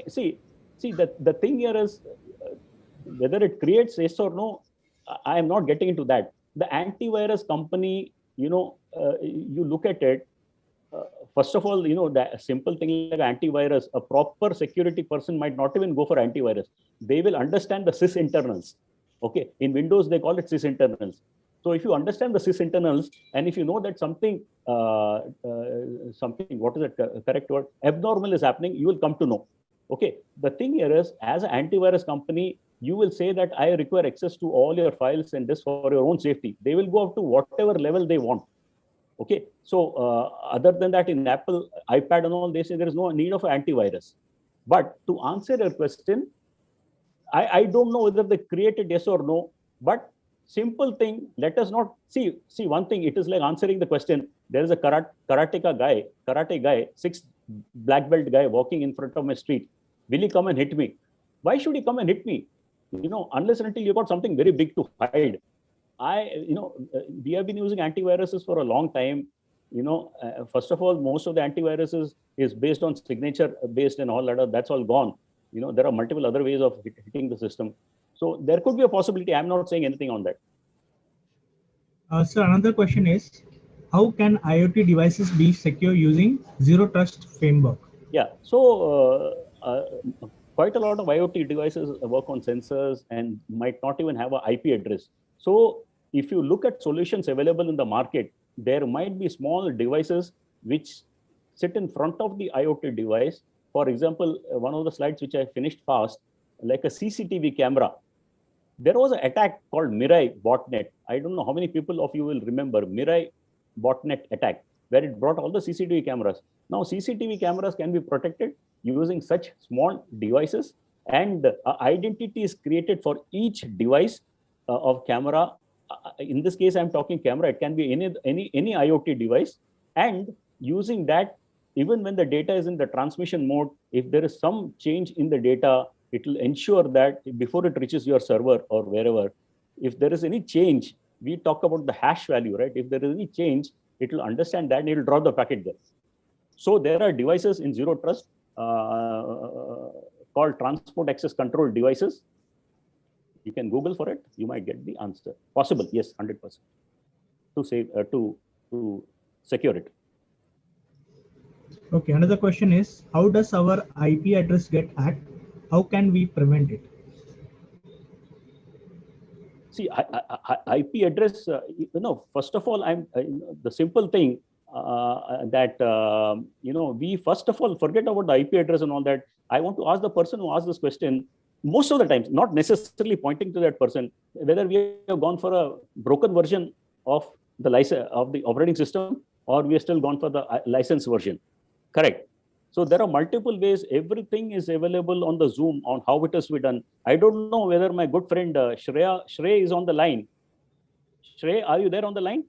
See, the thing here is whether it creates yes or no, I am not getting into that. The antivirus company, you look at it, first of all, the simple thing like antivirus, a proper security person might not even go for antivirus. They will understand the sys internals. Okay, in Windows, they call it sys internals. So if you understand the sys internals, and if you know that something, what is the correct word, abnormal is happening, you will come to know. Okay, the thing here is, as an antivirus company, you will say that I require access to all your files and this for your own safety. They will go up to whatever level they want. Okay, so other than that, in Apple, iPad and all, they say there is no need of an antivirus. But to answer your question, I don't know whether they created yes or no, but simple thing, let us not see one thing. It is like answering the question. There is a karate guy, 6 black belt guy walking in front of my street. Will he come and hit me? Why should he come and hit me? Unless and until you got something very big to hide. We have been using antiviruses for a long time. First of all, most of the antiviruses is based on signature based and all that. That's all gone. There are multiple other ways of hitting the system. So there could be a possibility. I'm not saying anything on that. So another question is, how can IoT devices be secure using zero trust framework? Yeah. So quite a lot of IoT devices work on sensors and might not even have an IP address. So if you look at solutions available in the market, there might be small devices which sit in front of the IoT device. For example, one of the slides which I finished fast, like a CCTV camera. There was an attack called Mirai botnet. I don't know how many people of you will remember Mirai botnet attack, where it brought all the CCTV cameras. Now, CCTV cameras can be protected using such small devices, and identity is created for each device of camera. In this case, I'm talking camera. It can be any IoT device, and using that, even when the data is in the transmission mode, if there is some change in the data, it will ensure that before it reaches your server or wherever, if there is any change, we talk about the hash value, right? If there is any change, it will understand that and it will drop the packet there. So there are devices in zero trust called transport access control devices. You can Google for it. You might get the answer. Possible, yes, 100%. To save to secure it. Okay, another question is, how does our IP address get hacked? How can we prevent it? See, IP address, first of all, the simple thing that, we first of all forget about the IP address and all that. I want to ask the person who asked this question, most of the times, not necessarily pointing to that person, whether we have gone for a broken version of the license of the operating system, or we have still gone for the license version. Correct. So there are multiple ways. Everything is available on the Zoom on how it has to be done. I don't know whether my good friend Shrey is on the line. Shrey, are you there on the line?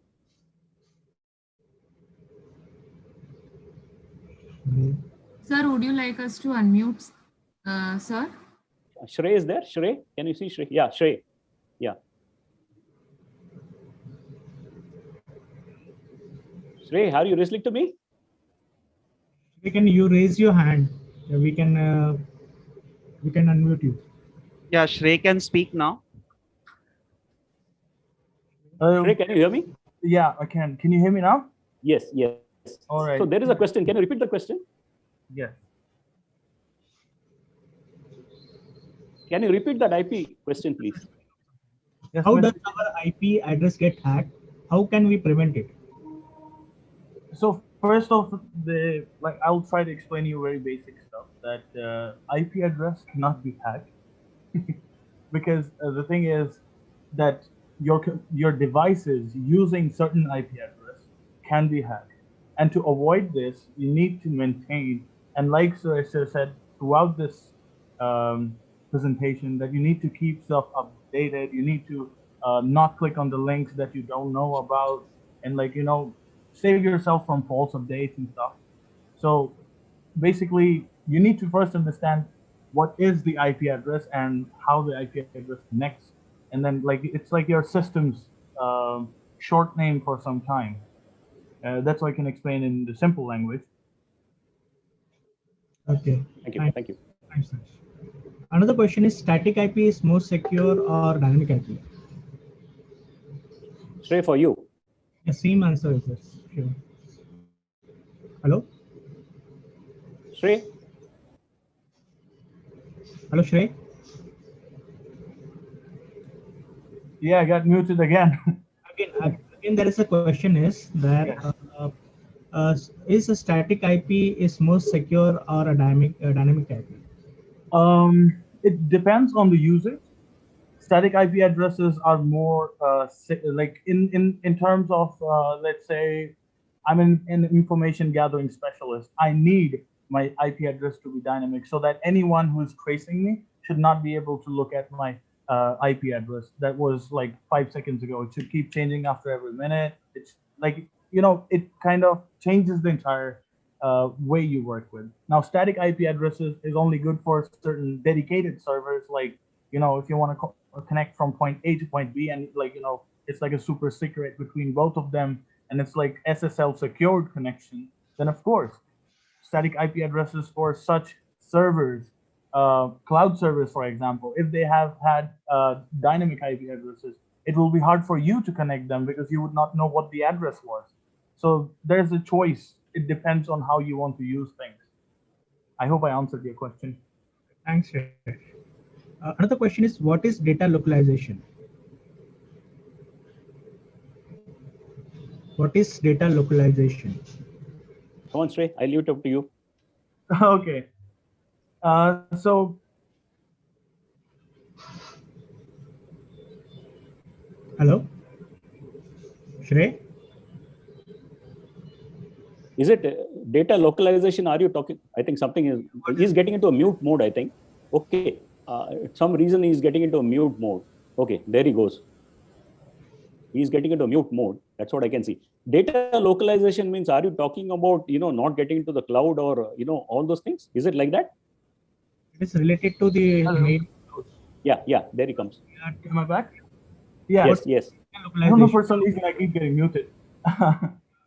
Sir, would you like us to unmute, sir? Shrey is there? Shrey, can you see Shrey? Yeah, Shrey. Yeah. Shrey, are you listening to me? Can you raise your hand? We can unmute you. Yeah, Shrey can speak now. Shrey, can you hear me? Yeah, I can. Can you hear me now? Yes, yes. All right. So there is a question. Can you repeat the question? Yes. Can you repeat that IP question, please? Yes, how does our IP address get hacked? How can we prevent it? So first off, I'll try to explain you very basic stuff, that IP address cannot be hacked because the thing is that your devices using certain IP address can be hacked, and to avoid this, you need to maintain, and like Suresh said, throughout this presentation, that you need to keep stuff updated. You need to not click on the links that you don't know about, and like, save yourself from false updates and stuff. So basically, you need to first understand what is the IP address and how the IP address connects, and then like it's like your system's short name for some time. That's what I can explain in the simple language. Okay. Thank you. Thank you. Thanks, Suresh. Another question is, static IP is more secure or dynamic IP? Shrey, for you. The same answer is yes. Sure. Hello? Shrey? Hello, Shrey? Yeah, I got muted again. Again, there is a question is that is a static IP is more secure or a dynamic IP? It depends on the usage. Static IP addresses are more like in terms of let's say I'm an information gathering specialist. I need my IP address to be dynamic so that anyone who is tracing me should not be able to look at my IP address that was like 5 seconds ago. It should keep changing after every minute. It's like, it kind of changes the entire way you work with. Now, static IP addresses is only good for certain dedicated servers, like, if you want to connect from point A to point B, and like, it's like a super secret between both of them, and it's like SSL secured connection, then of course, static IP addresses for such servers, cloud servers, for example, if they have had dynamic IP addresses, it will be hard for you to connect them because you would not know what the address was. So there's a choice. It depends on how you want to use things. I hope I answered your question. Thanks, Suresh. Another question is, what is data localization? What is data localization? Come on, Shrey, I'll leave it up to you. Okay. So. Hello? Shrey? Is it data localization? Are you talking? I think something is, he's getting into a mute mode, I think. Okay. Some reason he's getting into a mute mode. Okay, there he goes. He's getting into a mute mode. That's what I can see. Data localization means, are you talking about, not getting into the cloud or, all those things? Is it like that? It is related to the main. Yeah, there he comes. Am I back? Yeah. Yes. I don't know, for some reason I keep getting muted.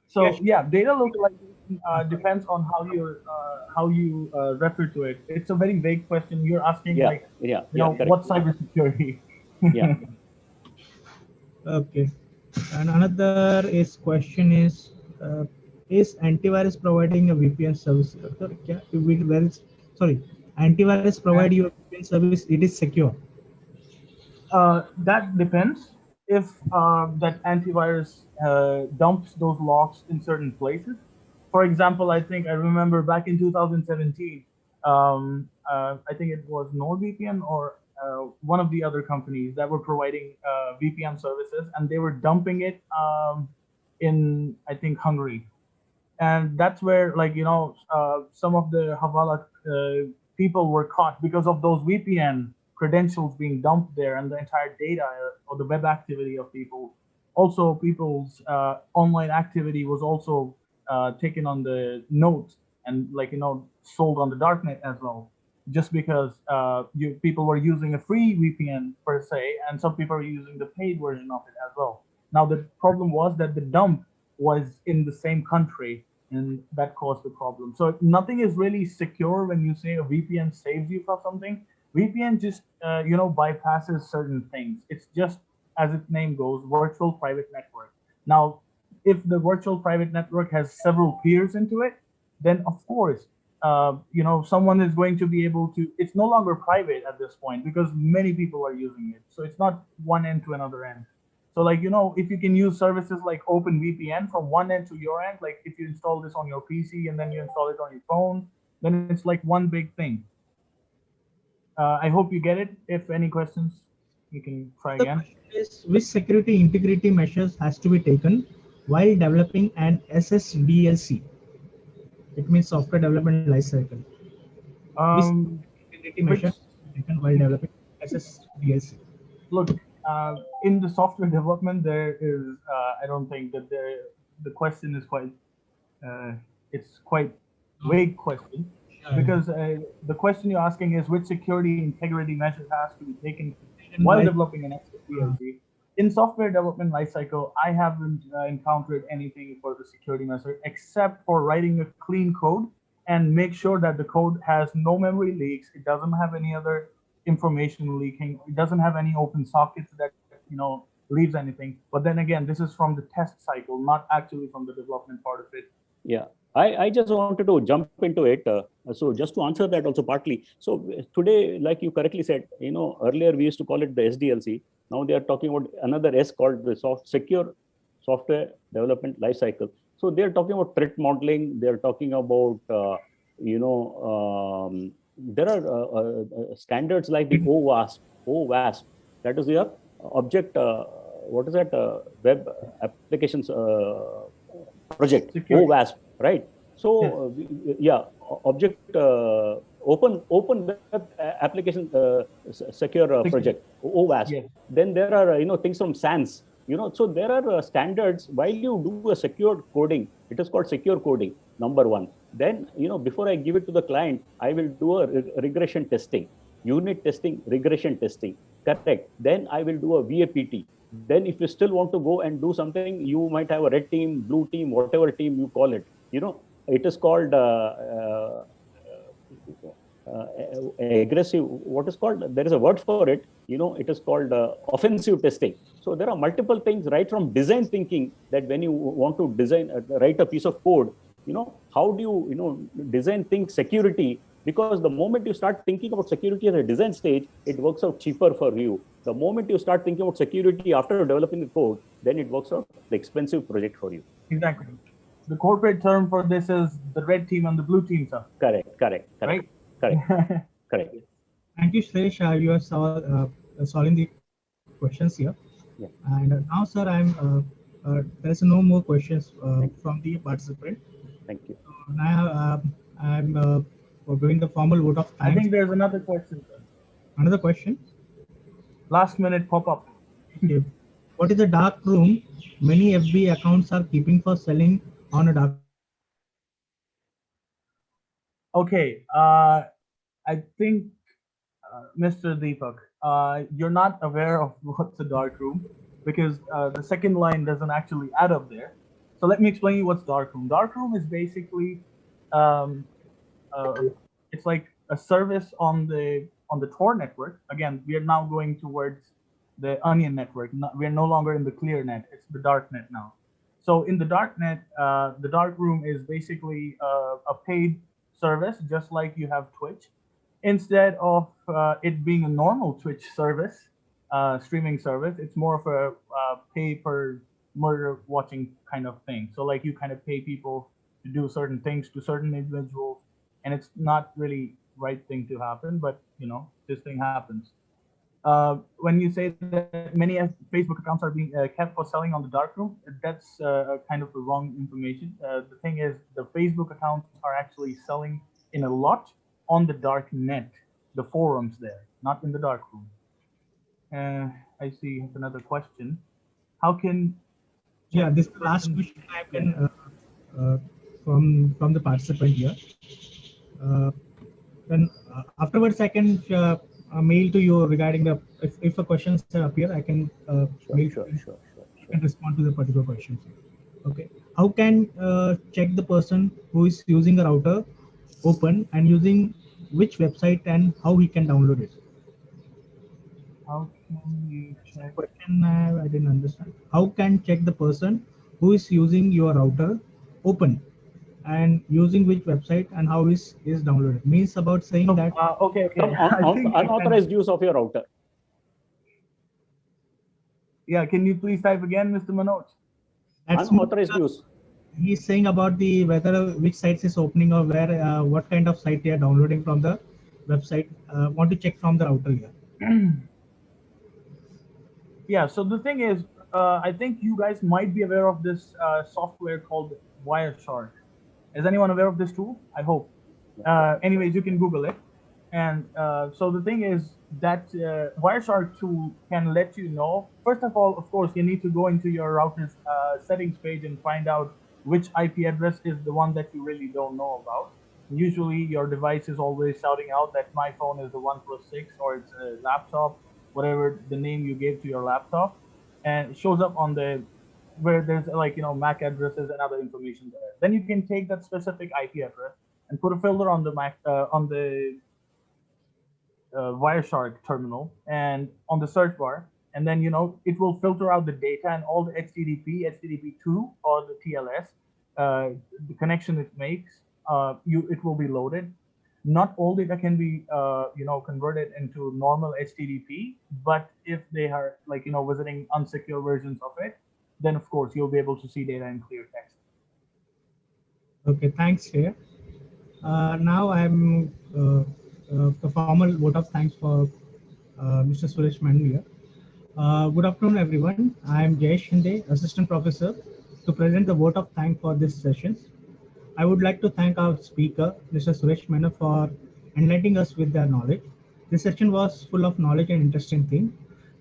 So yeah, data localization depends on how you refer to it. It's a very vague question. You're asking what cybersecurity? Yeah. Okay. And another question is antivirus providing a VPN service? Antivirus provide you a VPN service. It is secure. That depends. If that antivirus dumps those logs in certain places. For example, I remember back in 2017, I think it was NordVPN or one of the other companies that were providing VPN services, and they were dumping it in, I think, Hungary. And that's where, some of the Havala people were caught because of those VPN credentials being dumped there, and the entire data or the web activity of people. Also, people's online activity was also taken on the nodes and sold on the darknet as well. Just because people were using a free VPN per se, and some people are using the paid version of it as well. Now the problem was that the dump was in the same country, and that caused the problem. So nothing is really secure when you say a VPN saves you from something. VPN just bypasses certain things. It's just, as its name goes, virtual private network. Now, if the virtual private network has several peers into it, then of course, someone is going to be able to. It's no longer private at this point because many people are using it. So it's not one end to another end. So if you can use services like OpenVPN from one end to your end, like if you install this on your PC and then you install it on your phone, then it's like one big thing. I hope you get it. If any questions, you can try again. Which security integrity measures has to be taken while developing an SSDLC? It means software development lifecycle. Integrity measures taken while developing SSDLC? Look, in the software development, there is, I don't think that the question is quite, it's quite vague question, because the question you're asking is which security integrity measures has to be taken while developing an SSDLC. In software development lifecycle, I haven't encountered anything for the security measure except for writing a clean code and make sure that the code has no memory leaks. It doesn't have any other information leaking. It doesn't have any open sockets that leaves anything. But then again, this is from the test cycle, not actually from the development part of it. Yeah, I just wanted to jump into it. So just to answer that also partly. So today, like you correctly said, earlier we used to call it the SDLC. Now they are talking about another S called the secure software development lifecycle. So they're talking about threat modeling. They're talking about, there are standards like the OWASP, that is your object, what is that, web applications project, OWASP, right? So yeah, object open web application secure project, OWASP. Yes. Then there are things from SANS. So there are standards. While you do a secure coding, it is called secure coding, number one. Then before I give it to the client, I will do a regression testing, unit testing, regression testing. Correct. Then I will do a VAPT. Then if you still want to go and do something, you might have a red team, blue team, whatever team you call it. It is called aggressive. What is called? There is a word for it. It is called offensive testing. So there are multiple things right from design thinking, that when you want to design, write a piece of code, how do you, design think security? Because the moment you start thinking about security at a design stage, it works out cheaper for you. The moment you start thinking about security after developing the code, then it works out the expensive project for you. Exactly. The corporate term for this is the red team and the blue team, sir. Correct. Right? Correct. Thank you, Suresh. You are solving the questions here. Yeah. And now, sir, there's no more questions from the participant. Thank you. So now I'm giving the formal vote of thanks. I think there's another question, sir. Another question? Last minute pop-up. Okay. What is the dark room many FB accounts are keeping for selling on a dark? Okay. I think, Mr. Deepak, you're not aware of what's a dark room, because the second line doesn't actually add up there. So let me explain you what's dark room. Dark room is basically it's like a service on the Tor network. Again, we are now going towards the Onion network. We are no longer in the clear net. It's the dark net now. So in the dark net, the dark room is basically a paid service, just like you have Twitch. Instead of it being a normal Twitch service, streaming service, it's more of a pay per murder watching kind of thing. So like you kind of pay people to do certain things to certain individuals, and it's not really right thing to happen, but this thing happens. When you say that many Facebook accounts are being kept for selling on the dark room, that's kind of the wrong information. The thing is, the Facebook accounts are actually selling in a lot on the dark net, the forums there, not in the dark room. I see another question. How can... Yeah, this is the last question I can from the participant here. Then afterwards I can mail to you regarding the if a questions appear, I can mail. Sure. You can respond to the particular questions. Okay. How can check the person who is using a router open and using which website and how he can download it? How can you check? Question I didn't understand. How can check the person who is using your router open and using which website and how is downloaded? Means about saying that okay. Unauthorized use of your router. Yeah, can you please type again, Mr. Manoj? That's unauthorized use. He's saying about the whether which sites is opening or where what kind of site they are downloading from the website. Want to check from the router here. Yeah, so the thing is, I think you guys might be aware of this software called Wireshark. Is anyone aware of this tool? I hope. Anyways, you can Google it. And so the thing is that Wireshark tool can let you know. First of all, of course, you need to go into your router's settings page and find out which IP address is the one that you really don't know about. Usually, your device is always shouting out that my phone is the 1+6, or it's a laptop, whatever the name you gave to your laptop, and it shows up on the where there's like MAC addresses and other information there. Then you can take that specific IP address and put a filter on the Mac on the Wireshark terminal and on the search bar, and then it will filter out the data and all the HTTP, HTTP2, or the TLS, the connection it makes. It will be loaded. Not all data can be converted into normal HTTP, but if they are visiting unsecure versions of it, then of course you'll be able to see data in clear text. Okay, thanks here. Now I'm the formal vote of thanks for Mr. Suresh Menon here. Good afternoon, everyone. I am Jayesh Shinde, Assistant Professor, to present the vote of thanks for this session. I would like to thank our speaker, Mr. Suresh Menon, for enlightening us with their knowledge. This session was full of knowledge and interesting things.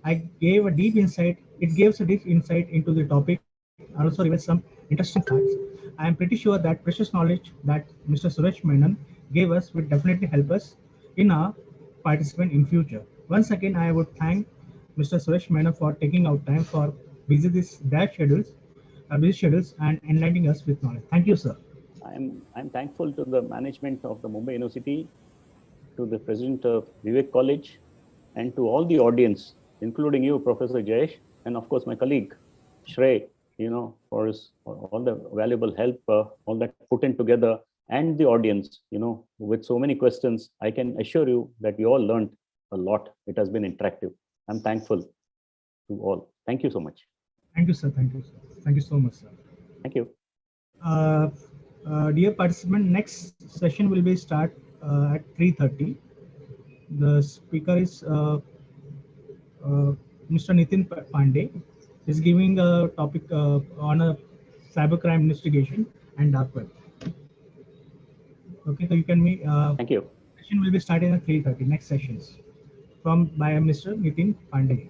It gave a deep insight into the topic and also revealed some interesting facts. I am pretty sure that precious knowledge that Mr. Suresh Menon gave us will definitely help us in our participant in future. Once again, I would thank Mr. Suresh Menon for taking out time for busy schedules and enlightening us with knowledge. Thank you, sir. I'm thankful to the management of the Mumbai University, to the president of Vivek College, and to all the audience, including you, Professor Jayesh, and of course my colleague Shrey, for all the valuable help, all that put in together, and the audience, with so many questions. I can assure you that we all learned a lot. It has been interactive. I'm thankful to all. Thank you so much. Thank you, sir. Thank you, sir. Thank you so much, sir. Thank you. Dear participant, next session will be start at 3:30. The speaker is Mr. Nitin Pandey. Is giving a topic on a cybercrime investigation and dark web. Okay, so you can meet. Thank you. Session will be starting at 3:30. Next sessions by Mr. Nitin Pandey.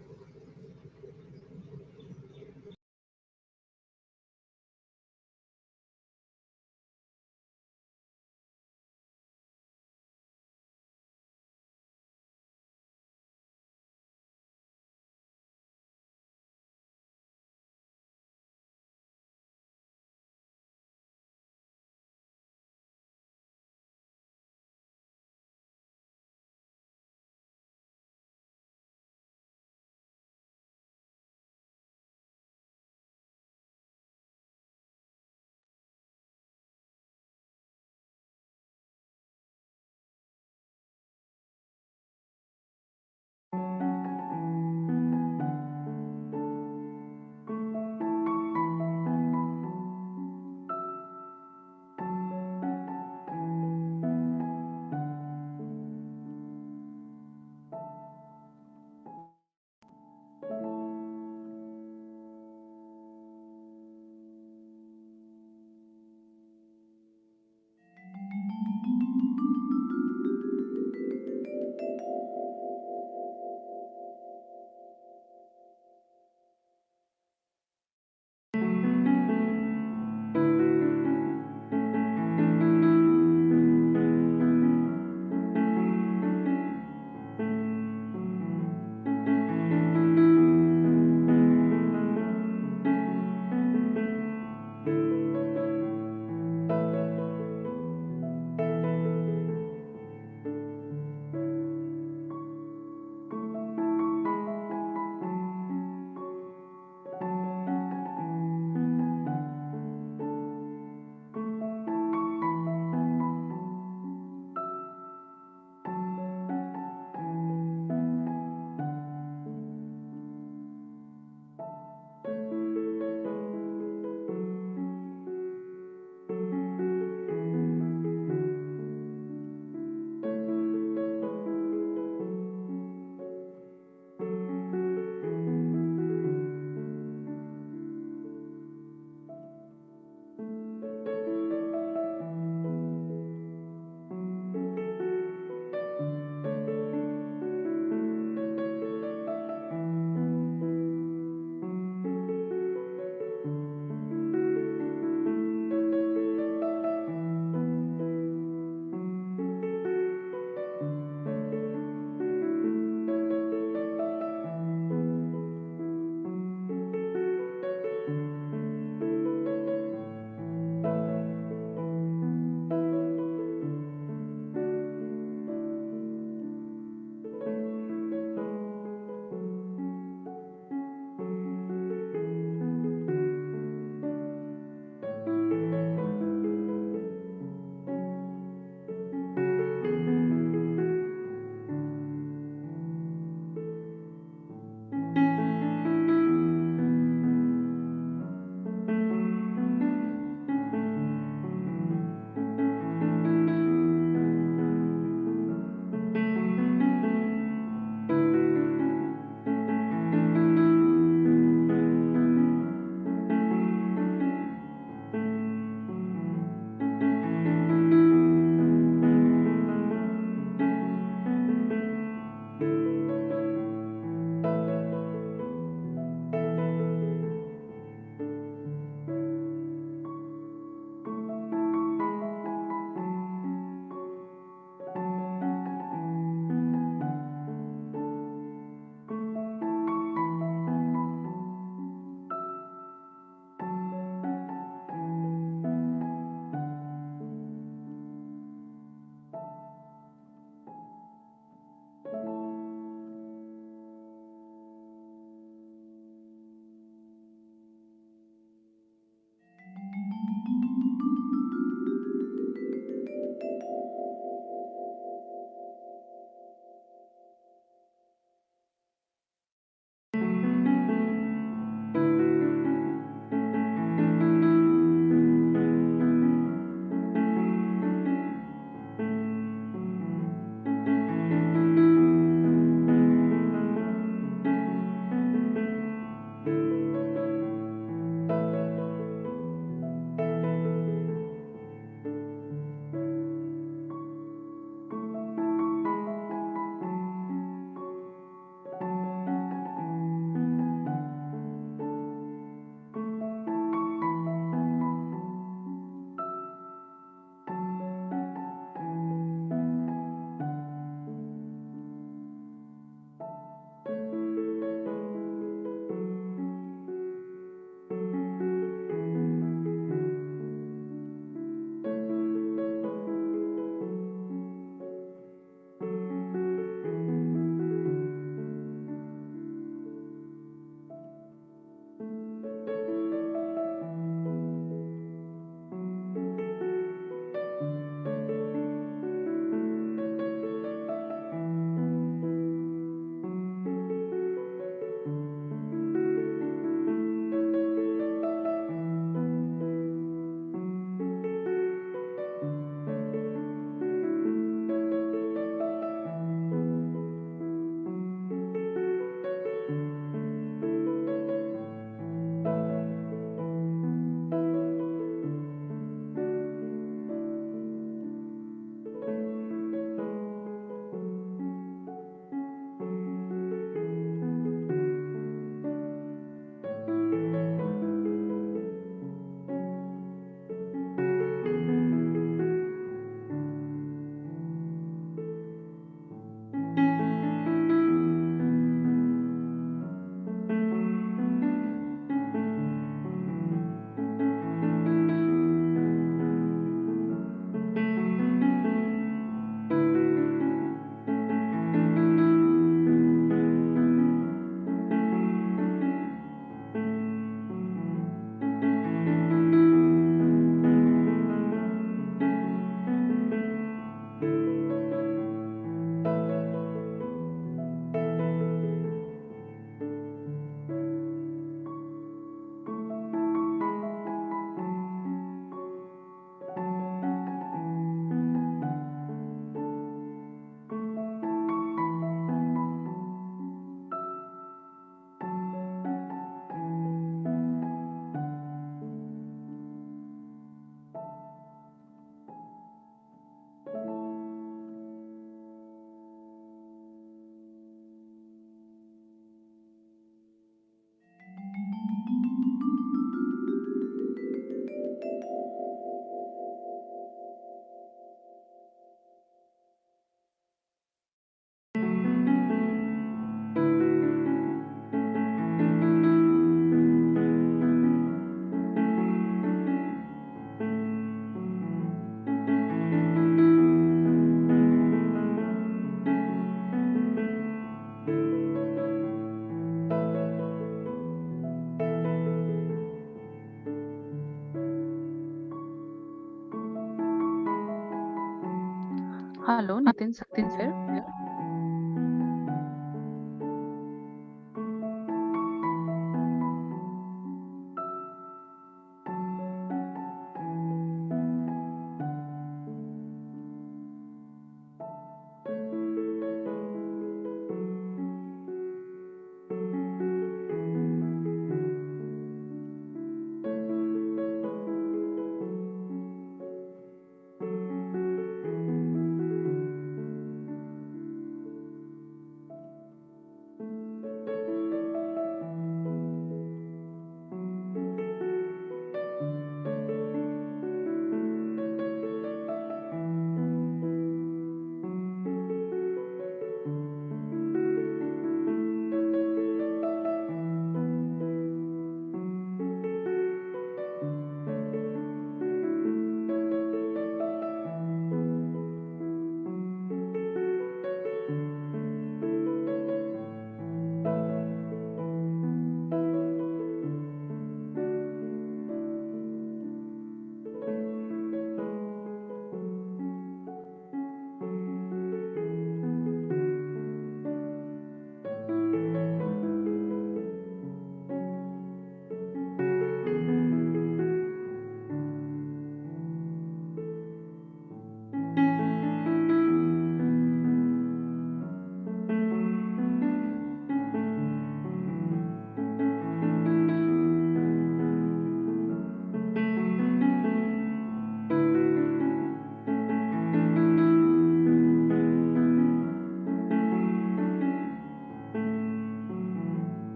Hello, Nitin here.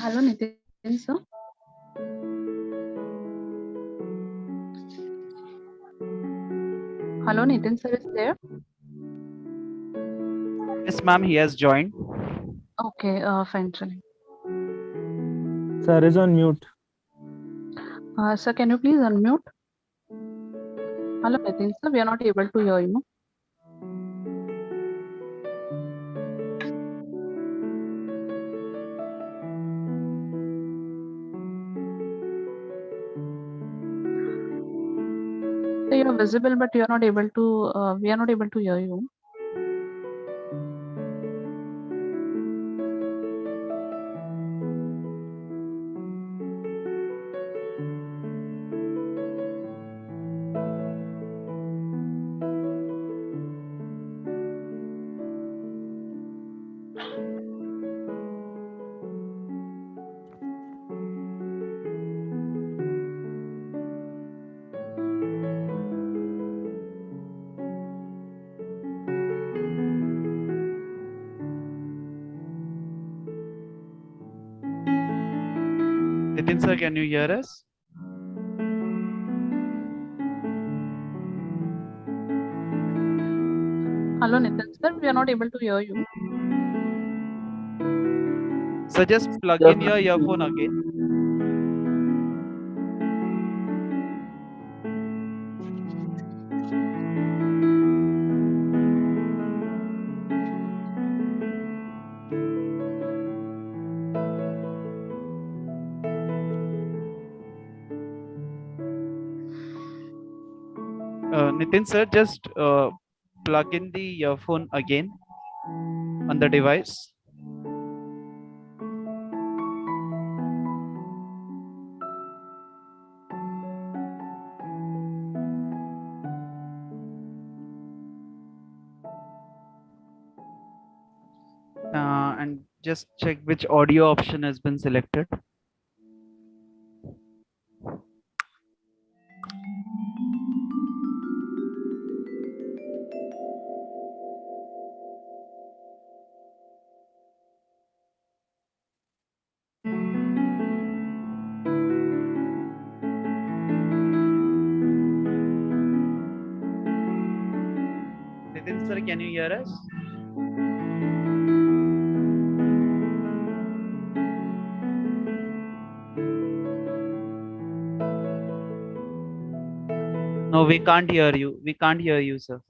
Hello, Nitin, sir. Hello, Nitin, sir is there? Yes, ma'am, he has joined. Okay, fine. Sir is on mute. Sir, can you please unmute? Hello, Nitin, sir. We are not able to hear you. So you are visible, but you are not able to. We are not able to hear you. Nitin sir, can you hear us? Hello, Nitin, sir. We are not able to hear you. So just plug in your earphone again. Nitin sir, just plug in the earphone again on the device. And just check which audio option has been selected. Nitin sir, can you hear us? No, we can't hear you. We can't hear you, sir.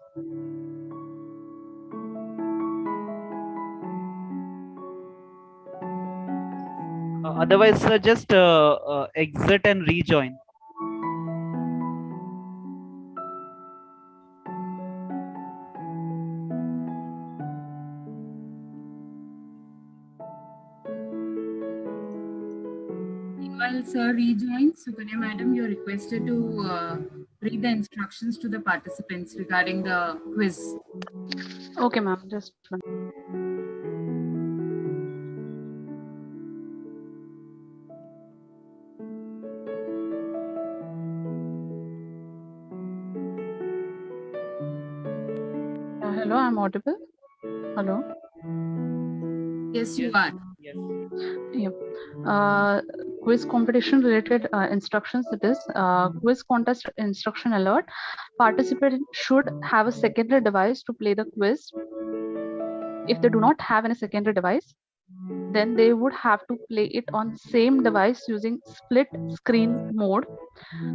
Otherwise, sir, just exit and rejoin. Meanwhile, sir rejoins. Sukanya madam, you're requested to read the instructions to the participants regarding the quiz. Okay, ma'am. Just one. Hello, I'm audible. Hello. Yes, you are. Yes. Yeah. Quiz competition related instructions. It is quiz contest instruction alert. Participants should have a secondary device to play the quiz. If they do not have any secondary device, then they would have to play it on same device using split screen mode.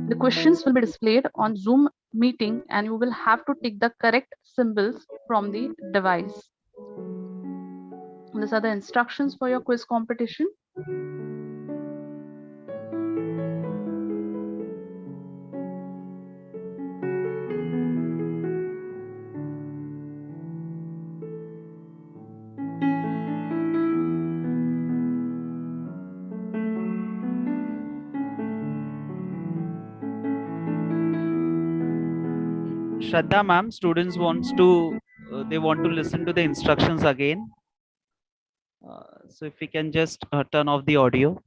The questions will be displayed on Zoom meeting and you will have to tick the correct symbols from the device. These are the instructions for your quiz competition. Shraddha ma'am, students wants to they want to listen to the instructions again. So if we can just turn off the audio.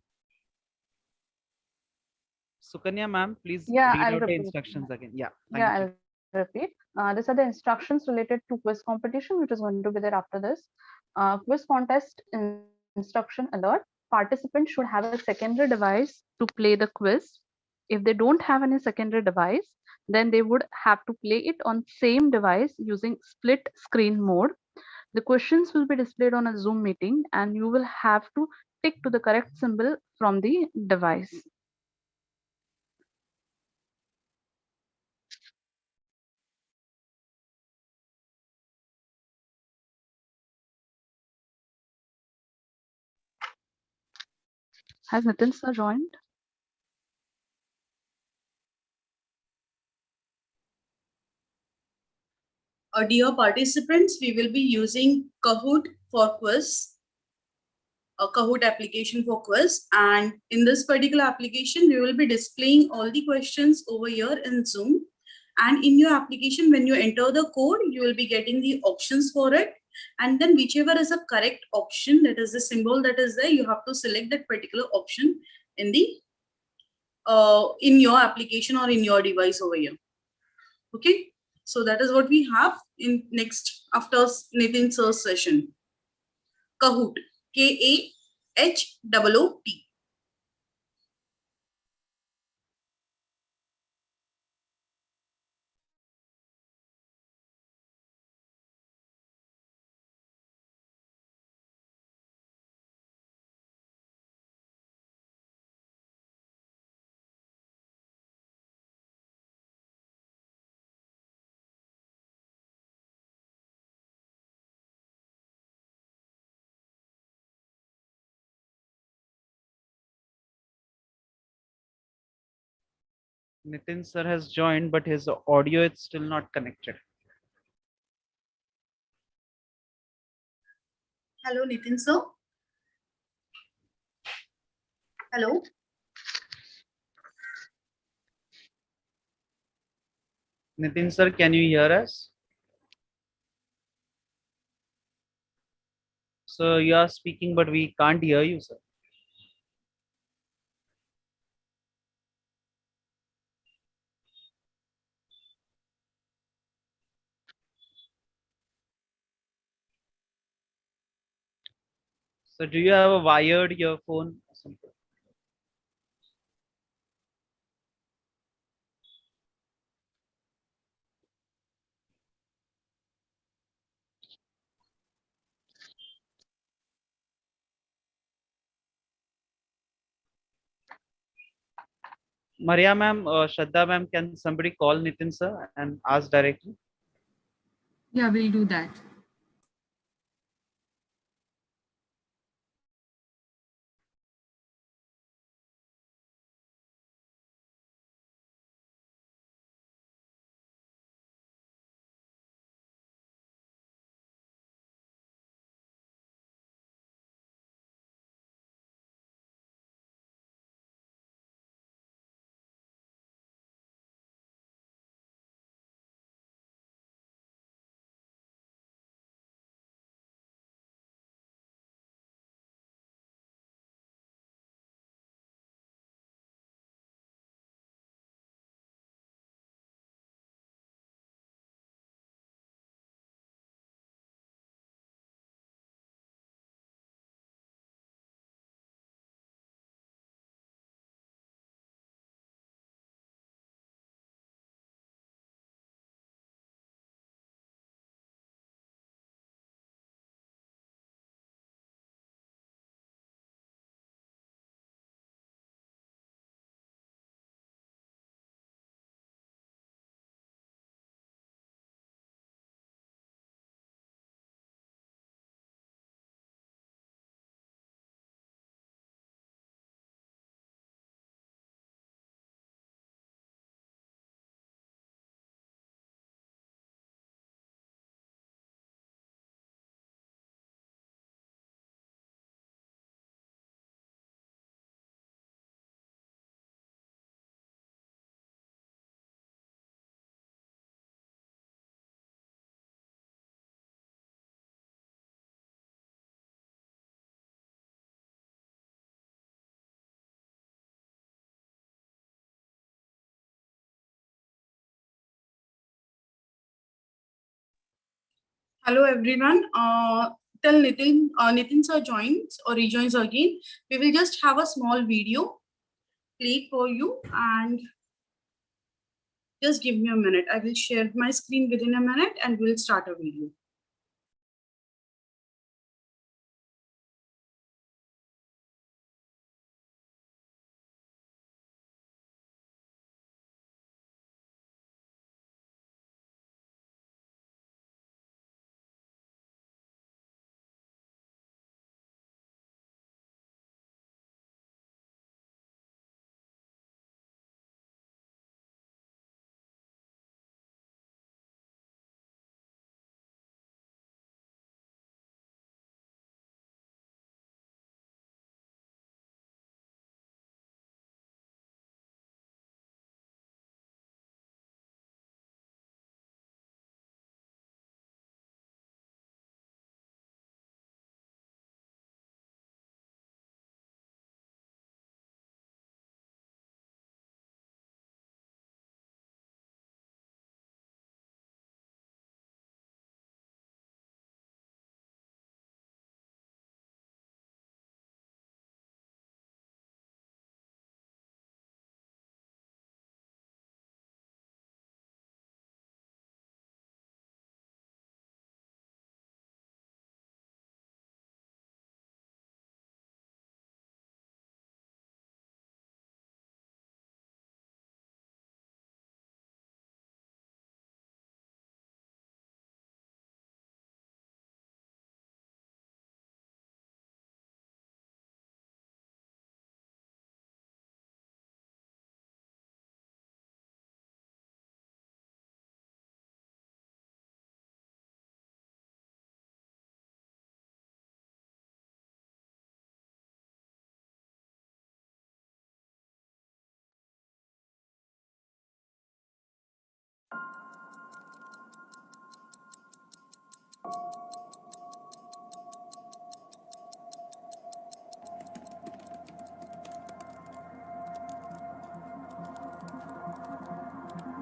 Sukanya ma'am, please read out the instructions again. Yeah, thank you. I'll repeat. These are the instructions related to quiz competition, which is going to be there after this. Quiz contest instruction alert. participants should have a secondary device to play the quiz. If they don't have any secondary device, then they would have to play it on same device using split screen mode. The questions will be displayed on a Zoom meeting and you will have to tick to the correct symbol from the device. Has Nitin sir joined? Dear participants, we will be using Kahoot for quiz, a Kahoot application for quiz. And in this particular application, we will be displaying all the questions over here in Zoom. And in your application, when you enter the code, you will be getting the options for it. And then whichever is the correct option, that is the symbol that is there, you have to select that particular option in the in your application or in your device over here. Okay, so that is what we have in next after Nitin sir's session. Kahoot, K-A-H-O-O-T. Nitin sir has joined, but his audio is still not connected. Hello, Nitin sir. Hello. Nitin sir, can you hear us? So you are speaking, but we can't hear you, sir. So do you have a wired earphone or something? Maria ma'am, Shraddha ma'am, can somebody call Nitin sir and ask directly? Yeah, we'll do that. Hello everyone. till Nitin sir joins or rejoins again, we will just have a small video played for you, and just give me a minute. I will share my screen within a minute and we'll start a video.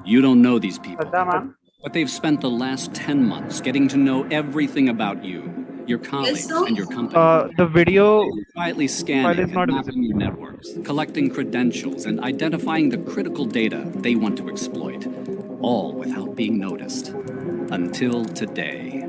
You don't know these people, but they've spent the last 10 months getting to know everything about you, your colleagues, and your company. The video quietly scanning and mapping your networks, collecting credentials, and identifying the critical data they want to exploit, all without being noticed. Until today.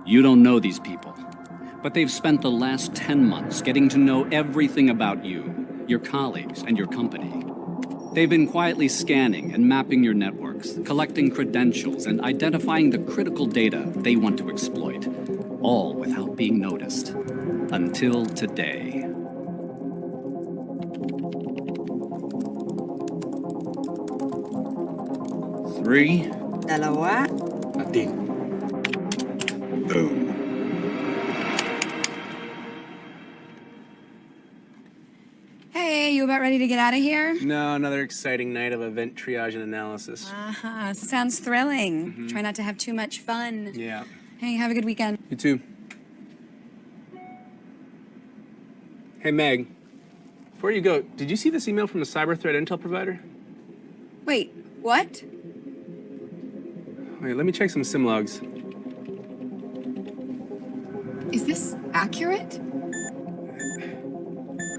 You don't know these people, but they've spent the last 10 months getting to know everything about you, your colleagues, and your company. They've been quietly scanning and mapping your networks, collecting credentials, and identifying the critical data they want to exploit, all without being noticed. Until today. Three. Dalawa. Natin. Boom. Hey, you about ready to get out of here? No, another exciting night of event triage and analysis. Sounds thrilling. Try not to have too much fun. Yeah. Hey, have a good weekend. You too. Hey, Meg. Before you go, did you see this email from a cyber threat intel provider? Wait, what? Wait, let me check some SIM logs. this accurate?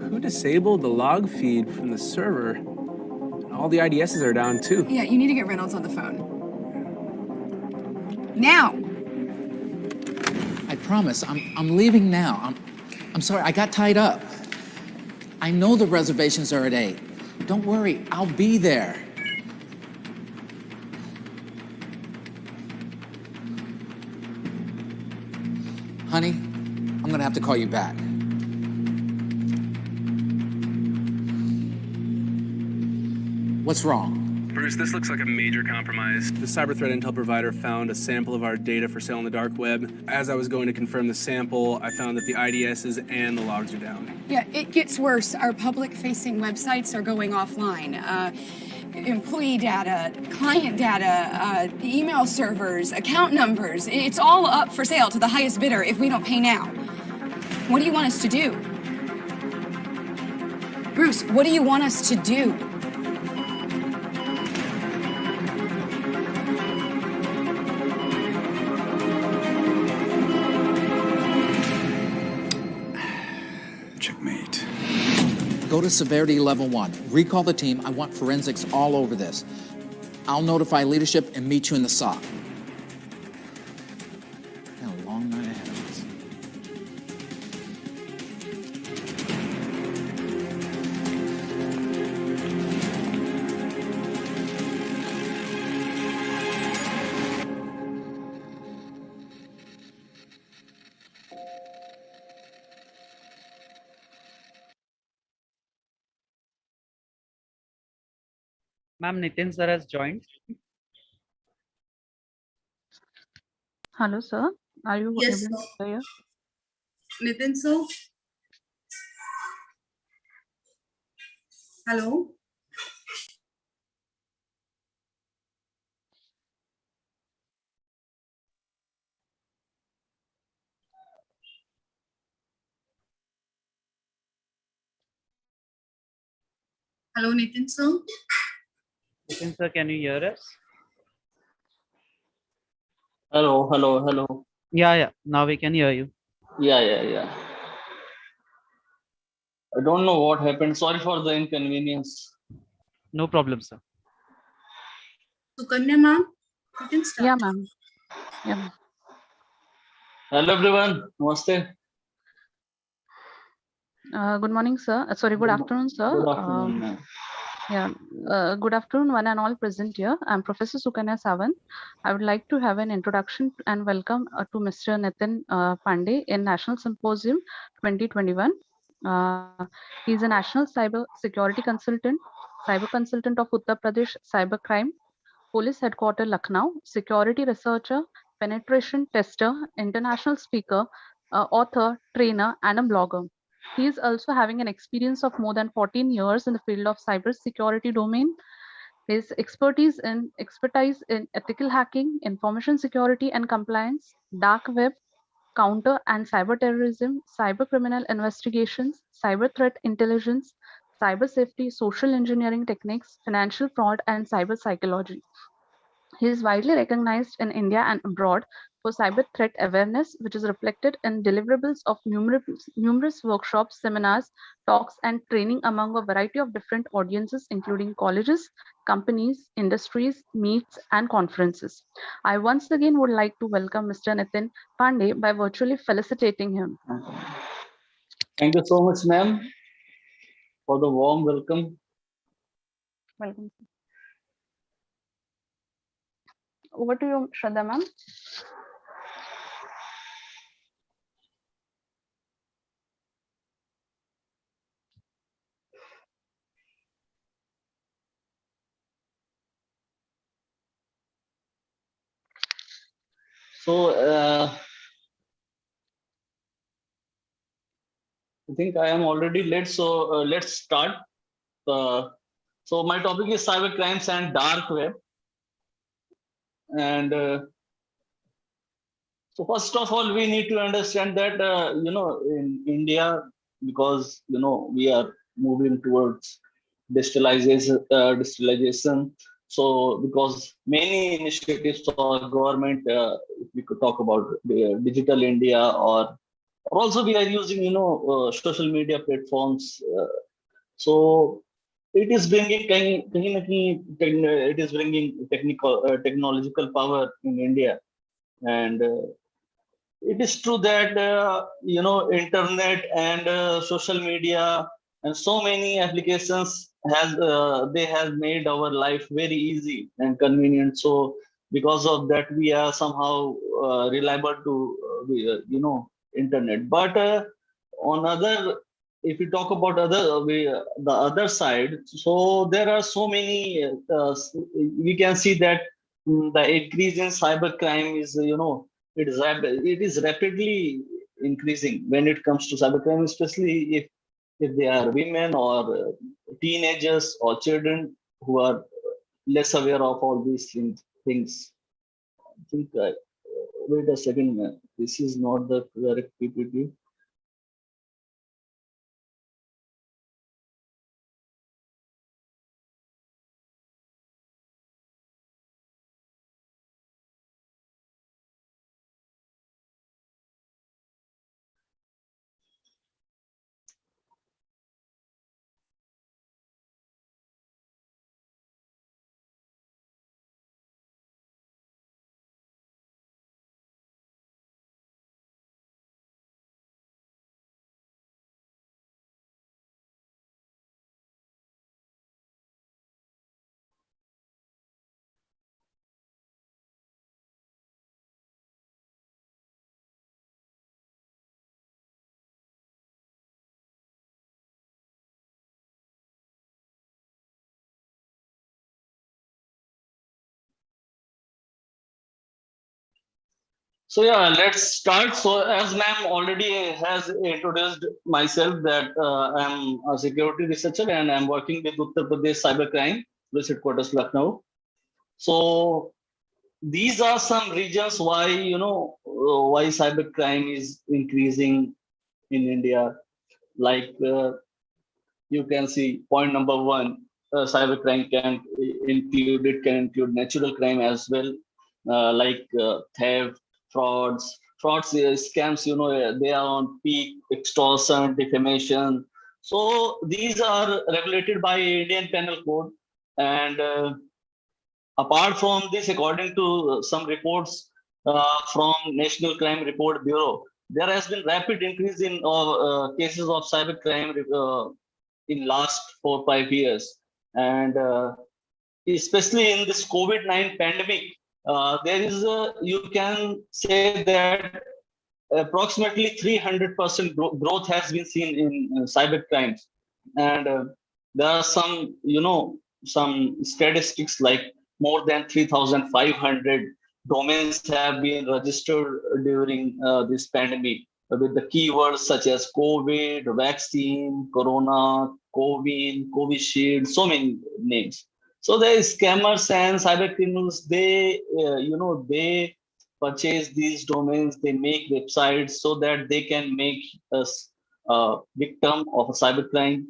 Who disabled the log feed from the server? All the IDSs are down too. Yeah, you need to get Reynolds on the phone. Now! I promise, I'm leaving now. I'm sorry, I got tied up. I know the reservations are at 8. Don't worry, I'll be there. Honey, I'm gonna have to call you back. What's wrong? Bruce, this looks like a major compromise. The cyber threat intel provider found a sample of our data for sale on the dark web. As I was going to confirm the sample, I found that the IDSs and the logs are down. Yeah, it gets worse. Our public-facing websites are going offline. Employee data, client data, email servers, account numbers. It's all up for sale to the highest bidder if we don't pay now. What do you want us to do? Bruce, what do you want us to do? Checkmate. Go to severity level 1. Recall the team. I want forensics all over this. I'll notify leadership and meet you in the SOC. Got a long night ahead of us. Ma'am, Nitin sir has joined. Hello, sir. Are you Yes, able to hear? Nitin, sir. Hello. Hello, Nitin, sir. Nitin sir, can you hear us? Hello, hello, hello. Yeah. Now we can hear you. Yeah. I don't know what happened. Sorry for the inconvenience. No problem, sir. Sukanya, ma'am, you can start. Yeah, ma'am. Yeah, ma'am. Hello, everyone. Namaste. Good morning, sir. Sorry, good afternoon, sir. Good afternoon, ma'am. Good afternoon, one and all present here. I'm Professor Sukanya Savan. I would like to have an introduction and welcome to Mr. Nitin Pandey in National Symposium 2021. He's a National Cyber Security Consultant, Cyber Consultant of Uttar Pradesh Cyber Crime, Police Headquarters Lucknow, Security Researcher, Penetration Tester, International Speaker, author, trainer, and a blogger. He is also having an experience of more than 14 years in the field of cybersecurity domain. His expertise in ethical hacking, information security and compliance, dark web, counter and cyber terrorism, cyber criminal investigations, cyber threat intelligence, cyber safety, social engineering techniques, financial fraud, and cyber psychology. He is widely recognized in India and abroad for cyber threat awareness, which is reflected in deliverables of numerous workshops, seminars, talks, and training among a variety of different audiences, including colleges, companies, industries, meets, and conferences. I once again would like to welcome Mr. Nitin Pandey by virtually felicitating him. Thank you so much, ma'am, for the warm welcome. Welcome. Over to you, Shraddha ma'am. So, I think I am already late, so let's start. So my topic is cyber crimes and dark web. And so first of all, we need to understand that, in India, because, we are moving towards digitalization. So because many initiatives of government, if we could talk about the Digital India or Also, we are using, social media platforms. So it is bringing it is bringing technological power in India, and it is true that internet and social media and so many applications they have made our life very easy and convenient. So because of that, we are somehow reliable to internet. But on other, if we talk about the other side, so there are so many. We can see that the increase in cybercrime is it is rapidly increasing when it comes to cybercrime, especially if they are women or teenagers or children who are less aware of all these things. I think, wait a second, this is not the correct PPT. So yeah, let's start. So as ma'am already has introduced myself, that I'm a security researcher and I'm working with Uttar Pradesh Cybercrime, Police Headquarters, Lucknow. So these are some regions why why cybercrime is increasing in India. Like you can see, point number one, cybercrime can include natural crime as well, like theft, frauds, scams. They are on peak, extortion, defamation. So these are regulated by Indian Penal Code, and apart from this, according to some reports from National Crime Report Bureau, there has been rapid increase in cases of cybercrime in last 4-5 years, and especially in this COVID-19 pandemic, there is you can say that approximately 300% growth has been seen in cyber crimes, and there are some some statistics like more than 3,500 domains have been registered during this pandemic with the keywords such as COVID, vaccine, corona, COVID, Covishield, so many names. So the scammers and cyber criminals, they purchase these domains, they make websites so that they can make us a victim of a cybercrime,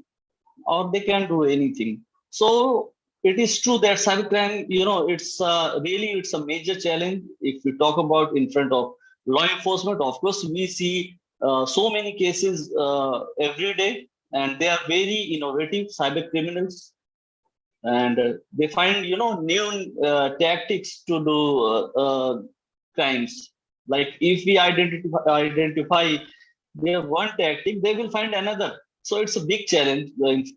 or they can do anything. So it is true that cybercrime, it's really, it's a major challenge. If we talk about in front of law enforcement, of course, we see so many cases every day, and they are very innovative cyber criminals, and they find new tactics to do crimes. Like if we identify their one tactic, they will find another. So it's a big challenge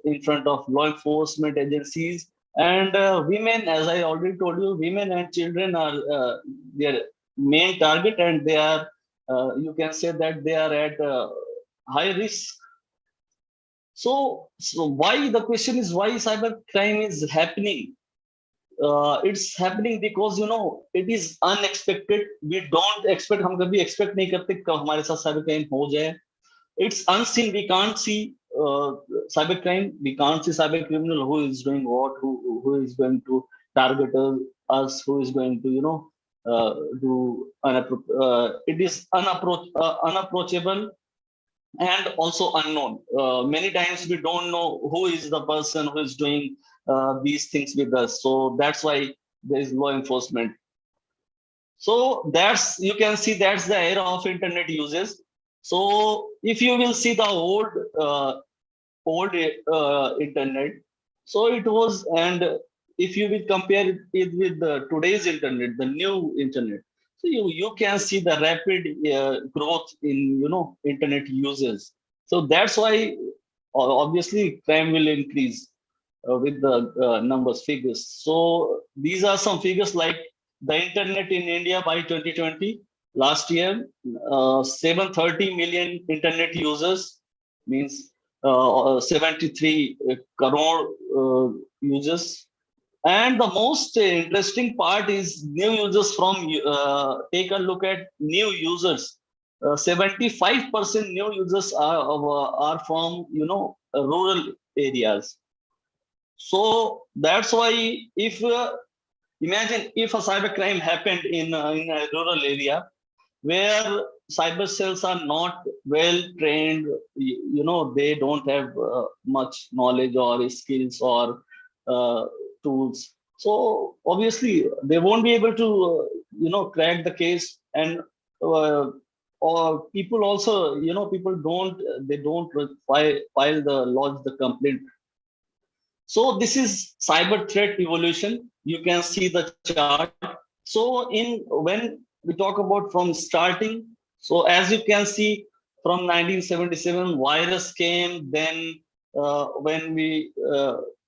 in front of law enforcement agencies, and women, as I already told you, women and children are their main target, and they are you can say that they are at high risk. So why, the question is why cyber crime is happening? It's happening because it is unexpected. We don't expect, हम कभी expect नहीं करते कि हमारे साथ cyber crime हो जाए. It's unseen. We can't see cyber crime. We can't see cyber criminal who is doing what, who is going to target us, who is going to do it is unapproachable and also unknown. Many times we don't know who is the person who is doing these things with us. So that's why there is law enforcement. So that's, you can see, that's the era of internet uses. So if you will see the old internet, so it was, and if you will compare it with today's internet, the new internet, so you can see the rapid growth in internet users. So that's why obviously crime will increase with the numbers figures. So these are some figures like the internet in India by 2020. Last year, 730 million internet users, means 73 crore users. And the most interesting part is new users from, take a look at new users. 75% new users are from, rural areas. So that's why if, imagine if a cyber crime happened in a rural area, where cyber cells are not well trained, they don't have much knowledge or skills or tools. So obviously they won't be able to, crack the case. And or people also, people don't, they don't file the lodge the complaint. So this is cyber threat evolution. You can see the chart. So when we talk about from starting, so as you can see, from 1977 virus came, then when we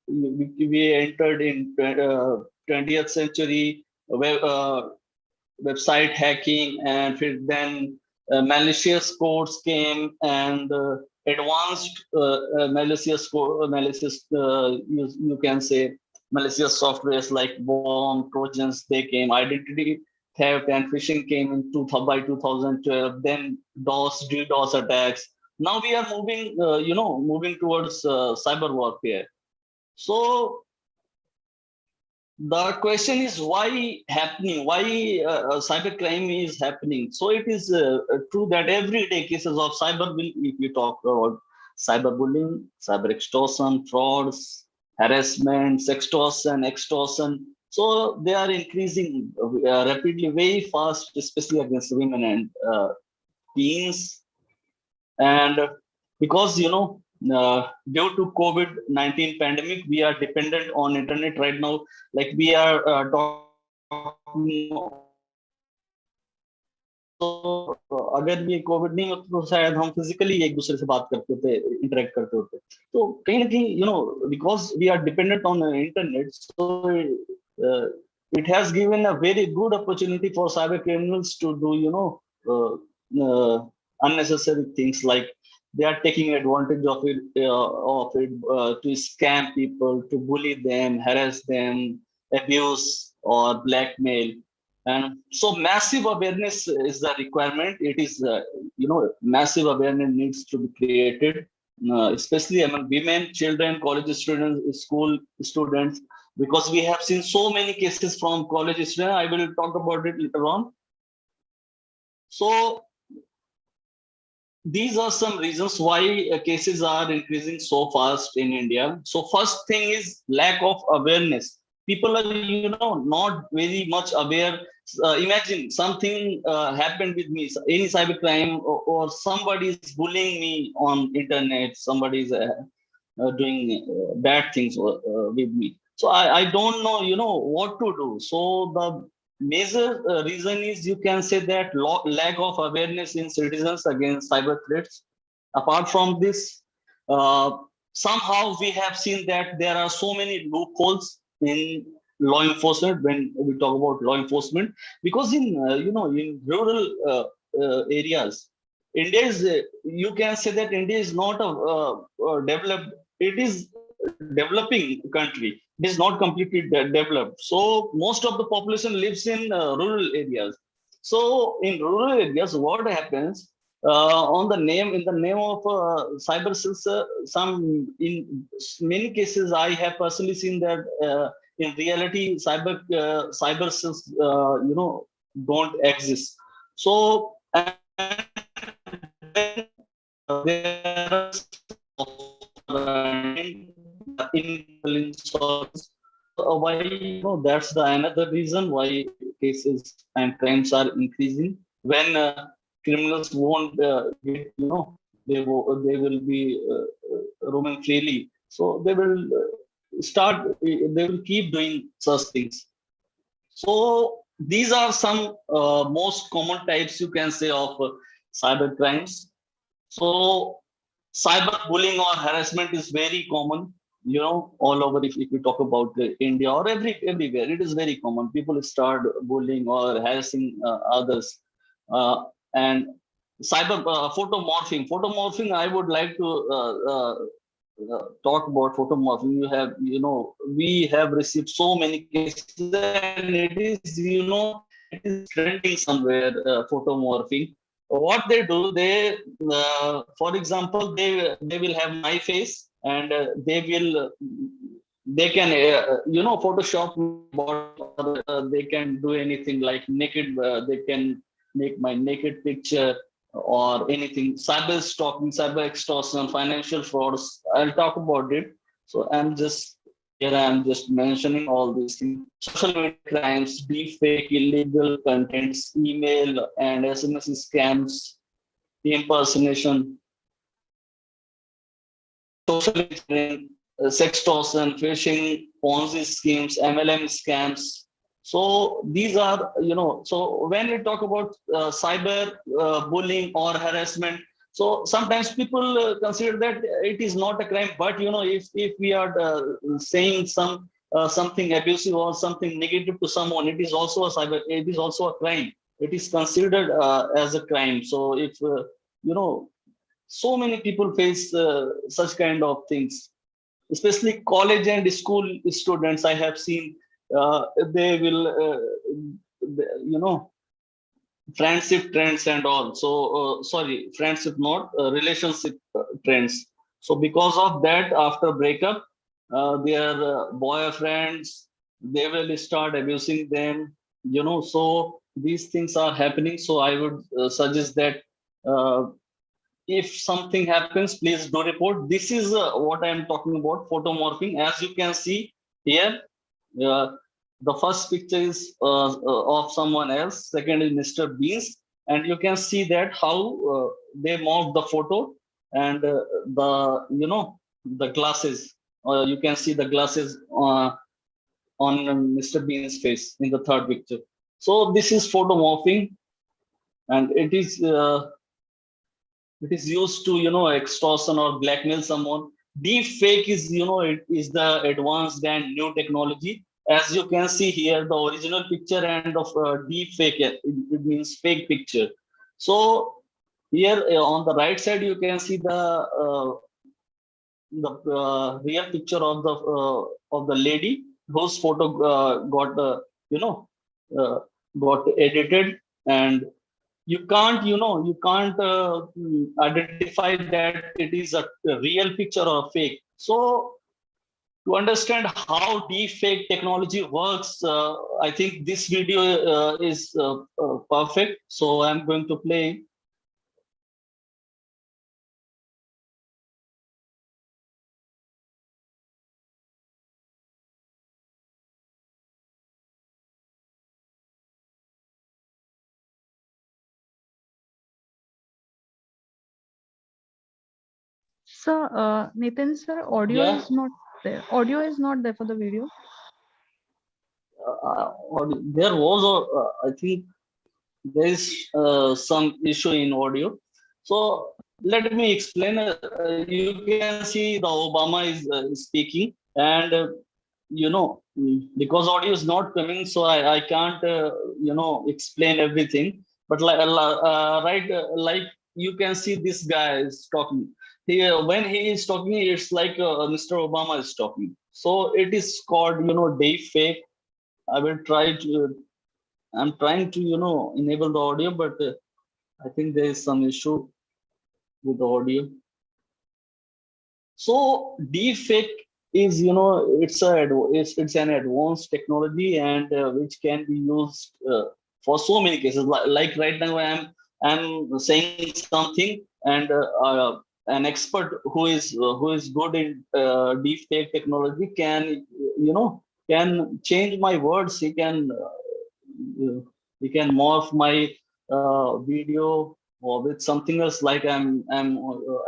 entered in 20th century, website hacking, and then malicious codes came, and advanced malicious you can say malicious softwares like bomb, trojans, they came. Identity theft and phishing came in by 2012. Then DDoS attacks. Now we are moving, moving towards cyber warfare. So the question is why happening? Why cybercrime is happening? So it is true that everyday cases of cyber, if you talk about cyberbullying, cyber extortion, frauds, harassment, sextortion, extortion, so they are increasing rapidly, very fast, especially against women and teens. And because due to COVID-19 pandemic, we are dependent on internet right now. Like we are talking. So अगर ये Covid नहीं होता तो शायद हम physically एक दूसरे से बात करते थे, इंटरेक्ट करते होते. तो कहीं ना कहीं because we are dependent on the internet, so it has given a very good opportunity for cyber criminals to do unnecessary things, like they are taking advantage of it to scam people, to bully them, harass them, abuse or blackmail. And so massive awareness is the requirement. It is, massive awareness needs to be created, especially among women, children, college students, school students, because we have seen so many cases from college students. I will talk about it later on. So these are some reasons why cases are increasing so fast in India. So first thing is lack of awareness. People are, not very much aware. Imagine something happened with me, any cybercrime, or somebody is bullying me on internet. Somebody is doing bad things with me. So I don't know, what to do. So the major reason is, you can say that lack of awareness in citizens against cyber threats. Apart from this, somehow we have seen that there are so many loopholes in law enforcement when we talk about law enforcement, because in in rural areas, India is you can say that India is not a developed, it is developing country. It is not completely developed. So most of the population lives in rural areas. So in rural areas, what happens in the name of cyber cells, in many cases, I have personally seen that in reality, cyber cells, don't exist. So why that's the another reason why cases and crimes are increasing. When criminals won't get, they will be roaming freely. So they will they will keep doing such things. So these are some most common types, you can say, of cyber crimes. So cyber bullying or harassment is very common, all over. If we talk about India or everywhere, it is very common. People start bullying or harassing others. And cyber photomorphing, I would like to talk about photomorphing. We have received so many cases, and it is trending somewhere. Photomorphing. What they do, for example, they will have my face, and they can Photoshop, or they can do anything like naked. They can make my naked picture or anything. Cyber stalking, cyber extortion, financial frauds. I'll talk about it. So I'm just mentioning all these things. Social media crimes, deepfake, illegal contents, email and SMS scams, impersonation, social engineering, sextortion, phishing, Ponzi schemes, MLM scams. So these are, so when we talk about cyber bullying or harassment, so sometimes people consider that it is not a crime, but if we are saying something abusive or something negative to someone, it is also a crime. It is considered as a crime. So if so many people face such kind of things, especially college and school students. I have seen they will friendship trends and all. So sorry, friendship, not relationship trends. So because of that, after breakup, their boyfriends, they will start abusing them. So these things are happening. So I would suggest that if something happens, please do report. This is what I am talking about, photomorphing. As you can see here, the first picture is of someone else. Second is Mr. Beans, and you can see that how they morph the photo, and the glasses. You can see the glasses on Mr. Bean's face in the third picture. So this is photomorphing, and it is used to extortion or blackmail someone. Deep fake is it is the advanced and new technology. As you can see here, the original picture and of deep fake, it means fake picture. So here on the right side, you can see the real picture of the lady whose photo got edited, and you can't identify that it is a real picture or a fake. So to understand how deepfake technology works, I think this video is perfect. So I'm going to play. So, Nitin sir, audio Yeah. is not there. Audio is not there for the video. There was, I think, there is some issue in audio. So let me explain. You can see the Obama is speaking, and because audio is not coming, so I can't explain everything. But like you can see this guy is talking. When he is talking, it's like Mr. Obama is talking. So it is called deep fake. I will try to. I'm trying to enable the audio, but I think there is some issue with the audio. So deepfake is it's an advanced technology, and which can be used for so many cases. Like right now, I'm saying something, and an expert who is good in deepfake technology can change my words. He can morph my video, or with something else, like I'm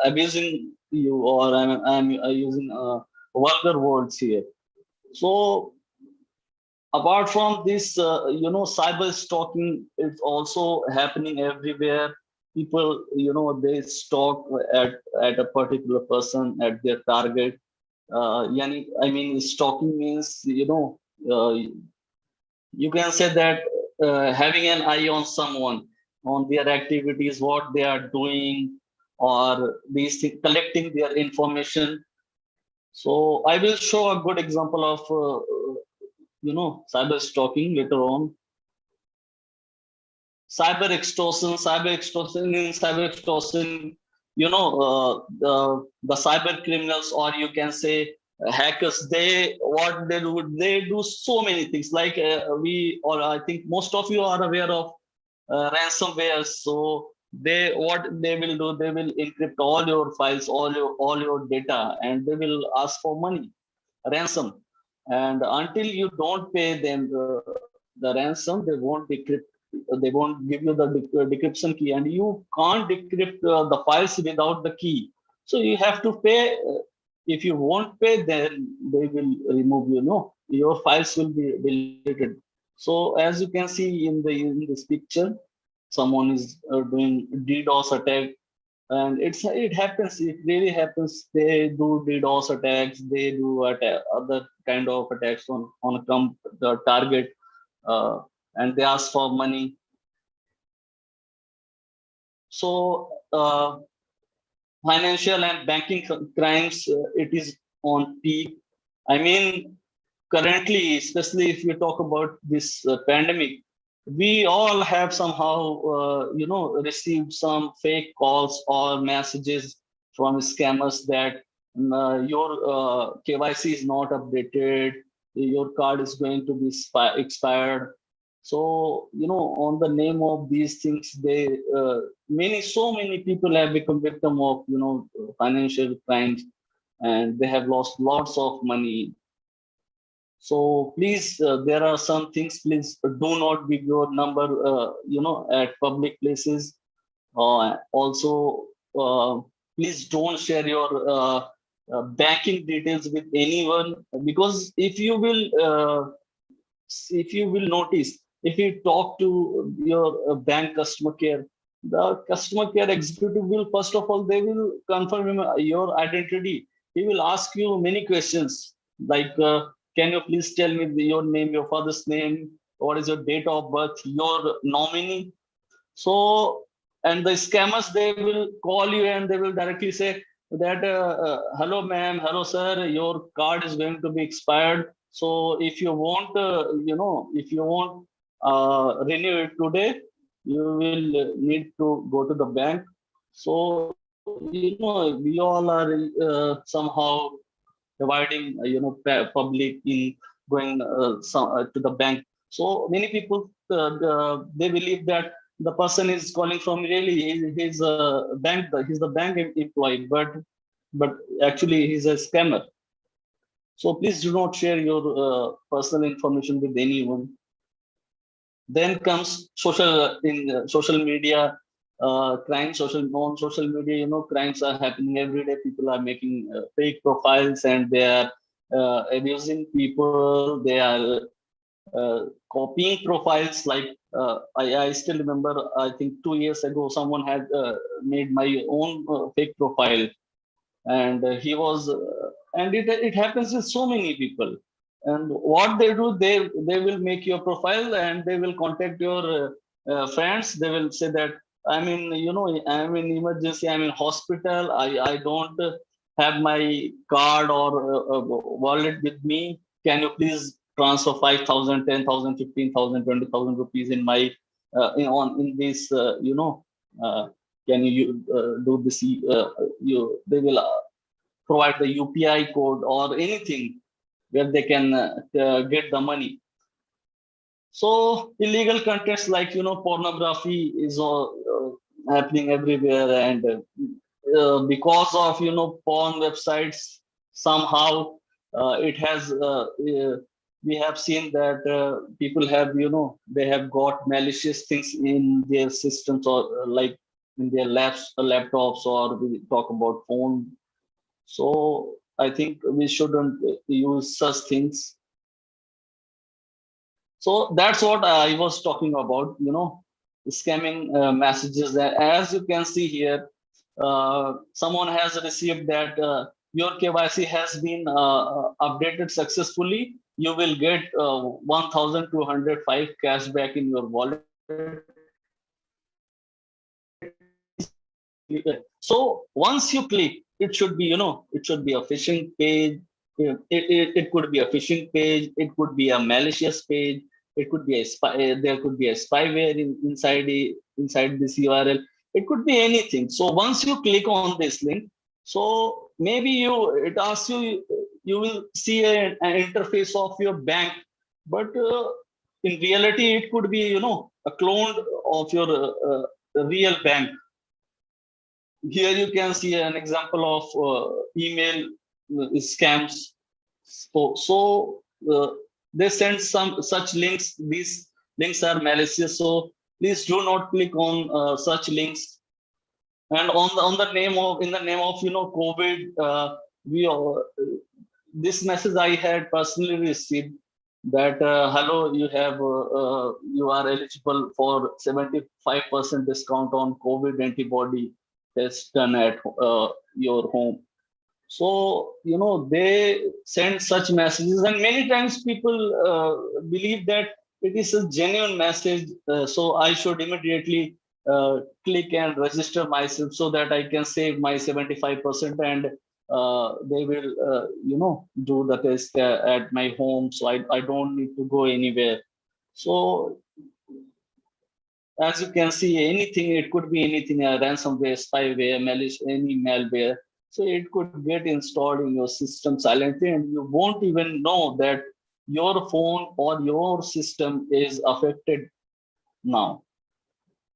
abusing you, or I'm using vulgar words here. So apart from this, cyber stalking is also happening everywhere. People, they stalk at a particular person, at their target. I mean, stalking means, you can say that having an eye on someone, on their activities, what they are doing, or these things, collecting their information. So I will show a good example of cyber stalking later on. Cyber extortion, the cyber criminals, or you can say hackers, what they do so many things, like I think most of you are aware of ransomware. So what they will do, they will encrypt all your files, all your data, and they will ask for money, ransom. And until you don't pay them the ransom, they won't give you the decryption key, and you can't decrypt the files without the key. So you have to pay. If you won't pay, then they will remove your files will be deleted. So as you can see in this picture, someone is doing DDoS attack, and it happens. It really happens. They do DDoS attacks. They do other kind of attacks on the target, and they ask for money. So financial and banking crimes, it is on peak. I mean, currently, especially if you talk about this pandemic, we all have somehow, received some fake calls or messages from scammers that your KYC is not updated, your card is going to be expired. So, on the name of these things, so many people have become victim of, financial crimes, and they have lost lots of money. So please, there are some things, please do not give your number, at public places. Also, please don't share your banking details with anyone, because if you will notice, if you talk to your bank customer care, the customer care executive will, first of all, they will confirm your identity. He will ask you many questions, like, can you please tell me your name, your father's name, what is your date of birth, your nominee. So, and the scammers, they will call you and they will directly say that, hello ma'am, hello sir, your card is going to be expired. So if you want, renew it today, you will need to go to the bank. So, we all are somehow avoiding, public in going to the bank. So many people, they believe that the person is calling from really he's a bank, he's the bank employee, but actually he's a scammer. So please do not share your personal information with anyone. Then comes social media crimes. On social media, crimes are happening every day. People are making fake profiles, and they are abusing people. They are copying profiles. Like I still remember, I think 2 years ago, someone had made my own fake profile, and he was, and it happens with so many people. And what they do, they will make your profile, and they will contact your friends. They will say that, I'm in emergency, I'm in hospital, I don't have my card or wallet with me. Can you please transfer 5,000, 10,000, 15,000, 20,000 rupees in my in this can you do this? They will provide the UPI code or anything where they can get the money. So illegal contents like pornography is happening everywhere, and because of porn websites, somehow it has we have seen that people have they have got malicious things in their systems, or like in their laptops, or we talk about phone. So I think we shouldn't use such things. So that's what I was talking about, scamming messages. As you can see here, someone has received that your KYC has been updated successfully. You will get 1,205 cash back in your wallet. So once you click, it should be, it should be a phishing page. It could be a phishing page. It could be a malicious page. It could be a spy. There could be a spyware inside this URL. It could be anything. So once you click on this link, so maybe it asks you, you will see an interface of your bank, but in reality, it could be, a clone of your real bank. Here you can see an example of email scams. So they send some such links. These links are malicious. So please do not click on such links. And in the name of COVID, this message I had personally received that hello, you are eligible for 75% discount on COVID antibody test done at your home. So they send such messages, and many times people believe that it is a genuine message. So I should immediately click and register myself so that I can save my 75%, and they will do the test at my home, so I don't need to go anywhere. So as you can see, anything, it could be anything, a ransomware, spyware, any malware. So it could get installed in your system silently, and you won't even know that your phone or your system is affected now.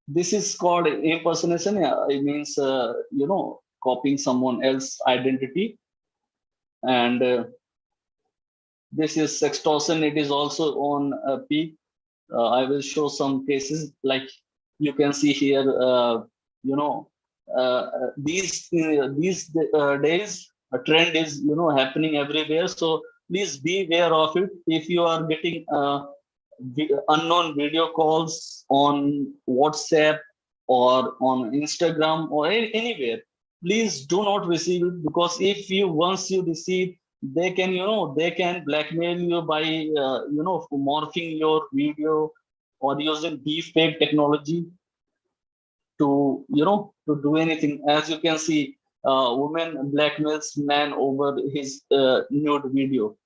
This is called impersonation. It means, copying someone else's identity. And this is extortion. It is also on a peak. I will show some cases, like you can see here. These days, a trend is happening everywhere. So please be aware of it. If you are getting unknown video calls on WhatsApp or on Instagram or anywhere, please do not receive it, because if once you receive, they can blackmail you by morphing your video or using deepfake technology to do anything. As you can see, woman blackmails man over his nude video.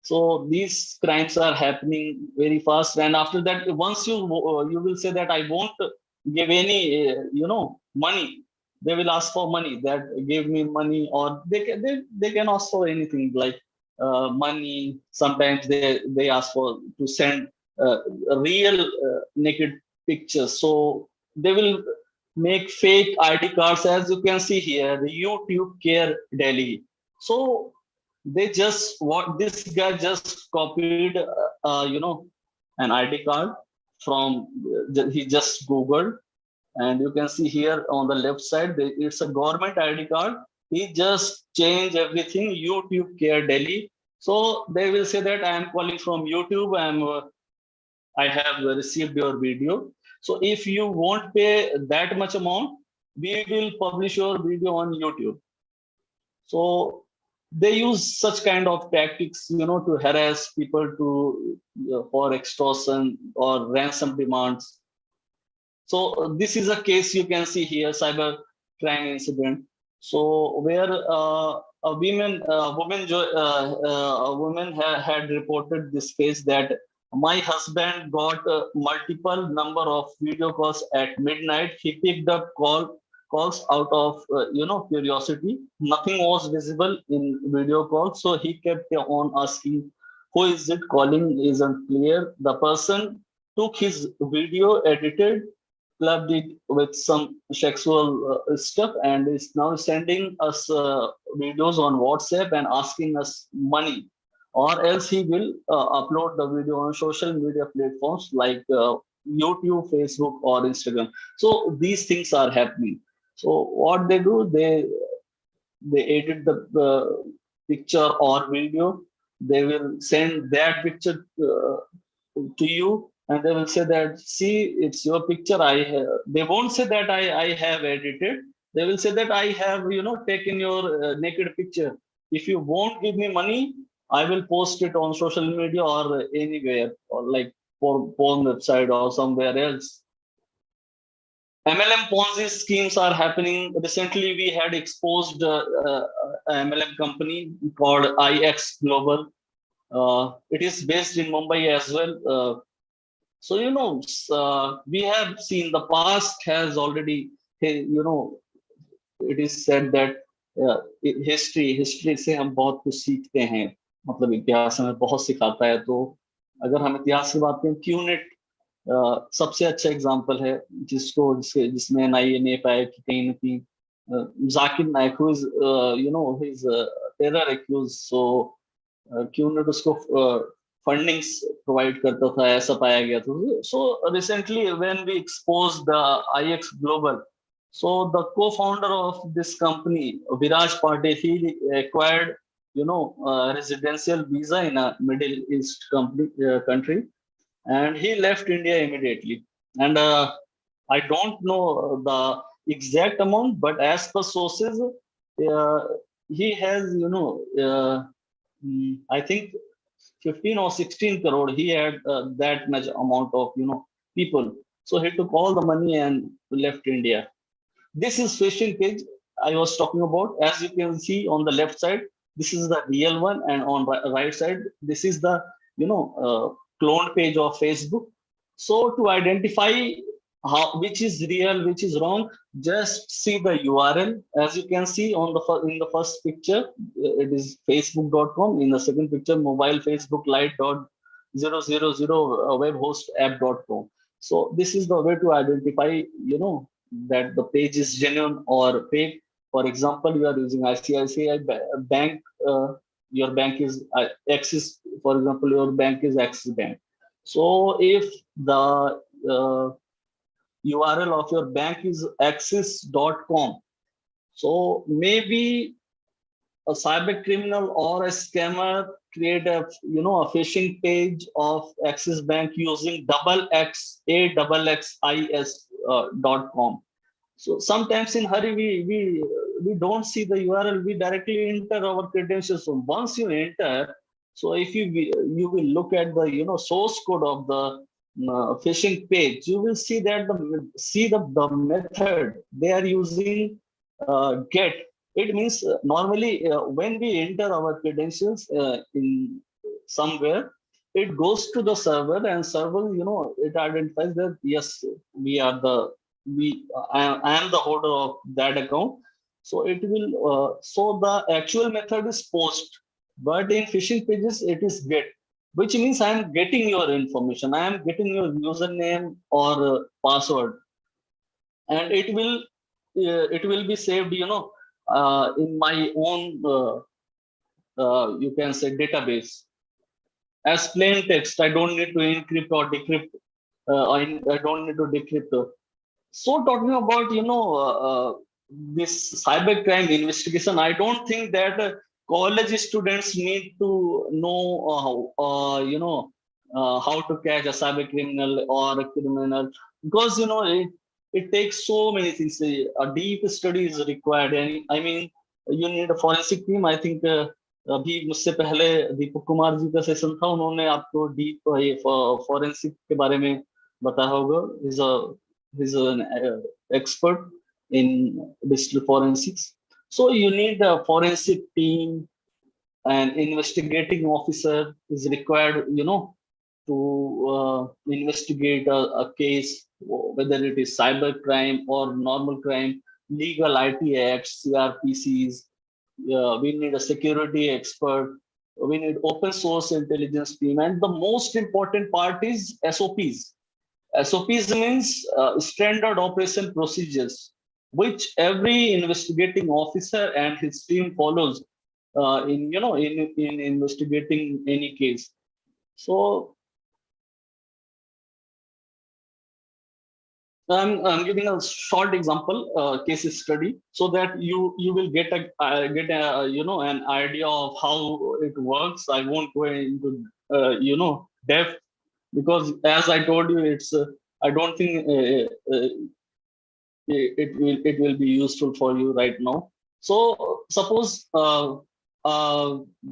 So these crimes are happening very fast, and after that, once you will say that I won't give any money, they will ask for money, that give me money, or they can ask for anything like money. Sometimes they ask for to send real naked pictures. So they will make fake ID cards, as you can see here, the YouTube Care Delhi. So this guy just copied an ID card from, he just Googled, and you can see here on the left side, it's a government ID card. He just changed everything, YouTube Care Delhi. So they will say that I am calling from YouTube, I have received your video. So if you won't pay that much amount, we will publish your video on YouTube. So they use such kind of tactics, to harass people for extortion or ransom demands. So this is a case you can see here, cyber crime incident. So where a woman had reported this case, that my husband got multiple number of video calls at midnight. He picked up calls out of curiosity. Nothing was visible in video calls, so he kept on asking, who is it calling? Isn't clear. The person took his video, edited, clubbed it with some sexual stuff, and is now sending us videos on WhatsApp and asking us money, or else he will upload the video on social media platforms like YouTube, Facebook, or Instagram. So these things are happening. So what they do, they edit the picture or video. They will send that picture to you, and they will say that, see, it's your picture. They won't say that I have edited. They will say that I have taken your naked picture. If you won't give me money, I will post it on social media or anywhere, or like for porn website or somewhere else. MLM Ponzi schemes are happening. Recently, we had exposed MLM company called IX Global. It is based in Mumbai as well. So, we have seen the past has already, it is said that history से हम बहुत कुछ सीखते हैं. मतलब इतिहास हमें बहुत सिखाता है. तो अगर हम इतिहास की बात करें, क्यूनेट सबसे अच्छा एग्जांपल है जिसमें एनआईए ने पाया कि कहीं ना कहीं Zakir Naik who is his terror accused. So QNet उसको फंडिंग्स प्रोवाइड करता था, ऐसा पाया गया था. So recently when we expose the IX Global, so the co-founder of this company, Viraj Pandey, he acquired residential visa in a Middle East country, and he left India immediately. And I don't know the exact amount, but as per sources, he has I think 15 or 16 crore. He had that much amount of people. So he took all the money and left India. This is phishing page I was talking about. As you can see on the left side, this is the real one, and on right side, this is the cloned page of Facebook. So to identify which is real, which is wrong, just see the URL. As you can see in the first picture, it is facebook.com. In the second picture, mobile Facebook lite.000 webhostapp.com. So this is the way to identify that the page is genuine or fake. For example, you are using ICICI Bank, your bank is Axis, for example, your bank is Axis Bank. So if the URL of your bank is axis.com, so maybe a cyber criminal or a scammer create a phishing page of Axis Bank using .com. So sometimes in hurry we don't see the URL. We directly enter our credentials. So once you enter, so if you will look at the source code of the phishing page, you will see that the method they are using get. It means normally when we enter our credentials in somewhere, it goes to the server, and server it identifies that yes, I am the holder of that account. So it will so the actual method is post, but in phishing pages it is get, which means I am getting your information. I am getting your username or password, and it will be saved in my own you can say database as plain text. I don't need to encrypt or decrypt. I don't need to decrypt. So talking about this cybercrime investigation, I don't think that college students need to know how to catch a cyber criminal or a criminal, because it takes so many things. A deep study is required, and I mean you need a forensic team. I think अभी मुझसे पहले दीपक कुमार जी का session था, उन्होंने आपको deep forensic के बारे में बताया होगा. He's an expert in digital forensics. So you need a forensic team, an investigating officer is required, to investigate a case, whether it is cyber crime or normal crime, legal IT acts, CRPCs. We need a security expert. We need open source intelligence team. And the most important part is SOPs. SOPs means standard operation procedures, which every investigating officer and his team follows in investigating any case. So I'm giving a short example, case study, so that you will get a an idea of how it works. I won't go into depth, because as I told you, it's I don't think it will be useful for you right now. So suppose a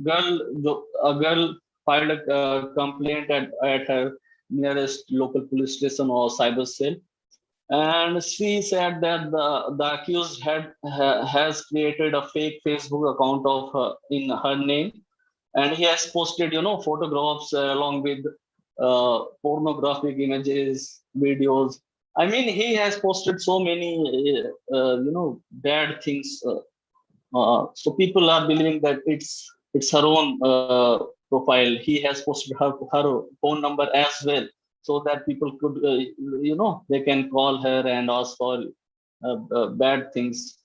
girl filed a complaint at her nearest local police station or cyber cell, and she said that the accused has created a fake Facebook account of her, in her name, and he has posted photographs along with pornographic images, videos. I mean, he has posted so many bad things. So people are believing that it's her own profile. He has posted her phone number as well, so that people could they can call her and ask for bad things.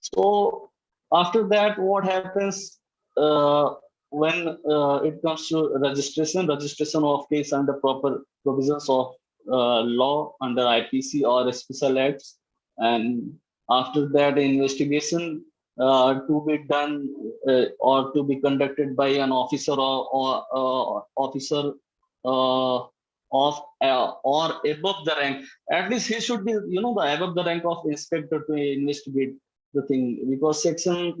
So after that, what happens when it comes to registration of case under proper provisions of law under IPC or special acts, and after that investigation to be done or to be conducted by an officer or officer of or above the rank. At least he should be the above the rank of inspector to investigate the thing, because section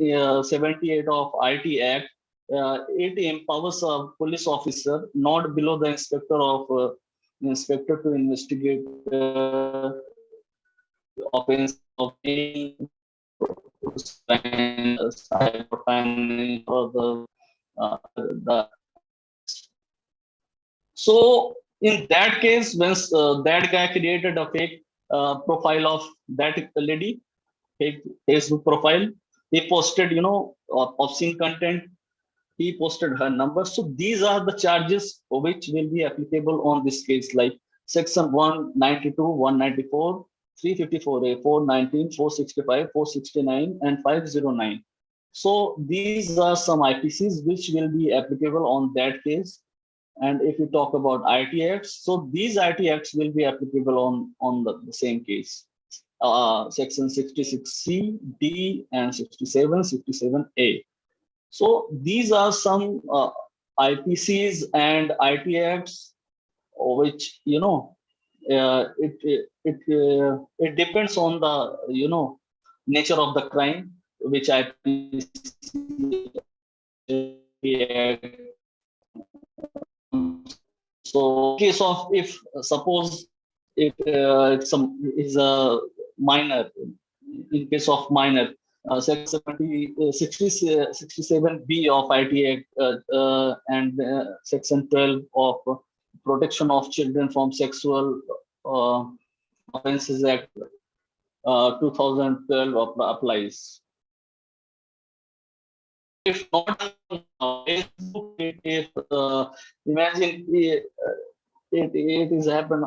78 of IT Act, it empowers a police officer not below the inspector to investigate offense of any cybercrime or the. So in that case, when that guy created a fake profile of that lady, fake Facebook profile, he posted obscene content, he posted her number. So these are the charges which will be applicable on this case, like section 192, 194, 354A, 419, 465, 469, and 509. So these are some IPCs which will be applicable on that case. And if you talk about IT Acts, so these IT Acts will be applicable on the same case. Section 66C, D, and 67, 67A. So these are some IPCs and IT Acts, which it depends on the nature of the crime, which IPC Act. So in case of, if suppose if is a minor, in case of minor, section 67B of IT Act and section 12 of Protection of Children from Sexual Offences Act 2012 applies. If not Facebook, if imagine it is happen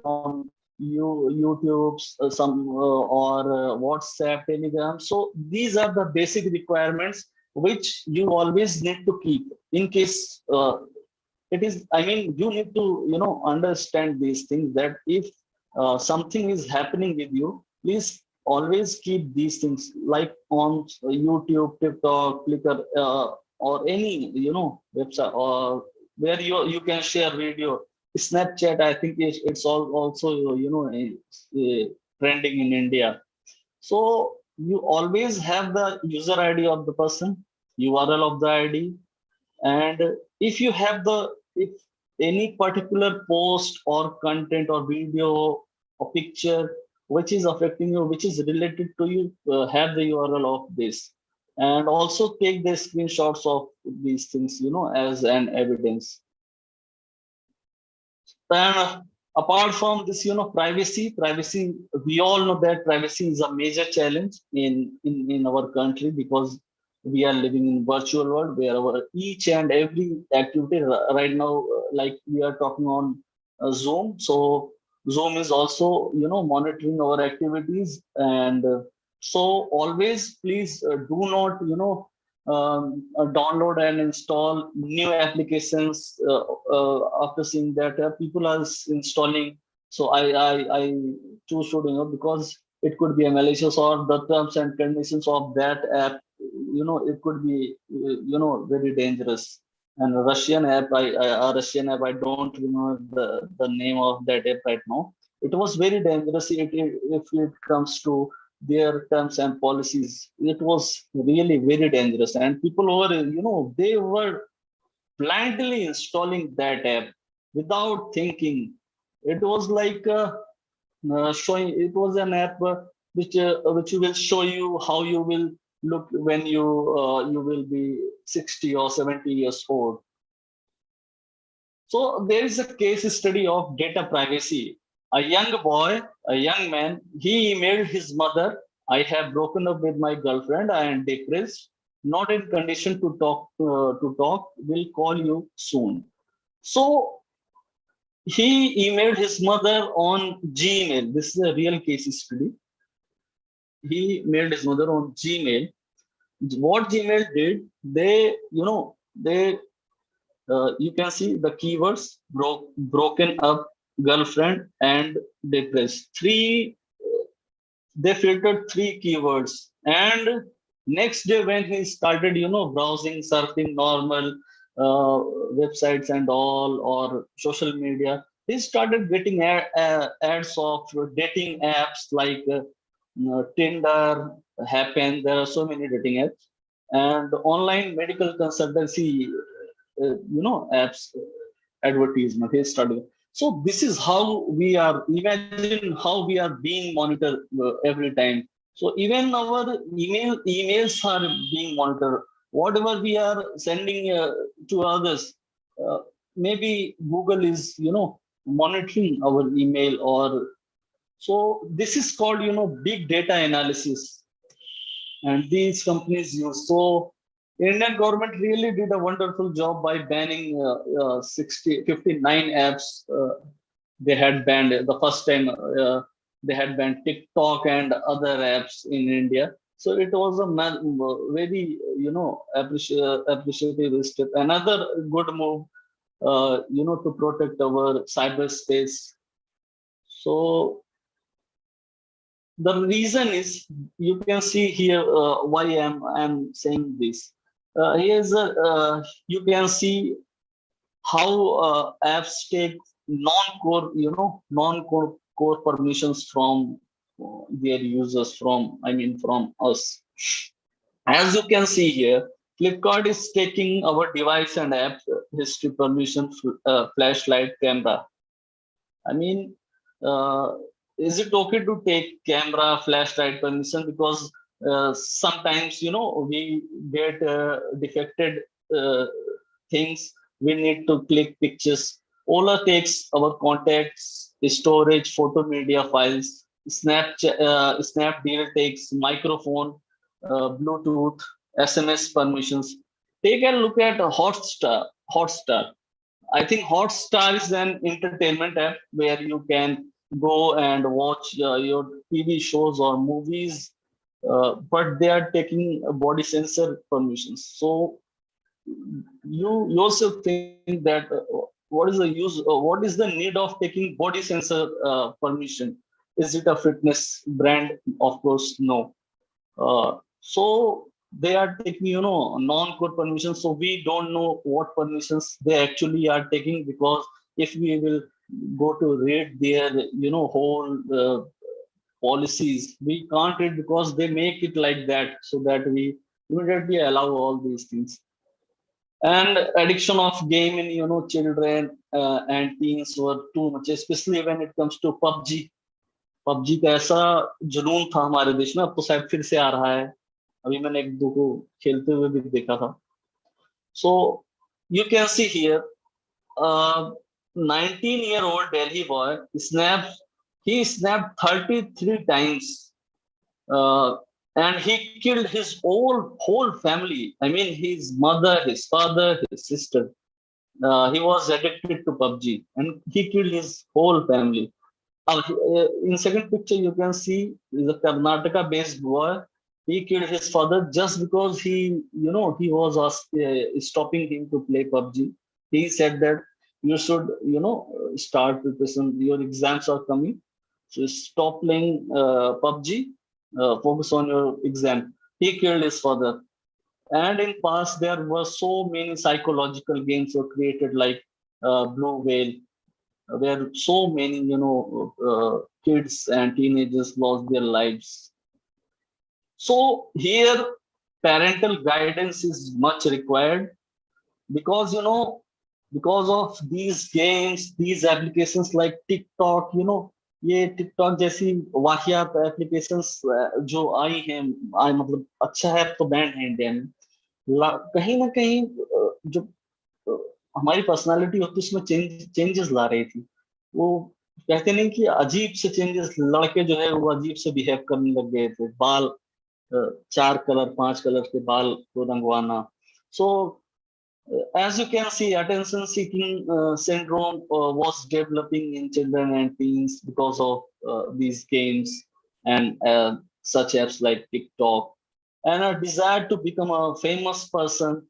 on YouTube, some or WhatsApp, Telegram. So these are the basic requirements which you always need to keep in case it is. I mean, you need to understand these things, that if something is happening with you, please always keep these things, like on YouTube, TikTok, Flickr, or any website, or where you can share video. Snapchat, I think it's also trending in India. So you always have the user ID of the person, URL of the ID, and if you have if any particular post or content or video or picture which is affecting you, which is related to you, have the URL of this, and also take the screenshots of these things, as an evidence. And apart from this, privacy, we all know that privacy is a major challenge in our country, because we are living in virtual world where each and every activity right now, like we are talking on Zoom. So Zoom is also, monitoring our activities. And so always please do not, download and install new applications after seeing that people are installing So I choose to, because it could be a malicious, or the terms and conditions of that app, it could be, very dangerous. And a Russian app, I don't remember the name of that app right now. It was very dangerous if it comes to their terms and policies. It was really very dangerous. And people were, they were blindly installing that app without thinking. It was like showing. It was an app which will show you how you will look when you will be 60 or 70 years old. So there is a case study of data privacy. A young boy, a young man, he emailed his mother, "I have broken up with my girlfriend. I am depressed, not in condition to talk. Will call you soon." So he emailed his mother on Gmail. This is a real case study. He mailed his mother on Gmail. What Gmail did, they, you can see the keywords: broken up, girlfriend, and depressed. They filtered 3 keywords, and next day when he started, browsing, surfing normal websites and all, or social media, he started getting ads of dating apps like Tinder, Happen. There are so many dating apps, and online medical consultancy, apps, advertisement. He started. So this is how we are. Imagine how we are being monitored every time. So even our emails are being monitored. Whatever we are sending to others, maybe Google is, monitoring our email. Or so this is called, big data analysis, and these companies use. So Indian government really did a wonderful job by banning 59 apps. They had banned the first time. They had banned TikTok and other apps in India. So it was a very, appreciative step. Another good move, to protect our cyberspace. So the reason is, you can see here why I'm saying this. Here's you can see how apps take non-core permissions from their users, from us. As you can see here, Flipkart is taking our device and app history permission, flashlight, camera. Is it okay to take camera, flashlight permission? Because sometimes, we get defected things. We need to click pictures. Ola takes our contacts, storage, photo, media files. Snapdeal takes microphone, Bluetooth, SMS permissions. Take a look at Hotstar. I think Hotstar is an entertainment app where you can go and watch your TV shows or movies, but they are taking body sensor permissions. So you yourself think that what is the use? What is the need of taking body sensor permission? Is it a fitness brand? Of course, no. So they are taking, non-core permissions. So we don't know what permissions they actually are taking, because if we will go to read their, whole policies, we can't read, because they make it like that, so that we immediately allow all these things. And addiction of gaming, children and teens were too much, especially when it comes to PUBG. PUBG का ऐसा जुनून था हमारे देश में, अब तो शायद फिर से आ रहा है. अभी मैंने एक दो को खेलते हुए भी देखा था. So you can see here, 19-year-old Delhi boy snapped 33 times, and he killed his whole family. His mother, his father, his sister. He was addicted to PUBG, and he killed his whole family. In second picture, you can see is a Karnataka-based boy. He killed his father just because he was stopping him to play PUBG. He said that you should, start preparation. Your exams are coming. So stop playing PUBG, focus on your exam. He killed his father. And in past, there were so many psychological games were created like Blue Whale, where so many, kids and teenagers lost their lives. So here, parental guidance is much required because, because of these games, these applications like TikTok, ये TikTok जैसी वाहियात applications जो आई हैं, मतलब अच्छा है तो band है इंडिया में, कहीं ना कहीं जो हमारी पर्सनालिटी होती है उसमें चेंजेस ला रही थी। वो कहते नहीं कि अजीब से चेंजेस, लड़के जो है वो अजीब से बिहेव करने लग गए थे, बाल 4 कलर 5 कलर के बाल को रंगवाना। सो as you can see, attention seeking syndrome was developing in children and teens because of these games and such apps like TikTok, and a desire to become a famous person,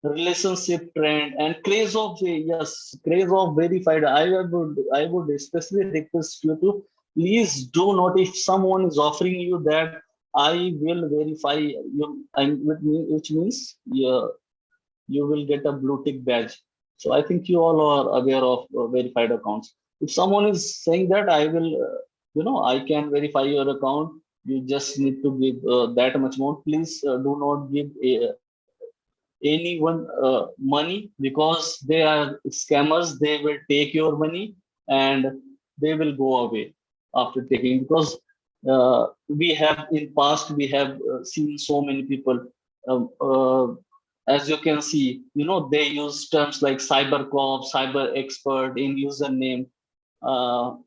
relationship trend, and craze of verified. I would especially request you to please do not, if someone is offering you that I will verify you, which means you will get a blue tick badge. So I think you all are aware of verified accounts. If someone is saying that I will, I can verify your account, you just need to give that much more. Please do not give anyone money, because they are scammers. They will take your money and they will go away after taking, because we have in past, we have seen so many people, as you can see, they use terms like cyber cop, cyber expert in username,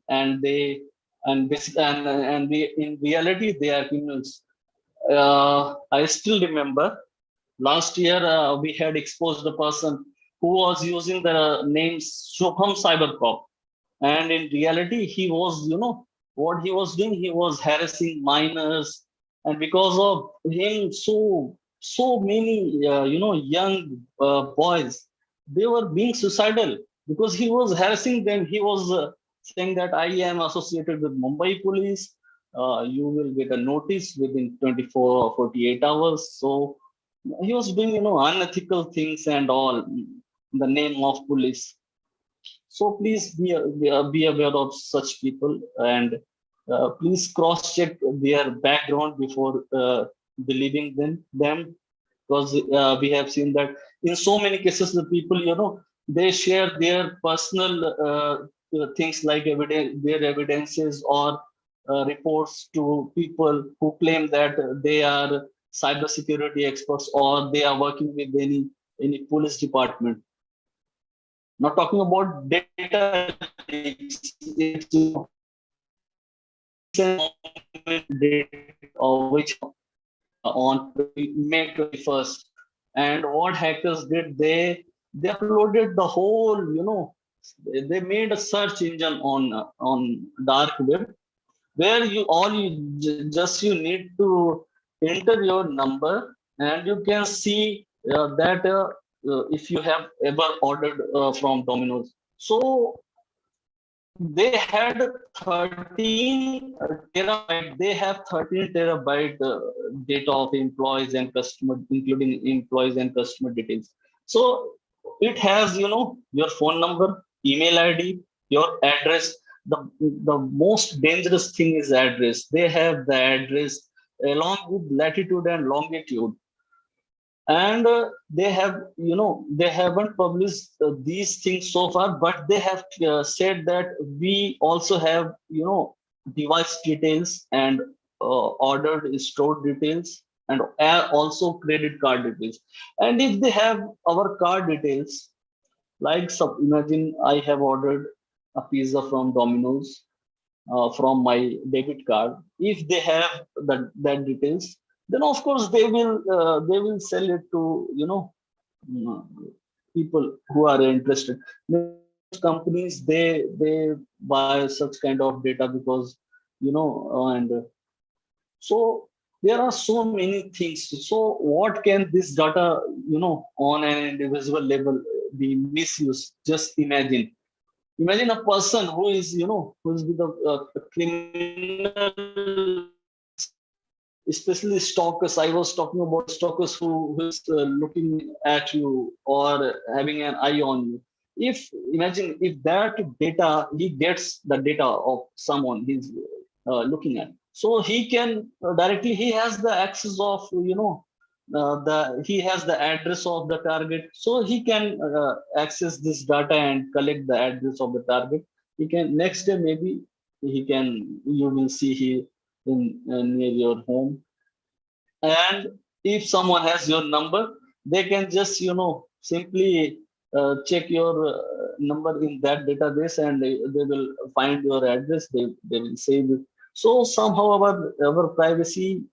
and they and this and we, in reality, they are criminals. I still remember last year we had exposed a person who was using the name Shubham Cybercop, and in reality he was, what he was doing, he was harassing minors, and because of him, so many young boys, they were being suicidal because he was harassing them. He was saying that I am associated with Mumbai police. You will get a notice within 24 or 48 hours. So he was doing, unethical things and all in the name of police. So please be aware of such people, and please cross-check their background before believing them, because we have seen that in so many cases, the people, they share their personal things like their evidences or reports to people who claim that they are cybersecurity experts or they are working with any police department. Not talking about data leaks, which on May 21st, and what hackers did, they uploaded the whole, they made a search engine on dark web, where you need to enter your number, and you can see that if you have ever ordered from Domino's. So they had 13 terabyte. They have 13 terabyte data of employees and customer, including employees and customer details. So it has, your phone number, email ID, your address. The most dangerous thing is address. They have the address along with latitude and longitude. And they have, they haven't published these things so far, but they have said that we also have, device details and ordered stored details, and also credit card details. And if they have our card details, like imagine I have ordered a pizza from Domino's from my debit card. If they have that details, then of course they will sell it to people who are interested. Most companies, they buy such kind of data because and so there are so many things. So what can this data on an individual level be misused. Just imagine a person who is, who is with a criminal, especially stalkers. I was talking about stalkers who is looking at you or having an eye on you. Imagine if that data, he gets the data of someone he's looking at, so he can directly, he has the access of, he has the address of the target, so he can access this data and collect the address of the target. He can, next day maybe he can, you will see he in near your home. And if someone has your number, they can just, simply check your number in that database, and they will find your address. They will save it. So somehow our privacy,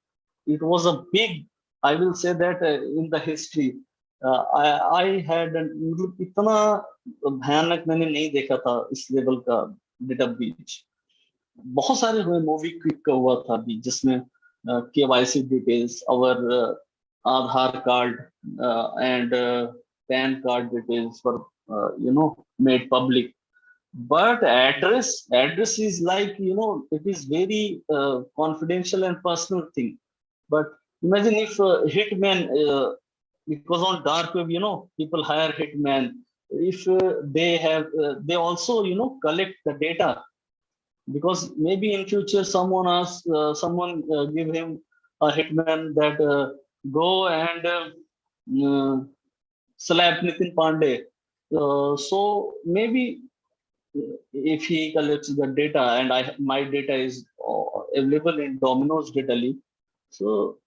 it was a big, I will say that in the history, I had इतना भयानक मैंने नहीं देखा था इस level का data breach. बहुत सारे हुए, मूवी क्विक का हुआ था अभी, जिसमें KYC details, our Aadhaar card and PAN card details were, made public. But address is like, it is very confidential and personal thing. But imagine if hitman, because on dark web, people hire hitman. If they also, collect the data. Because maybe in future someone asks, someone give him a hitman that go and slap Nitin Pandey. So maybe if he collects the data and my data is available in Domino's data leak, so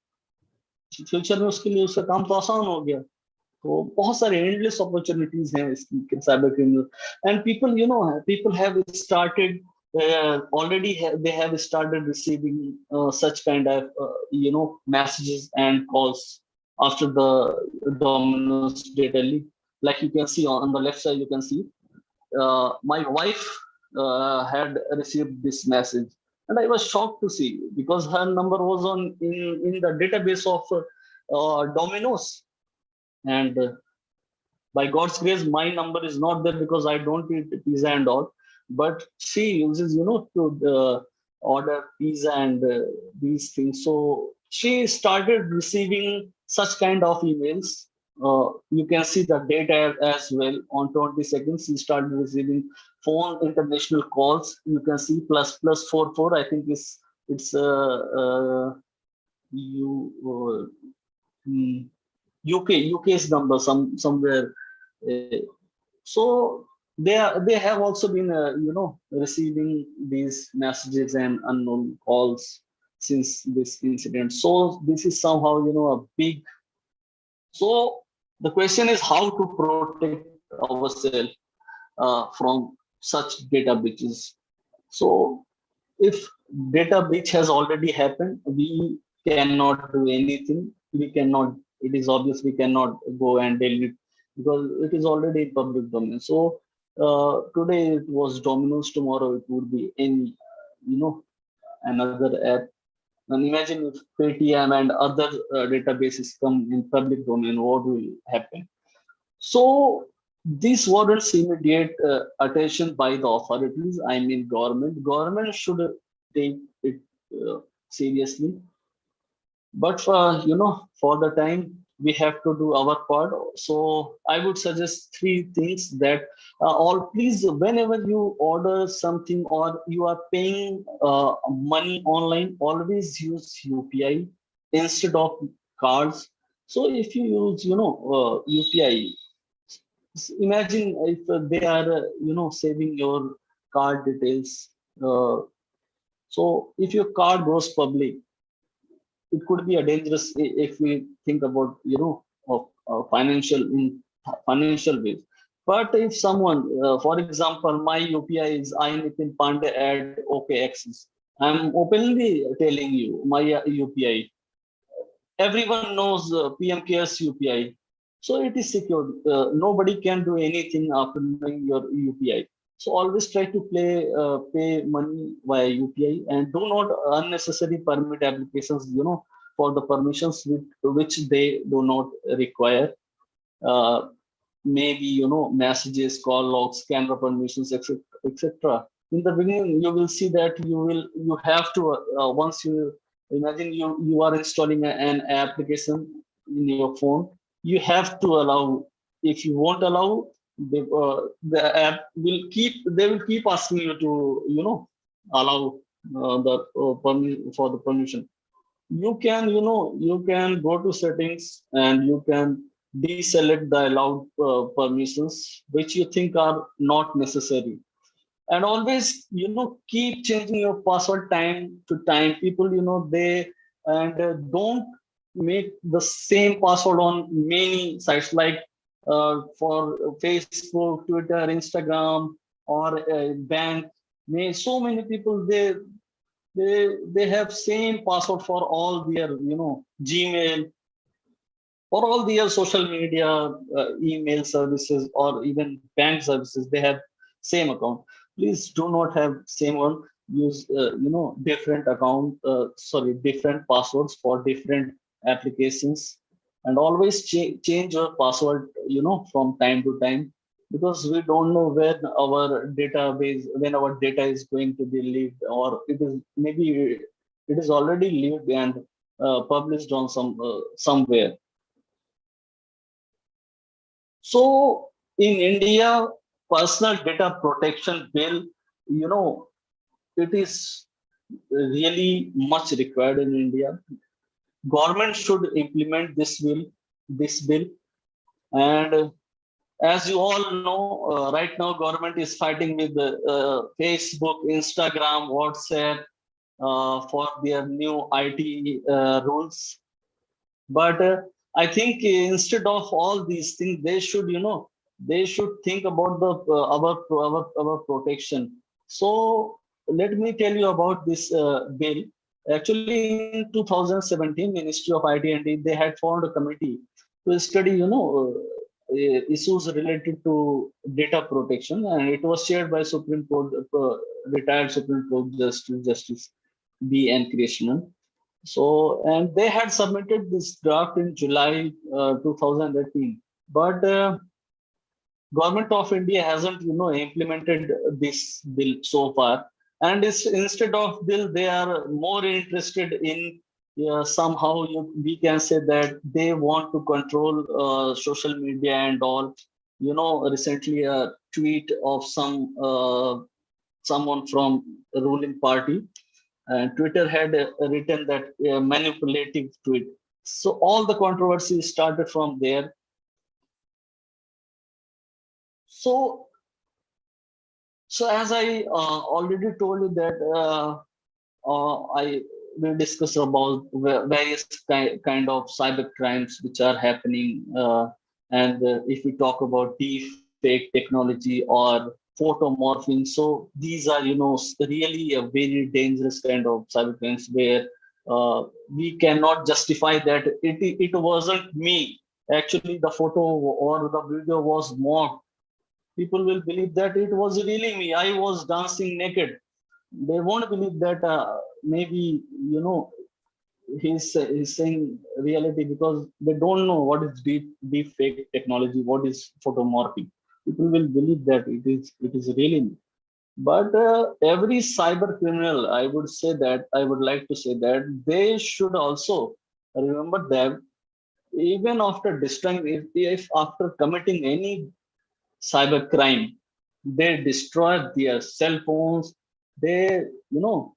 future में उसके लिए उसका काम तो आसान हो गया. तो बहुत सारे endless opportunities हैं इसकी cyber criminal, and people have started. They have started receiving such kind of messages and calls after the Domino's data leak. Like you can see on the left side, you can see my wife had received this message, and I was shocked to see, because her number was in the database of Domino's, and by God's grace, my number is not there because I don't eat pizza and all. But she uses, to order pizza and these things. So she started receiving such kind of emails. You can see the data as well. On 22nd, she started receiving phone international calls. You can see ++44. I think it's UK's number somewhere. So they have also been receiving these messages and unknown calls since this incident. So this is somehow a big. So the question is how to protect ourselves from such data breaches. So if data breach has already happened, we cannot do anything. It is obvious we cannot go and delete, because it is already in public domain. So today it was Domino's, tomorrow it would be any, another app. And imagine if Paytm and other databases come in public domain, what will happen? So this warrants immediate attention by the authorities. I mean government. Government should take it seriously. But for the time, we have to do our part. So I would suggest 3 things that please, whenever you order something or you are paying money online, always use UPI instead of cards. So if you use UPI, imagine if they are saving your card details. So if your card goes public, it could be a dangerous if we think about financial ways. But if someone, for example, my UPI is Nitin Pandey at OKAxis, I'm openly telling you my UPI. Everyone knows PMKS UPI, so it is secure. Nobody can do anything after knowing your UPI. So always try to pay money via UPI, and do not unnecessary permit applications, for the permissions which they do not require. maybe, messages, call logs, camera permissions, etc., etc. In the beginning, you will see that you have to once you imagine you are installing an application in your phone, you have to allow. If you won't allow, the app will keep asking you to allow for the permission. You can go to settings and you can deselect the allowed permissions which you think are not necessary, and always keep changing your password time to time. People they and don't make the same password on many sites like for Facebook, Twitter, Instagram, or bank. So many people they have same password for all their Gmail, for all their social media, email services, or even bank services. They have same account. Please do not have same one. Use different account, different passwords for different applications, and always change your password from time to time, because we don't know when our data is going to be leaked, or maybe it is already leaked and published on somewhere. So in India, personal data protection bill, it is really much required in India. Government should implement this bill. And as you all know, right now government is fighting with Facebook, Instagram, WhatsApp for their new IT rules. But I think instead of all these things, they should think about the our protection. So let me tell you about this bill. Actually, in 2017, Ministry of IT and they had formed a committee to study issues related to data protection, and it was chaired by Supreme Court retired Supreme Court Justice B.N. Krishnan. So, and they had submitted this draft in July 2018, but Government of India hasn't, implemented this bill so far. And instead of bill, they are more interested in somehow we can say that they want to control social media and all. Recently a tweet of someone from the ruling party, and Twitter had written that manipulative tweet. So all the controversy started from there. So as I already told you that I will discuss about various kind of cyber crimes which are happening, and if we talk about deep fake technology or photo morphing, so these are really a very dangerous kind of cyber crimes where we cannot justify that it wasn't me. Actually, the photo or the video was mocked. People will believe that it was really me. I was dancing naked. They won't believe that maybe he's saying reality, because they don't know what is deep fake technology, what is photomorphing. People will believe that it is really me. But every cyber criminal, I would like to say that they should also remember that even after destroying, if after committing any cyber crime, they destroy their cell phones, they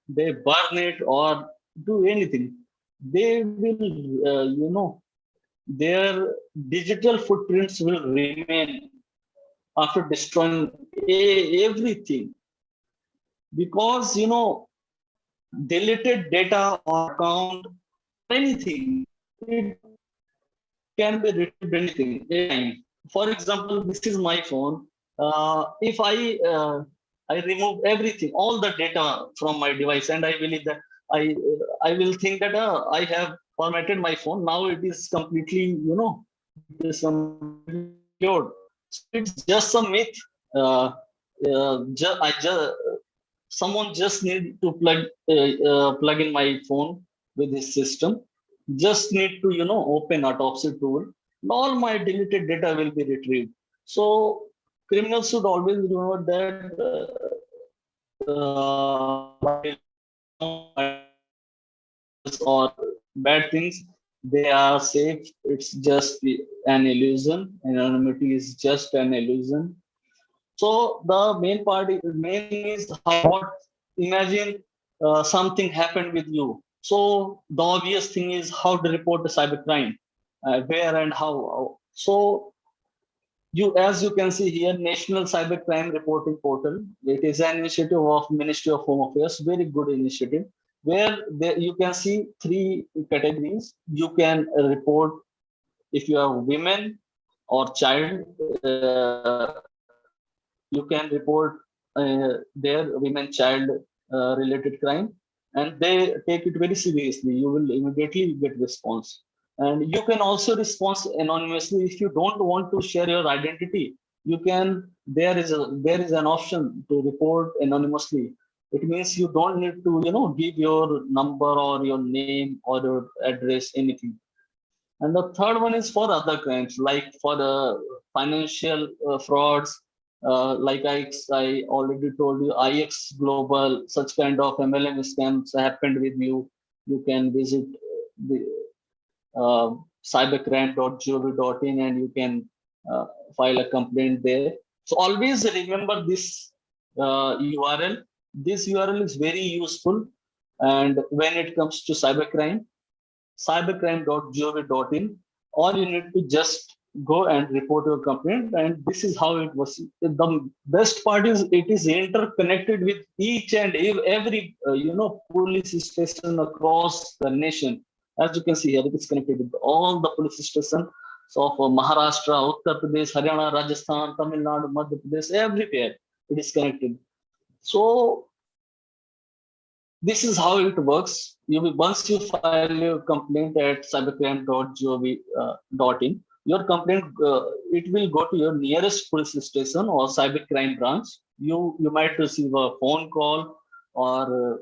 they burn it or do anything, they will their digital footprints will remain after destroying everything, because deleted data or account, anything, it can be retrieved anything. For example, this is my phone. If I remove everything, all the data from my device, and I believe that I will think that I have formatted my phone. Now it is completely it is secured. So it's just a myth. Someone just need to plug in my phone with this system. Just need to open autopsy tool. All my deleted data will be retrieved. So criminals should always remember that or bad things, they are safe. It's just an illusion. Anonymity is just an illusion. So the main thing is what, imagine something happened with you. So the obvious thing is how to report a cybercrime, where and how. So as you can see here, National Cybercrime Reporting Portal. It is an initiative of Ministry of Home Affairs, very good initiative, where you can see 3 categories. You can report if you are women or child. You can report their women child related crime, and they take it very seriously. You will immediately get response. And you can also respond anonymously if you don't want to share your identity. You can, there is an option to report anonymously. It means you don't need to give your number or your name or your address, anything. And the third one is for other crimes, like for the financial frauds, like I already told you, IX Global, such kind of MLM scams happened with you. You can visit the cybercrime.gov.in and you can file a complaint there. So always remember this URL. This URL is very useful. And when it comes to cybercrime, cybercrime.gov.in, all you need to just go and report your complaint, and this is how it was. The best part is it is interconnected with each and every police station across the nation. As you can see here, it is connected with all the police stations of Maharashtra, Uttar Pradesh, Haryana, Rajasthan, Tamil Nadu, Madhya Pradesh, everywhere it is connected. So this is how it works. Once you file your complaint at cybercrime.gov.in, your complaint it will go to your nearest police station or cybercrime branch. You might receive a phone call or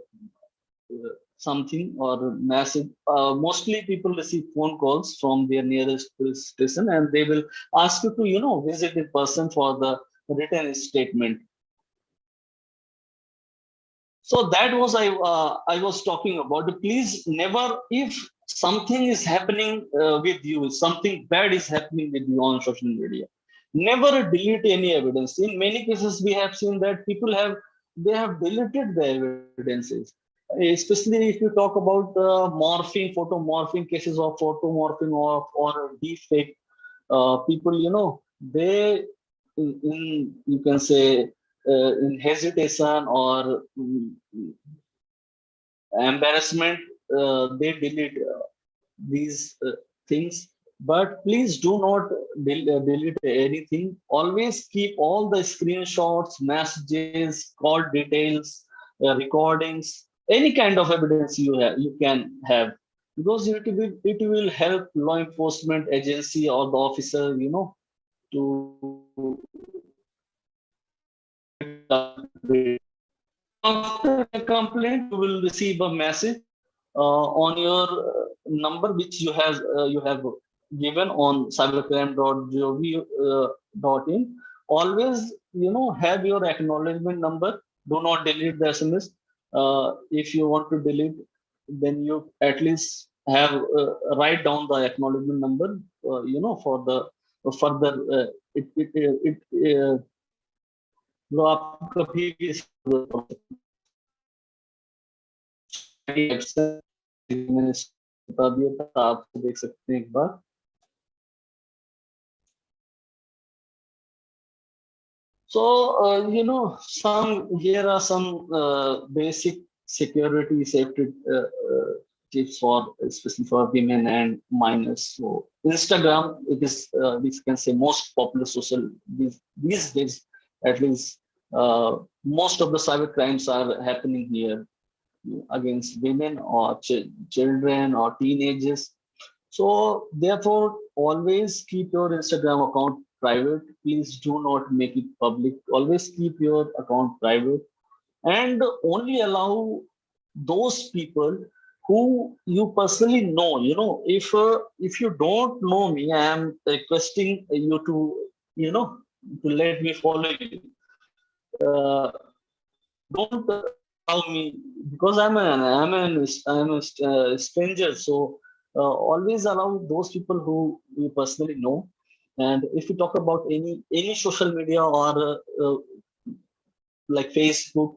something or message. Mostly people receive phone calls from their nearest police station, and they will ask you to visit in person for the written statement. So that was I was talking about. Please never, if something is happening with you, something bad is happening with you on social media, never delete any evidence. In many cases, we have seen that people have deleted the evidences. Especially if you talk about photo morphing cases of photo morphing or deep fake, people, they you can say in hesitation or embarrassment, they delete these things. But please do not delete anything. Always keep all the screenshots, messages, call details, recordings, any kind of evidence you can have, because it will help law enforcement agency or the officer, to after a complaint, you will receive a message on your number which you have given on cybercrime.gov.in. Always, have your acknowledgement number. Do not delete the SMS. If you want to delete, then you at least have write down the acknowledgement number. For the further जो आप कभी भी मैंने बता दिया था, आप देख सकते हैं एक बार. So here are some basic security safety tips especially for women and minors. So Instagram, it is we can say most popular social these days. At least most of the cyber crimes are happening here against women or children or teenagers. So therefore, always keep your Instagram account private. Please do not make it public. Always keep your account private, and only allow those people who you personally know. If you don't know me, I am requesting you to to let me follow you. Don't allow me, because I'm a stranger. So always allow those people who you personally know. And if you talk about any social media or like Facebook,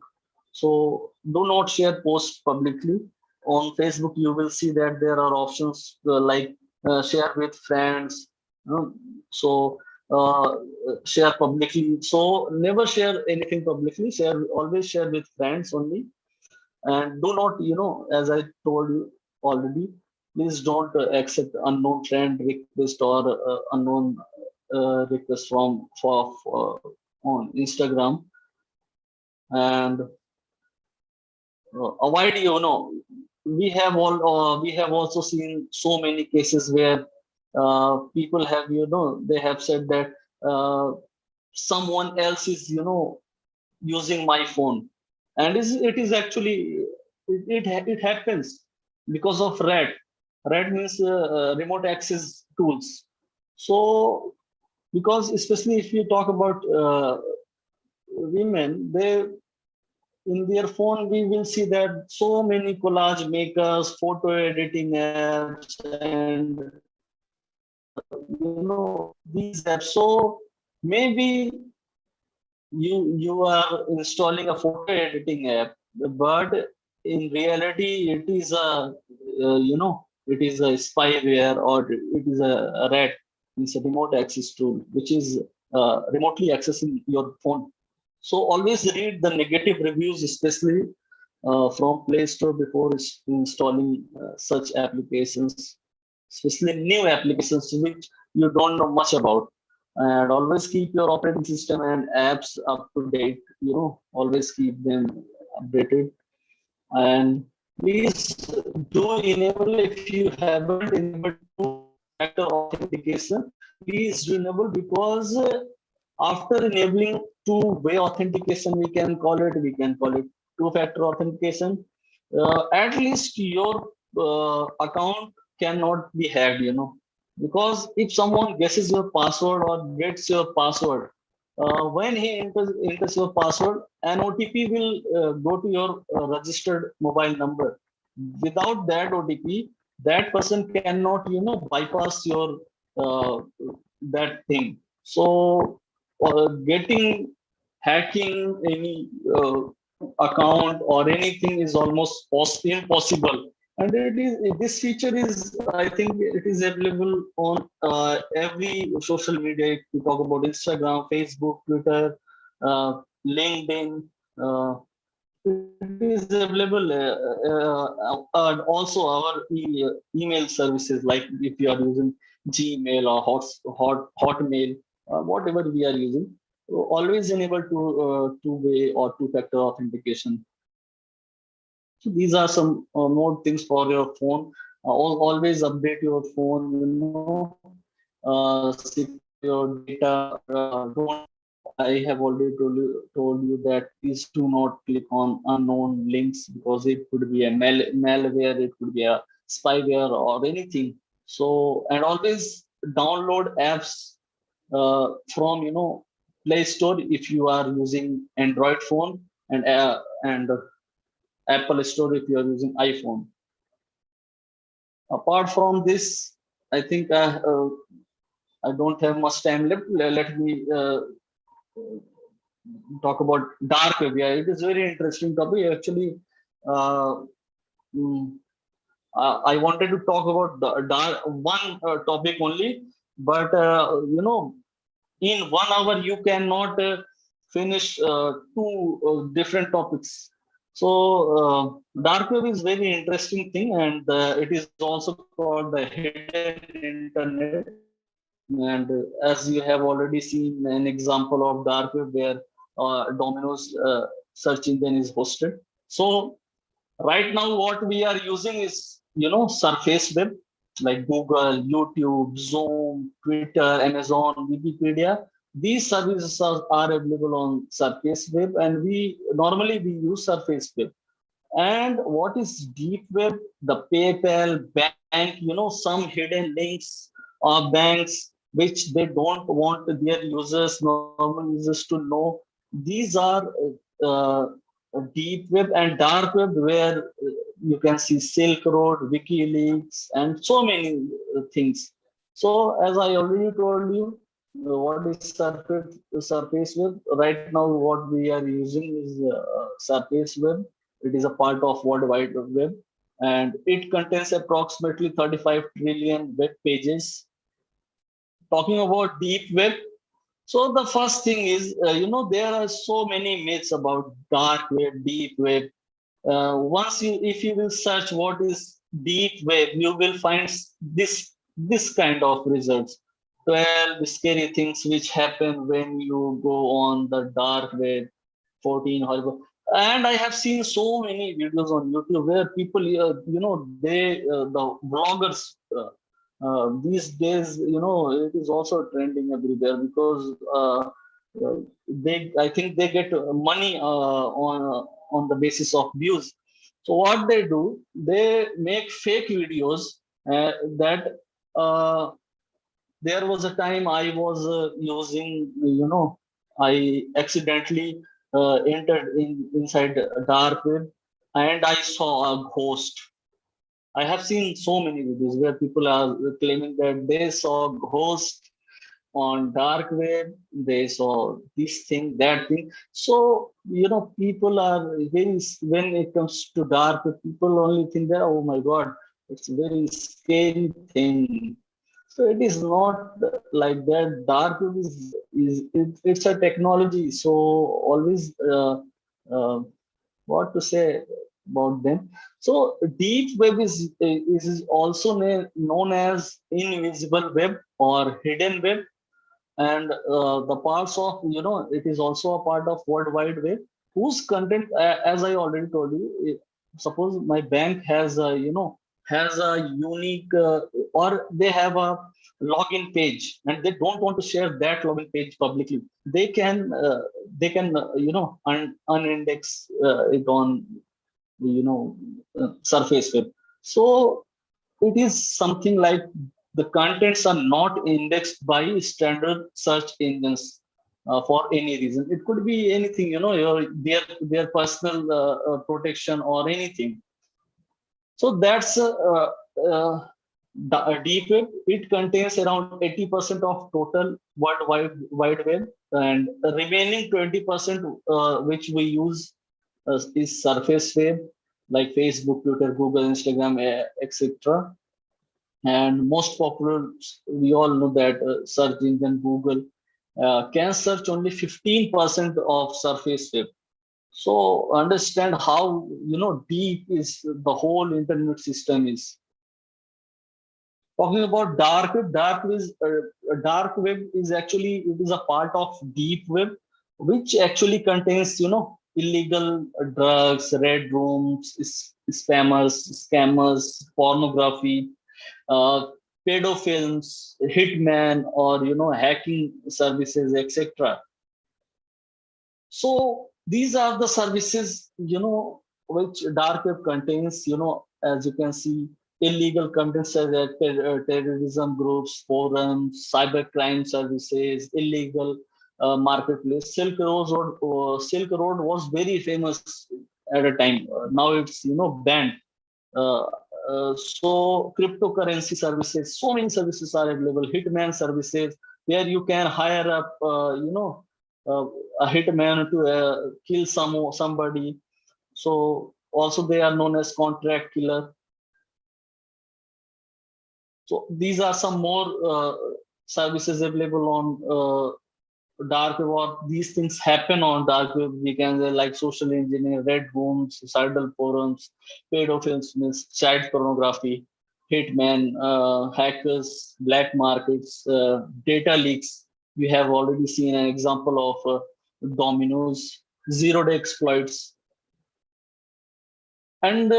so do not share posts publicly. On Facebook, you will see that there are options like share with friends. So uh, share publicly. So never share anything publicly. Always share with friends only. And do not, as I told you already, please don't accept unknown friend request or unknown request for on Instagram. And avoid, we have also seen so many cases where people have, they have said that someone else is, using my phone, and it is actually it happens because of RAT. RAT means remote access tools. So because especially if you talk about women, they in their phone, we will see that so many collage makers, photo editing apps, and these apps. So maybe you are installing a photo editing app, but in reality, it is it is a spyware, or it is a RAT, it's a remote access tool, which is remotely accessing your phone. So always read the negative reviews, especially from Play Store before installing such applications, especially new applications which you don't know much about. And always keep your operating system and apps up to date. Always keep them updated. And please do enable, if you haven't enabled two-factor authentication, please do enable, because after enabling two-way authentication, we can call it two-factor authentication. At least your account cannot be hacked, because if someone guesses your password or gets your password, when he enters your password, an OTP will go to your registered mobile number. Without that OTP, that person cannot, bypass your that thing. So getting hacking any account or anything is almost impossible. And this feature is, I think, it is available on every social media. If you talk about Instagram, Facebook, Twitter, LinkedIn, it is available. And also our email services, like if you are using Gmail or Hotmail, whatever we are using, always enable two-way or two-factor authentication. So these are some more things for your phone. Always update your phone, secure your data. Don't, I have already told you that please do not click on unknown links, because it could be a malware, it could be a spyware or anything. So, and always download apps from Play Store if you are using Android phone, and Apple Store if you are using iPhone. Apart from this, I think I don't have much time left. Let me talk about dark web. Yeah, it is very interesting topic. Actually, I wanted to talk about one topic only, but in 1 hour you cannot finish two different topics. So dark web is very interesting thing, and it is also called the hidden internet. And as you have already seen an example of dark web where Domino's search engine is hosted. So right now what we are using is surface web, like Google, YouTube, Zoom, Twitter, Amazon, Wikipedia. These services are available on surface web, and we use surface web. And what is deep web? The PayPal, bank, some hidden links of banks, which they don't want their users, normal users, to know. These are uh, deep web and dark web, where you can see Silk Road, WikiLeaks, and so many things. So as I already told you, what is surface web? Right now, what we are using is surface web. It is a part of World Wide Web, and it contains approximately 35 trillion web pages. Talking about deep web, so the first thing is, there are so many myths about dark web, deep web. If you will search what is deep web, you will find this kind of results. 12 scary things which happen when you go on the dark web. 14 horrible. And I have seen so many videos on YouTube where people, the vloggers. These days, it is also trending everywhere because I think they get money on the basis of views. So what they do, they make fake videos that there was a time I was using, I accidentally entered inside a dark web, and I saw a ghost. I have seen so many videos where people are claiming that they saw ghost on dark web, they saw this thing, that thing. So, people are very, when it comes to dark web, people only think that, oh my God, it's a very scary thing. So it is not like that. Dark web it's a technology. So always, what to say about them. So deep web is also known as invisible web or hidden web, and the parts of, it is also a part of World Wide Web, whose content, as I already told you, suppose my bank has a, has a unique or they have a login page, and they don't want to share that login page publicly. They can unindex it on surface web. So it is something like the contents are not indexed by standard search engines for any reason. It could be anything, their personal protection or anything. So that's deep web. It contains around 80% of total World Wide Web, and the remaining 20% which we use is surface web, like Facebook, Twitter, Google, Instagram, etc. And most popular, we all know that search engine Google can search only 15% of surface web. So understand how deep is the whole internet system is. Talking about dark web, dark web is actually, it is a part of deep web, which actually contains illegal drugs, red rooms, scammers, pornography, pedophiles, hitman, or hacking services, etc. So these are the services which dark web contains. As you can see, illegal content such as terrorism groups, forums, cybercrime services, illegal marketplace. Silk Road was very famous at a time. Now it's banned. So cryptocurrency services, so many services are available. Hitman services, where you can hire up, a hitman to kill somebody. So also they are known as contract killer. So these are some more services available on dark web, or these things happen on dark web. We can say like social engineering, red rooms, suicidal forums, pedophiles, child pornography, hitman, hackers, black markets, data leaks. We have already seen an example of Domino's, zero-day exploits. And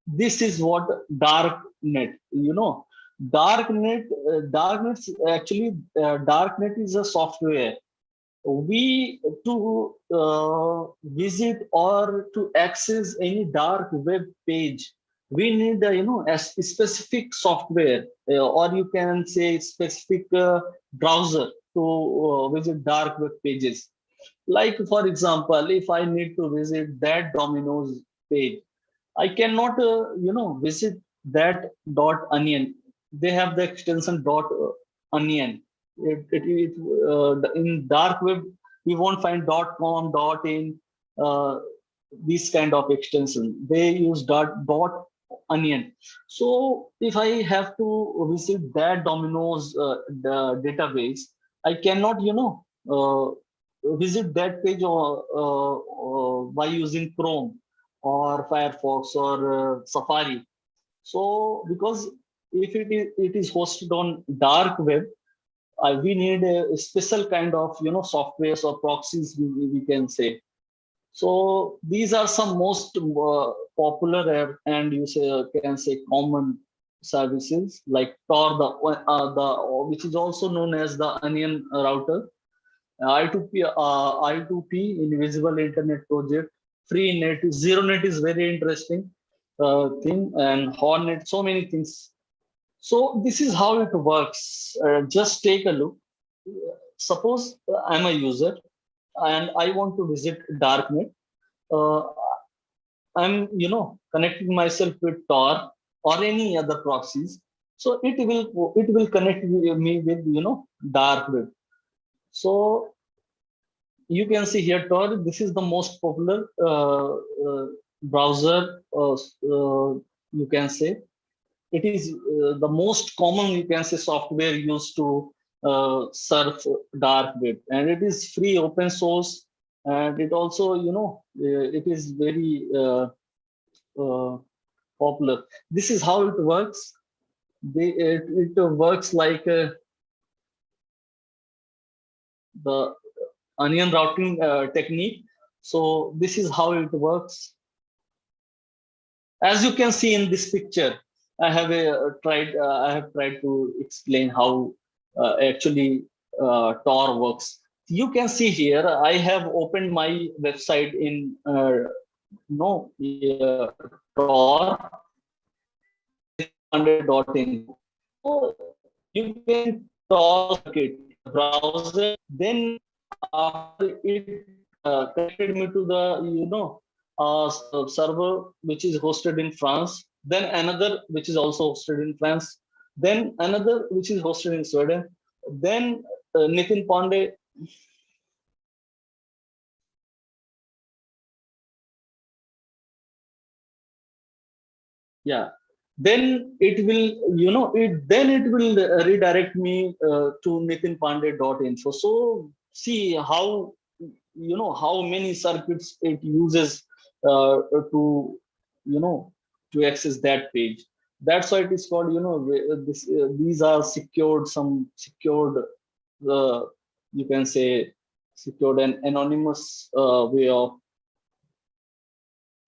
this is what darknet, darknet actually, darknet is a software. We to visit or to access any dark web page, we need a specific software, or you can say specific browser to visit dark web pages. Like for example, if I need to visit that Domino's page, I cannot visit that .onion. They have the extension .onion. In dark web we won't find .com, .in, these kind of extension. They use .onion. So if I have to visit that Domino's the database, I cannot visit that page by using Chrome or Firefox or Safari. So because if it is hosted on dark web, we need a special kind of softwares or proxies, we can say. So these are some most popular and can say common services like Tor, the which is also known as the onion router, I2P, Invisible Internet Project, Free Net, Zero Net is very interesting thing, and Hornet, so many things. So this is how it works. Just take a look. Suppose I'm a user and I want to visit darknet. I'm connecting myself with Tor or any other proxies. So it will connect me with dark web. So you can see here Tor. This is the most popular browser. You can say it is the most common, you can say, software used to surf dark web, and it is free, open source, and it also it is very popular. This is how it works. It works like the onion routing technique. So this is how it works. As you can see in this picture, I have tried to explain how actually Tor works. You can see here I have opened my website in Tor .in. So you can Tor it browser. Then after it connected me to the server which is hosted in France, then another which is also hosted in France, then another which is hosted in Sweden, then Nitin Pandey. Yeah, then it will it will redirect me to nitinpandey.info. So see how how many circuits it uses to to access that page. That's why it is called these are secured, some secured you can say secured and anonymous way of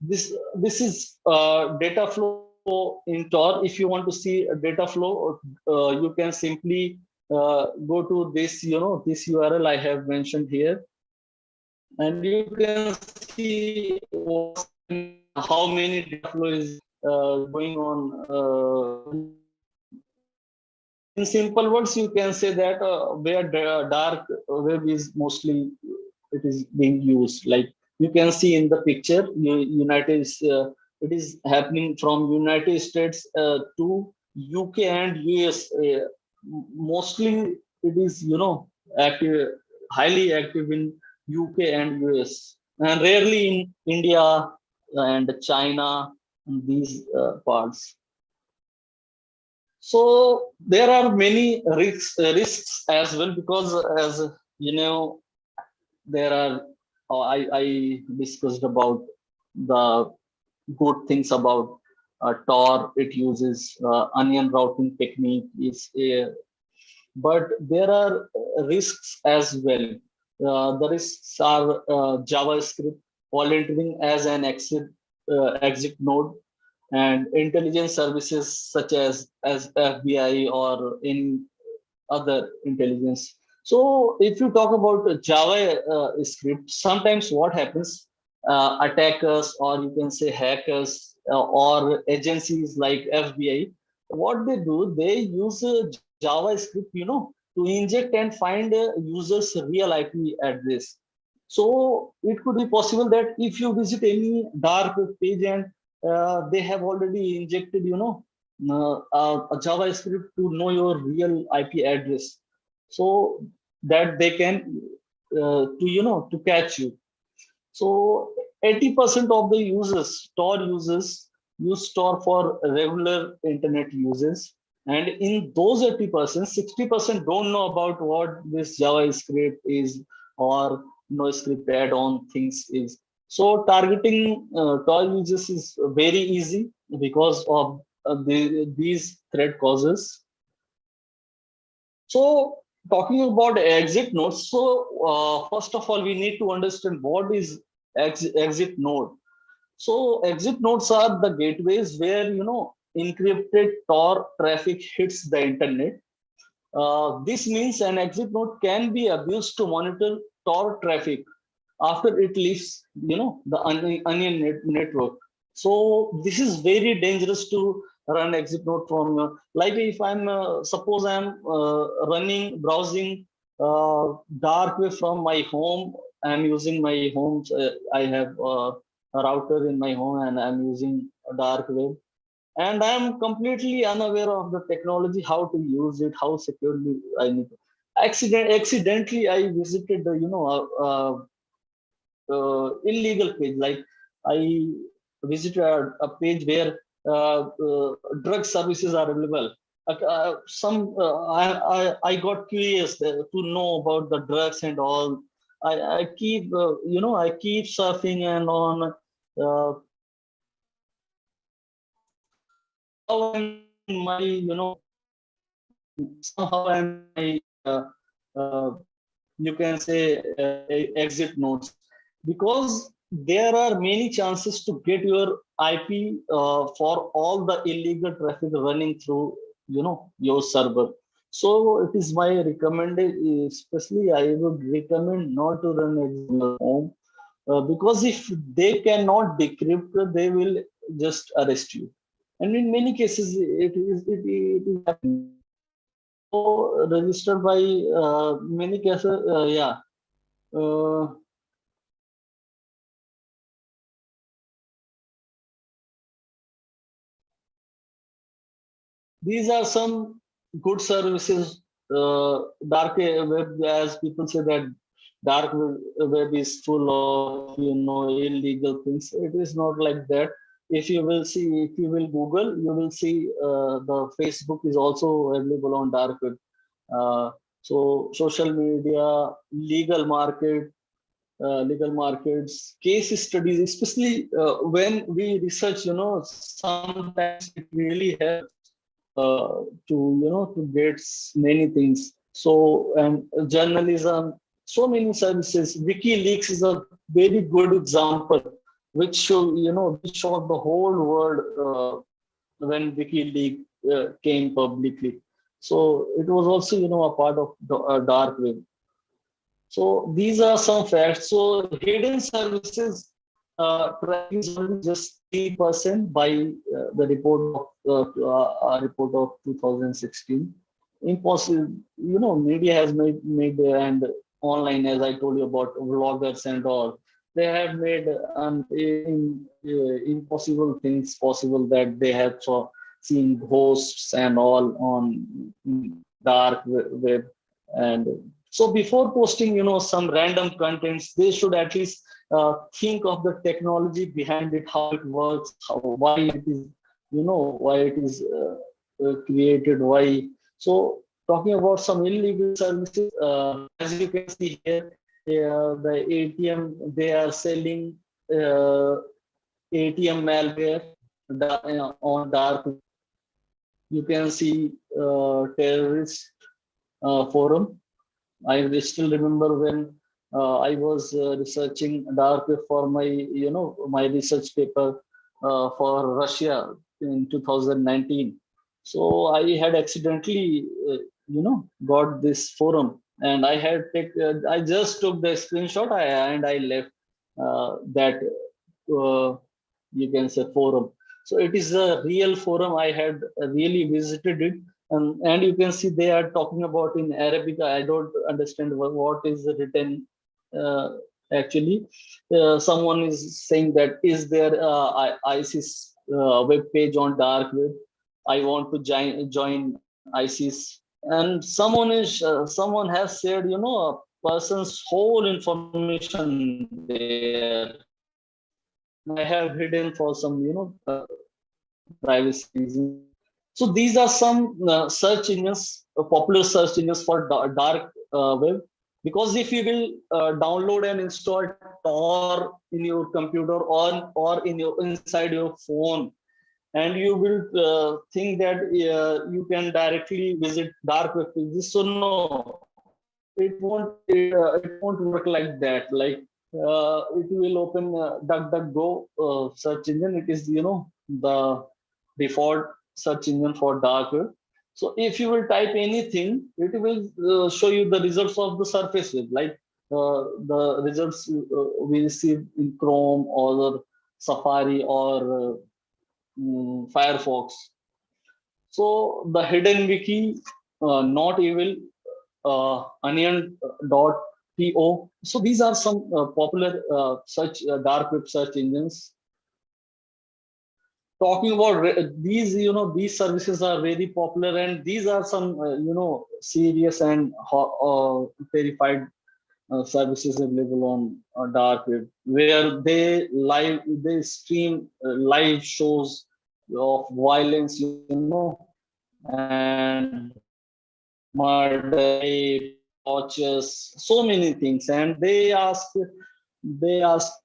this. This is data flow in Tor. If you want to see a data flow, you can simply go to this this URL I have mentioned here, and you can see how many data flow is going on. In simple words, you can say that where dark web is mostly it is being used. Like you can see in the picture, it is happening from United States to UK and US. Mostly it is active, highly active in UK and US, and rarely in India and China and these parts. So there are many risks as well, because as there are I discussed about the good things about Tor. It uses onion routing technique. But there are risks as well. The risks are JavaScript volunteering as an exit node, and intelligence services such as FBI or in other intelligence. So if you talk about Java script, sometimes what happens, attackers or you can say hackers or agencies like FBI. What they do, they use JavaScript, to inject and find a user's real IP address. So it could be possible that if you visit any dark web page and they have already injected, a JavaScript to know your real IP address, so that they can to catch you. So 80% of the users, Tor users, use Tor for regular internet uses. And in those 80%, 60% don't know about what this JavaScript is or NoScript add-on things is. So targeting Tor users is very easy because of these threat causes. So talking about exit nodes, so first of all, we need to understand what is exit node. So exit nodes are the gateways where encrypted Tor traffic hits the internet. This means an exit node can be abused to monitor Tor traffic after it leaves the onion network. So this is very dangerous to run exit node from like if I'm suppose I'm running browsing dark web from my home. I'm using my home. I have a router in my home and I'm using a dark web, and I'm completely unaware of the technology, how to use it, how securely I need to. Accidentally I visited illegal page. Like I visited a page where drug services are available. I got curious to know about the drugs and all. I keep I keep surfing and on. How am my somehow am I you can say exit nodes, because there are many chances to get your IP for all the illegal traffic running through your server. So it is my recommendation, especially I would recommend not to run exit home because if they cannot decrypt, they will just arrest you. And in many cases, it is happening. So registered by many cases, yeah. These are some good services. Dark web, as people say that dark web is full of illegal things. It is not like that. If you will Google, you will see the Facebook is also available on dark web. So social media, legal markets, case studies, especially when we research, sometimes it really helps to get many things. So and journalism, so many services. WikiLeaks is a very good example, which showed the whole world when WikiLeaks came publicly. So it was also a part of the dark web. So these are some facts. So hidden services tracking is only just 3% by the report of 2016. Impossible, media has made and online, as I told you about vloggers and all, they have made impossible things possible, that they have seen ghosts and all on dark web. And so before posting some random contents, they should at least think of the technology behind it, how it works, why it is created, why. So talking about some illegal services, as you can see here, the ATM, they are selling ATM malware on dark. You can see terrorist forum. I still remember when I was researching dark web for my my research paper for Russia in 2019. So I had accidentally got this forum, and I just took the screenshot and I left that you can say forum. So it is a real forum. I had really visited it, and you can see they are talking about in Arabic. I don't understand what is written actually. Someone is saying that is there ISIS web page on dark web? I want to join ISIS, and someone has shared, a person's whole information there. I have hidden for some, privacy reasons. So these are some search engines, popular search engines for dark web. Because if you will download and install Tor in your computer or inside your phone, and you will think that you can directly visit dark web pages. So no, it won't work like that. Like it will open DuckDuckGo search engine. It is the default search engine for dark web. So if you will type anything, it will show you the results of the surface web, like the results we receive in Chrome or Safari or Firefox. So the hidden wiki, not evil, onion.to. So these are some popular search dark web search engines. Talking about these, these services are very popular, and these are some, serious and verified services available on dark web, where they stream live shows of violence, and murder, tortures, so many things, and they ask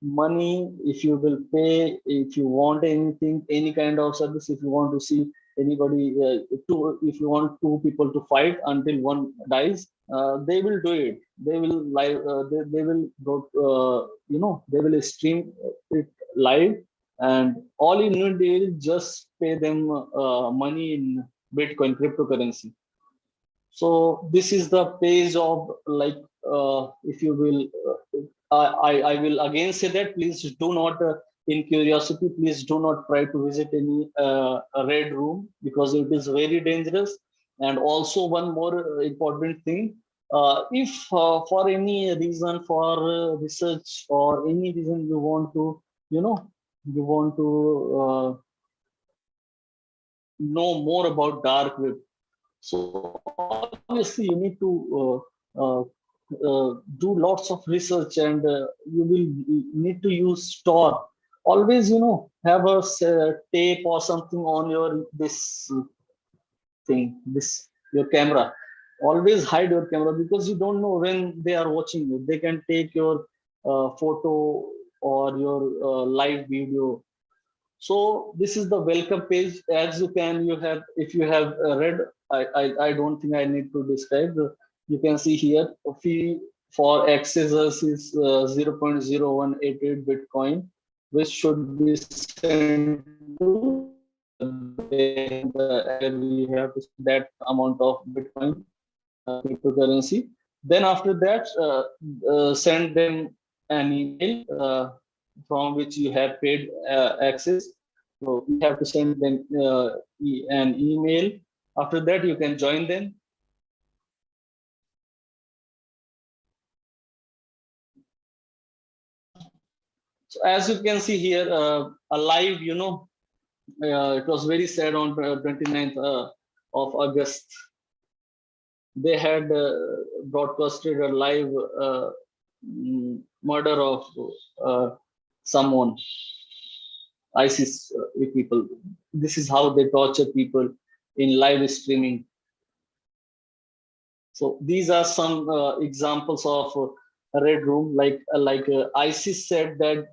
money if you will pay, if you want anything, any kind of service, if you want to see anybody, if you want two people to fight until one dies, they will do it. They will live. They will they will stream it live, and all you need is just pay them money in Bitcoin cryptocurrency. So this is the page of, like, if you will, I will again say that please do not, in curiosity, please do not try to visit any red room, because it is very dangerous. And also one more important thing, if for any reason, for research or any reason you want to, know more about dark web, so obviously you need to do lots of research, and you will need to use Tor. Always, have a tape or something on your your camera. Always hide your camera, because you don't know when they are watching you. They can take your photo or your live video. So this is the welcome page. As you have, if you have read, I don't think I need to describe. You can see here, fee for accessors is 0.0188 Bitcoin, which should be sent to we have that amount of Bitcoin cryptocurrency. Then after that, send them an email from which you have paid access. So you have to send them an email. After that, you can join them. So as you can see here, a live, it was very sad on 29th of August. They had broadcasted a live murder of someone, ISIS people. This is how they torture people in live streaming. So these are some examples of a red room. Like ISIS said that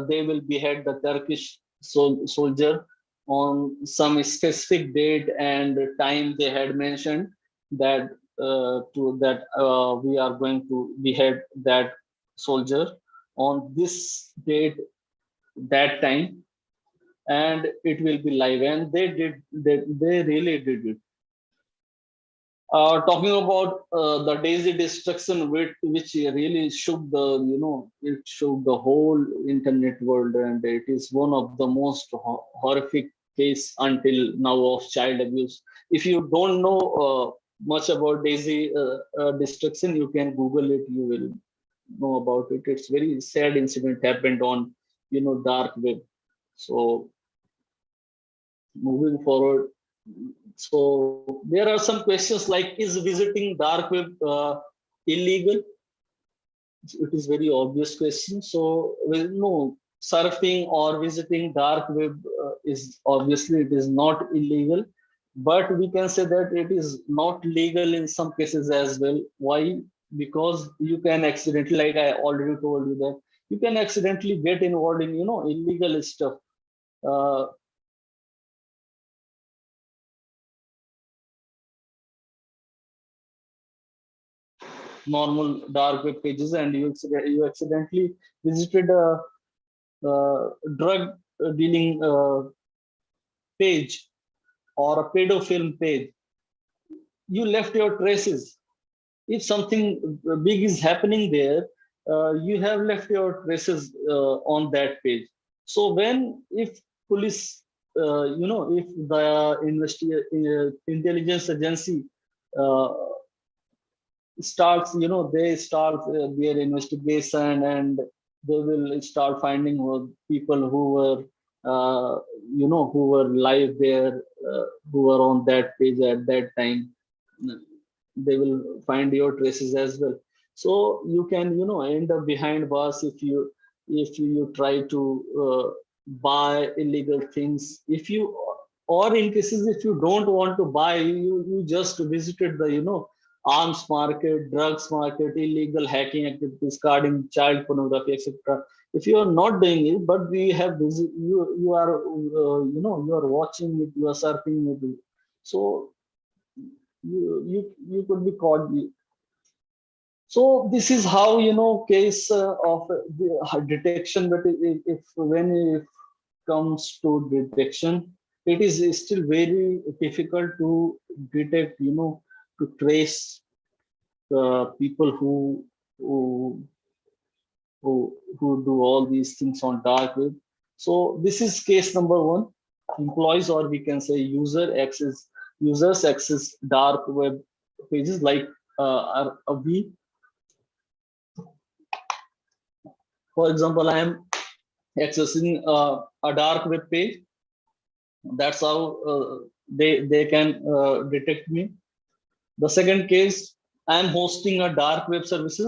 they will behead the Turkish soldier on some specific date and time. They had mentioned that we are going to behead that soldier on this date, that time, and it will be live. And they really did it. Talking about the DAISY destruction, which really shook it shook the whole internet world, and it is one of the most horrific case until now of child abuse. If you don't know much about DAISY destruction, you can Google it. You will know about it. It's very sad incident happened on dark web. So moving forward. So there are some questions like, is visiting dark web illegal? It is very obvious question. So no, surfing or visiting dark web is obviously it is not illegal, but we can say that it is not legal in some cases as well. Why? Because you can accidentally, like I already told you, that you can accidentally get involved in illegal stuff. Normal dark web pages, and you accidentally visited a drug dealing page or a pedophile page. You left your traces. If something big is happening there, you have left your traces on that page. So if police, if the intelligence agency starts, they start their investigation, and they will start finding people who were, who were live there, who were on that page at that time. They will find your traces as well. So you can, end up behind bars if you try to buy illegal things. Or in cases if you don't want to buy, you just visited the, arms market, drugs market, illegal hacking activities, carding, child pornography, etc. If you are not doing it, but we have you are you are watching it, you are surfing it, so you could be caught. So this is how case of the detection. But if when it comes to detection, it is still very difficult to detect, to trace people who do all these things on dark web. So this is case number one. Employees, or we can say users access dark web pages like we. For example, I am accessing a dark web page. That's how they can detect me. The second case, I am hosting a dark web services.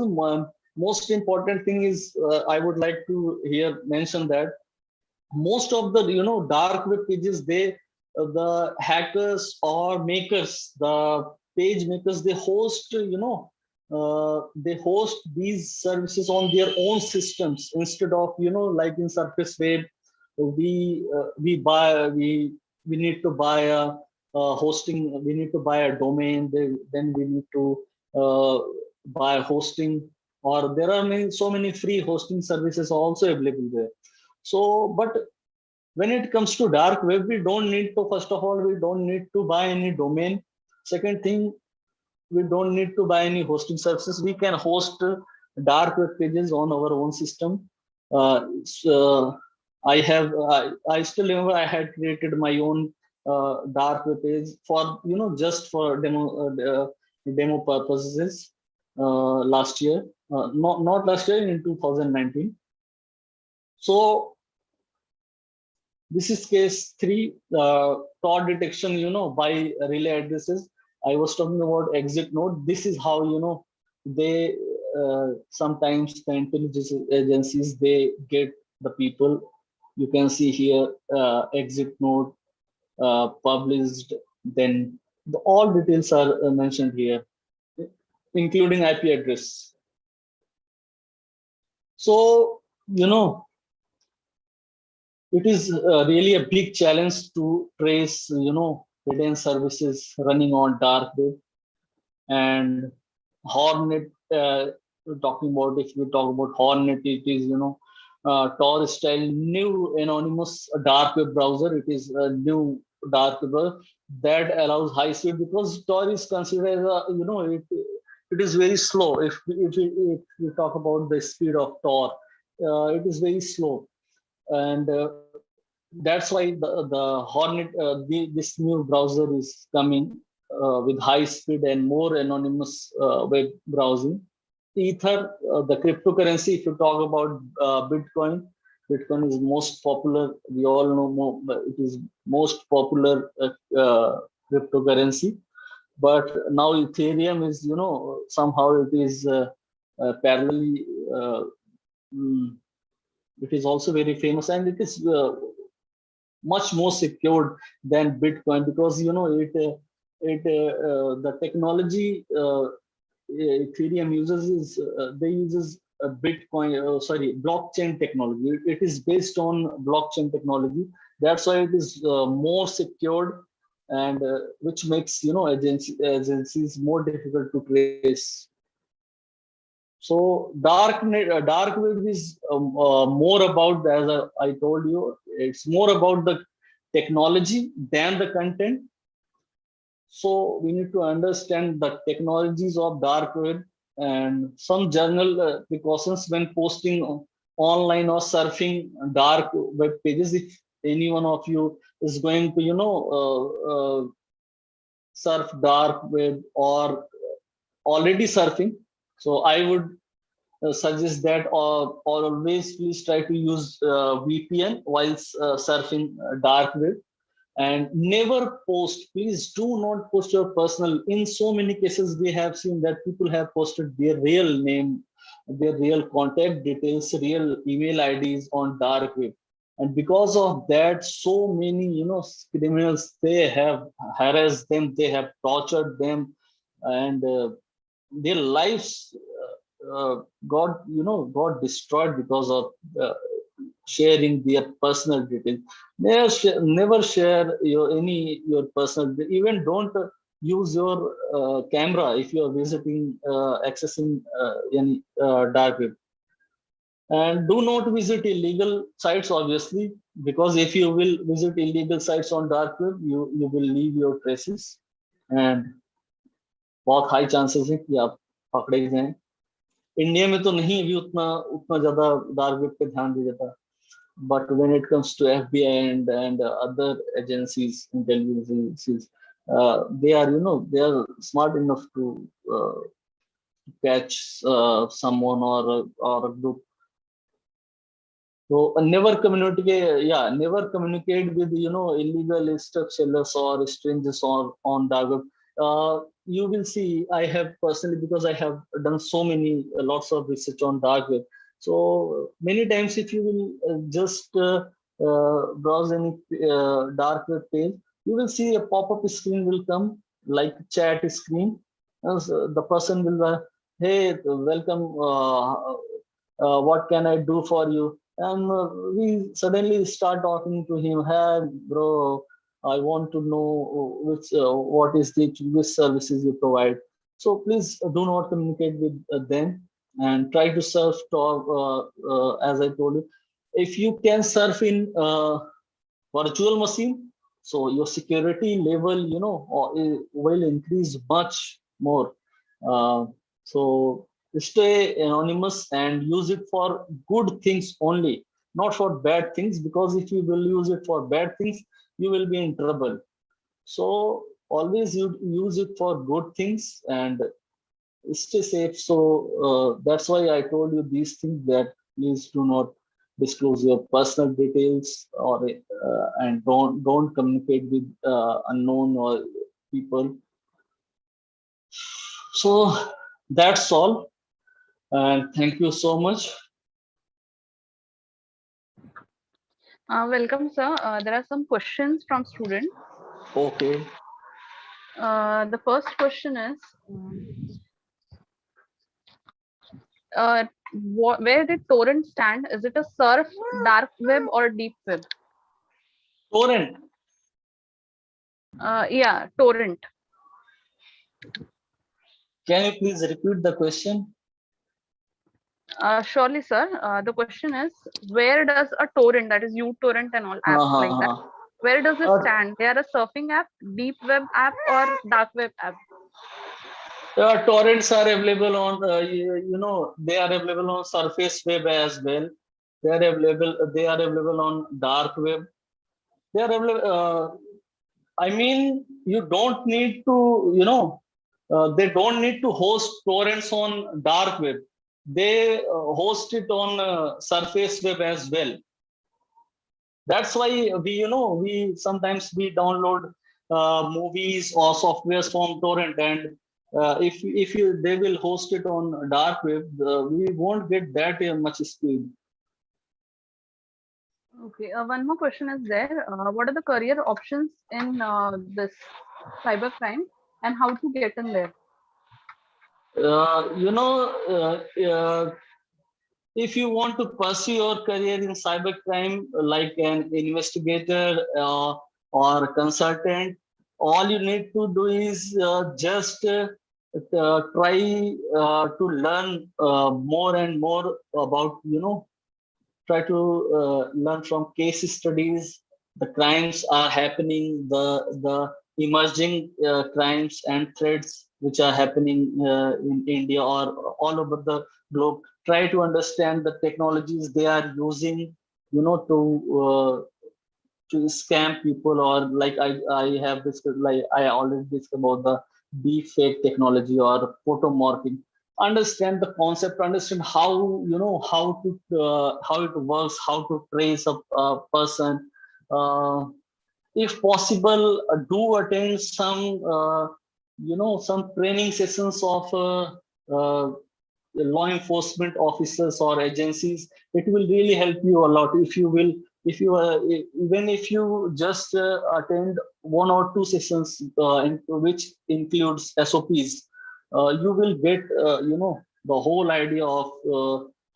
Most important thing is I would like to here mention that most of the dark web pages, the hackers or makers, the page makers, they host these services on their own systems instead of like in surface web. We need to buy a hosting, we need to buy a domain, then we need to buy hosting, or there are so many free hosting services also available there. So but when it comes to dark web, we don't need to, first of all, we don't need to buy any domain. Second thing, we don't need to buy any hosting services. We can host dark web pages on our own system. So I still remember I had created my own dark web page for just for demo purposes last year, not last year, in 2019. So this is case 3, fraud detection, by relay addresses. I was talking about exit node. This is how they sometimes the intelligence agencies, they get the people. You can see here exit node published. Then all details are mentioned here, including IP address. So it is really a big challenge to trace hidden services running on dark web. And Hornet, talking about, if we talk about Hornet, it is Tor style new anonymous dark web browser. It is a new dark web that allows high speed, because Tor is considered as a, it is very slow. If we talk about the speed of Tor, it is very slow, and that's why the Hornet, this new browser is coming with high speed and more anonymous web browsing. Ether, the cryptocurrency, if you talk about Bitcoin, Bitcoin is most popular. We all know more, it is most popular cryptocurrency. But now Ethereum is, somehow it is parallelly, it is also very famous, and it is much more secured than Bitcoin, because the technology Ethereum uses is they uses a Bitcoin, blockchain technology. It is based on blockchain technology. That's why it is more secured, and which makes agencies more difficult to trace. So dark web is more about, as I told you, it's more about the technology than the content. So we need to understand the technologies of dark web and some general precautions when posting online or surfing dark web pages. If any one of you is going to, surf dark web or already surfing, so I would suggest that, or always please try to use VPN while surfing dark web. And never post, please do not post your personal. In so many cases, we have seen that people have posted their real name, their real contact details, real email IDs on dark web. And because of that, so many, criminals, they have harassed them, they have tortured them, and their lives got destroyed because of sharing their personal details. Never share your personal. Even don't use your camera if you are accessing any dark web. And do not visit illegal sites, obviously, because if you will visit illegal sites on dark web, you will leave your traces, and बहुत high chances है कि आप पकड़े जाएं. India में तो नहीं भी उतना ज्यादा डार्क वेब पे ध्यान दिया जाता, but when it comes to FBI and other agencies, intelligence agencies, they are smart enough to catch someone or a group. So never communicate with illegal stuff sellers or strangers on dark web. You will see, I have personally, because I have done lots of research on dark web. So many times, if you will just browse any dark web page, you will see a pop-up screen will come, like chat screen. The person will, hey, welcome. What can I do for you? And we suddenly start talking to him. Hey, bro, I want to know which services you provide. So please do not communicate with them, and try to surf as I told you. If you can surf in virtual machine, so your security level, will increase much more. So stay anonymous and use it for good things only, not for bad things, because if you will use it for bad things, you will be in trouble. So always you use it for good things and stay safe. So that's why I told you these things, that please do not disclose your personal details, or and don't communicate with unknown or people. So that's all, and thank you so much. Welcome, sir. There are some questions from students. Okay. The first question is, where did torrent stand? Is it a surf, dark web, or deep web? Torrent. Yeah, torrent. Can you please repeat the question? Surely, sir. The question is, where does a torrent, that is uTorrent and all apps like that, Where does it stand? They are a surfing app, deep web app, or dark web app? Torrents are available on, they are available on surface web as well. They are available on dark web. They are available. I mean, you don't need to, they don't need to host torrents on dark web. They host it on surface web as well. That's why we sometimes we download movies or softwares from torrent, and if they will host it on dark web, we won't get that much speed. Okay, one more question is there. What are the career options in this cybercrime, and how to get in there? If you want to pursue your career in cybercrime, like an investigator or consultant, all you need to do is just try to learn more and more about, try to learn from case studies. The crimes are happening, the emerging crimes and threats which are happening in India or all over the globe. Try to understand the technologies they are using, to scam people, or like I have discussed, like I already discussed about the deep fake technology or photo morphing. Understand the concept, understand how how it works, how to trace a person. If possible, do attend some some training sessions of law enforcement officers or agencies. It will really help you a lot if you will, if you even if you just attend 1 or 2 sessions which includes SOPs, you will get the whole idea of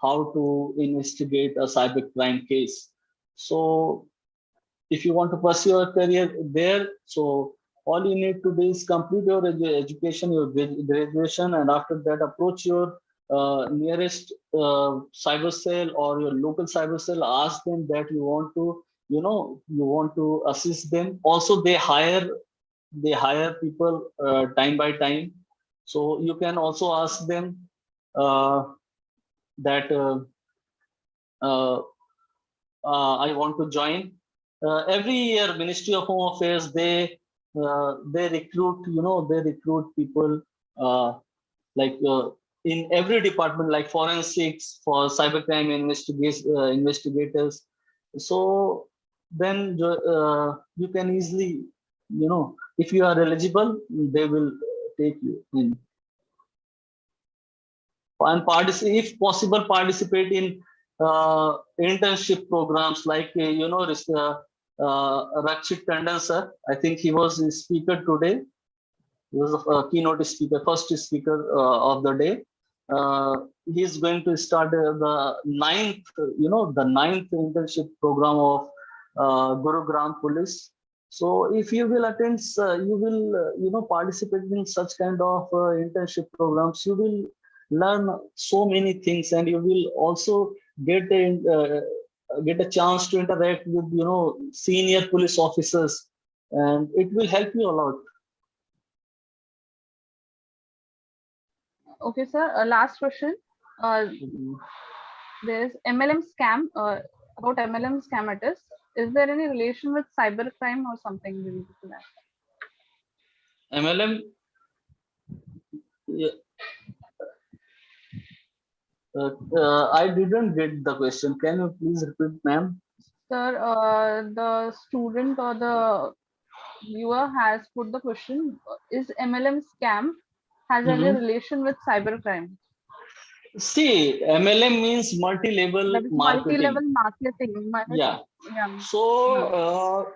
how to investigate a cybercrime case. So if you want to pursue your career there, so all you need to do is complete your education, your graduation, and after that approach your nearest cyber cell or your local cyber cell. Ask them that you want to, you want to assist them. Also, they hire people time by time, so you can also ask them that I want to join. Every year, Ministry of Home Affairs, they recruit, they recruit people like in every department, like forensics, for cybercrime investigators. So then you can easily, if you are eligible, they will take you in. And if possible, participate in internship programs, like Rakshit Tandon sir. I think he was a speaker today. He was a keynote speaker, first speaker of the day. He's going to start the ninth internship program of Goregaon Police. So if you will attend, you will participate in such kind of internship programs. You will learn so many things, and you will also get a chance to interact with senior police officers, and it will help you a lot. Okay, sir. Last question. There is MLM scam. About MLM scam it is. Is there any relation with cybercrime or something related to that? MLM. Yeah. I didn't get the question. Can you please repeat, ma'am? Sir, the student or the viewer has put the question: is MLM scam has any relation with cybercrime? See, MLM means multi-level marketing. Multi-level marketing. Yeah. So,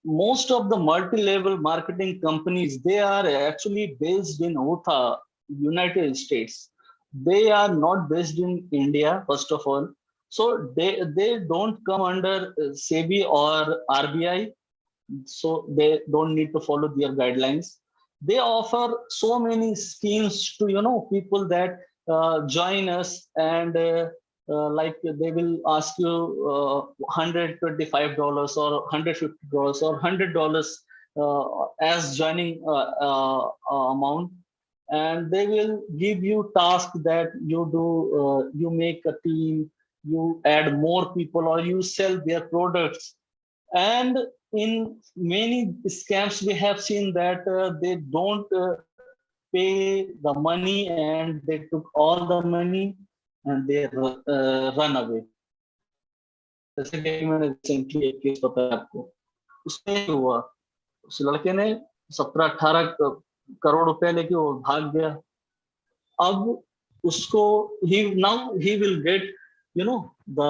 most of the multi-level marketing companies, they are actually based in Utah, United States. They are not based in India, first of all. So they don't come under SEBI or RBI. So they don't need to follow their guidelines. They offer so many schemes to people that join us, and like they will ask you $125 or $150 or $100 as joining amount, and they will give you task that you do. You make a team, you add more people, or you sell their products. And in many scams, we have seen that they don't pay the money, and they took all the money and they run away. जैसे कि मैंने recently एक case बताया आपको, उसमें क्या हुआ, उस लड़के ने 17-18 करोड़ रुपए लेके वो भाग गया. अब उसको now he will get, you know, the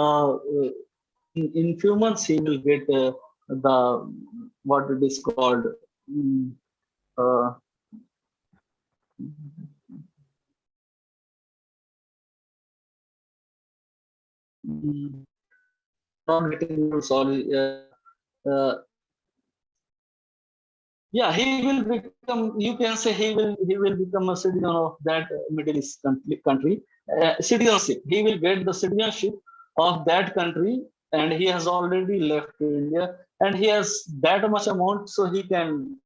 in few months he will get the what it is called not getting, sorry, yeah, he will become, you can say he will become a citizen of that Middle East country. Citizenship, he will get the citizenship of that country, and he has already left India, and he has that much amount, so he can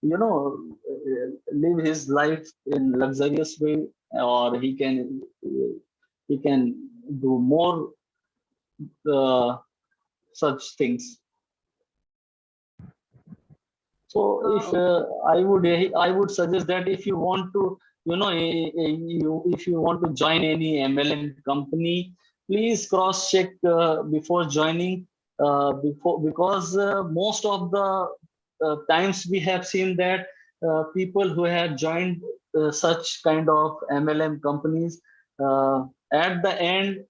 you know, live his life in luxurious way, or he can do more such things. So if I would suggest that if you want to, you know, if you want to join any MLM company, please cross check before joining, because most of the times we have seen that people who have joined such kind of MLM companies, at the end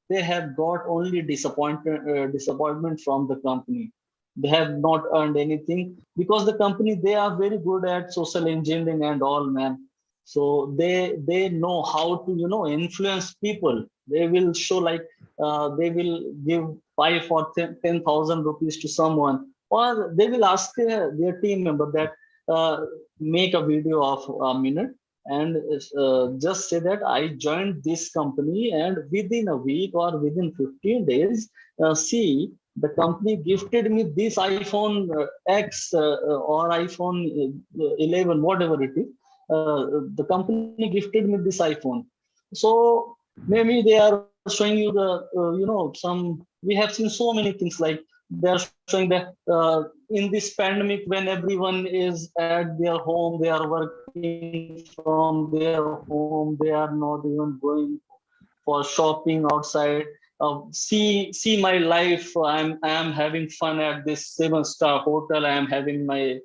they have got only disappointment from the company. They have not earned anything, because the company, they are very good at social engineering and all, man. So they know how to, you know, influence people. They will show like they will give 5 or 10,000 rupees to someone, or they will ask their team member that make a video of a minute and just say that I joined this company, and within a week or within 15 days, see, the company gifted me this iPhone X or iPhone 11, whatever it is. The company gifted me this iPhone. So maybe they are showing you the, you know, we have seen so many things like they are showing that in this pandemic, when everyone is at their home, they are working from their home, they are not even going for shopping outside. See my life. I am having fun at this 7-star hotel. I am having my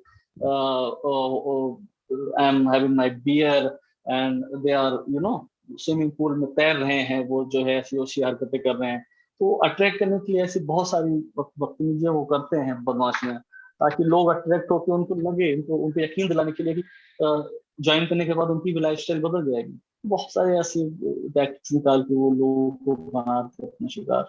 beer, and they are, you know, swimming pool में तैर रहे हैं, वो जो है ऐसी हरकतें कर रहे हैं. तो अट्रैक्ट करने के लिए ऐसी बहुत सारी बदतमीजियां वो करते हैं बदमाश में, ताकि लोग अट्रैक्ट होकर उनको लगे, उनको यकीन दिलाने के लिए कि ज्वाइन करने के बाद उनकी भी लाइफस्टाइल बदल जाएगी. बहुत सारे ऐसी टैक्टिक्स निकाल के वो लोगों को बनाते हैं अपने शिकार.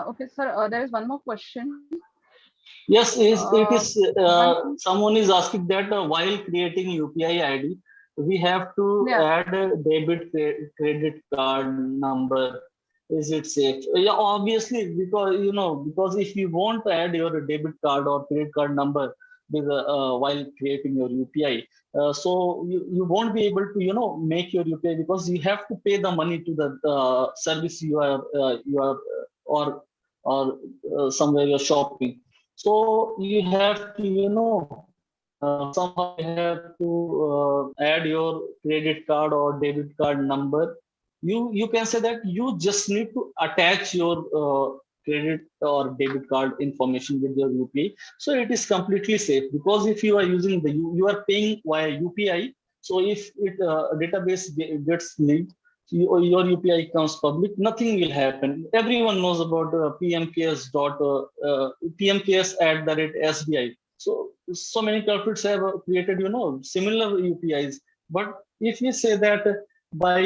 Okay, sir, there is one more question. Yes, it is. Someone is asking that while creating UPI ID, we have to add a debit credit card number. Is it safe? Yeah, obviously, because, you know, because if you want to add your debit card or credit card number with, while creating your UPI, so you won't be able to, you know, make your UPI, because you have to pay the money to the service you are or somewhere you're shopping. So you have to, you know, somehow you have to add your credit card or debit card number. You can say that you just need to attach your credit or debit card information with your UPI. So it is completely safe, because if you are using you are paying via UPI. So if it database gets leaked, your UPI becomes public, nothing will happen. Everyone knows about PMKS@SBI. So many culprits have created, you know, similar UPIs. But if you say that by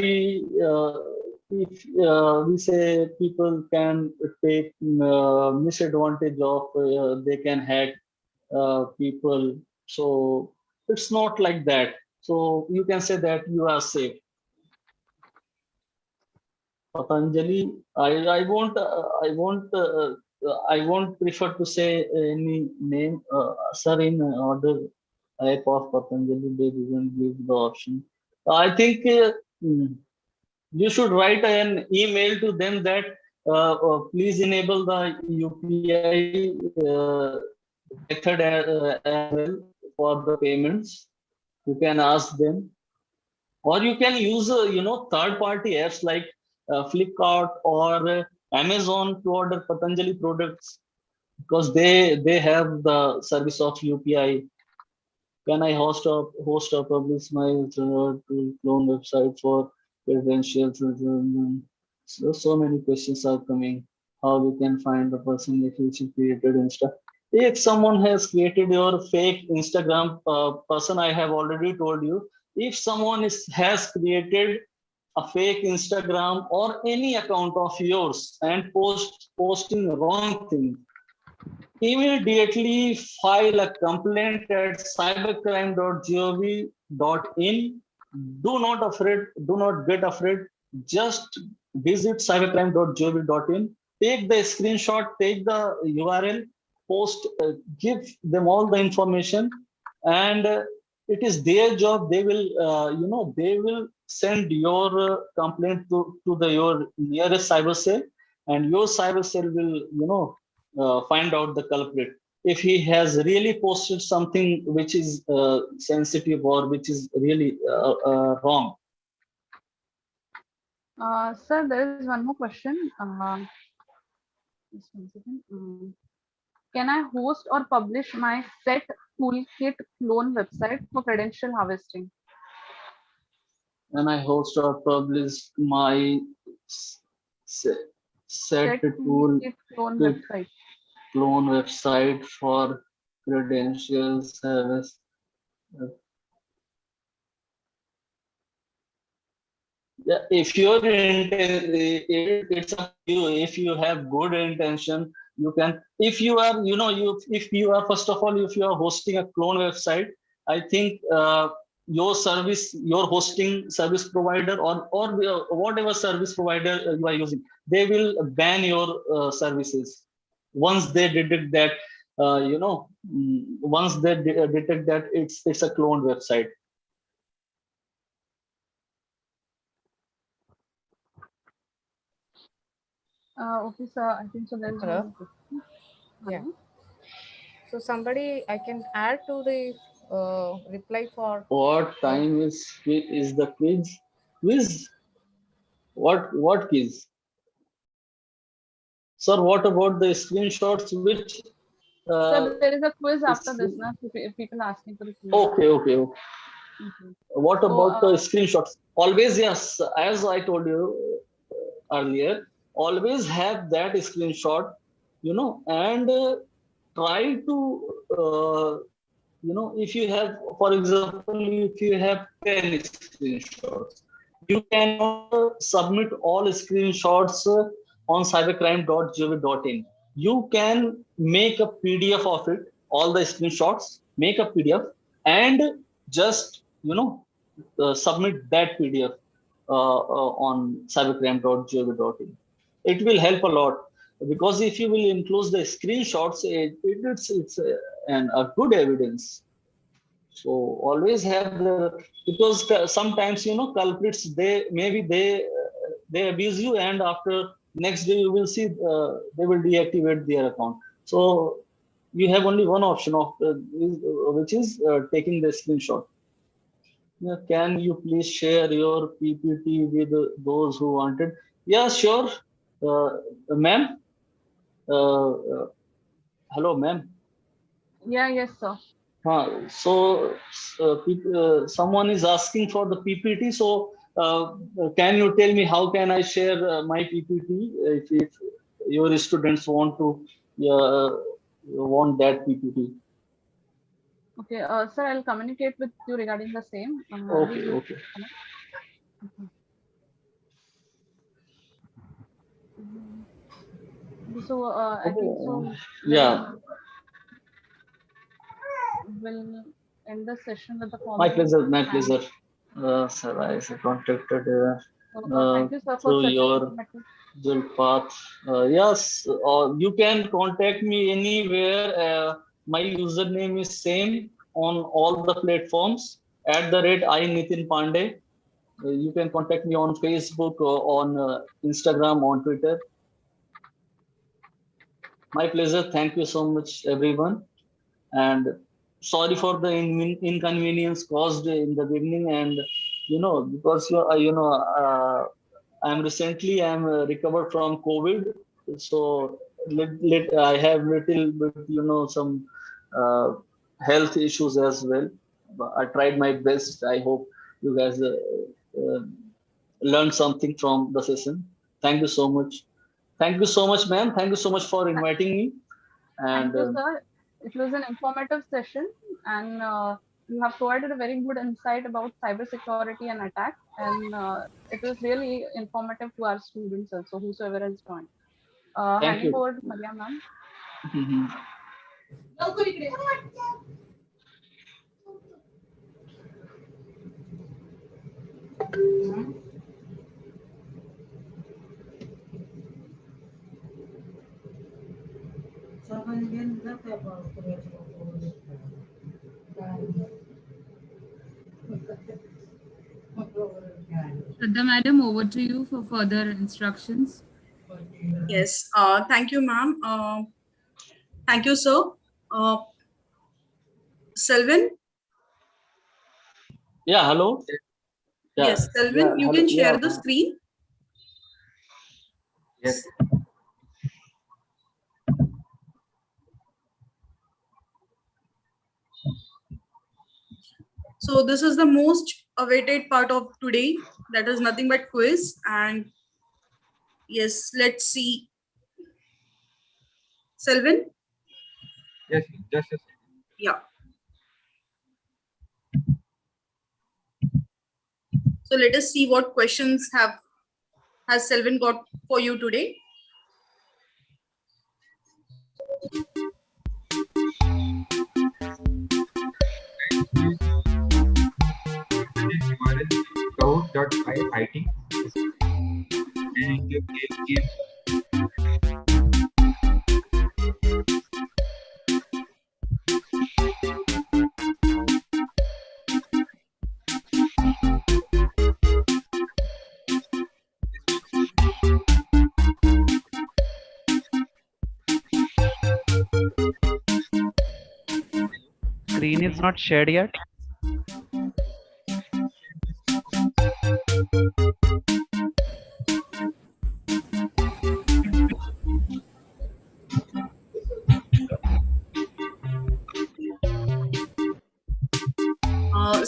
if we say people can take misadvantage of, they can hack people, so it's not like that. So you can say that you are safe. Patanjali, I won't prefer to say any name, sir. In order app of Patanjali, they didn't give the option. I think you should write an email to them that please enable the UPI method as well for the payments. You can ask them, or you can use third-party apps like Flipkart or Amazon to order Patanjali products, because they have the service of UPI. Can I host or publish my to clone website for credentials? So many questions are coming. How we can find the person if you created Insta? If someone has created your fake Instagram person, I have already told you. If someone has created a fake Instagram or any account of yours and posting wrong thing, immediately file a complaint at cybercrime.gov.in. Do not get afraid. Just visit cybercrime.gov.in. Take the screenshot, take the URL, post, give them all the information, and it is their job. They will, they will send your complaint to your nearest cyber cell, and your cyber cell will, find out the culprit. If he has really posted something which is sensitive or which is really wrong. Sir, there is one more question. Just one second. Can I host or publish my set toolkit clone website for credential harvesting? When I host or publish my set toolkit clone website for credential service. Yeah, if your it's up to you. If you have good intention, you can. If you are, if you are, first of all, if you are hosting a clone website, I think your hosting service provider or whatever service provider you are using, they will ban your services once they detect that. Once they detect that it's a cloned website. Okay, sir. I think so. There is Hello. one question. Yeah. So somebody, I can add to the reply for. What time is the quiz? Quiz? What quiz? Sir, what about the screenshots which? Sir, there is a quiz after this, now. If people asking for the quiz. Okay. What So, about the screenshots? Always, yes. As I told you earlier, always have that screenshot, and try to, if you have, for example, if you have 10 screenshots, you cannot submit all screenshots on cybercrime.gov.in. You can make a PDF of it, all the screenshots, make a PDF, and just, submit that PDF on cybercrime.gov.in. It will help a lot, because if you will include the screenshots, it's a good evidence. So always have because sometimes culprits, they abuse you, and after next day you will see they will deactivate their account. So you have only one option of which is taking the screenshot. Can you please share your PPT with those who wanted? Yeah, sure, ma'am. Hello, ma'am. Yeah, yes, sir. So someone is asking for the PPT. So can you tell me how can I share my PPT if your students want to want that PPT? Okay, sir, I'll communicate with you regarding the same. Okay. So I think so. Yeah. Will end the session with the My following. pleasure, my pleasure. Sir, I contacted Thank you, sir, for through such your informative. dual path. Yes, you can contact me anywhere. My username is same on all the platforms @I Nitin Pandey. You can contact me on Facebook, on Instagram, on Twitter. My pleasure. Thank you so much, everyone. And sorry for the inconvenience caused in the beginning. And because I'm recovered from COVID, so I have little bit some health issues as well. But I tried my best. I hope you guys uh, learned something from the session. Thank you so much. Thank you so much, ma'am. Thank you so much for inviting me. And Thank you, sir. It was an informative session, and you have provided a very good insight about cybersecurity and attack. And it was really informative to our students also, whosoever has joined. Thank Handing you. over to Maria, ma'am. Shraddha madam, over to you for further instructions. Yes, thank you, ma'am. Thank you, sir. Selvin? Yeah, hello. Yeah, Yes, Selvin, yeah, you hello. can share Yeah. the screen. Yes. So this is the most awaited part of today. That is nothing but quiz. And yes, let's see. Selvin? Yes, just a second. Yeah. So let us see what questions has Selvin got for you today. Code.it and give Screen is not shared yet.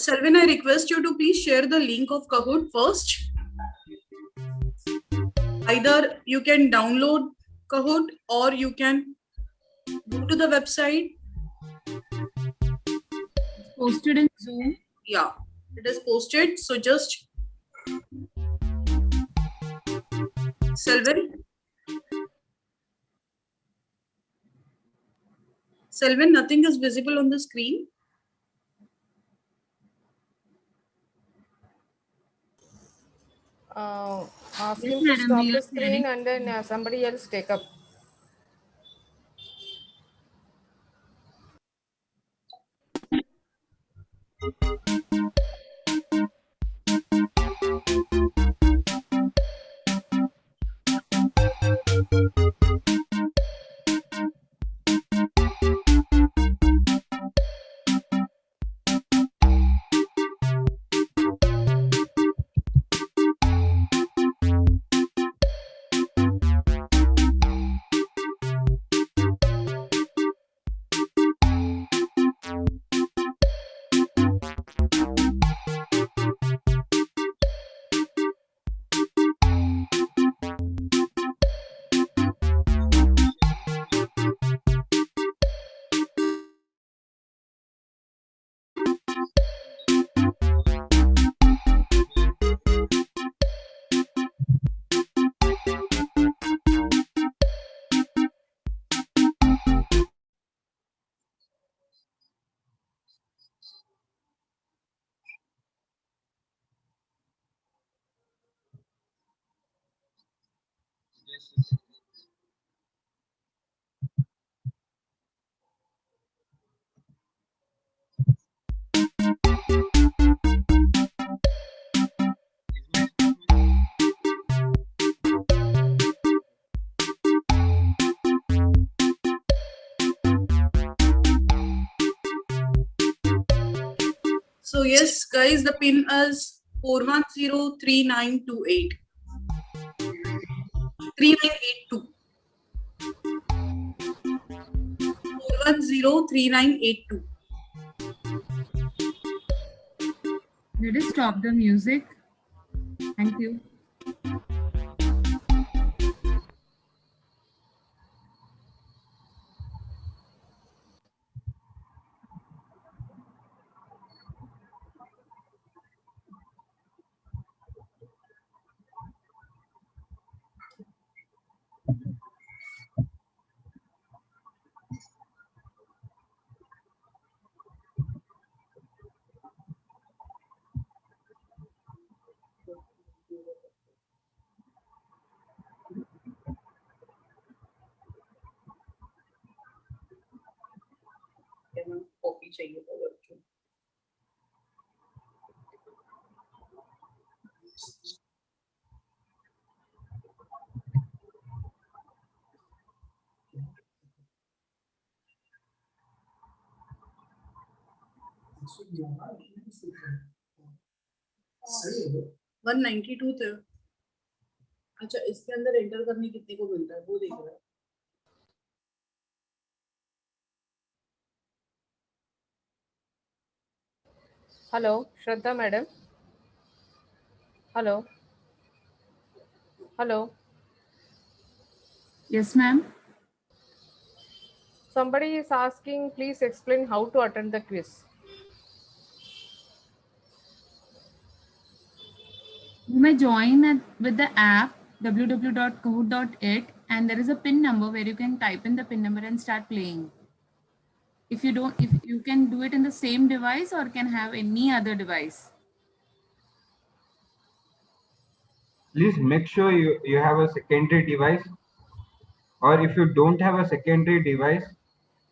Selvin, I request you to please share the link of Kahoot first. Either you can download Kahoot or you can go to the website. Posted in Zoom. Yeah, it is posted. So just Selvin. Selvin, nothing is visible on the screen. Ask Yes, him to madam, stop we the are screen sharing. and then somebody else take up. So yes, guys, the pin is 4103928. 3982. 4103982. Let us stop the music. Thank you. Coffee चाहिए था बच्चों. सही है 192 थे. अच्छा, इसके अंदर enter करने कितने को मिलता है वो देख रहा है. Hello, Shraddha madam. Hello. Hello. Yes, ma'am. Somebody is asking, please explain how to attend the quiz. You may join with the app www.kahoot.it, and there is a pin number where you can type in the pin number and start playing. If you can do it in the same device or can have any other device. Please make sure you have a secondary device, or if you don't have a secondary device,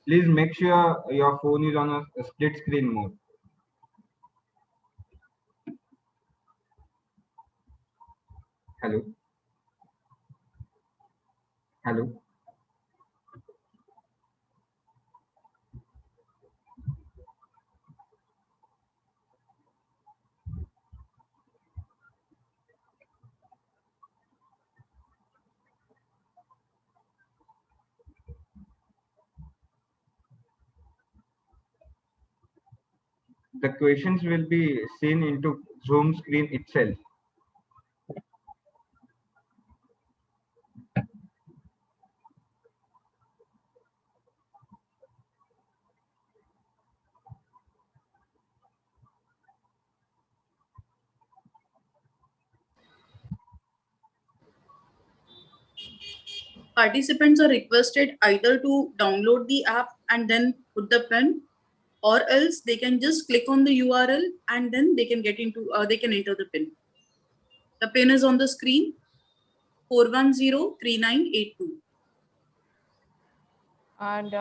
please make sure your phone is on a split screen mode. Hello. Hello. The questions will be seen into Zoom screen itself. Participants are requested either to download the app and then put the pin, or else they can just click on the URL and then they can get into they can enter the pin. The pin is on the screen, 4103982. And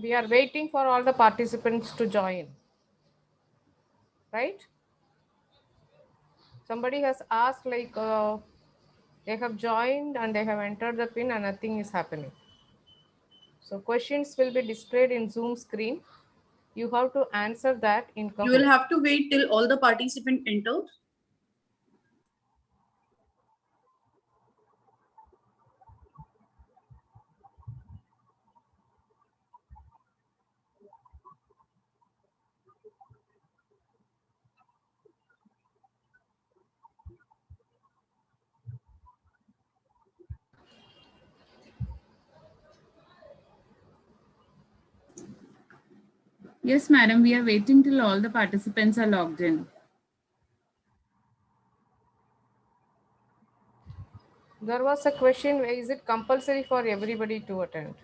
we are waiting for all the participants to join. Right? Somebody has asked like they have joined and they have entered the pin and nothing is happening. So questions will be displayed in Zoom screen. You have to answer that in Kahoot. You will have to wait till all the participants enter. Yes, madam, we are waiting till all the participants are logged in. There was a question, is it compulsory for everybody to attend?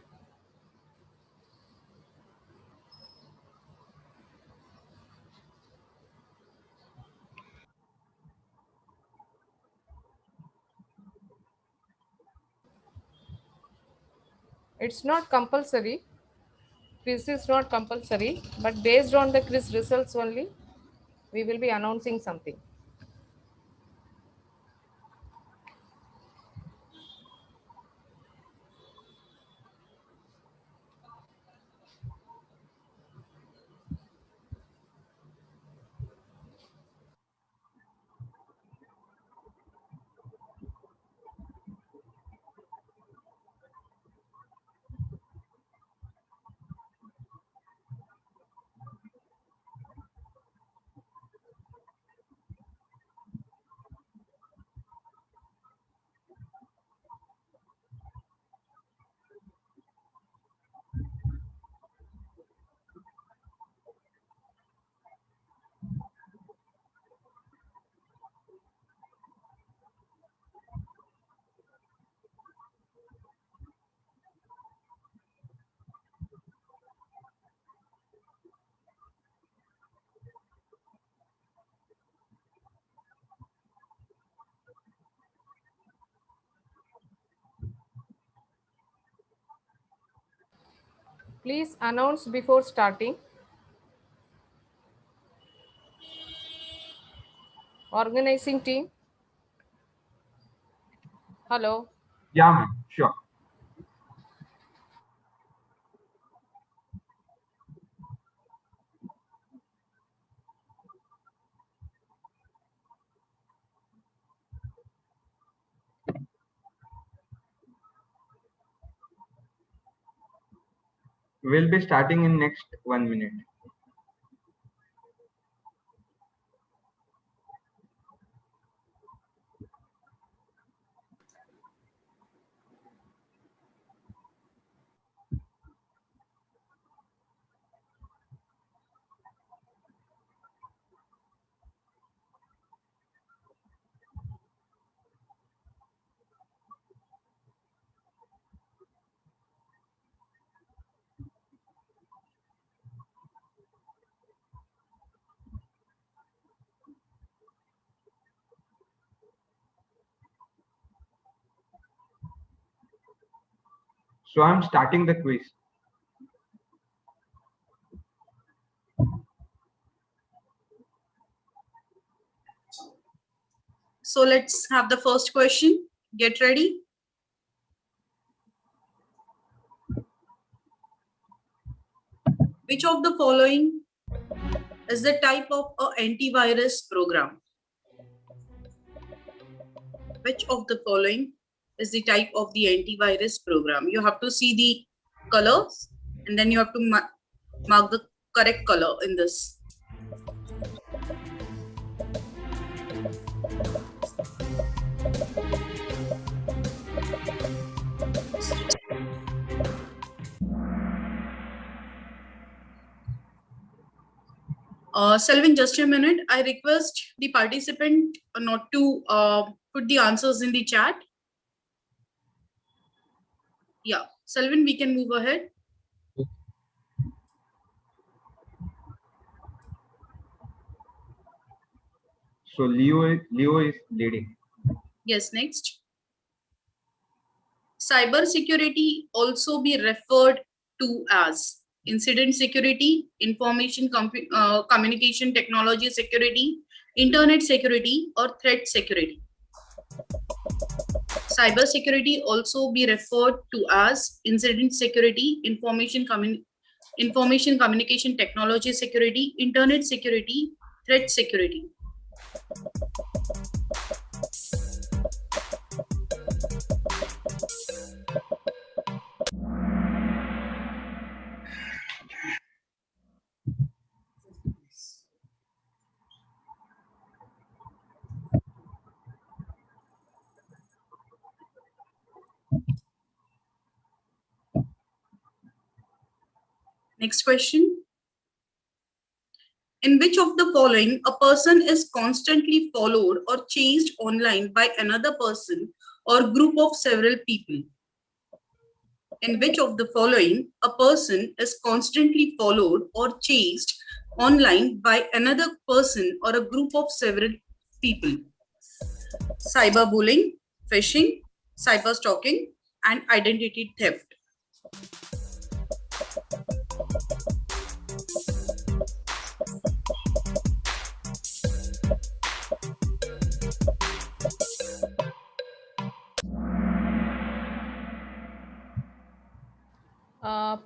It's not compulsory. Quiz is not compulsory, but based on the quiz results only, we will be announcing something. Please announce before starting. Organizing team. Hello. Yeah, ma'am. Sure. We'll be starting in next 1 minute. So I'm starting the quiz. So let's have the first question. Get ready. Which of the following is the type of an antivirus program? Which of the following is the type of the antivirus program? You have to see the colors and then you have to mark the correct color in this. Selvin, just a minute. I request the participant not to put the answers in the chat. Yeah, Selvin, we can move ahead. So Leo is leading. Yes, next. Cyber security also be referred to as incident security, information communication technology security, internet security, or threat security. Cyber security also be referred to as incident security, information communication technology security, internet security, threat security. Next question. In which of the following a person is constantly followed or chased online by another person or group of several people? In which of the following a person is constantly followed or chased online by another person or a group of several people? Cyberbullying, phishing, cyberstalking, and identity theft.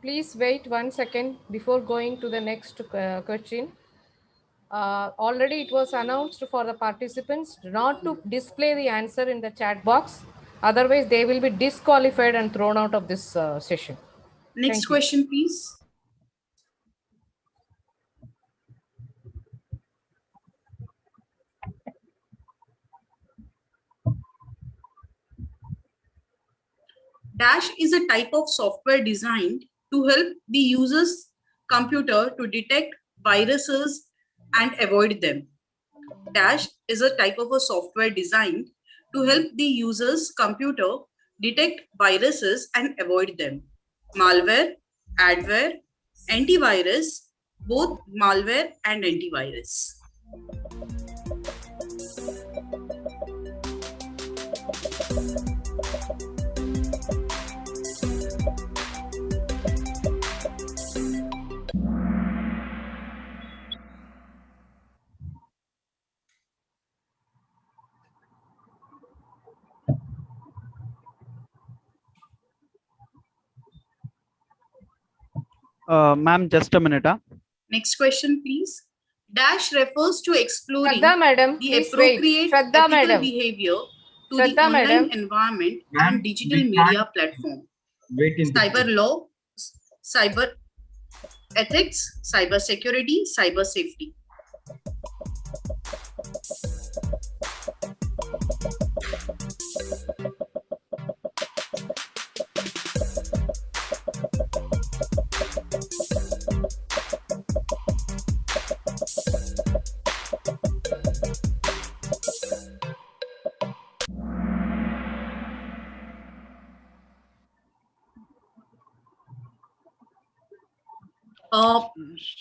Please wait 1 second before going to the next question. Already it was announced for the participants not to display the answer in the chat box. Otherwise, they will be disqualified and thrown out of this session. Next question, please. Dash is a type of software designed to help the user's computer to detect viruses and avoid them. Dash is a type of a software designed to help the user's computer detect viruses and avoid them. Malware, adware, antivirus, both malware and antivirus. Ma'am, just a minute. Next question, please. Dash refers to exploring madam, the please appropriate wait. ethical Madam. behavior to Shraddha, the online madam. environment Ma'am, and digital we media can't platform. wait in Cyber law, cyber ethics, cyber security, cyber safety.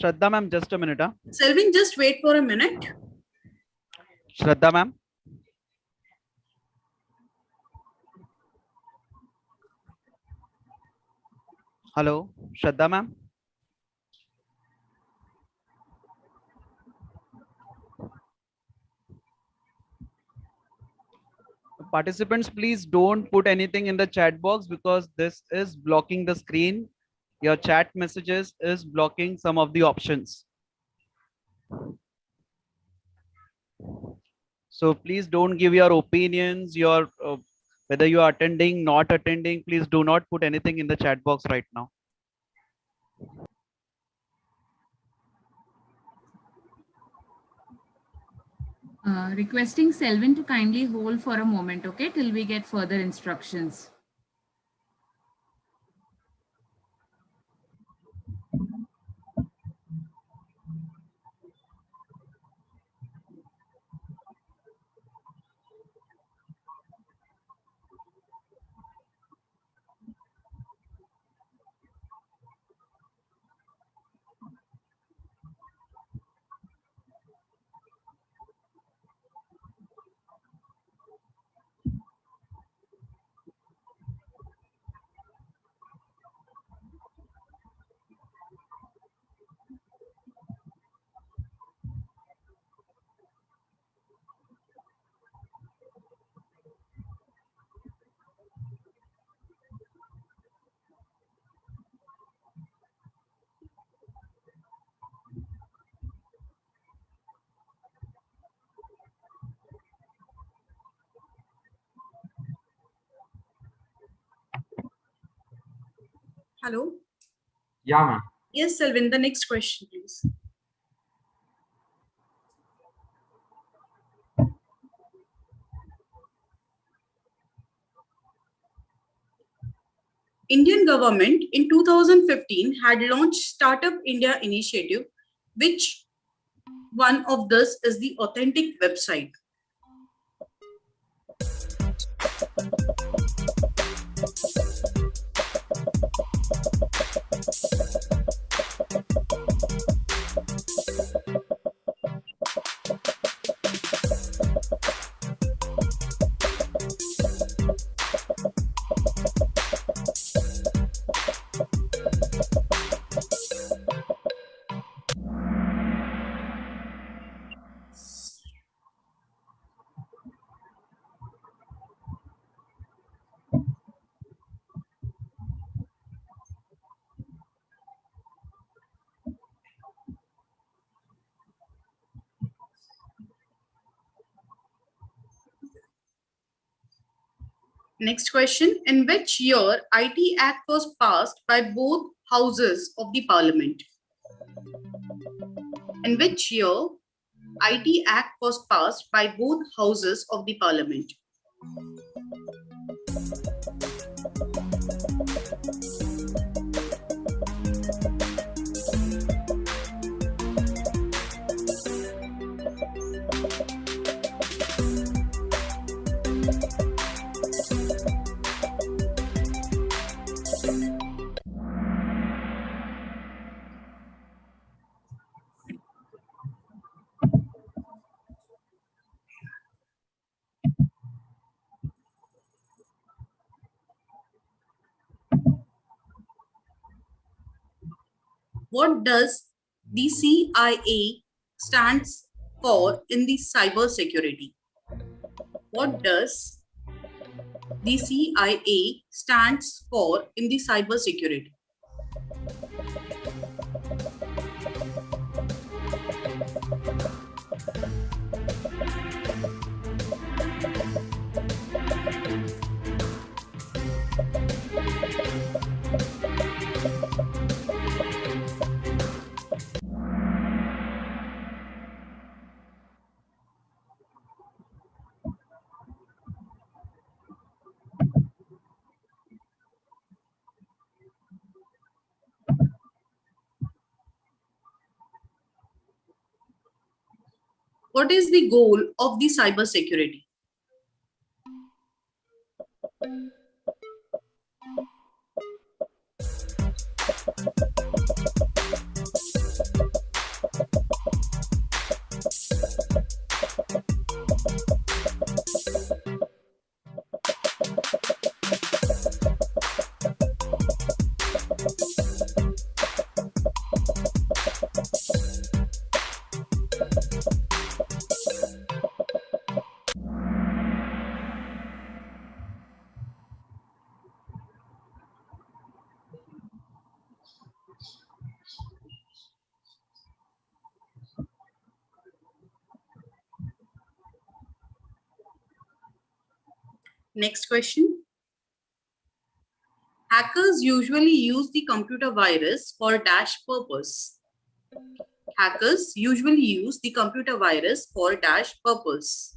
Shraddha ma'am, just a minute. Selvin, just wait for a minute. Shraddha ma'am. Hello, Shraddha ma'am. Participants, please don't put anything in the chat box because this is blocking the screen. Your chat messages is blocking some of the options. So please don't give your opinions, your whether you are attending, not attending. Please do not put anything in the chat box right now. Requesting Selvin to kindly hold for a moment, okay, till we get further instructions. Hello? Yeah, ma'am. Yes, Selvin, the next question, please. Indian government in 2015 had launched Startup India initiative, which one of this is the authentic website. Next question. In which year IT Act was passed by both houses of the Parliament? In which year IT Act was passed by both houses of the Parliament? What does the CIA stands for in the cyber security? What does the CIA stands for in the cyber security? What is the goal of the cyber security? Next question. Hackers usually use the computer virus for dash purpose. Hackers usually use the computer virus for dash purpose.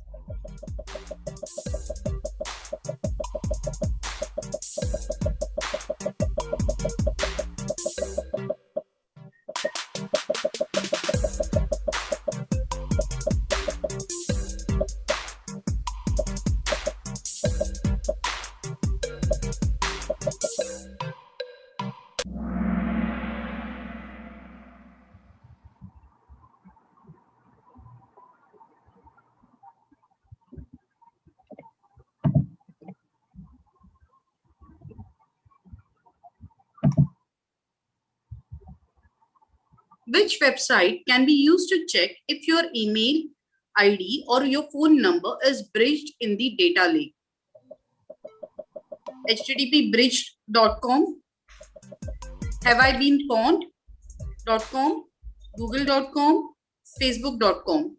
Which website can be used to check if your email ID or your phone number is breached in the data lake? http://breached.com, haveibeenconned.com, google.com, facebook.com.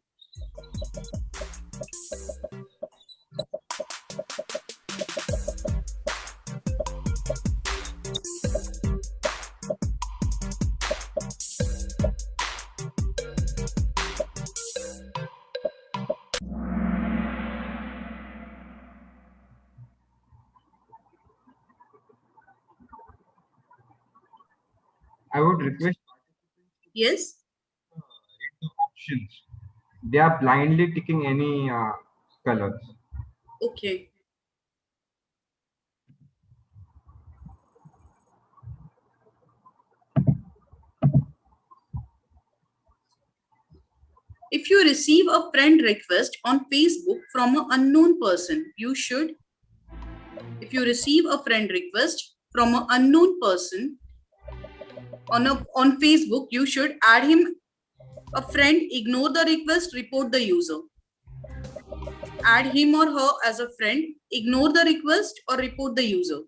I would request. Yes. Read the options. They are blindly ticking any colors. Okay. If you receive a friend request on Facebook from an unknown person, you should. If you receive a friend request from an unknown person on Facebook, you should add him a friend, ignore the request, report the user. Add him or her as a friend, ignore the request, or report the user.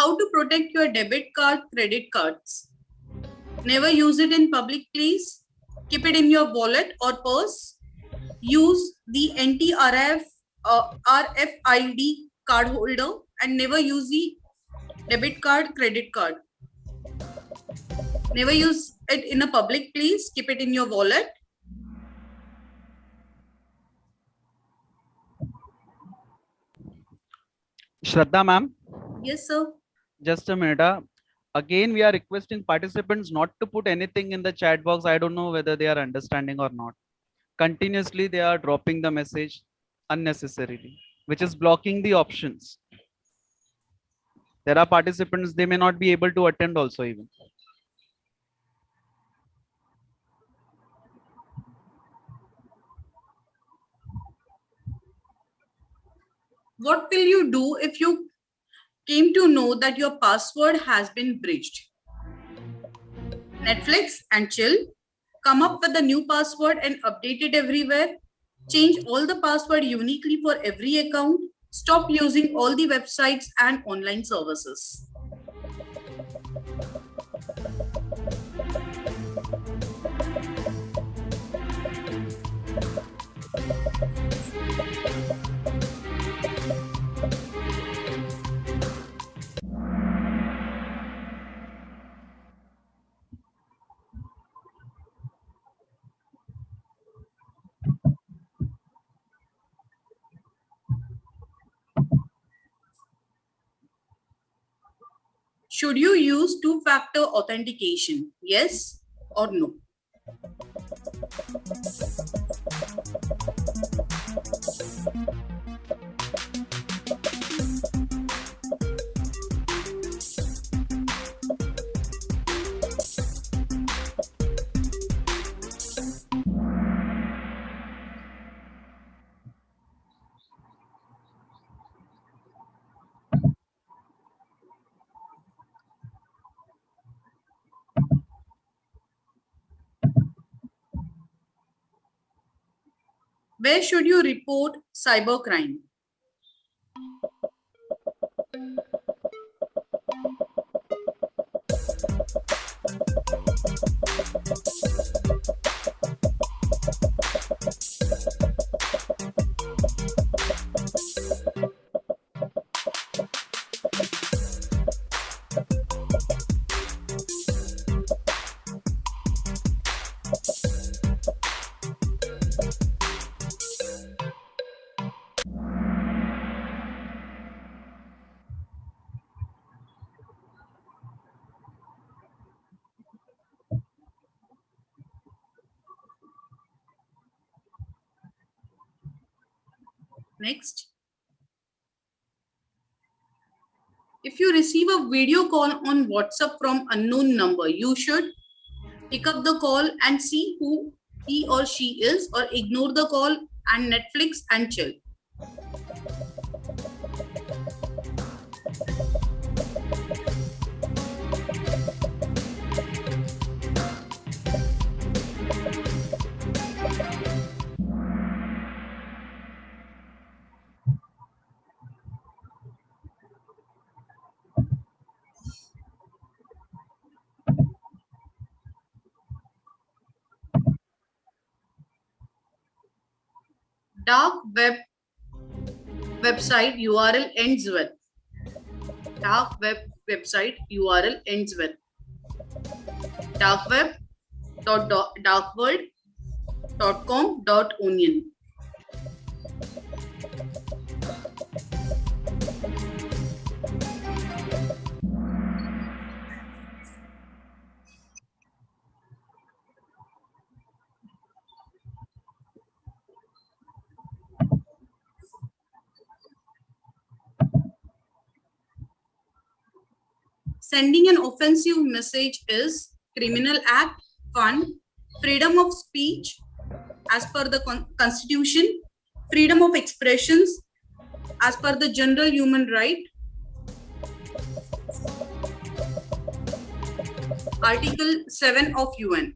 How to protect your debit card, credit cards. Never use it in public place. Keep it in your wallet or purse. Use the NTRF RFID card holder and never use the debit card, credit card. Never use it in a public place. Keep it in your wallet. Shraddha ma'am, Yes, sir. just a minute. Again, we are requesting participants not to put anything in the chat box. I don't know whether they are understanding or not. Continuously, they are dropping the message unnecessarily, which is blocking the options. There are participants, they may not be able to attend also even. What will you do if you came to know that your password has been breached? Netflix and chill. Come up with a new password and update it everywhere. Change all the password uniquely for every account. Stop using all the websites and online services. Should you use two-factor authentication? Yes or no? Where should you report cybercrime? Next. If you receive a video call on WhatsApp from unknown number, you should pick up the call and see who he or she is, or ignore the call and Netflix and chill. Dark web website URL ends with. Dark web website URL ends with darkweb.darkworld.com.onion. Sending an offensive message is criminal act, fund, freedom of speech as per the Constitution, freedom of expressions as per the general human right, Article 7 of UN.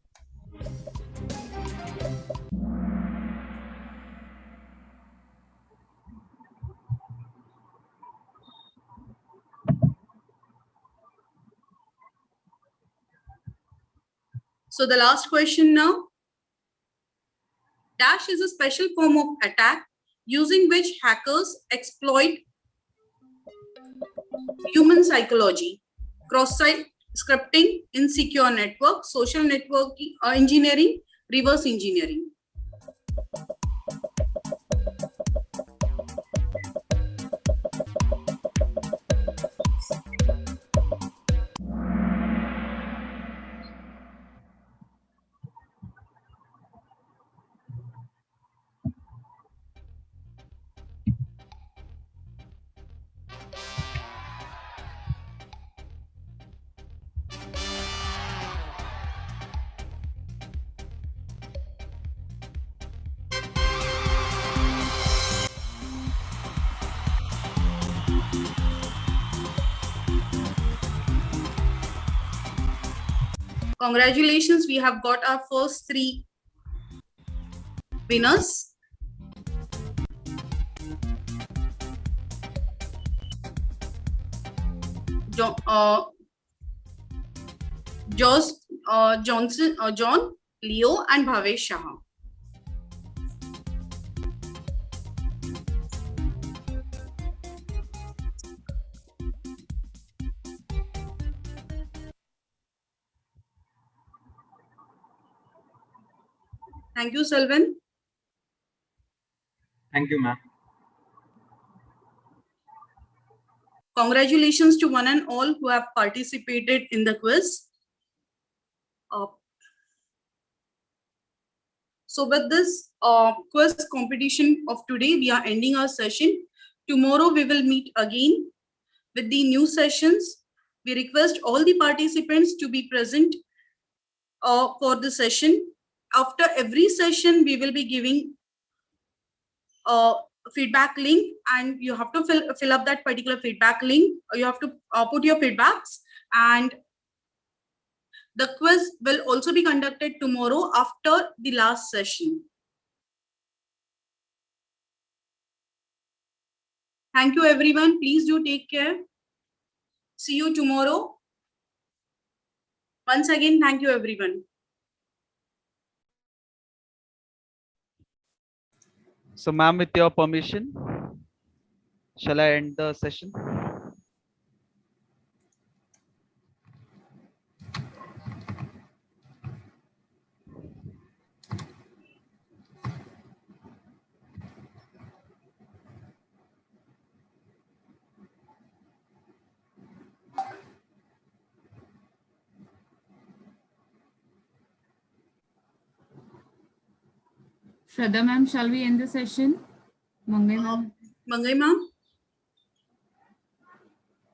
So the last question now. Dash is a special form of attack using which hackers exploit human psychology, cross-site scripting, insecure network, social networking, engineering, reverse engineering. Congratulations, we have got our first 3 winners. John, Leo, and Bhavesh Shah. Thank you, Selvan. Thank you, ma'am. Congratulations to one and all who have participated in the quiz. So with this quiz competition of today, we are ending our session. Tomorrow we will meet again with the new sessions. We request all the participants to be present for the session. After every session, we will be giving a feedback link, and you have to fill up that particular feedback link. You have to put your feedbacks, and the quiz will also be conducted tomorrow after the last session. Thank you, everyone. Please do take care. See you tomorrow. Once again, thank you, everyone. So, ma'am, with your permission, shall I end the session? Shraddha ma'am, shall we end the session? Mangai ma'am. Mangai ma'am.